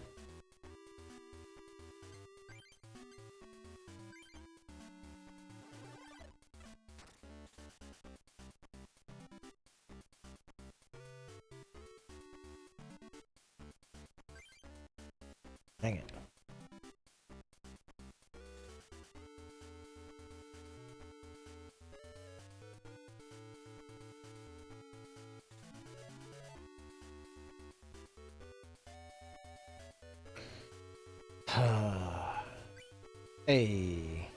Dang it. Hey.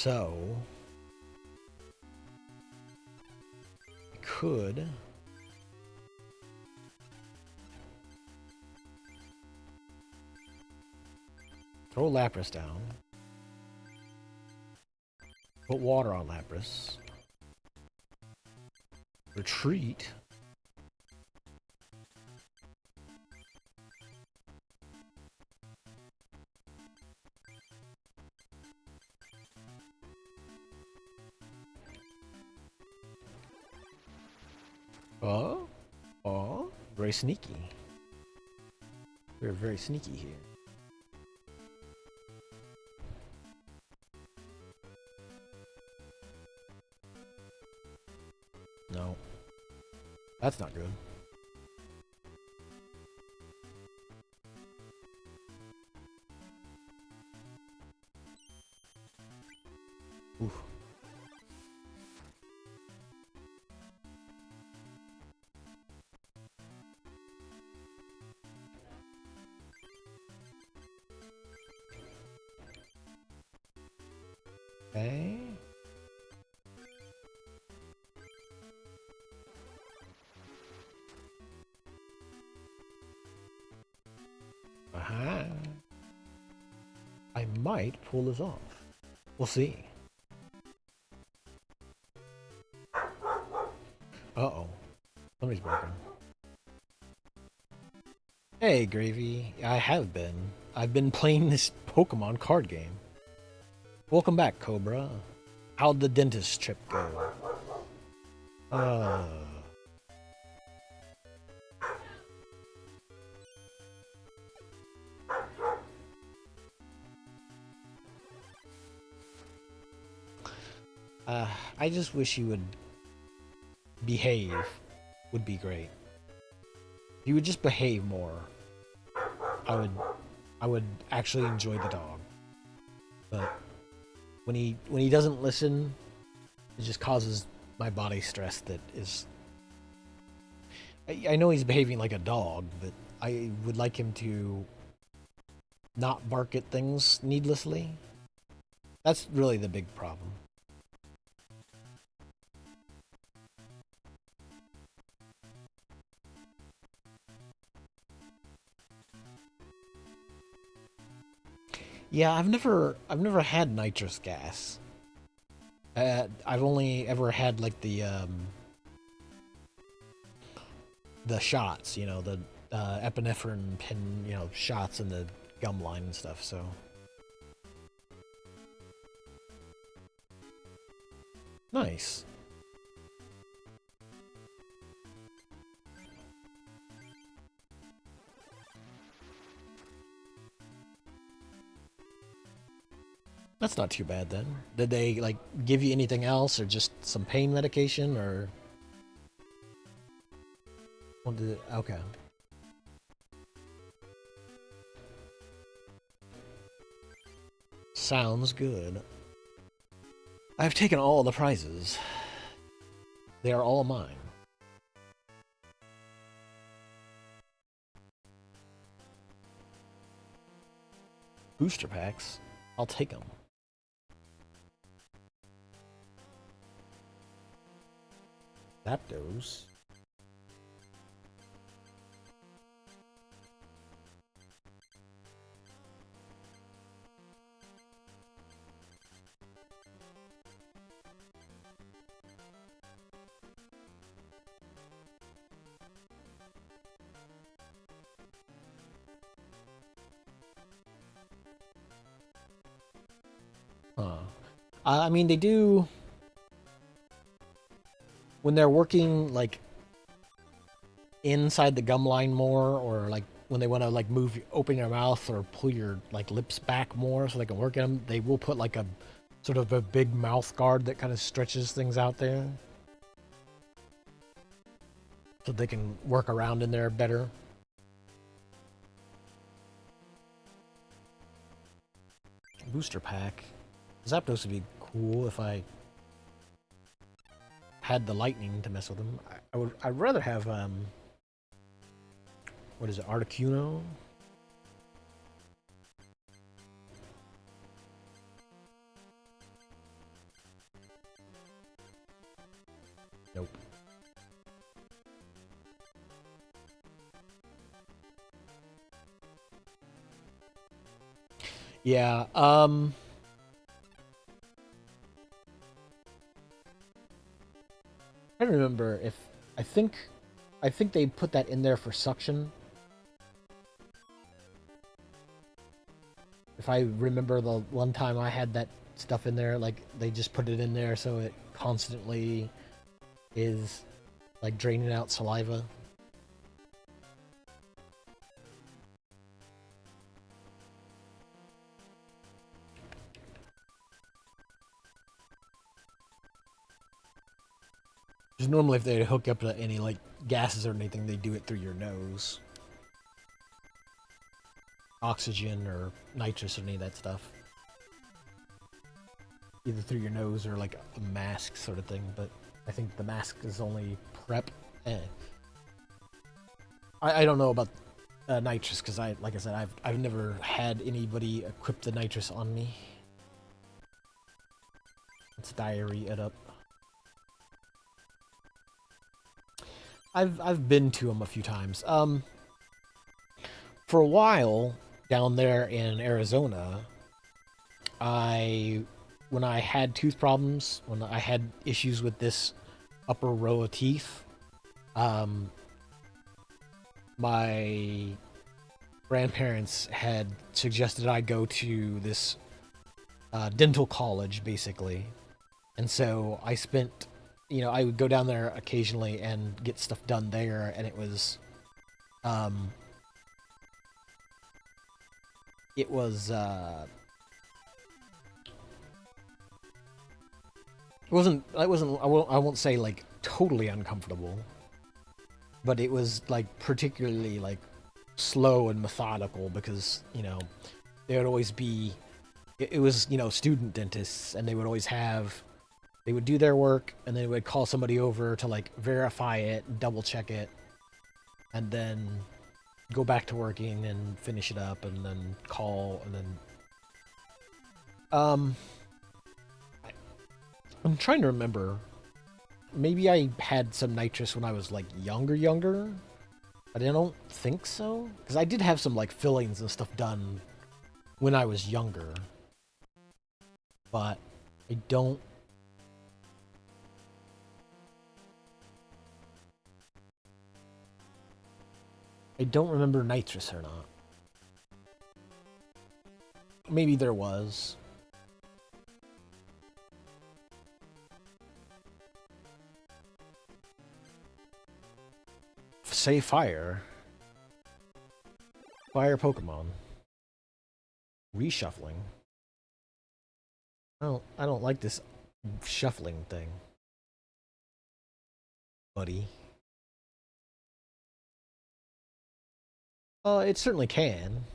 So I could throw Lapras down, put water on Lapras, retreat, very sneaky. We're very sneaky here. No. That's not good. Oof. Okay. Aha. I might pull this off. We'll see. Uh-oh. Somebody's broken. Hey, Gravy. I have been. I've been playing this Pokemon card game. Welcome back, Cobra. How'd the dentist trip go? I just wish you would behave. Would be great. If you would just behave more, I would actually enjoy the dog. But when he doesn't listen, it just causes my body stress that is... I know he's behaving like a dog, but I would like him to not bark at things needlessly. That's really the big problem. Yeah, I've never had nitrous gas. I've only ever had like the shots, you know, the epinephrine pin, you know, shots in the gum line and stuff. So nice. That's not too bad then. Did they like give you anything else, or just some pain medication, or what did it? Okay. Sounds good. I've taken all the prizes. They are all mine. Booster packs? I'll take them. Zapdos. Huh. I mean, they do... When they're working, like, inside the gum line more, or, like, when they want to, like, open your mouth or pull your, like, lips back more so they can work in them, they will put, like, a sort of a big mouth guard that kind of stretches things out there. So they can work around in there better. Booster pack. Zapdos would be cool if I had the lightning to mess with them. I'd rather have what is it, Articuno? Yeah, I don't remember if I think I think they put that in there for suction. If I remember the one time I had that stuff in there, like they just put it in there so it constantly is like draining out saliva. Just normally if they hook up to any like gases or anything, they do it through your nose. Oxygen or nitrous or any of that stuff. Either through your nose or like a mask sort of thing, but I think the mask is only prep. Eh. I don't know about nitrous because like I said, I've never had anybody equip the nitrous on me. It's diarrhea up. I've been to them a few times. For a while down there in Arizona, I when I had tooth problems, when I had issues with this upper row of teeth, um, my grandparents had suggested I go to this dental college, basically. And so I spent, I would go down there occasionally and get stuff done there, and um, it was, I won't say like totally uncomfortable, but it was like particularly like slow and methodical because, there would always be, it was, student dentists, and they would always have, they would do their work and they would call somebody over to like verify it, double check it, and then go back to working and finish it up and then call and then um I'm trying to remember. Maybe I had some nitrous when I was like younger, but I don't think so because I did have some like fillings and stuff done when I was younger, but I don't I don't remember nitrous or not. Maybe there was. Say fire. Fire Pokemon. Reshuffling. I don't like this shuffling thing, buddy. It certainly can.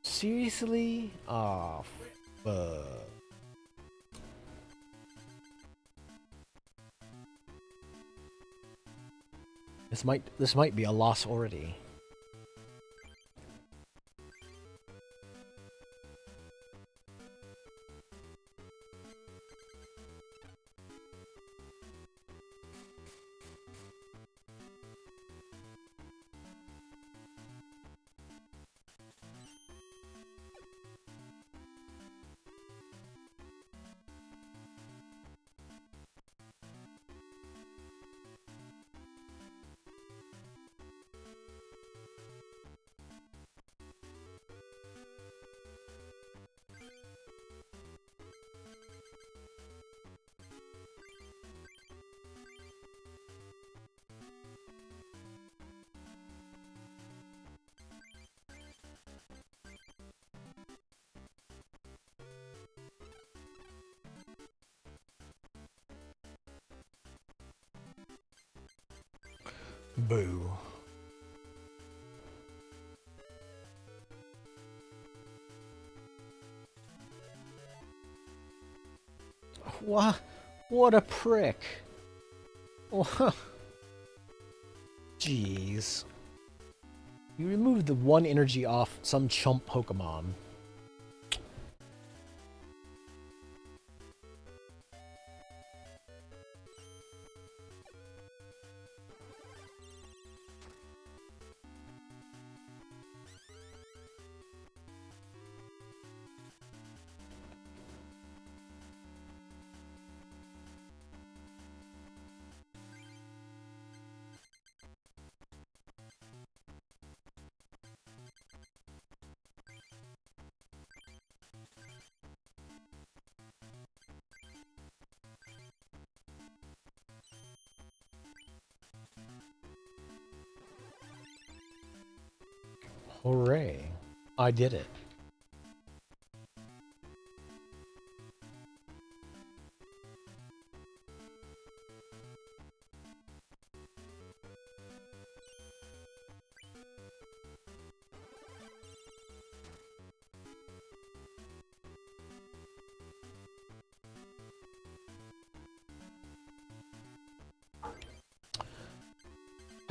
Seriously? Oh, fuck. This might be a loss already. Boo. What? What a prick. Jeez. You removed the one energy off some chump Pokemon. Hooray. I did it.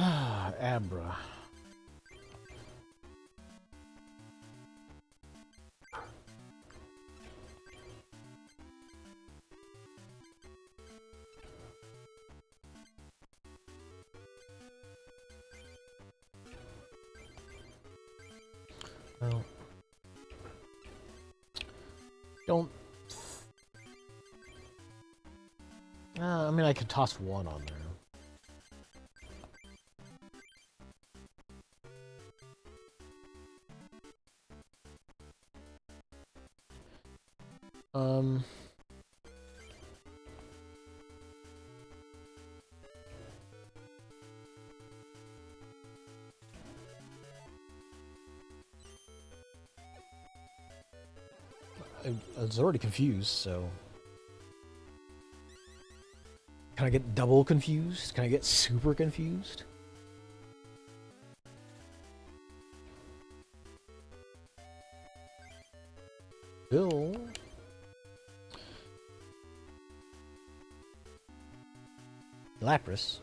Ah, Abra. Well, don't. I mean, I could toss one on there. Um. I was already confused, so. Can I get double confused? Can I get super confused? Bill. Lapras.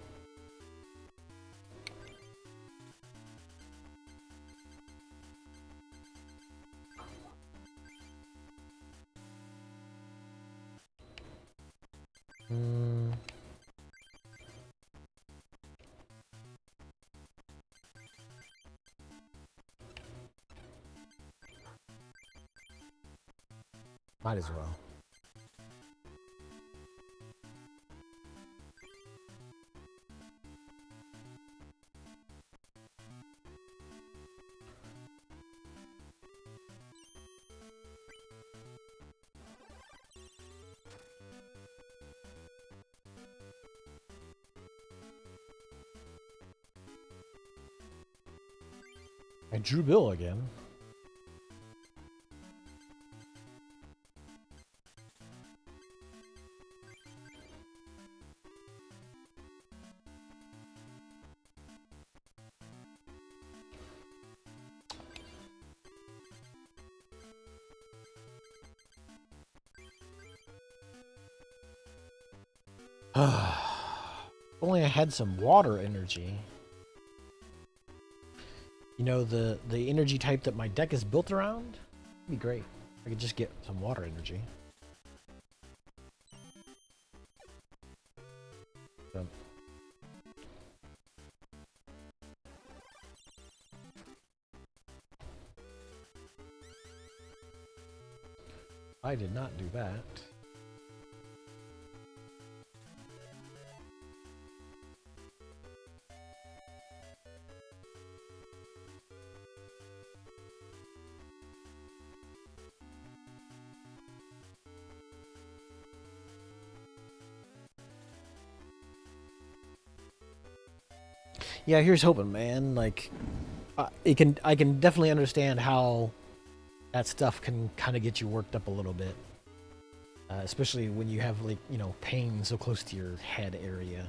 Might as well. I drew Bill again. If only I had some water energy. You know, the energy type that my deck is built around? It'd be great. I could just get some water energy. So. I did not do that. Yeah, here's hoping, man. Like, I can definitely understand how that stuff can kind of get you worked up a little bit, especially when you have like pain so close to your head area.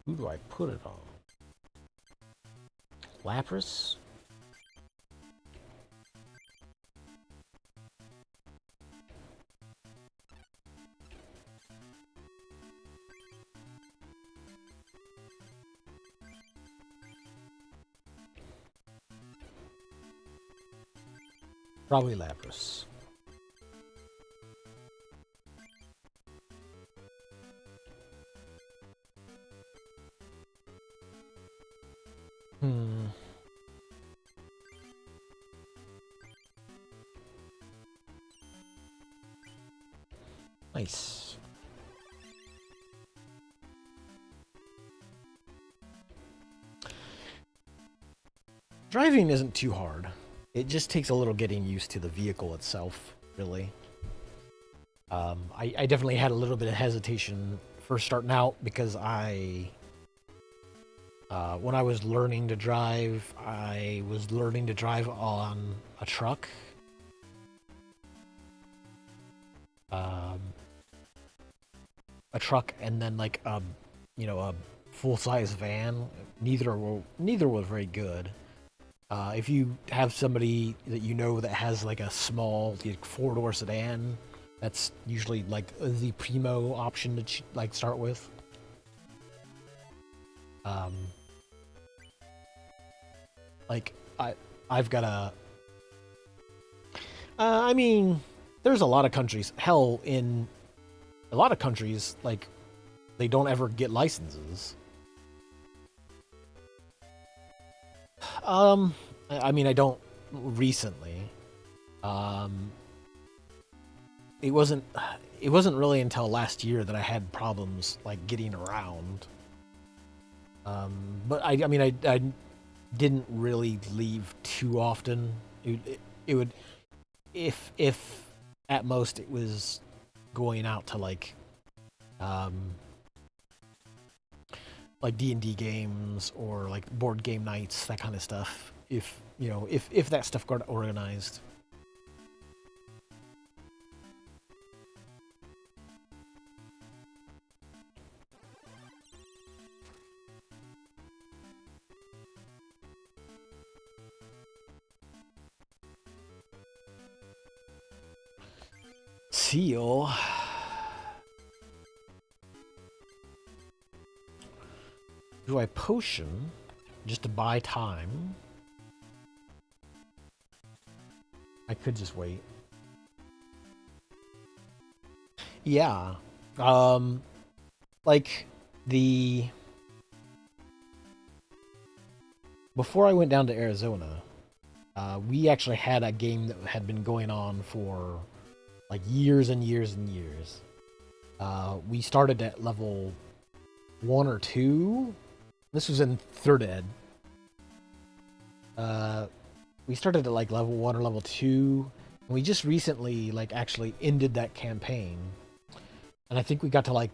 Who do I put it on? Lapras? Probably Lapras. Nice. Driving isn't too hard. It just takes a little getting used to the vehicle itself, really. I definitely had a little bit of hesitation first starting out because when I was learning to drive, I was learning to drive on a truck. A truck and then like a full-size van. Neither was very good. If you have somebody that you know that has like a small like, four-door sedan, that's usually like the primo option to like start with. Like I've got a. I mean, there's a lot of countries. Hell, in a lot of countries, like they don't ever get licenses. I mean, I don't recently. It wasn't really until last year that I had problems like getting around. But I mean, I didn't really leave too often. It would, if at most it was going out to like D&D games or like board game nights, that kind of stuff. If that stuff got organized. Seal. Do I potion just to buy time? I could just wait. Yeah. Like the before I went down to Arizona, we actually had a game that had been going on for like years and years and years. We started at level 1 or 2. This was in 3rd ed. We started at like level 1 or level 2. And we just recently like actually ended that campaign. And I think we got to like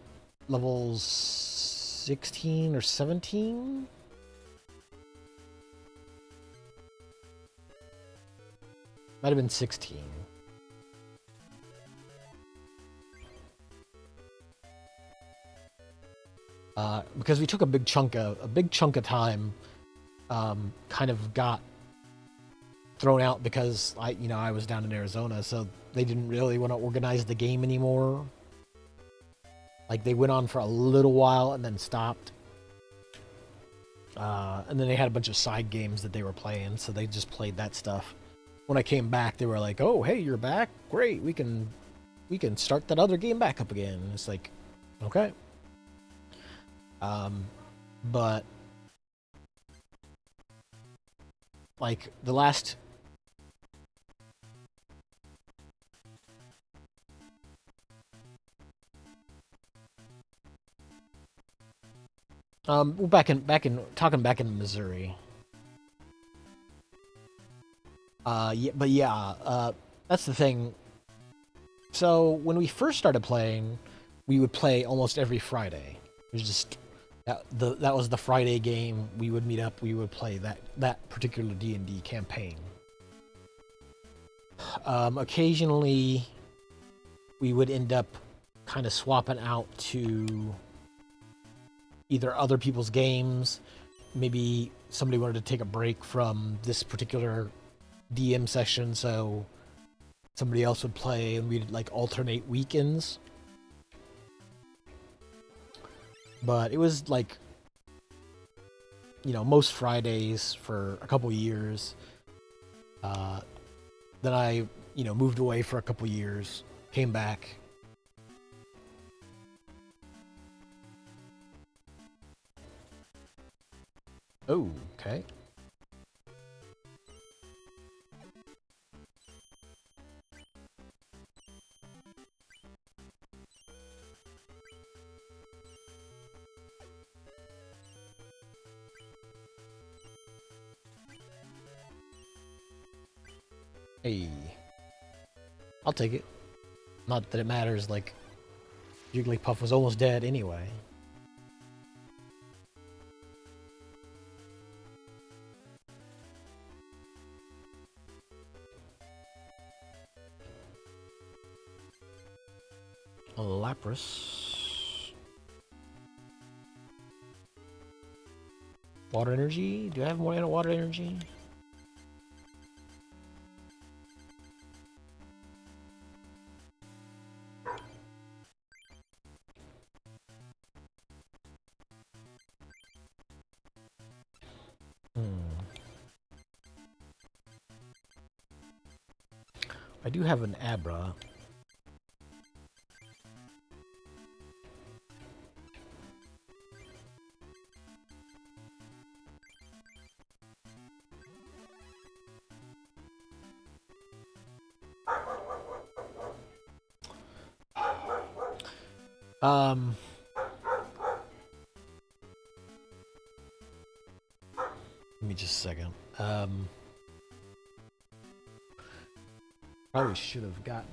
levels 16 or 17. Might have been 16. Because we took a big chunk of time, kind of got thrown out because I was down in Arizona, so they didn't really want to organize the game anymore. Like they went on for a little while and then stopped. And then they had a bunch of side games that they were playing, so they just played that stuff. When I came back, they were like, "Oh, hey, you're back! Great, we can start that other game back up again." And it's like, okay. But like the last back in Missouri. That's the thing. So when we first started playing, we would play almost every Friday. It was just that was the Friday game. We would meet up. We would play that particular D&D campaign. Occasionally, we would end up kind of swapping out to either other people's games. Maybe somebody wanted to take a break from this particular DM session, so somebody else would play, and we'd like alternate weekends. But it was like, most Fridays for a couple years. Then I, moved away for a couple years, came back. Oh, okay. Hey, I'll take it. Not that it matters, like, Jigglypuff was almost dead anyway. Lapras. Water energy? Do I have more water energy? I do have an Abra. Give me just a second. Probably should have gotten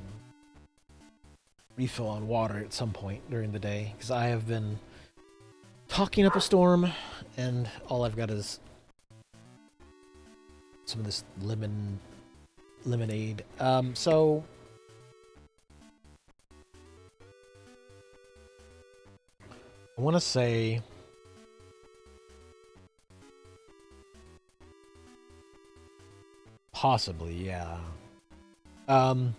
refill on water at some point during the day, because I have been talking up a storm, and all I've got is some of this lemonade. So I want to say possibly, yeah. I'm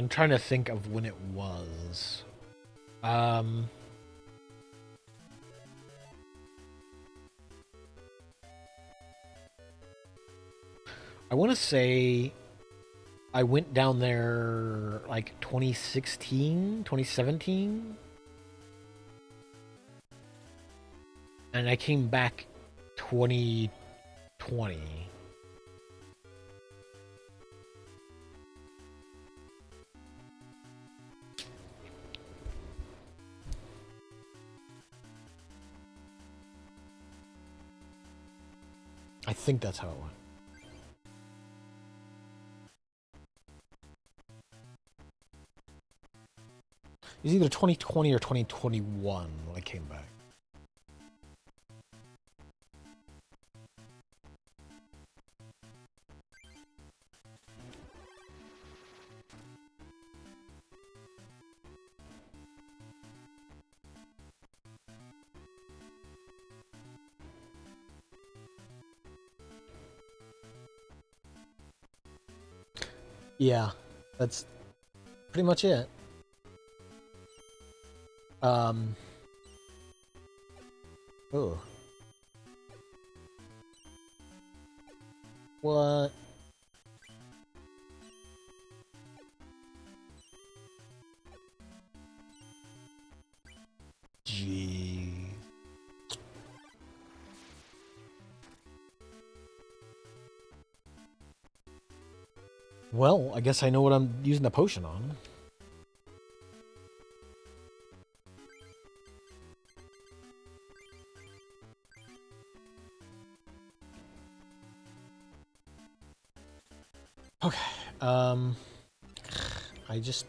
trying to think of when it was. I want to say I went down there like 2016, 2017. And I came back 2020. I think that's how it went. It was either 2020 or 2021 when I came back. Yeah, that's pretty much it. Oh. What? Gee. Well, I guess I know what I'm using the potion on. Okay. I just...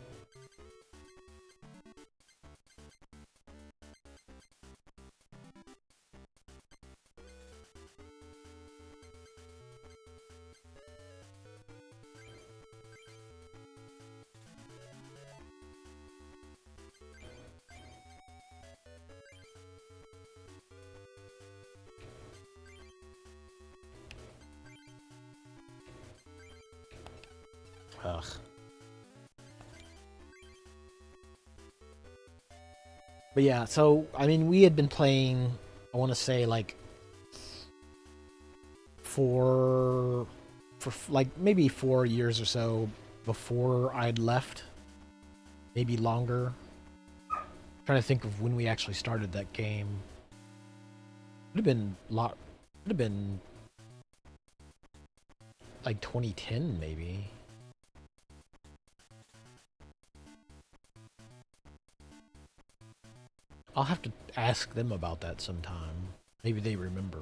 Ugh. But yeah, so I mean, we had been playing. I want to say like for like maybe 4 years or so before I'd left, maybe longer. I'm trying to think of when we actually started that game. Would have been lot. Would have been like 2010, maybe. I'll have to ask them about that sometime. Maybe they remember.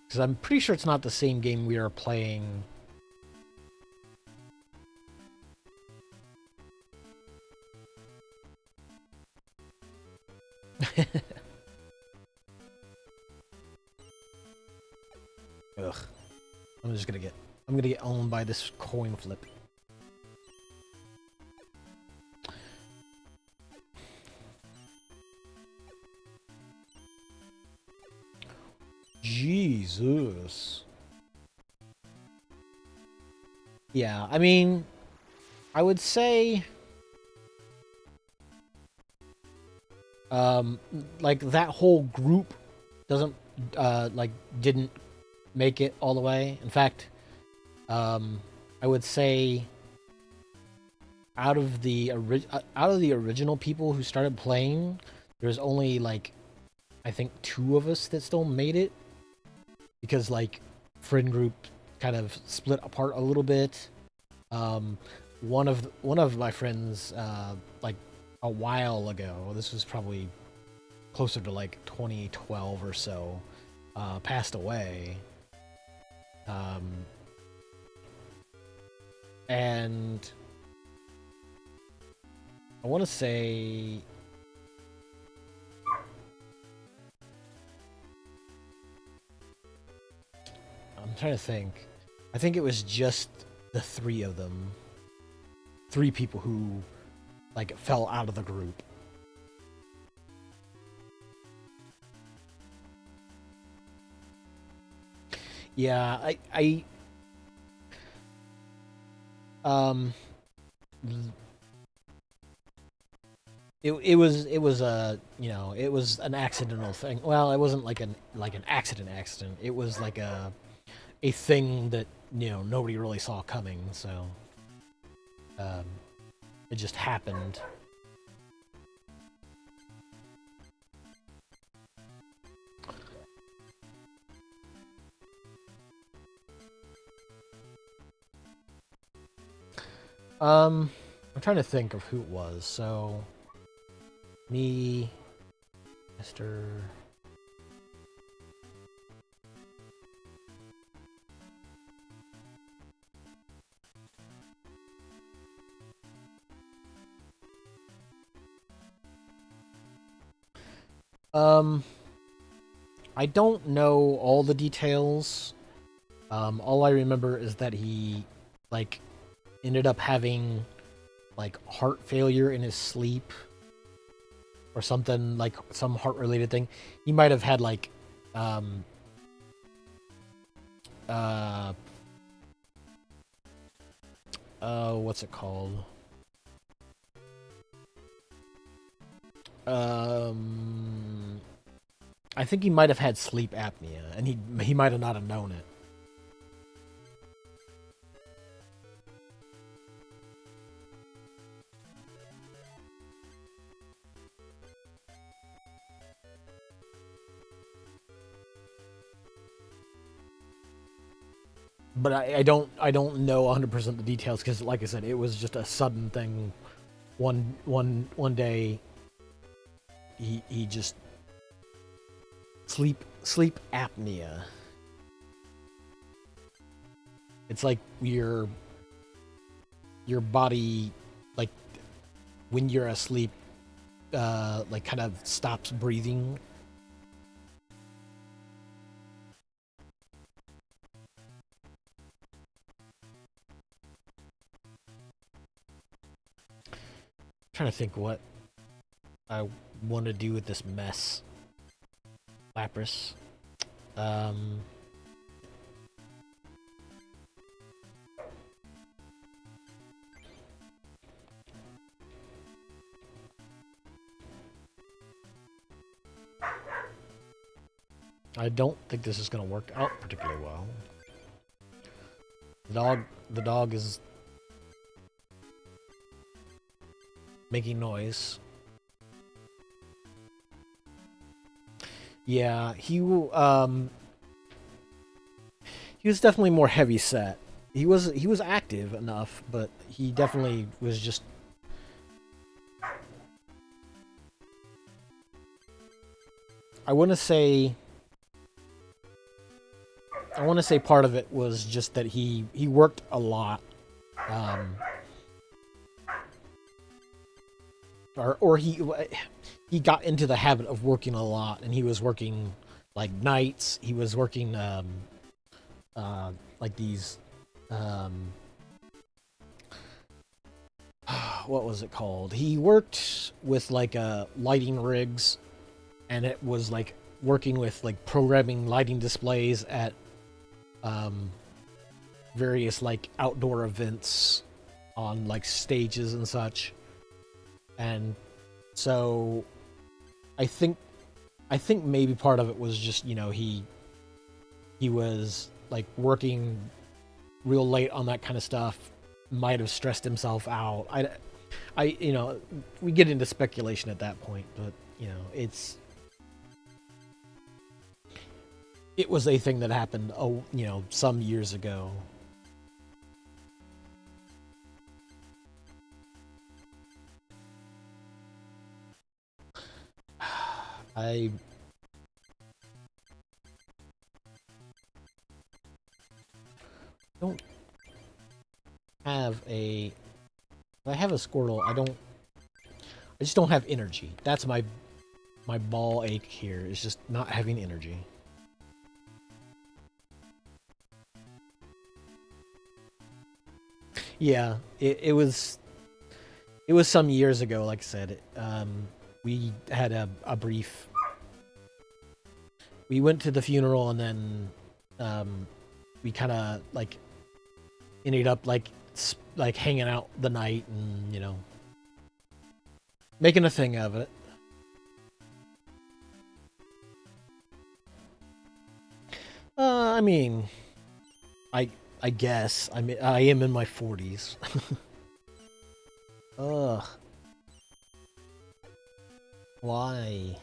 Because I'm pretty sure it's not the same game we are playing. Ugh. I'm gonna get owned by this coin flip. Jesus. Yeah, I mean, I would say, like that whole group doesn't, like didn't make it all the way. In fact, I would say out of the original people who started playing, there's only like I think 2 of us that still made it because like friend group kind of split apart a little bit. Um, one of my friends, like a while ago, this was probably closer to like 2012 or so, passed away. Um, and I want to say I'm trying to think. I think it was just the 3 of them. 3 people who like fell out of the group. Yeah, um it was a, you know, it was an accidental thing. Well, it wasn't like an accident. It was like a thing that, you know, nobody really saw coming, so um it just happened. I'm trying to think of who it was. So me, Mr. Um, I don't know all the details. All I remember is that he like ended up having like heart failure in his sleep or something, like some heart related thing. He might have had like um uh what's it called? Um I think he might have had sleep apnea and he might have not have known it. But I don't know 100% the details because, like I said, it was just a sudden thing. One day, he just sleep apnea. It's like your body, like when you're asleep, like kind of stops breathing. I'm trying to think what I want to do with this mess, Lapras. Um, I don't think this is going to work out particularly well. The dog is making noise. Yeah, he was definitely more heavy set. He was active enough, but he definitely was just. I want to say part of it was just that he worked a lot, um, or he got into the habit of working a lot, and he was working like nights. He was working like these um, what was it called? He worked with like lighting rigs, and it was like working with like programming lighting displays at um, various like outdoor events on like stages and such. And so I think maybe part of it was just, you know, he was like working real late on that kind of stuff, might have stressed himself out. You know, we get into speculation at that point, but you know, it was a thing that happened, you know, some years ago. I don't have a. I have a Squirtle. I just don't have energy. That's my ball ache here. Is just not having energy. Yeah, it was some years ago. Like I said, we had a brief. We went to the funeral, and then we kind of like ended up like hanging out the night, and you know, making a thing of it. I mean, I I guess I am in my 40s. Ugh. Why?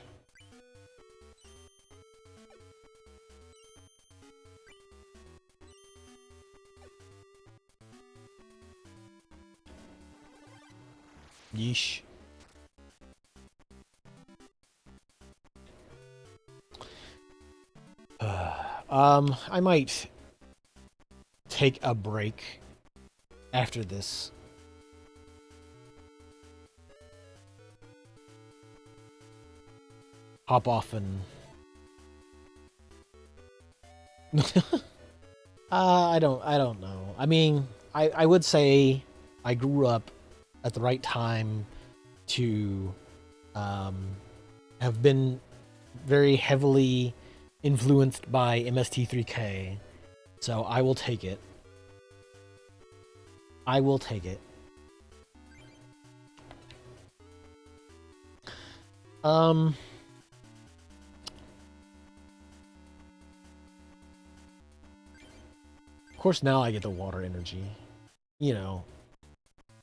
Yeesh. I might take a break after this. Hop off and. I don't know. I mean, I would say I grew up at the right time to um, have been very heavily influenced by MST3K. So I will take it. I will take it. Um, of course, now I get the water energy. You know,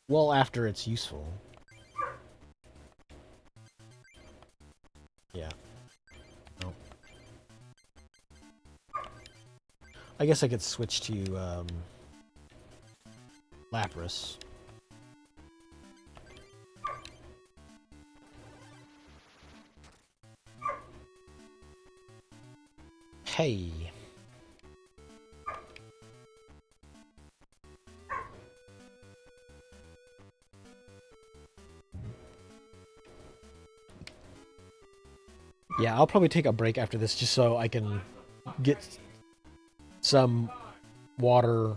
well after it's useful. Yeah. No. I guess I could switch to Lapras. Hey. Yeah, I'll probably take a break after this just so I can get some water,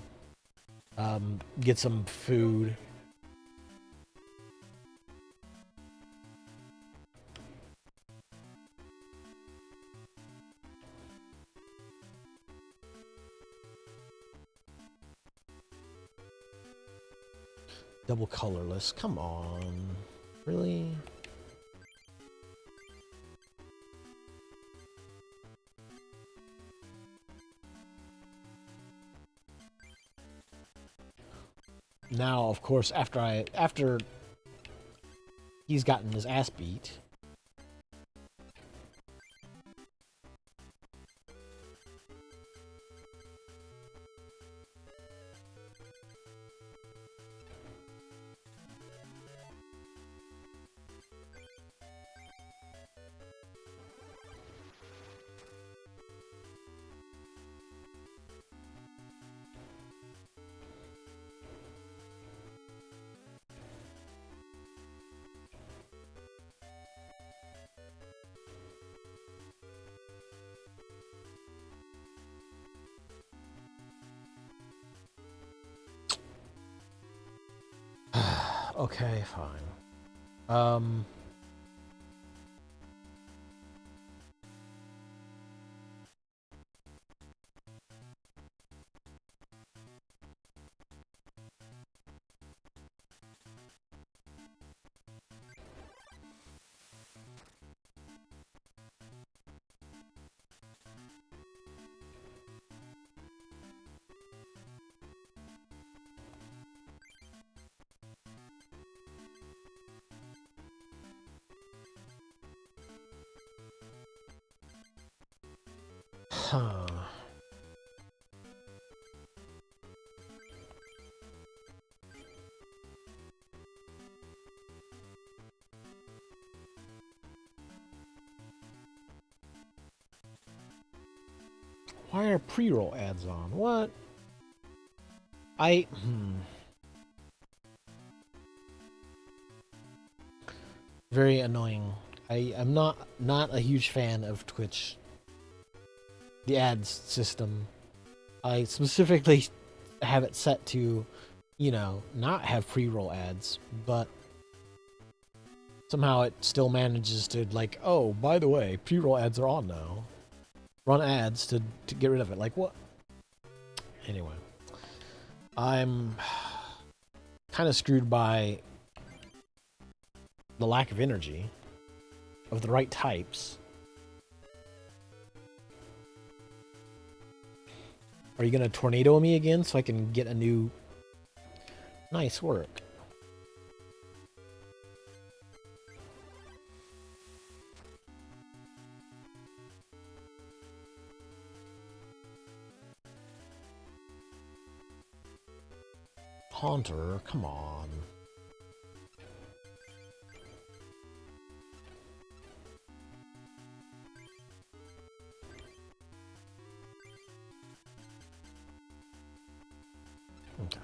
get some food. Double colorless. Come on. Really? now, of course, after he's gotten his ass beat. Okay, fine. Huh. Why are pre-roll ads on? What? Very annoying. I'm not a huge fan of Twitch. The ads system. I specifically have it set to, not have pre-roll ads, but somehow it still manages to, like, oh, by the way, pre-roll ads are on now. Run ads to get rid of it. Like, what? Anyway. I'm kind of screwed by the lack of energy of the right types. Are you gonna tornado me again so I can get a new... Nice work. Haunter, come on. Okay.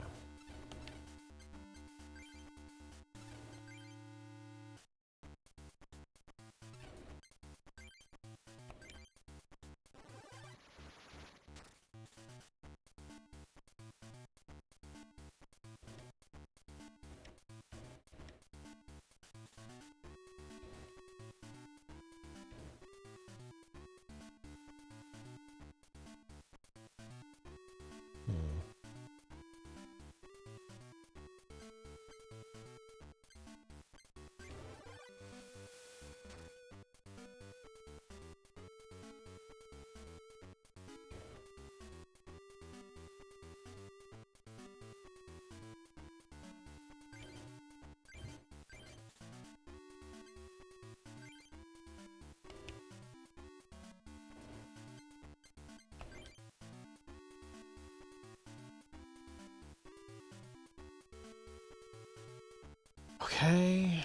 Okay.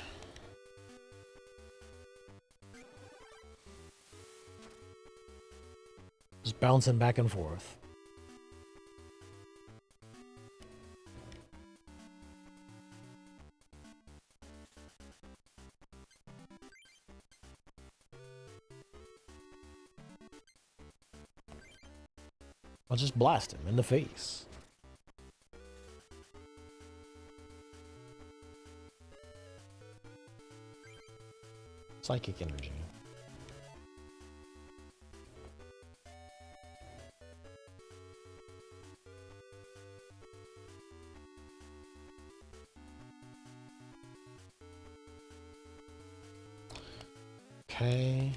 Just bouncing back and forth. I'll just blast him in the face. Psychic energy. Okay.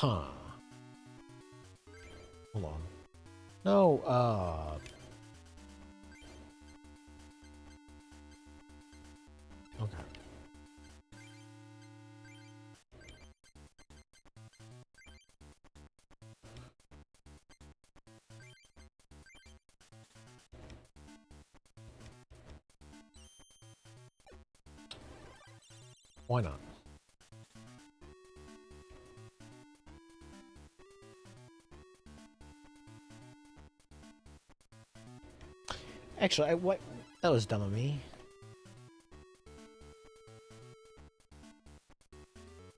Huh. Hold on. No, okay. Why not? Actually, what? That was dumb of me.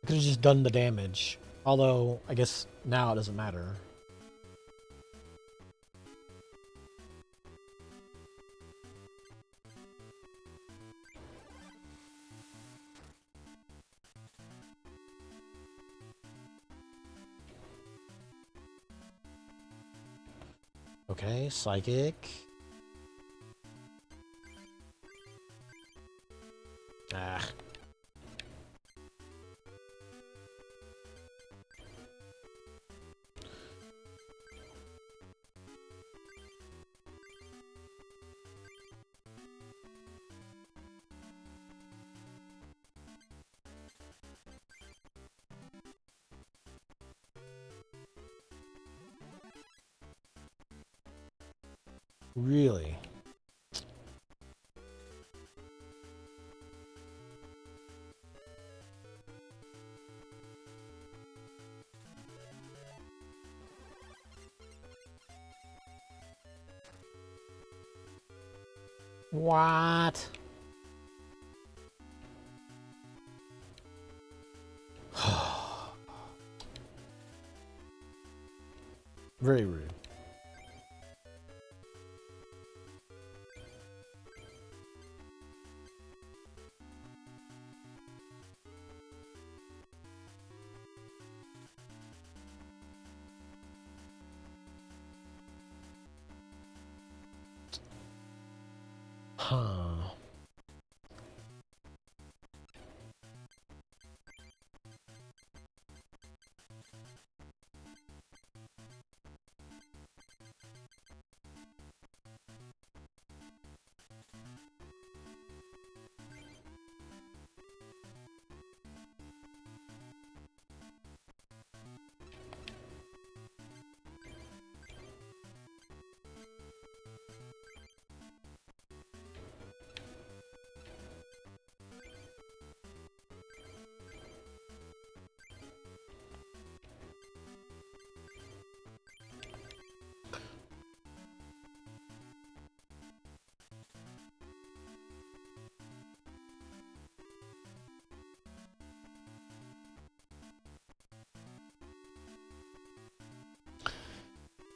I could have just done the damage. Although, I guess now it doesn't matter. Okay, psychic. Ah. Really? What? Very rude. Huh.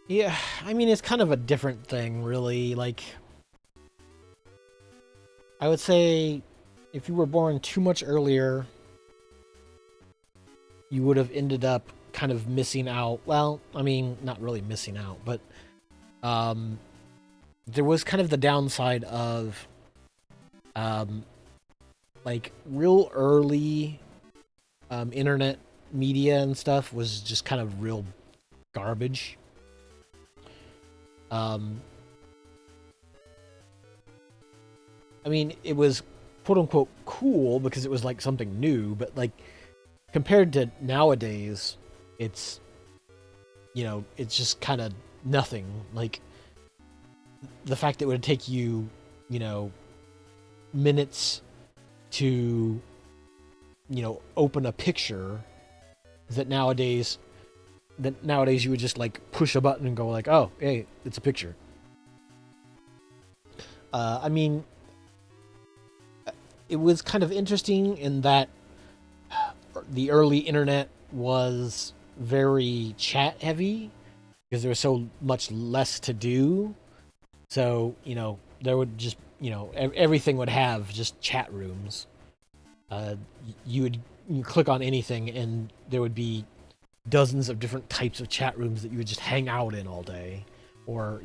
Yeah, I mean, it's kind of a different thing, really. Like, I would say if you were born too much earlier, you would have ended up kind of missing out. Well, I mean, not really missing out, but um, there was kind of the downside of um, like real early internet media and stuff was just kind of real garbage. Um, I mean, it was quote unquote cool because it was like something new, but like compared to nowadays, it's it's just kind of nothing. Like the fact that it would take you, minutes to, open a picture that nowadays you would just like push a button and go like, oh, hey, it's a picture. I mean, it was kind of interesting in that the early internet was very chat heavy because there was so much less to do. So, there would just, everything would have just chat rooms. Uh, you click on anything and there would be dozens of different types of chat rooms that you would just hang out in all day, or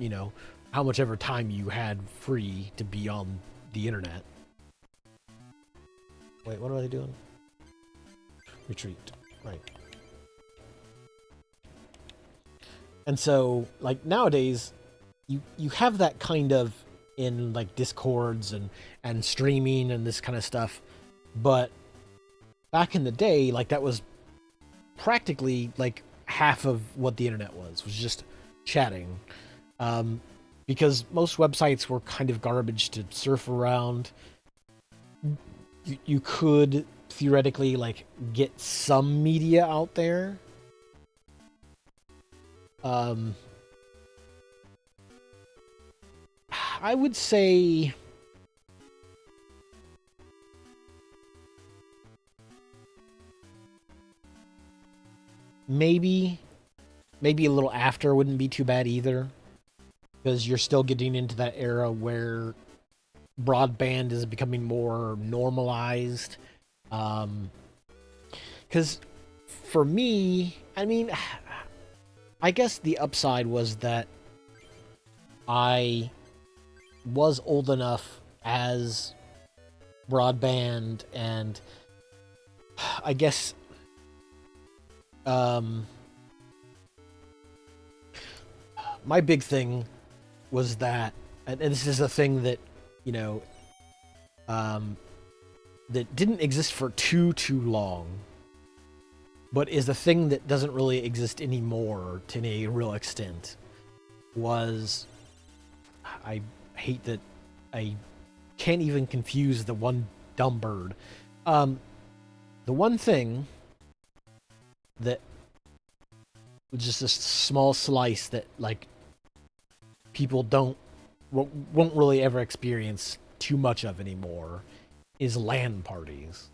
how much ever time you had free to be on the internet. Wait, what are they doing? Retreat. Right. And so, like, nowadays, you have that kind of in, like, Discords and streaming and this kind of stuff. But back in the day, like, that was practically, like, half of what the internet was just chatting. Because most websites were kind of garbage to surf around. You could theoretically, like, get some media out there. I would say maybe a little after wouldn't be too bad either, because you're still getting into that era where broadband is becoming more normalized. Because for me, I mean, I guess the upside was that I was old enough as broadband, and I guess my big thing was that, and this is a thing that, you know, that didn't exist for too long, but is a thing that doesn't really exist anymore to any real extent, was, I hate that I can't even confuse the one dumb bird. The one thing that was just a small slice that, like, people won't really ever experience too much of anymore is LAN parties.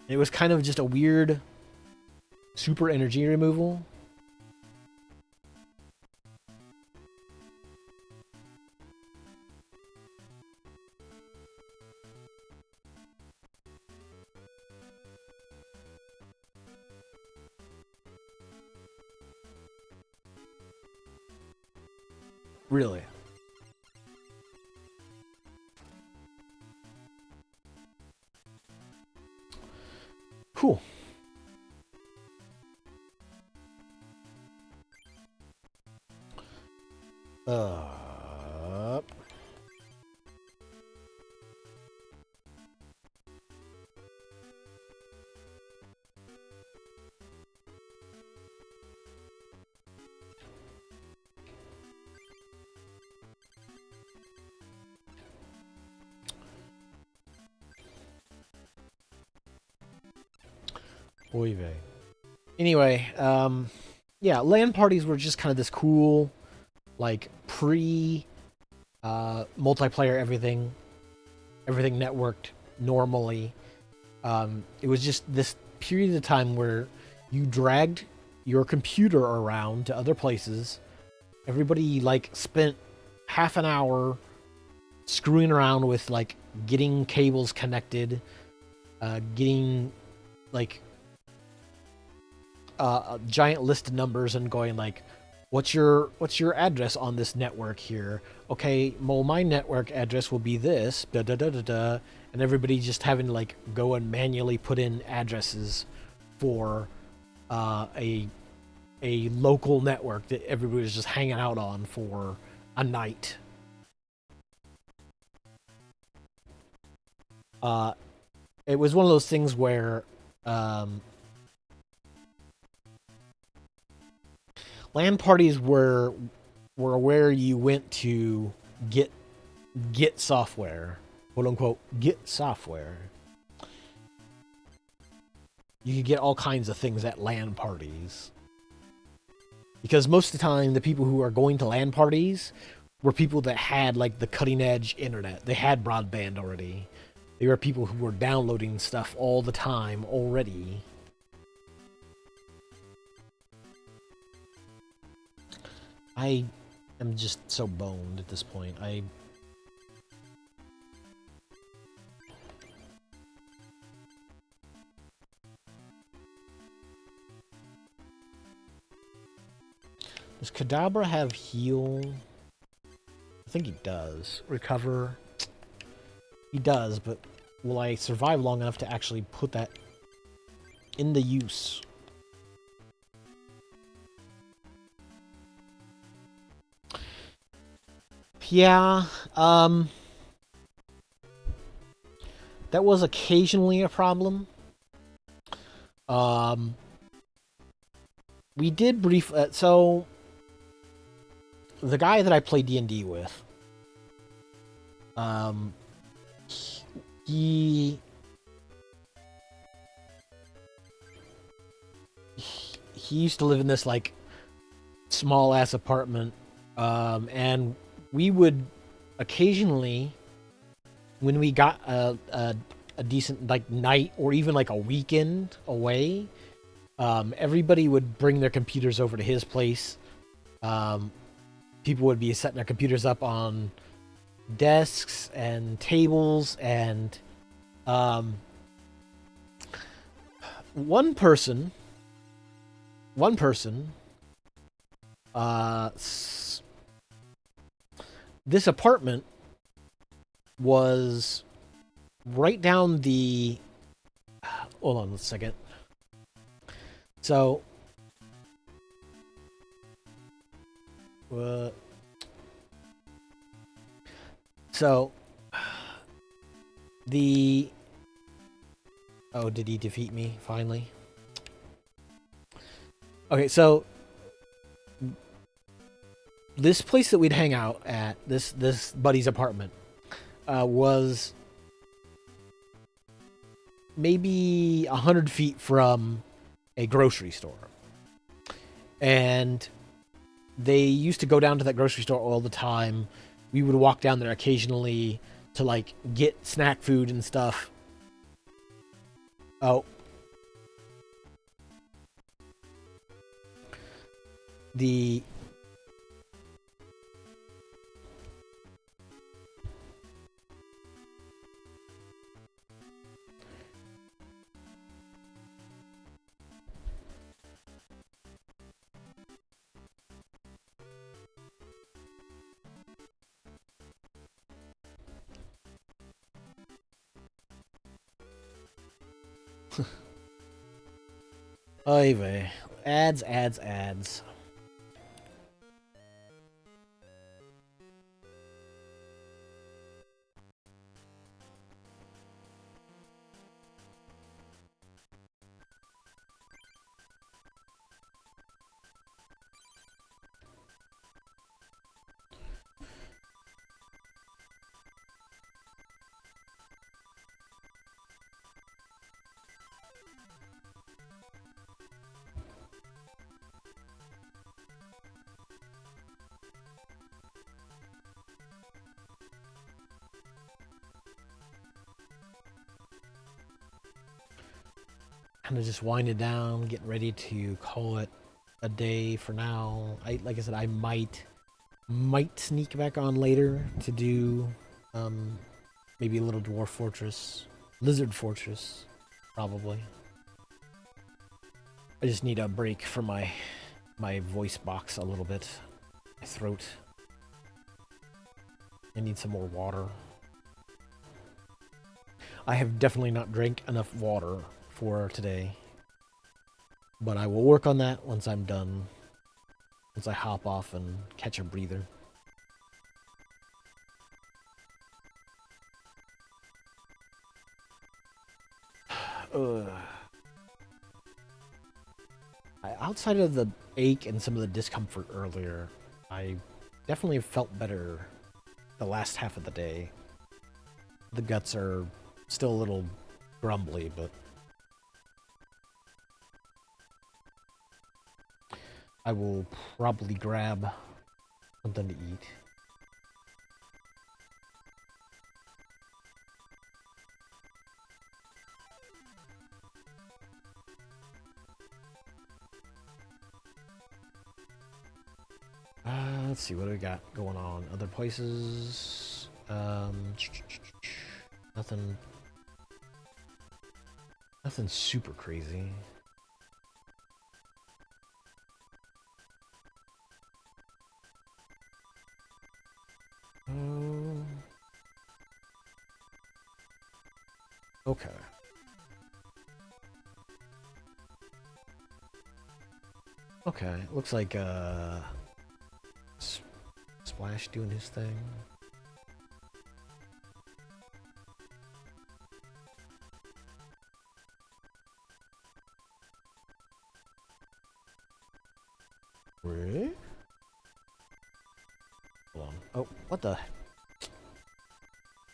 It was kind of just a weird super energy removal. Really. Cool. Oy vey. Anyway, yeah, LAN parties were just kind of this cool, like, multiplayer everything networked normally. It was just this period of time where you dragged your computer around to other places. Everybody, like, spent half an hour screwing around with, like, getting cables connected, getting, like, a giant list of numbers and going, like, what's your address on this network here? Okay, well, my network address will be this, da da da da da, and everybody just having to, like, go and manually put in addresses for a local network that everybody was just hanging out on for a night. It was one of those things where LAN parties were where you went to get software, quote unquote, get software. You could get all kinds of things at LAN parties. Because most of the time, the people who are going to LAN parties were people that had, like, the cutting edge internet. They had broadband already. They were people who were downloading stuff all the time already. I am just so boned at this point. Does Kadabra have heal? I think he does. Recover? He does, but will I survive long enough to actually put that into use? Yeah, that was occasionally a problem. Um, we did brief. So the guy that I play D&D with, um, he he used to live in this like small ass apartment, and we would occasionally, when we got a decent like night or even like a weekend away, everybody would bring their computers over to his place. Um, People would be setting their computers up on desks and tables, and um, one person, one person, uh, this apartment was right down the. Hold on a second. So, uh, so the. Oh, did he defeat me finally? Okay, so this place that we'd hang out at, this buddy's apartment, was maybe 100 feet from a grocery store. And they used to go down to that grocery store all the time. We would walk down there occasionally to like get snack food and stuff. Oh. The Oy vey. Ads, ads, ads. Kind of just winding down, getting ready to call it a day for now. Like I said, I might sneak back on later to do maybe a little Dwarf Fortress, Lizard Fortress, probably. I just need a break from my voice box a little bit, my throat. I need some more water. I have definitely not drank enough water for today, but I will work on that once I'm done. Once I hop off and catch a breather. Outside of the ache and some of the discomfort earlier, I definitely felt better the last half of the day. The guts are still a little grumbly, but I will probably grab something to eat. Let's see, what do we got going on? Other places? Nothing. Nothing super crazy. Okay. Okay, looks like Flash doing his thing. Wait. Hold on. Oh, what the?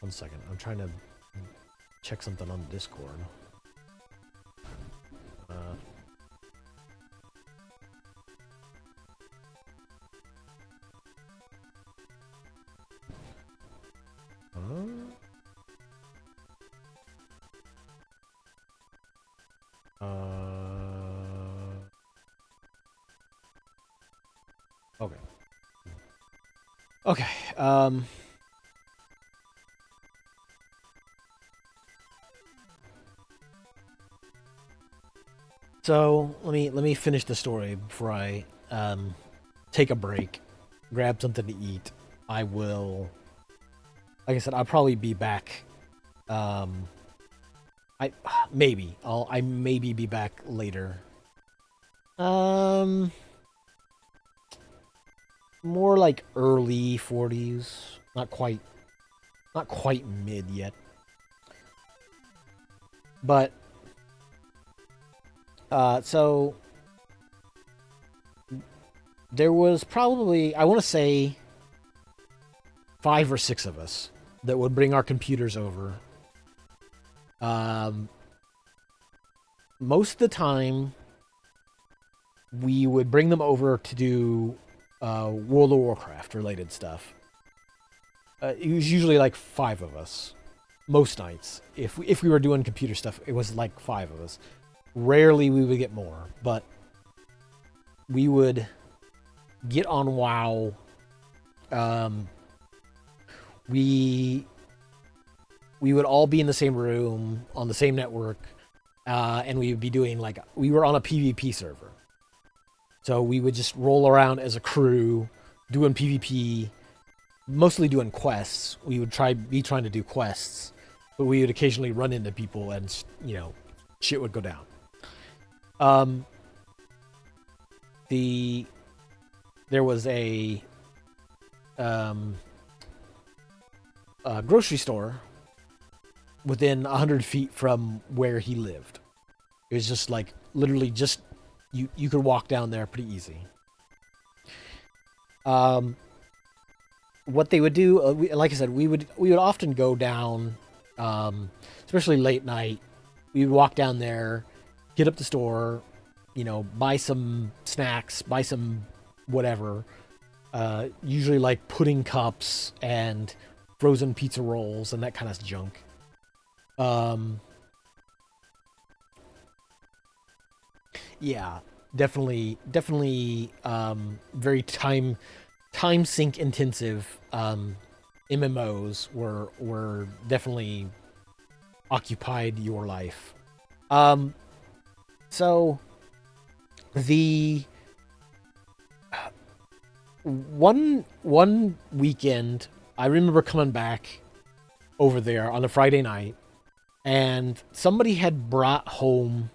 1 second. I'm trying to check something on Discord. Okay. Okay. So let me finish the story before I take a break, grab something to eat. I will, like I said, I'll probably be back. I maybe be back later. More like early 40s, not quite mid yet. But so there was probably, I want to say, 5 or 6 of us that would bring our computers over. Most of the time, we would bring them over to do World of Warcraft related stuff. It was usually like 5 of us, most nights. If we were doing computer stuff, it was like 5 of us. Rarely we would get more, but we would get on WoW. We would all be in the same room on the same network, and we would be doing we were on a PvP server. So we would just roll around as a crew, doing PvP, mostly doing quests. We would be trying to do quests, but we would occasionally run into people, and shit would go down. There was a grocery store within 100 feet from where he lived. It was just literally just you could walk down there pretty easy. What they would do, like I said, we would often go down, especially late night. We would walk down there, hit up the store, buy some snacks, buy some whatever. Usually like pudding cups and frozen pizza rolls and that kind of junk. Yeah, definitely very time sink intensive. MMOs were definitely occupied your life. So the one weekend, I remember coming back over there on a Friday night, and somebody had brought home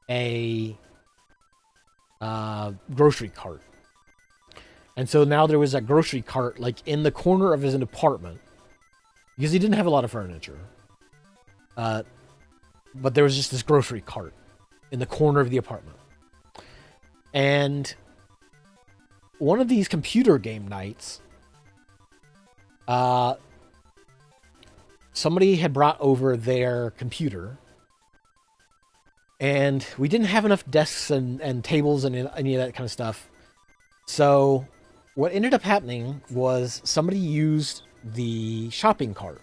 a grocery cart. And so now there was a grocery cart in the corner of his apartment, because he didn't have a lot of furniture. But there was just this grocery cart in the corner of the apartment. And one of these computer game nights, somebody had brought over their computer, and we didn't have enough desks and tables and any of that kind of stuff. So what ended up happening was somebody used the shopping cart.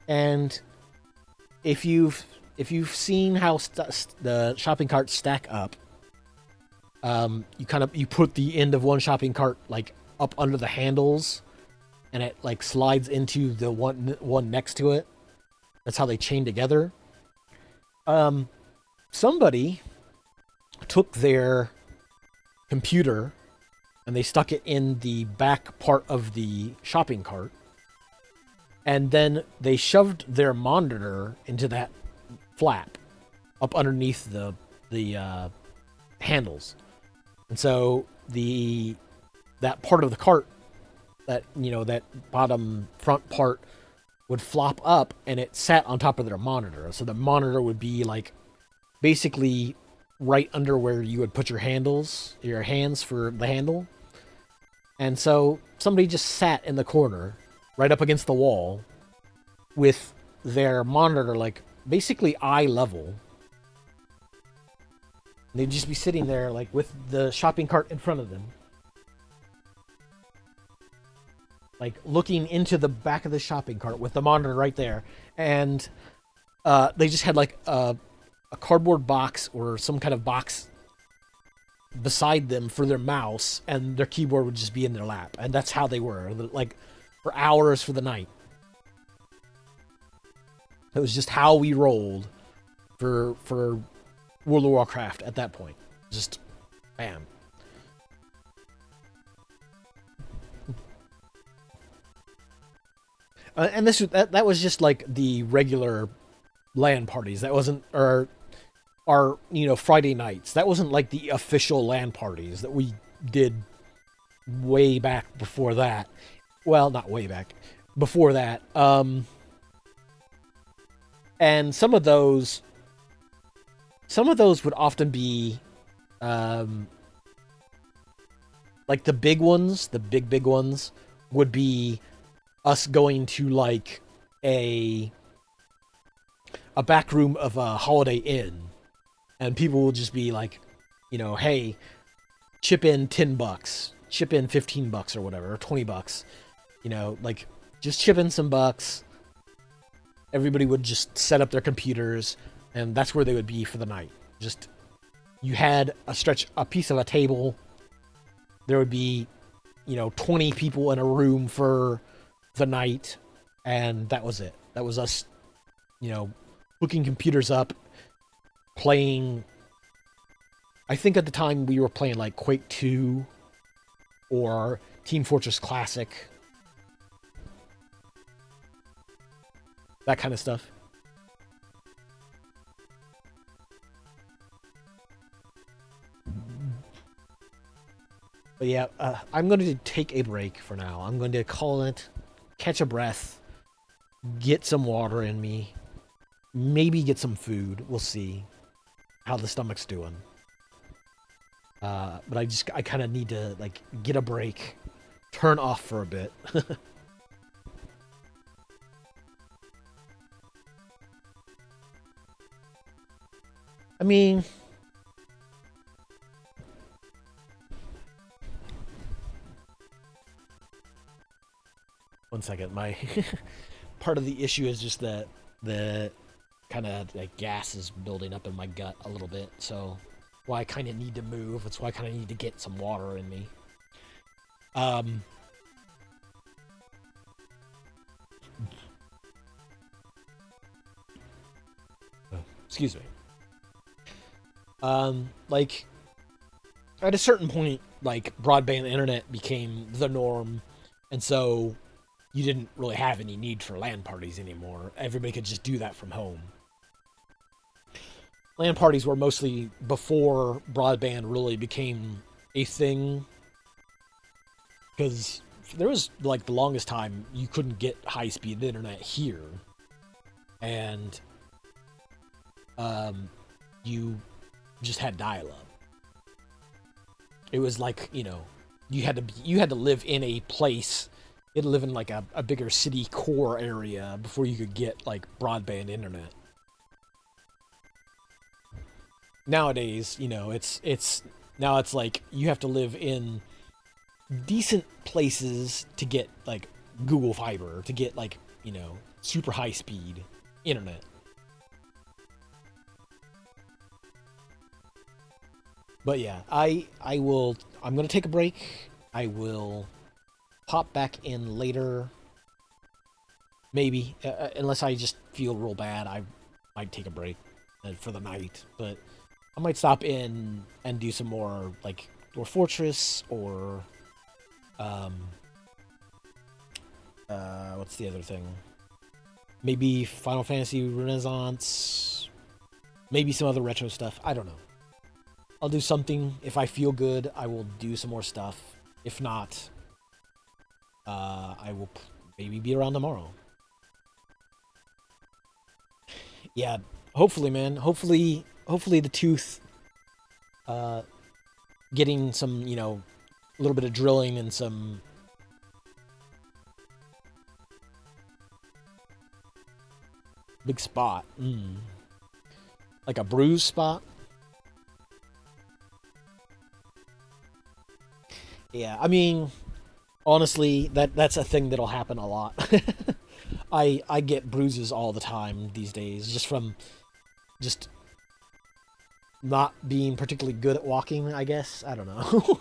And if you've seen how the shopping carts stack up, you put the end of one shopping cart up under the handles, and it slides into the one next to it. That's how they chain together. Somebody took their computer and they stuck it in the back part of the shopping cart, and then they shoved their monitor into that flap up underneath the handles. And so that part of the cart that, you know, that bottom front part would flop up and it sat on top of their monitor. So the monitor would be like basically right under where you would put your hands for the handle. And so somebody just sat in the corner right up against the wall with their monitor like basically eye level. And they'd just be sitting there like with the shopping cart in front of them, like looking into the back of the shopping cart with the monitor right there. And they just had like a cardboard box or some kind of box beside them for their mouse, and their keyboard would just be in their lap. And that's how they were, like for hours for the night. It was just how we rolled for World of Warcraft at that point. Just bam. And that was just like the regular LAN parties. That wasn't our Friday nights. That wasn't like the official LAN parties that we did way back before that. Well, not way back. Before that. And some of those would often be like the big ones, the big ones would be us going to like a back room of a Holiday Inn, and people will just be like, hey, chip in $10, chip in $15 or whatever, or $20, like just chip in some bucks. Everybody would just set up their computers, and that's where they would be for the night. Just, you had a piece of a table. There would be, 20 people in a room for the night, and that was it. That was us, hooking computers up, playing. I think at the time we were playing like Quake 2 or Team Fortress Classic. That kind of stuff. But yeah, I'm going to take a break for now. I'm going to call it, catch a breath, get some water in me, maybe get some food. We'll see how the stomach's doing. But I kind of need to like get a break, turn off for a bit. I mean, one second. My part of the issue is just that the kind of like gas is building up in my gut a little bit. So, why I kind of need to move. That's why I kind of need to get some water in me. Excuse me. Like, at a certain point, like, broadband internet became the norm, and so you didn't really have any need for LAN parties anymore. Everybody could just do that from home. LAN parties were mostly before broadband really became a thing, because there was, like, the longest time you couldn't get high-speed internet here, and you just had dial-up. It was like, you had to live in a place. You had to live in like a bigger city core area before you could get like broadband internet. Nowadays, it's now it's like you have to live in decent places to get like Google Fiber, to get like, super high speed internet. But yeah, I'm going to take a break. I will pop back in later. Maybe. Unless I just feel real bad, I might take a break for the night. But I might stop in and do some more, like, Dwarf Fortress or, what's the other thing? Maybe Final Fantasy Renaissance. Maybe some other retro stuff. I don't know. I'll do something. If I feel good, I will do some more stuff. If not, I will maybe be around tomorrow. Yeah, hopefully, man. Hopefully the tooth, uh, getting some, a little bit of drilling and some. Big spot. Like a bruise spot. Yeah, I mean, honestly, that's a thing that'll happen a lot. I get bruises all the time these days, just from just not being particularly good at walking, I guess. I don't know.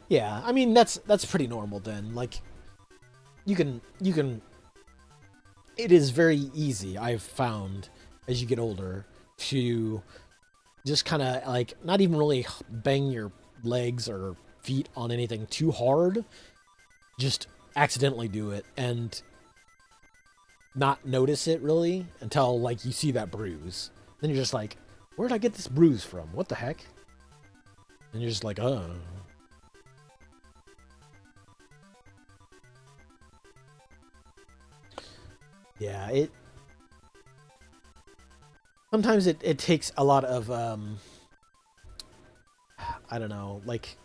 Yeah, I mean that's pretty normal then. Like you can it is very easy, I've found, as you get older, to just kind of like not even really bang your legs or feet on anything too hard, just accidentally do it and not notice it really until like you see that bruise. Then you're just like, where did I get this bruise from? What the heck? And you're just like, oh. Yeah, it sometimes it takes a lot of I don't know, like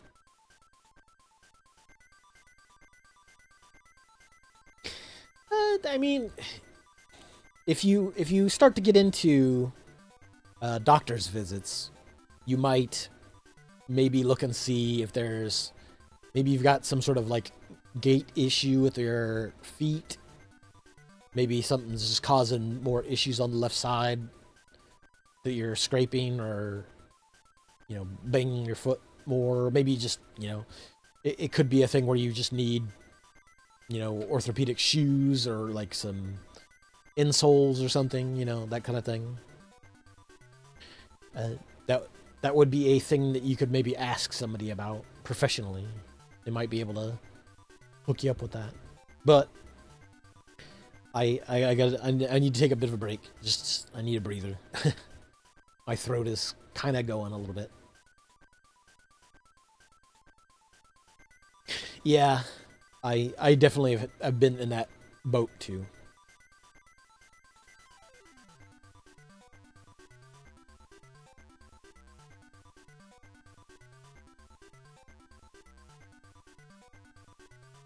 I mean, if you start to get into doctor's visits, you might maybe look and see if there's maybe you've got some sort of like gait issue with your feet. Maybe something's just causing more issues on the left side that you're scraping or banging your foot more. Maybe just it could be a thing where you just need orthopedic shoes or like some insoles or something, that kind of thing. Uh, that would be a thing that you could maybe ask somebody about professionally. They might be able to hook you up with that. But I need to take a bit of a break. Just I need a breather. My throat is kind of going a little bit. Yeah, I definitely have been in that boat too.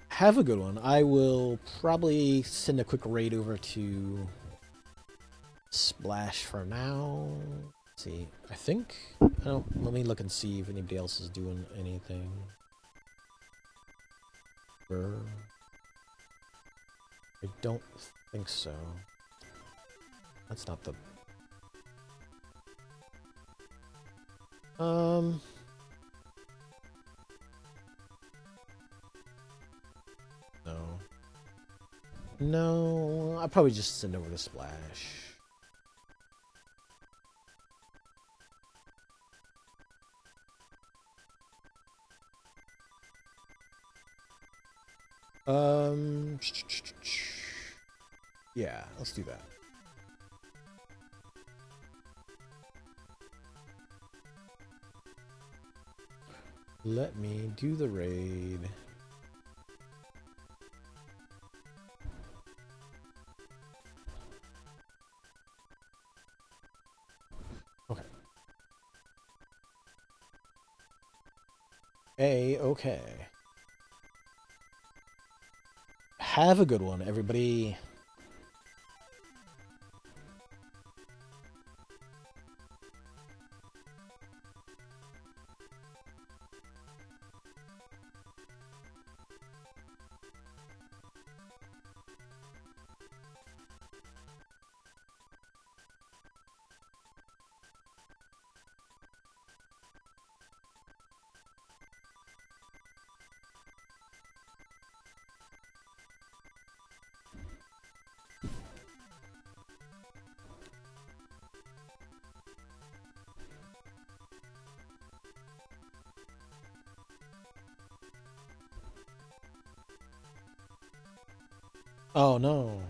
Have a good one. I will probably send a quick raid over to Splash for now. Let's see, I think. Oh, let me look and see if anybody else is doing anything. I don't think so. That's not the. No. No, I'll probably just send over to Splash. Yeah, let's do that. Let me do the raid. Okay. Okay. Have a good one, everybody. Oh no.